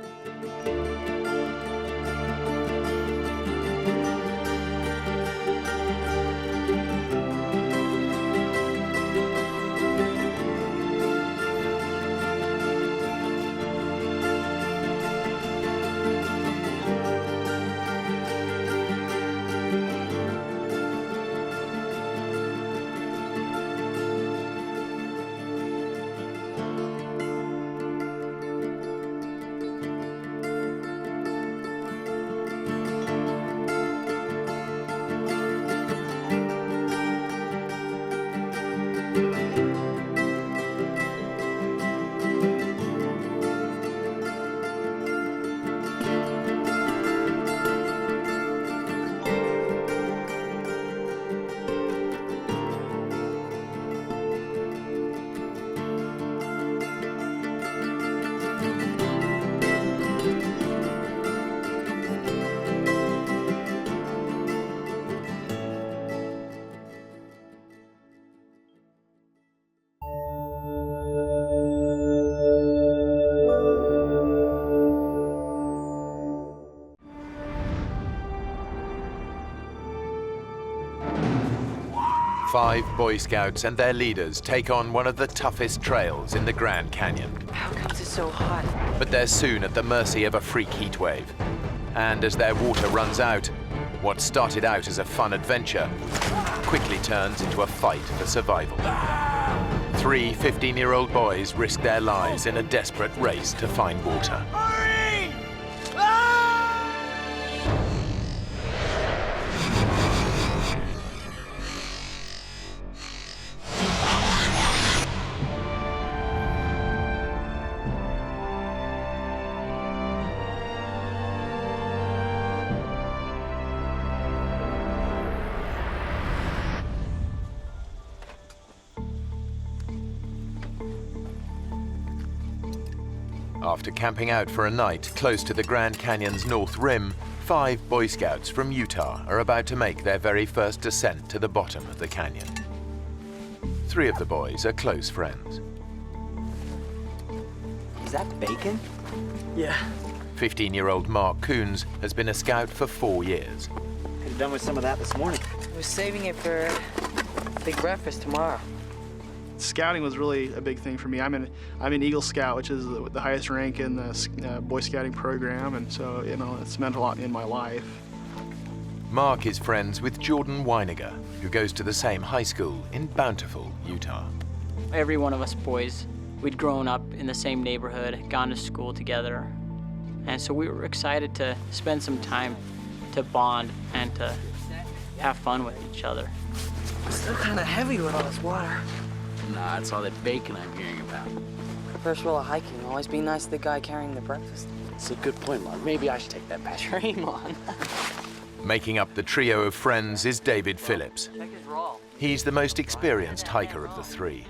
Five Boy Scouts and their leaders take on one of the toughest trails in the Grand Canyon. How comes it's so hot? But they're soon at the mercy of a freak heat wave. And as their water runs out, what started out as a fun adventure quickly turns into a fight for survival. Three 15-year-old boys risk their lives in a desperate race to find water. After camping out for a night close to the Grand Canyon's north rim, 5 Boy Scouts from Utah are about to make their very first descent to the bottom of the canyon. 3 of the boys are close friends. Is that bacon? Yeah. 15-year-old Mark Coons has been a scout for 4 years. Could have done with some of that this morning. I was saving it for a big breakfast tomorrow. Scouting was really a big thing for me. I'm an Eagle Scout, which is the highest rank in the Boy Scouting program, and so it's meant a lot in my life. Mark is friends with Jordan Weiniger, who goes to the same high school in Bountiful, Utah. Every one of us boys, we'd grown up in the same neighborhood, gone to school together, and so we were excited to spend some time to bond and to have fun with each other. It's still kind of heavy with all this water. Nah, it's all that bacon I'm hearing about. First rule of hiking, always be nice to the guy carrying the breakfast. It's a good point, Mark. Maybe I should take that back. Dream on. Making up the trio of friends is David Phillips. He's the most experienced hiker of the 3.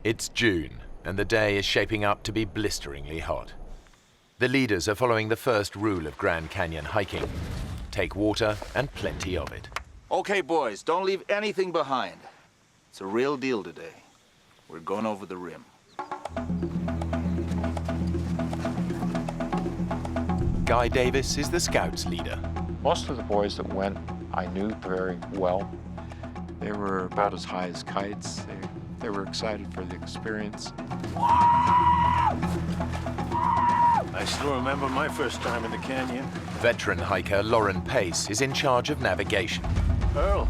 It's June, and the day is shaping up to be blisteringly hot. The leaders are following the first rule of Grand Canyon hiking. Take water and plenty of it. Okay, boys, don't leave anything behind. It's a real deal today. We're going over the rim. Guy Davis is the Scouts' leader. Most of the boys that went, I knew very well. They were about as high as kites. They were excited for the experience. I still remember my first time in the canyon. Veteran hiker Lauren Pace is in charge of navigation. Earl.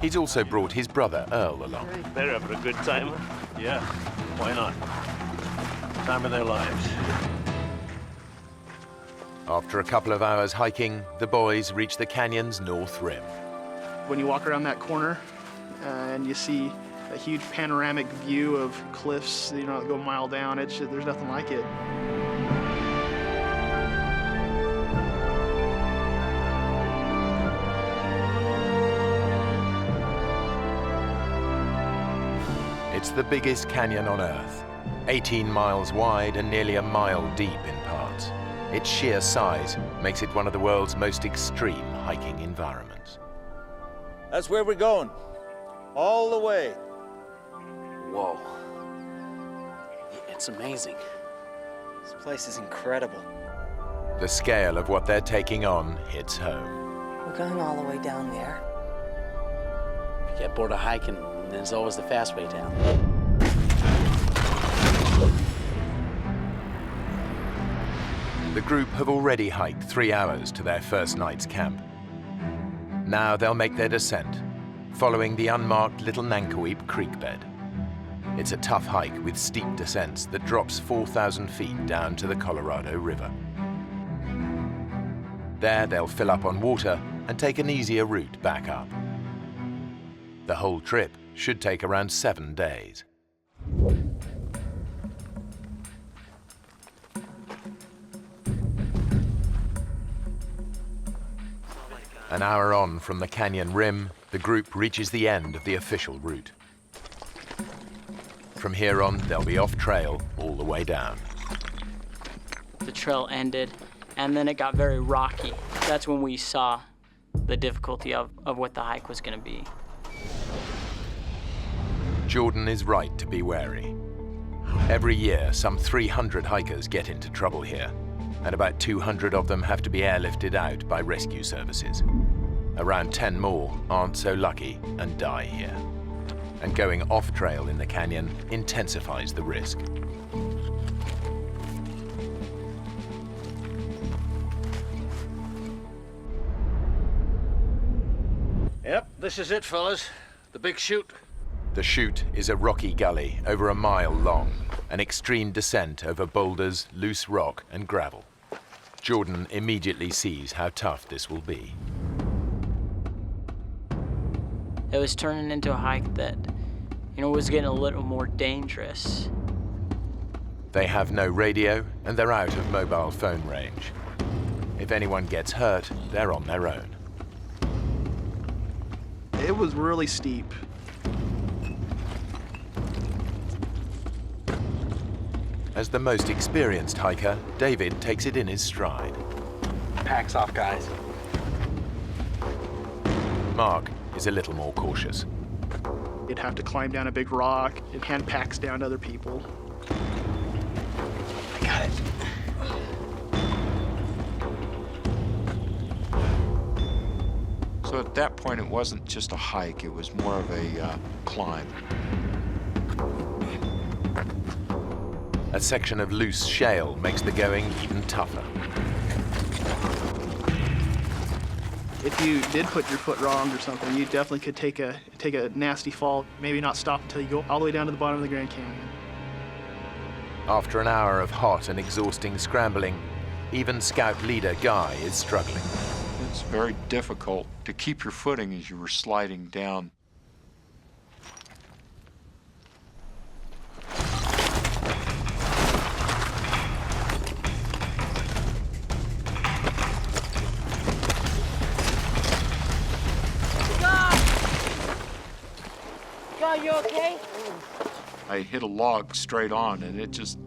He's also brought his brother Earl along. They're having a good time. Yeah, why not? Time of their lives. After a couple of hours hiking, the boys reach the canyon's north rim. When you walk around that corner and you see a huge panoramic view of cliffs, that go a mile down, there's nothing like it. It's the biggest canyon on Earth, 18 miles wide and nearly a mile deep in parts. Its sheer size makes it one of the world's most extreme hiking environments. That's where we're going. All the way. Whoa. It's amazing. This place is incredible. The scale of what they're taking on hits home. We're going all the way down there. If you get bored of hiking, there's always the fast way down. The group have already hiked 3 hours to their first night's camp. Now they'll make their descent, following the unmarked Little Nankoweap Creek bed. It's a tough hike with steep descents that drops 4,000 feet down to the Colorado River. There they'll fill up on water and take an easier route back up. The whole trip should take around 7 days. An hour on from the canyon rim, the group reaches the end of the official route. From here on, they'll be off trail all the way down. The trail ended, and then it got very rocky. That's when we saw the difficulty of what the hike was going to be. Jordan is right to be wary. Every year, some 300 hikers get into trouble here, and about 200 of them have to be airlifted out by rescue services. Around 10 more aren't so lucky and die here. And going off-trail in the canyon intensifies the risk. Yep, this is it, fellas. The big chute. The chute is a rocky gully over a mile long, an extreme descent over boulders, loose rock, and gravel. Jordan immediately sees how tough this will be. It was turning into a hike that, was getting a little more dangerous. They have no radio, and they're out of mobile phone range. If anyone gets hurt, they're on their own. It was really steep. As the most experienced hiker, David takes it in his stride. Pack's off, guys. Mark is a little more cautious. You'd have to climb down a big rock and hand packs down to other people. I got it. So at that point, it wasn't just a hike, it was more of a climb. A section of loose shale makes the going even tougher. If you did put your foot wrong or something, you definitely could take a nasty fall, maybe not stop until you go all the way down to the bottom of the Grand Canyon. After an hour of hot and exhausting scrambling, even Scout leader Guy is struggling. It's very difficult to keep your footing as you were sliding down. God, you okay? I hit a log straight on, and it just,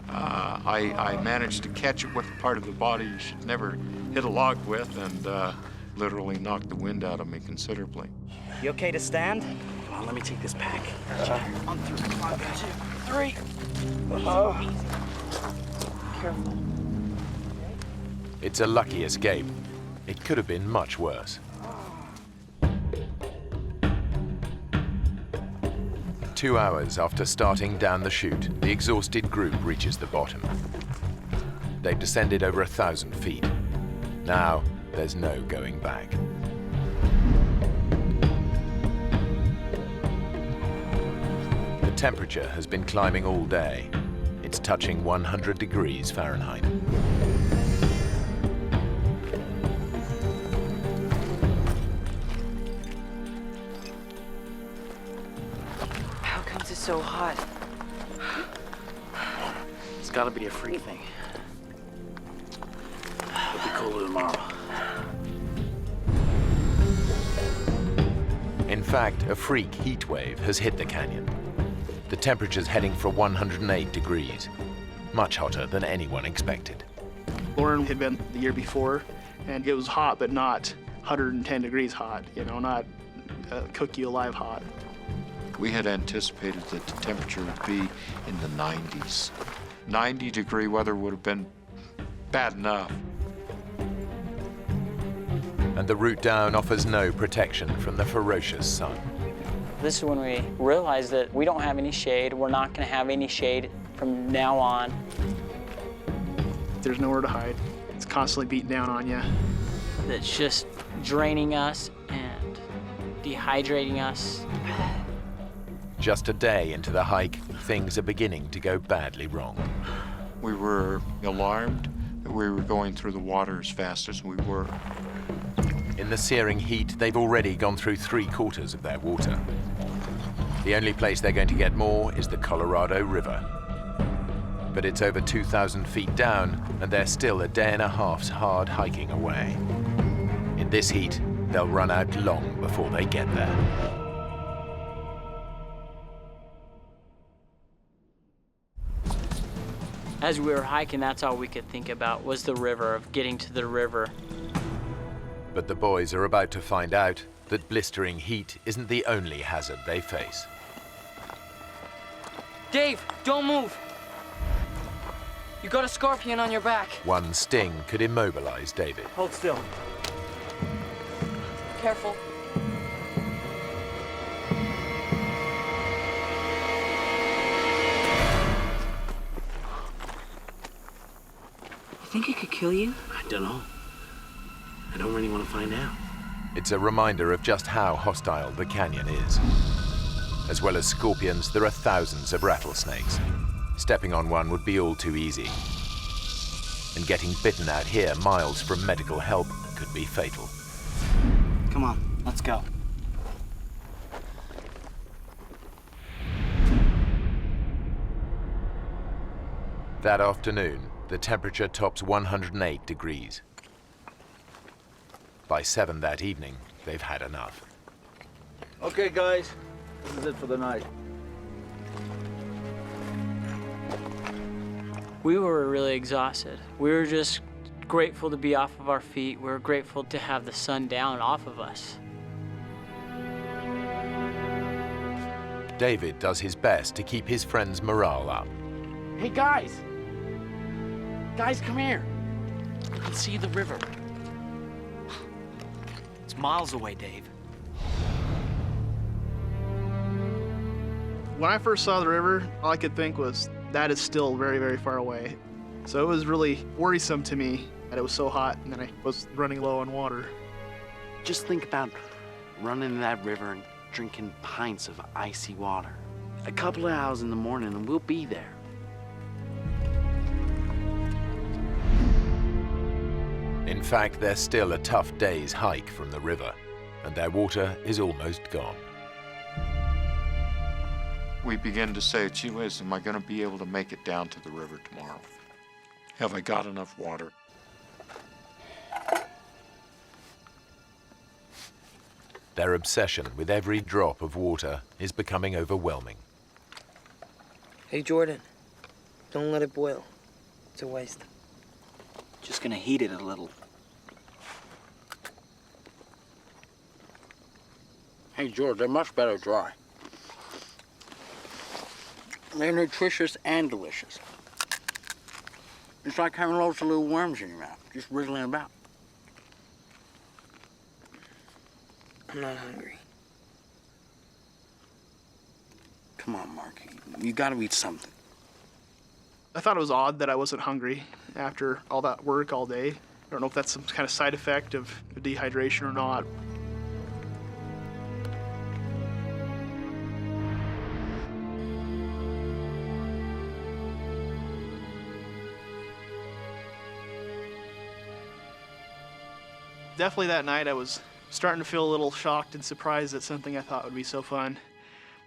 I managed to catch it with a part of the body you should never hit a log with, and literally knocked the wind out of me considerably. You okay to stand? Come on, let me take this pack. On 3, 2, 3. Careful. It's a lucky escape. It could have been much worse. 2 hours after starting down the chute, the exhausted group reaches the bottom. They've descended over 1,000 feet. Now, there's no going back. The temperature has been climbing all day. It's touching 100 degrees Fahrenheit. How comes it's so hot? It's gotta be a freak thing. It'll be cooler tomorrow. In fact, a freak heat wave has hit the canyon. The temperature's heading for 108 degrees, much hotter than anyone expected. Lauren had been the year before, and it was hot, but not 110 degrees hot, you know, not cook you alive hot. We had anticipated that the temperature would be in the 90s. 90-degree weather would have been bad enough. And the route down offers no protection from the ferocious sun. This is when we realized that we don't have any shade. We're not going to have any shade from now on. There's nowhere to hide. It's constantly beating down on you. That's just draining us and dehydrating us. Just a day into the hike, things are beginning to go badly wrong. We were alarmed that we were going through the water as fast as we were. In the searing heat, they've already gone through 3/4 of their water. The only place they're going to get more is the Colorado River. But it's over 2,000 feet down, and they're still a day and a half's hard hiking away. In this heat, they'll run out long before they get there. As we were hiking, that's all we could think about was the river, of getting to the river. But the boys are about to find out that blistering heat isn't the only hazard they face. Dave, don't move. You got a scorpion on your back. One sting could immobilize David. Hold still. Careful. You think it could kill you? I don't know. I don't really want to find out. It's a reminder of just how hostile the canyon is. As well as scorpions, there are thousands of rattlesnakes. Stepping on one would be all too easy. And getting bitten out here miles from medical help could be fatal. Come on, let's go. That afternoon, the temperature tops 108 degrees. By 7 that evening, they've had enough. Okay, guys, this is it for the night. We were really exhausted. We were just grateful to be off of our feet. We were grateful to have the sun down off of us. David does his best to keep his friends' morale up. Hey, guys! Guys, come here. You can see the river. It's miles away, Dave. When I first saw the river, all I could think was, that is still very, very far away. So it was really worrisome to me that it was so hot and that I was running low on water. Just think about running in that river and drinking pints of icy water. A couple of hours in the morning and we'll be there. In fact, they're still a tough day's hike from the river, and their water is almost gone. We begin to say, gee whiz, am I going to be able to make it down to the river tomorrow? Have I got enough water? Their obsession with every drop of water is becoming overwhelming. Hey, Jordan, don't let it boil. It's a waste. Just gonna heat it a little. Hey, George, they're much better dry. They're nutritious and delicious. It's like having loads of little worms in your mouth, just wriggling about. I'm not hungry. Come on, Mark. You gotta eat something. I thought it was odd that I wasn't hungry after all that work all day. I don't know if that's some kind of side effect of dehydration or not. Definitely that night I was starting to feel a little shocked and surprised that something I thought would be so fun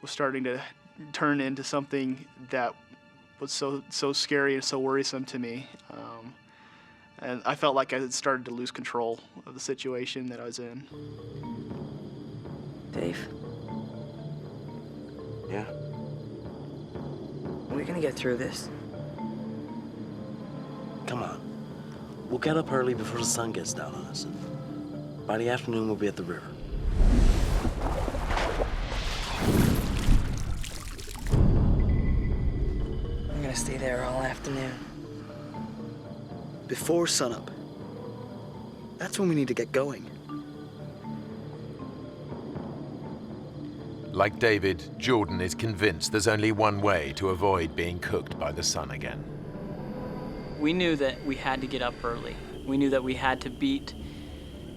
was starting to turn into something that was so scary and so worrisome to me. And I felt like I had started to lose control of the situation that I was in. Dave? Yeah? Are we gonna get through this? Come on. We'll get up early before the sun gets down on us. And by the afternoon, we'll be at the river. I'm gonna stay there all afternoon. Before sunup. That's when we need to get going. Like David, Jordan is convinced there's only one way to avoid being cooked by the sun again. We knew that we had to get up early. We knew that we had to beat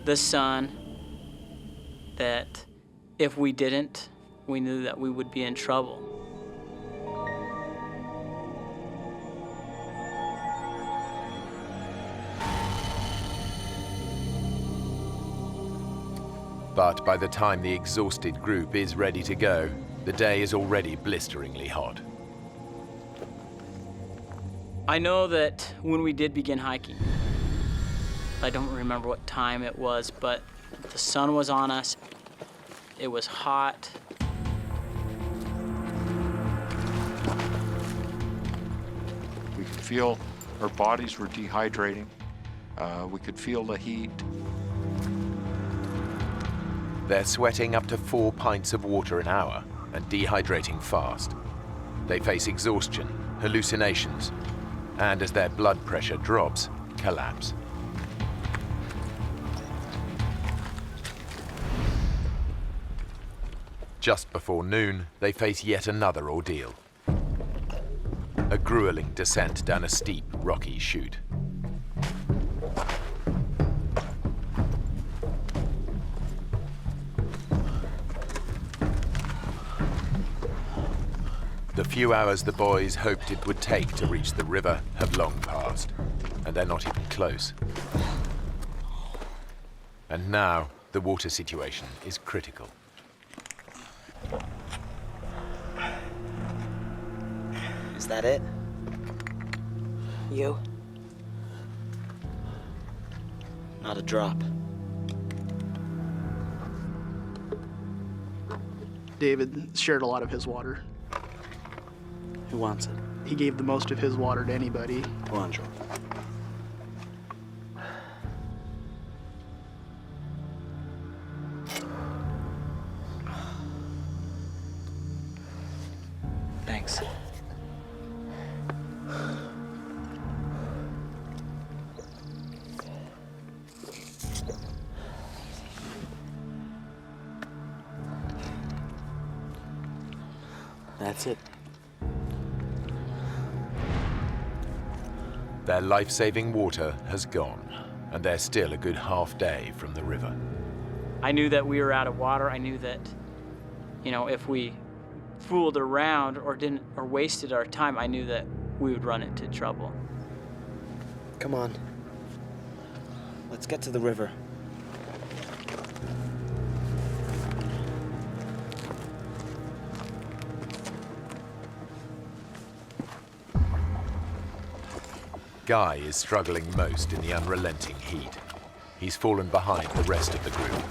the sun, that if we didn't, we knew that we would be in trouble. But by the time the exhausted group is ready to go, the day is already blisteringly hot. I know that when we did begin hiking, I don't remember what time it was, but the sun was on us. It was hot. We could feel our bodies were dehydrating. We could feel the heat. They're sweating up to 4 pints of water an hour and dehydrating fast. They face exhaustion, hallucinations, and as their blood pressure drops, collapse. Just before noon, they face yet another ordeal. A grueling descent down a steep, rocky chute. The few hours the boys hoped it would take to reach the river have long passed, and they're not even close. And now, the water situation is critical. Is that it? You? Not a drop. David shared a lot of his water. Who wants it? He gave the most of his water to anybody. Go on, Jordan. Thanks. That's it. Their life-saving water has gone, and they're still a good half day from the river. I knew that we were out of water. I knew that, if we fooled around or wasted our time, I knew that we would run into trouble. Come on. Let's get to the river. Guy is struggling most in the unrelenting heat. He's fallen behind the rest of the group.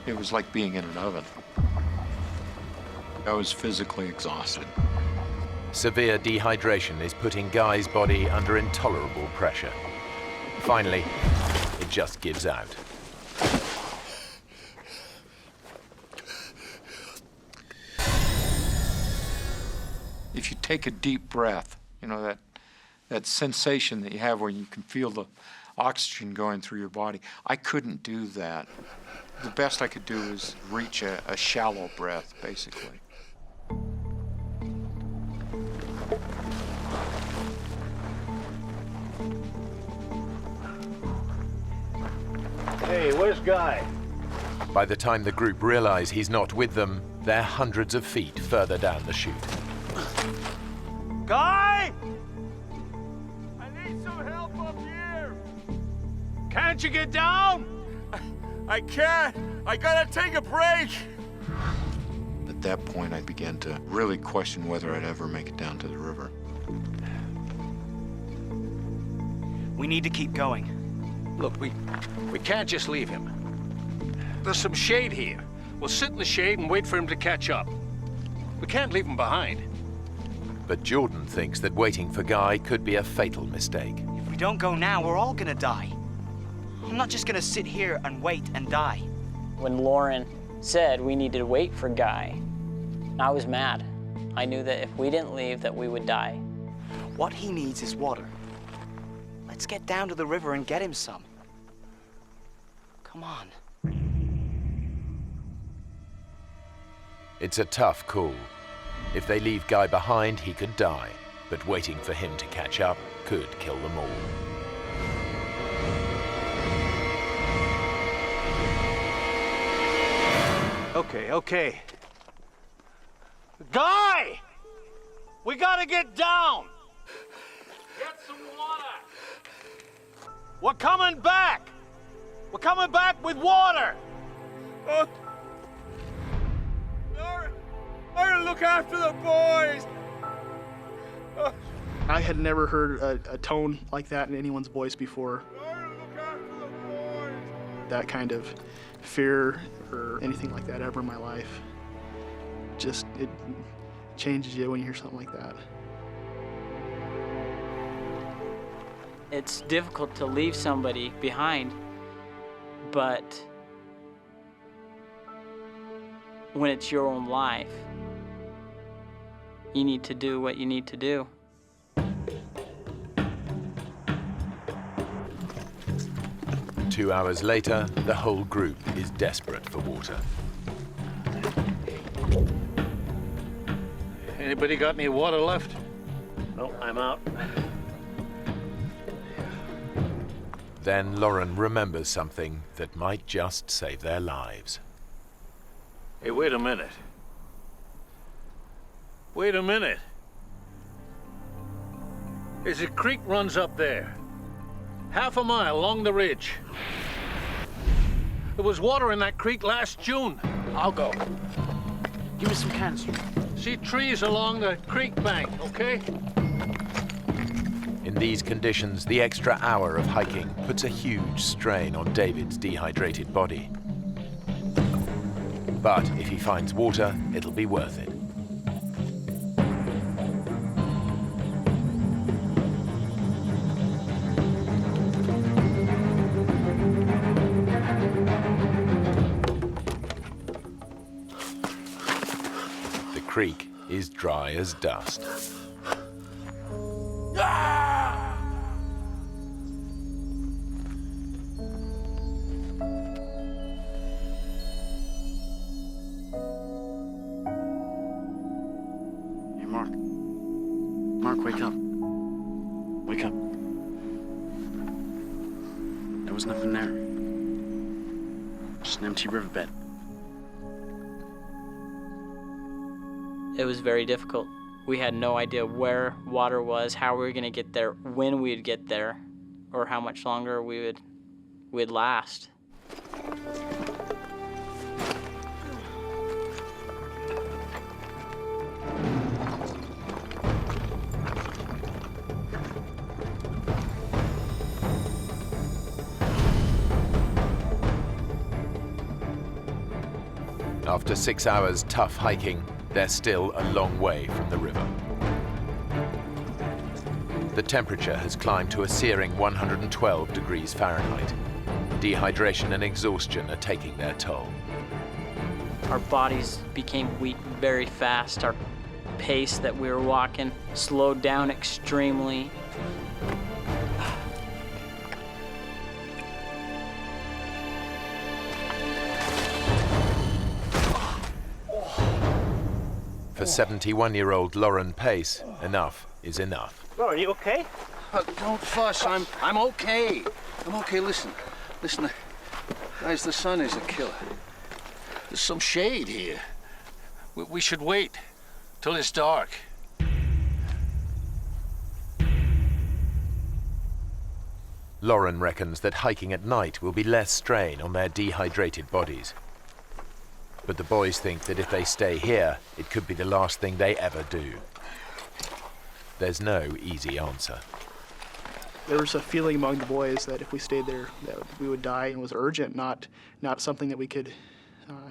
It was like being in an oven. I was physically exhausted. Severe dehydration is putting Guy's body under intolerable pressure. Finally, it just gives out. If you take a deep breath, that sensation that you have where you can feel the oxygen going through your body, I couldn't do that. The best I could do is reach a shallow breath, basically. Hey, where's Guy? By the time the group realize he's not with them, they're hundreds of feet further down the chute. Guy! I need some help up here! Can't you get down? I can't. I gotta take a break. At that point, I began to really question whether I'd ever make it down to the river. We need to keep going. Look, we can't just leave him. There's some shade here. We'll sit in the shade and wait for him to catch up. We can't leave him behind. But Jordan thinks that waiting for Guy could be a fatal mistake. If we don't go now, we're all gonna die. I'm not just gonna sit here and wait and die. When Lauren said we needed to wait for Guy, I was mad. I knew that if we didn't leave, that we would die. What he needs is water. Let's get down to the river and get him some. Come on. It's a tough call. If they leave Guy behind, he could die. But waiting for him to catch up could kill them all. Okay. Guy! We gotta get down! Get some water! We're coming back! We're coming back with water! I'll look after the boys! I had never heard a tone like that in anyone's voice before. That kind of fear or anything like that ever in my life. Just, it changes you when you hear something like that. It's difficult to leave somebody behind, but when it's your own life, you need to do what you need to do. Two hours later, the whole group is desperate for water. Anybody got any water left? No, I'm out. Then Lauren remembers something that might just save their lives. Hey, wait a minute. Wait a minute. There's a creek runs up there. Half a mile along the ridge. There was water in that creek last June. I'll go. Give me some cans. See trees along the creek bank, okay? In these conditions, the extra hour of hiking puts a huge strain on David's dehydrated body. But if he finds water, it'll be worth it. The creek is dry as dust. Hey, Mark. Mark, wake up. Wake up. There was nothing there. Just an empty riverbed. It was very difficult. We had no idea where water was, how we were going to get there, when we'd get there, or how much longer we'd last. After 6 hours tough hiking, they're still a long way from the river. The temperature has climbed to a searing 112 degrees Fahrenheit. Dehydration and exhaustion are taking their toll. Our bodies became weak very fast. Our pace that we were walking slowed down extremely. For 71-year-old Lauren Pace, enough is enough. Lauren, you okay? Don't fuss. I'm okay. I'm okay. Listen. Guys, the sun is a killer. There's some shade here. We should wait till it's dark. Lauren reckons that hiking at night will be less strain on their dehydrated bodies. But the boys think that if they stay here, it could be the last thing they ever do. There's no easy answer. There was a feeling among the boys that if we stayed there, that we would die, and it was urgent, not something that we could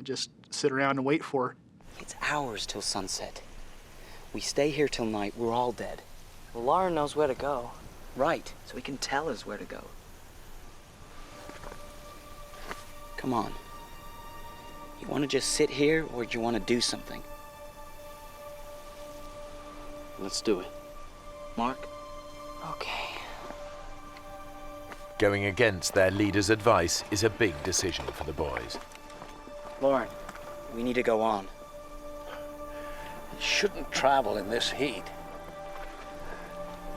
just sit around and wait for. It's hours till sunset. We stay here till night, we're all dead. Well, Lauren knows where to go. Right, so he can tell us where to go. Come on. You want to just sit here, or do you want to do something? Let's do it. Mark? Okay. Going against their leader's advice is a big decision for the boys. Lauren, we need to go on. You shouldn't travel in this heat.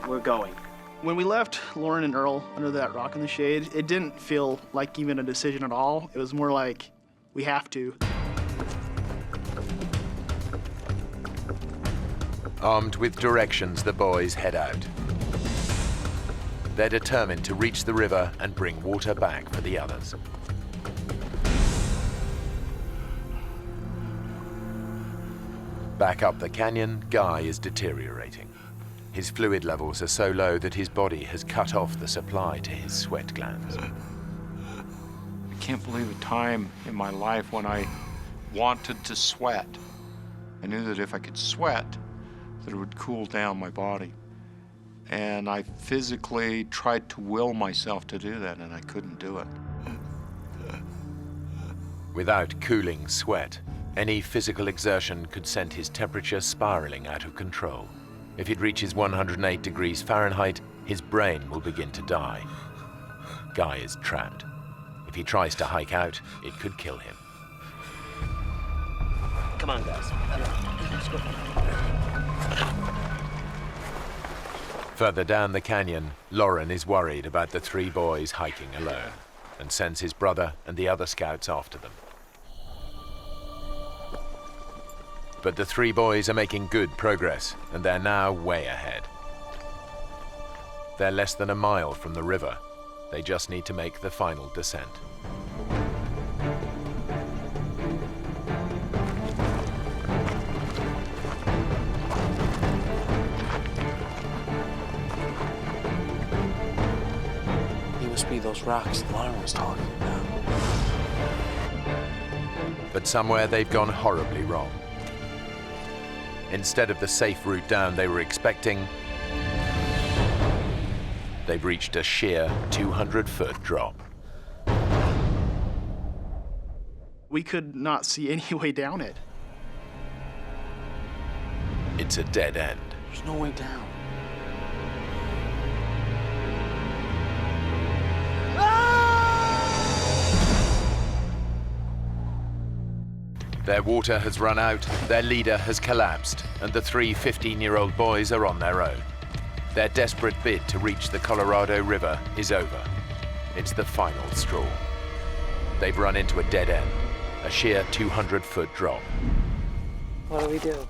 We're going. When we left Lauren and Earl under that rock in the shade, it didn't feel like even a decision at all. It was more like, we have to. Armed with directions, the boys head out. They're determined to reach the river and bring water back for the others. Back up the canyon, Guy is deteriorating. His fluid levels are so low that his body has cut off the supply to his sweat glands. I can't believe a time in my life when I wanted to sweat. I knew that if I could sweat, that it would cool down my body. And I physically tried to will myself to do that, and I couldn't do it. Without cooling sweat, any physical exertion could send his temperature spiraling out of control. If it reaches 108 degrees Fahrenheit, his brain will begin to die. Guy is trapped. If he tries to hike out, it could kill him. Come on, guys. Let's go. Further down the canyon, Lauren is worried about the three boys hiking alone and sends his brother and the other scouts after them. But the three boys are making good progress, and they're now way ahead. They're less than a mile from the river. They just need to make the final descent. He must be those rocks Lauren was talking about. But somewhere they've gone horribly wrong. Instead of the safe route down they were expecting, they've reached a sheer 200-foot drop. We could not see any way down it. It's a dead end. There's no way down. Their water has run out, their leader has collapsed, and the three 15-year-old boys are on their own. Their desperate bid to reach the Colorado River is over. It's the final straw. They've run into a dead end, a sheer 200-foot drop. What do we do?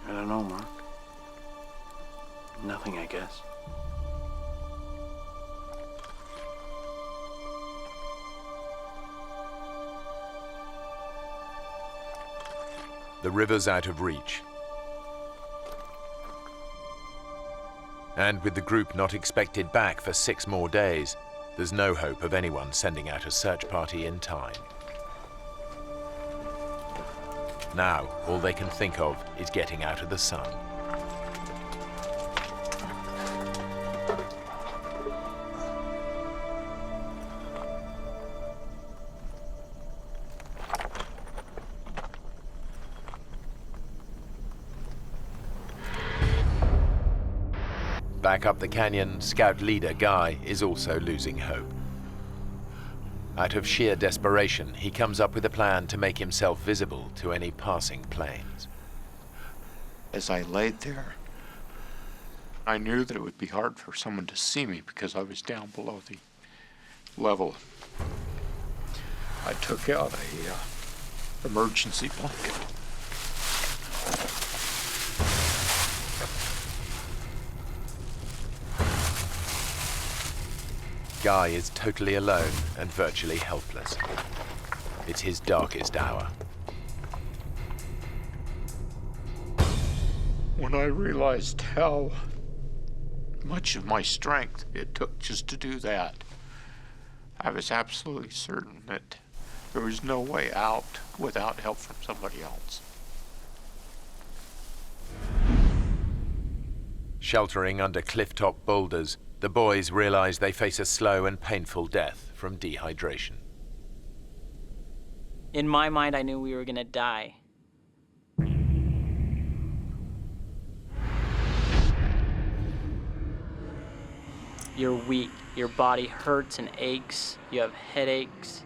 I don't know, Mark. Nothing, I guess. The river's out of reach. And with the group not expected back for 6 more days, there's no hope of anyone sending out a search party in time. Now, all they can think of is getting out of the sun. Back up the canyon, Scout leader Guy is also losing hope. Out of sheer desperation, he comes up with a plan to make himself visible to any passing planes. As I laid there, I knew that it would be hard for someone to see me because I was down below level, I took out a emergency blanket. Guy is totally alone and virtually helpless. It's his darkest hour. When I realized how much of my strength it took just to do that, I was absolutely certain that there was no way out without help from somebody else. Sheltering under cliff-top boulders, the boys realize they face a slow and painful death from dehydration. In my mind, I knew we were gonna die. You're weak, your body hurts and aches, you have headaches.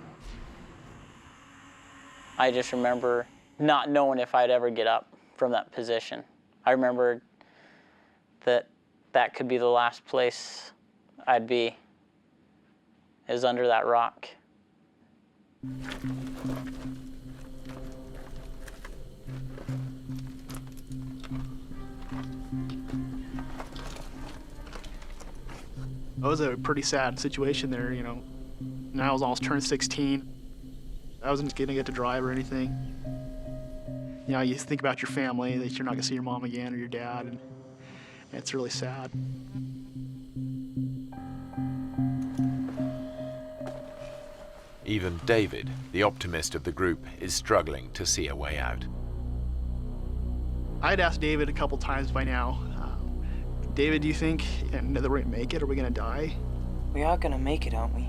I just remember not knowing if I'd ever get up from that position. I remember that could be the last place I'd be, is under that rock. It was a pretty sad situation there, you know. And I was almost turned 16. I wasn't gonna get to drive or anything. You know, you think about your family, that you're not gonna see your mom again or your dad, and it's really sad. Even David, the optimist of the group, is struggling to see a way out. I'd asked David a couple times by now, David, do you think that we're gonna make it? Are we gonna die? We are gonna make it, aren't we?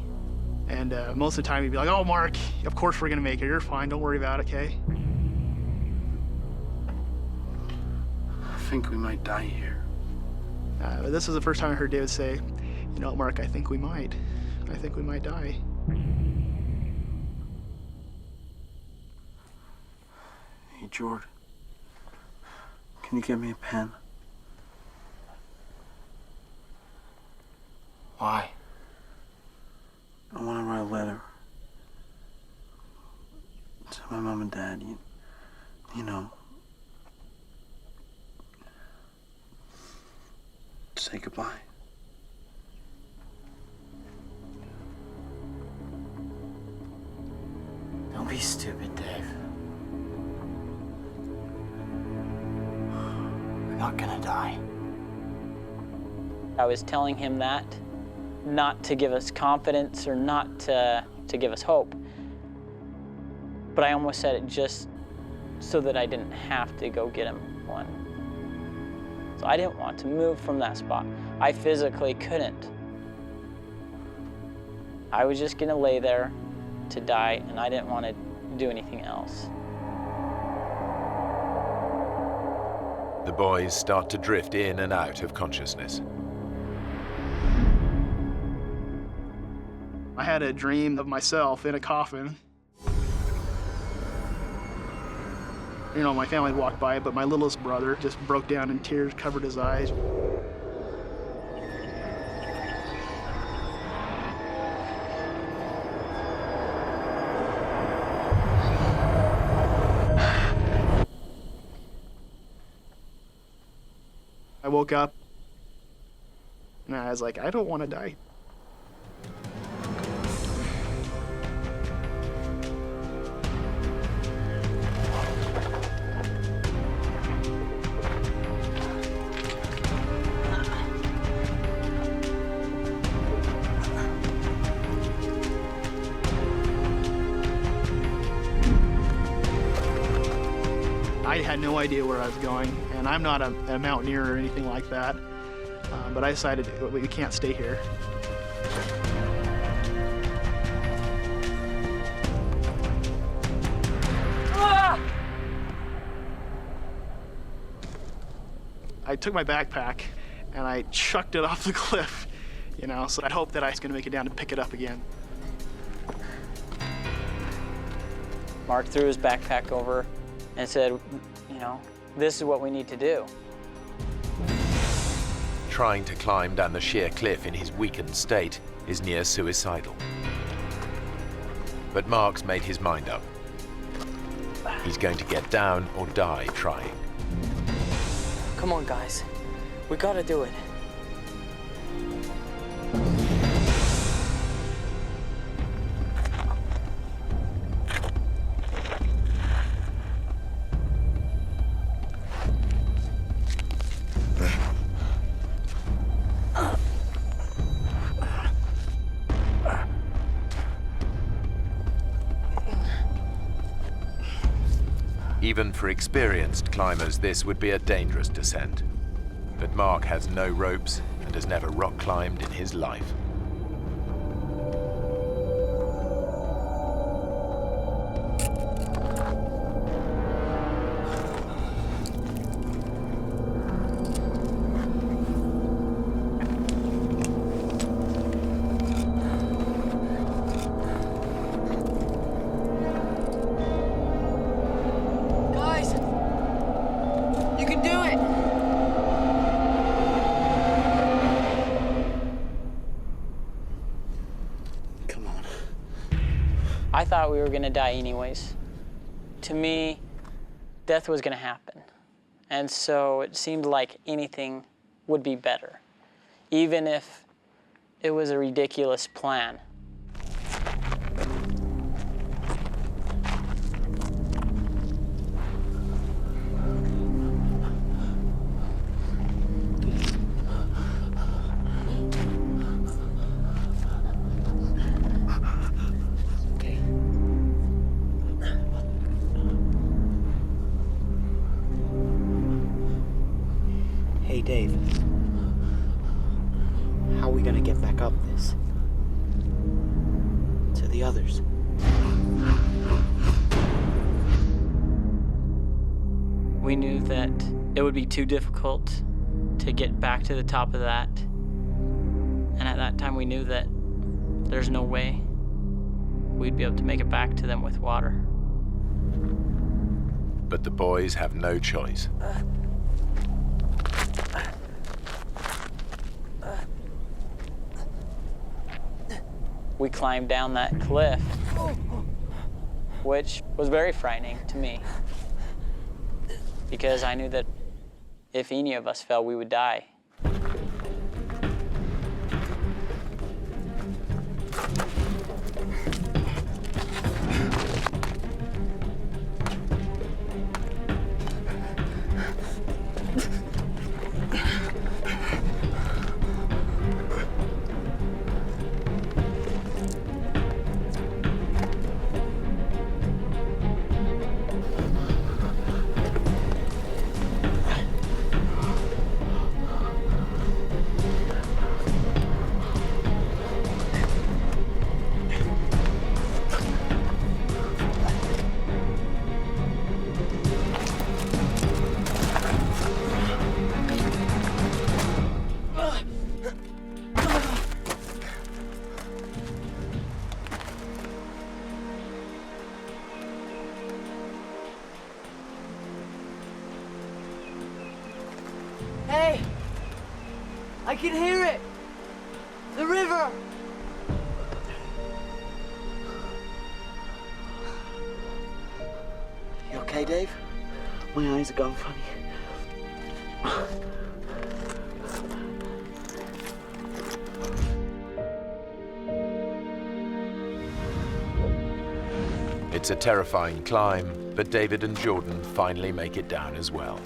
And most of the time he'd be like, oh, Mark, of course we're gonna make it. You're fine, don't worry about it, okay? I think we might die here. This was the first time I heard David say, you know, Mark, I think we might. I think we might die. Hey, George, can you get me a pen? Why? I want to write a letter to my mom and dad, you know. Say goodbye. Don't be stupid, Dave. We're not gonna die. I was telling him that, not to give us confidence or not to give us hope, but I almost said it just so that I didn't have to go get him one. So I didn't want to move from that spot. I physically couldn't. I was just gonna lay there to die, and I didn't want to do anything else. The boys start to drift in and out of consciousness. I had a dream of myself in a coffin. You know, my family walked by, but my littlest brother just broke down in tears, covered his eyes. I woke up, and I was like, I don't want to die. I had no idea where I was going, and I'm not a mountaineer or anything like that, but I decided we can't stay here. I took my backpack and I chucked it off the cliff, you know, so I'd hope that I was going to make it down to pick it up again. Mark threw his backpack over and said, you know, this is what we need to do. Trying to climb down the sheer cliff in his weakened state is near suicidal. But Mark's made his mind up. He's going to get down or die trying. Come on, guys. We gotta do it. Even for experienced climbers, this would be a dangerous descent. But Mark has no ropes and has never rock climbed in his life. Guys! You can do it! I thought we were gonna die anyways. To me, death was gonna happen. And so it seemed like anything would be better, even if it was a ridiculous plan. Hey, Dave. How are we gonna get back up this? To the others. We knew that it would be too difficult to get back to the top of that. And at that time we knew that there's no way we'd be able to make it back to them with water. But the boys have no choice. We climbed down that cliff, which was very frightening to me, because I knew that if any of us fell, we would die. Hey! I can hear it! The river! You okay, Dave? My eyes are going funny. It's a terrifying climb, but David and Jordan finally make it down as well.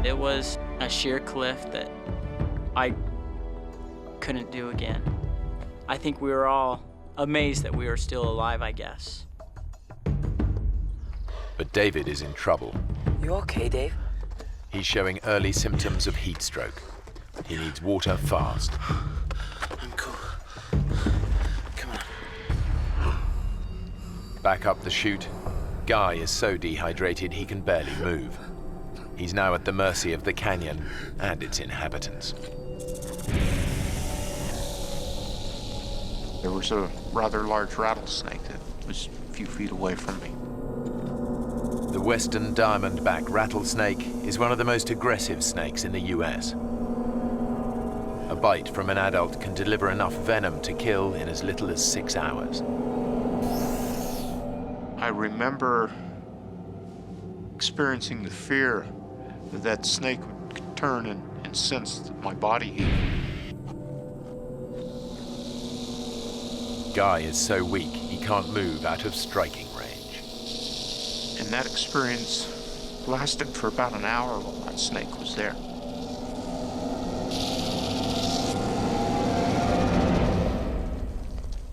It was a sheer cliff that I couldn't do again. I think we were all amazed that we were still alive, I guess. But David is in trouble. You okay, Dave? He's showing early symptoms of heat stroke. He needs water fast. I'm cool. Come on. Back up the chute, Guy is so dehydrated he can barely move. He's now at the mercy of the canyon and its inhabitants. There was a rather large rattlesnake that was a few feet away from me. The western diamondback rattlesnake is one of the most aggressive snakes in the US. A bite from an adult can deliver enough venom to kill in as little as 6 hours. I remember experiencing the fear that that snake would turn and sense my body heat. Guy is so weak he can't move out of striking range. And that experience lasted for about an hour while that snake was there.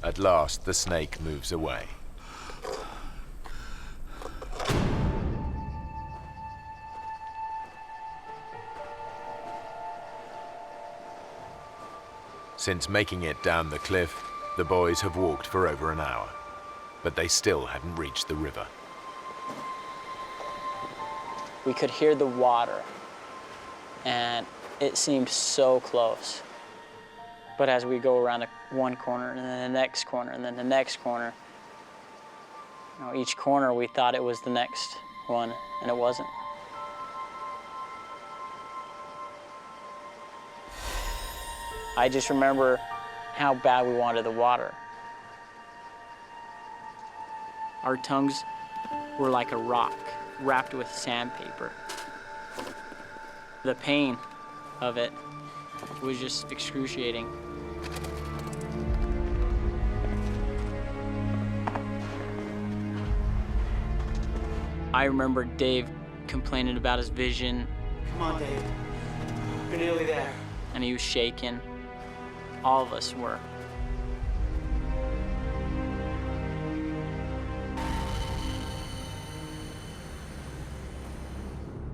At last, the snake moves away. Since making it down the cliff, the boys have walked for over an hour, but they still hadn't reached the river. We could hear the water, and it seemed so close. But as we go around one corner, and then the next corner, and then the next corner, you know, each corner we thought it was the next one, and it wasn't. I just remember how bad we wanted the water. Our tongues were like a rock wrapped with sandpaper. The pain of it was just excruciating. I remember Dave complaining about his vision. Come on, Dave. You're nearly there. And he was shaking. All of us were.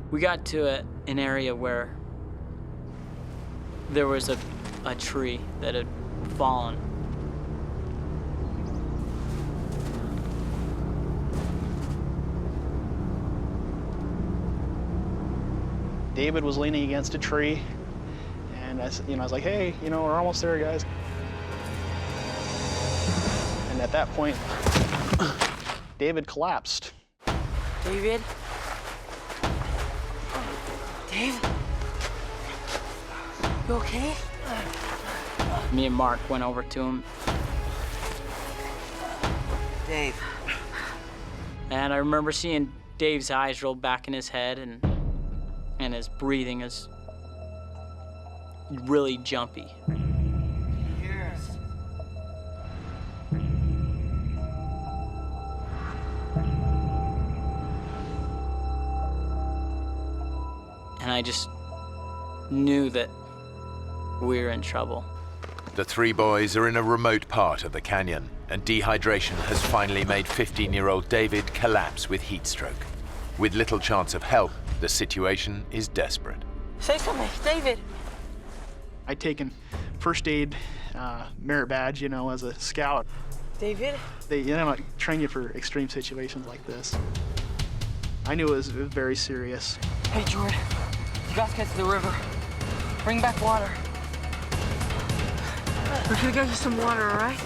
We got to an area where there was a tree that had fallen. David was leaning against a tree, and I was like, hey, we're almost there, guys. And at that point, David collapsed. David? Dave? You okay? Me and Mark went over to him. Dave. And I remember seeing Dave's eyes roll back in his head, and his breathing is really jumpy. Hear us. And I just knew that we were in trouble. The three boys are in a remote part of the canyon, and dehydration has finally made 15-year-old David collapse with heat stroke. With little chance of help, the situation is desperate. Say something, David. I'd taken first aid merit badge, as a scout. David? They train you for extreme situations like this. I knew it was very serious. Hey, Jordan. You guys get to the river. Bring back water. We're gonna get you some water, all right?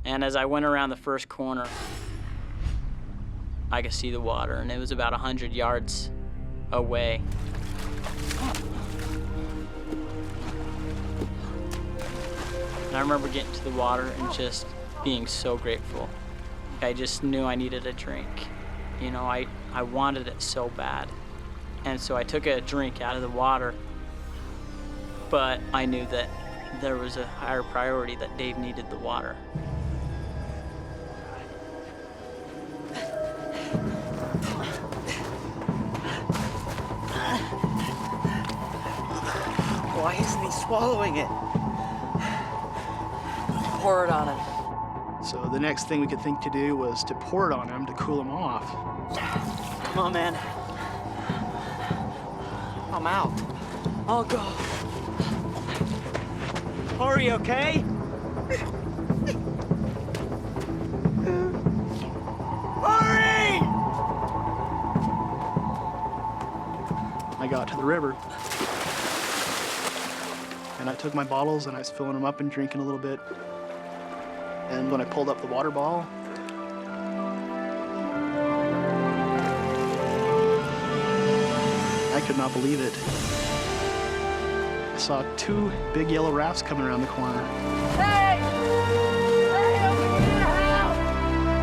And as I went around the first corner, I could see the water, and it was about 100 yards away. And I remember getting to the water and just being so grateful. I just knew I needed a drink. I wanted it so bad. And so I took a drink out of the water, but I knew that there was a higher priority, that Dave needed the water. Why isn't he swallowing it? Pour it on him. So the next thing we could think to do was to pour it on him to cool him off. Come on, man. I'm out. I'll go. Hurry, okay? Hurry! I got to the river. And I took my bottles and I was filling them up and drinking a little bit. And when I pulled up the water bottle, I could not believe it. I saw 2 big yellow rafts coming around the corner. Hey! Hey, over here, help!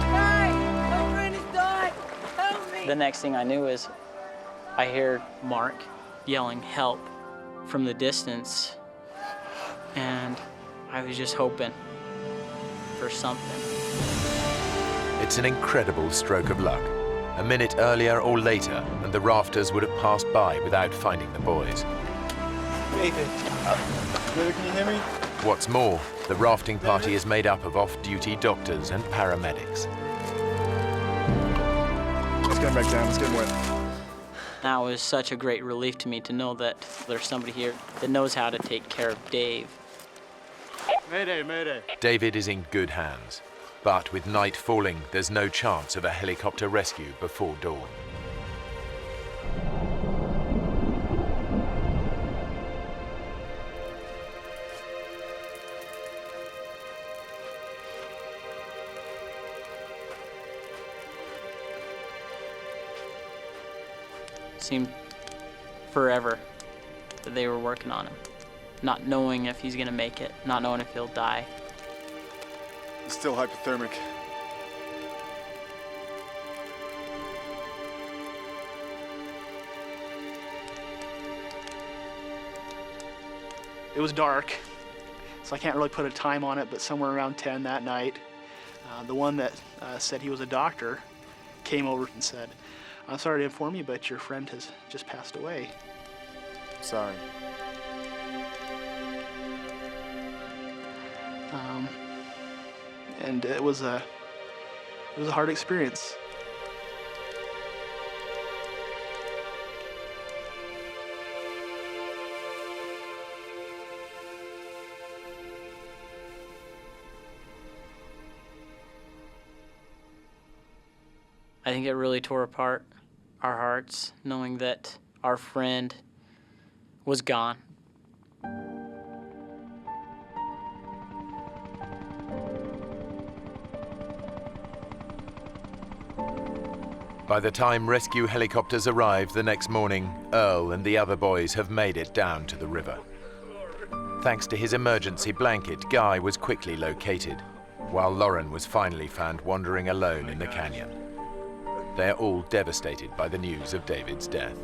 Hey! My friend is dying! Help me! The next thing I knew is I hear Mark yelling help from the distance, and I was just hoping for something. It's an incredible stroke of luck. A minute earlier or later, and the rafters would have passed by without finding the boys. David, can you hear me? What's more, the rafting party is made up of off-duty doctors and paramedics. Let's get him back down, let's get him wet. That was such a great relief to me to know that there's somebody here that knows how to take care of Dave. Mayday, mayday. David is in good hands, but with night falling, there's no chance of a helicopter rescue before dawn. Seemed forever that they were working on him, not knowing if he's gonna make it, not knowing if he'll die. He's still hypothermic. It was dark, so I can't really put a time on it, but somewhere around 10 that night, the one that said he was a doctor came over and said, "I'm sorry to inform you, but your friend has just passed away." Sorry. And it was a hard experience. I think it really tore apart our hearts, knowing that our friend was gone. By the time rescue helicopters arrive the next morning, Earl and the other boys have made it down to the river. Thanks to his emergency blanket, Guy was quickly located, while Lauren was finally found wandering alone in the canyon. They're all devastated by the news of David's death.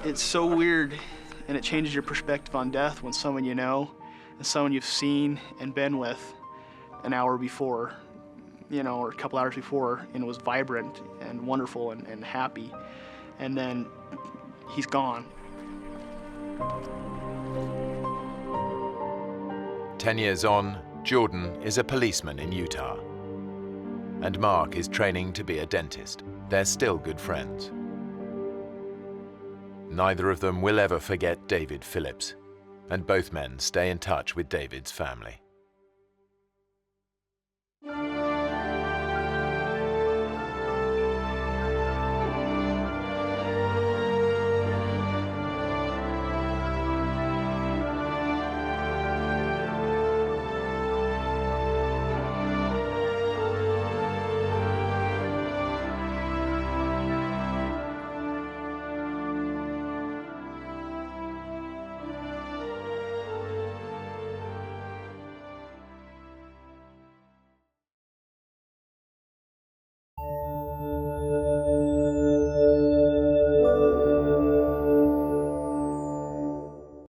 It's so weird, and it changes your perspective on death when someone you know and someone you've seen and been with an hour before, or a couple hours before, and it was vibrant and wonderful and happy, and then he's gone. 10 years on, Jordan is a policeman in Utah, and Mark is training to be a dentist. They're still good friends. Neither of them will ever forget David Phillips, and both men stay in touch with David's family.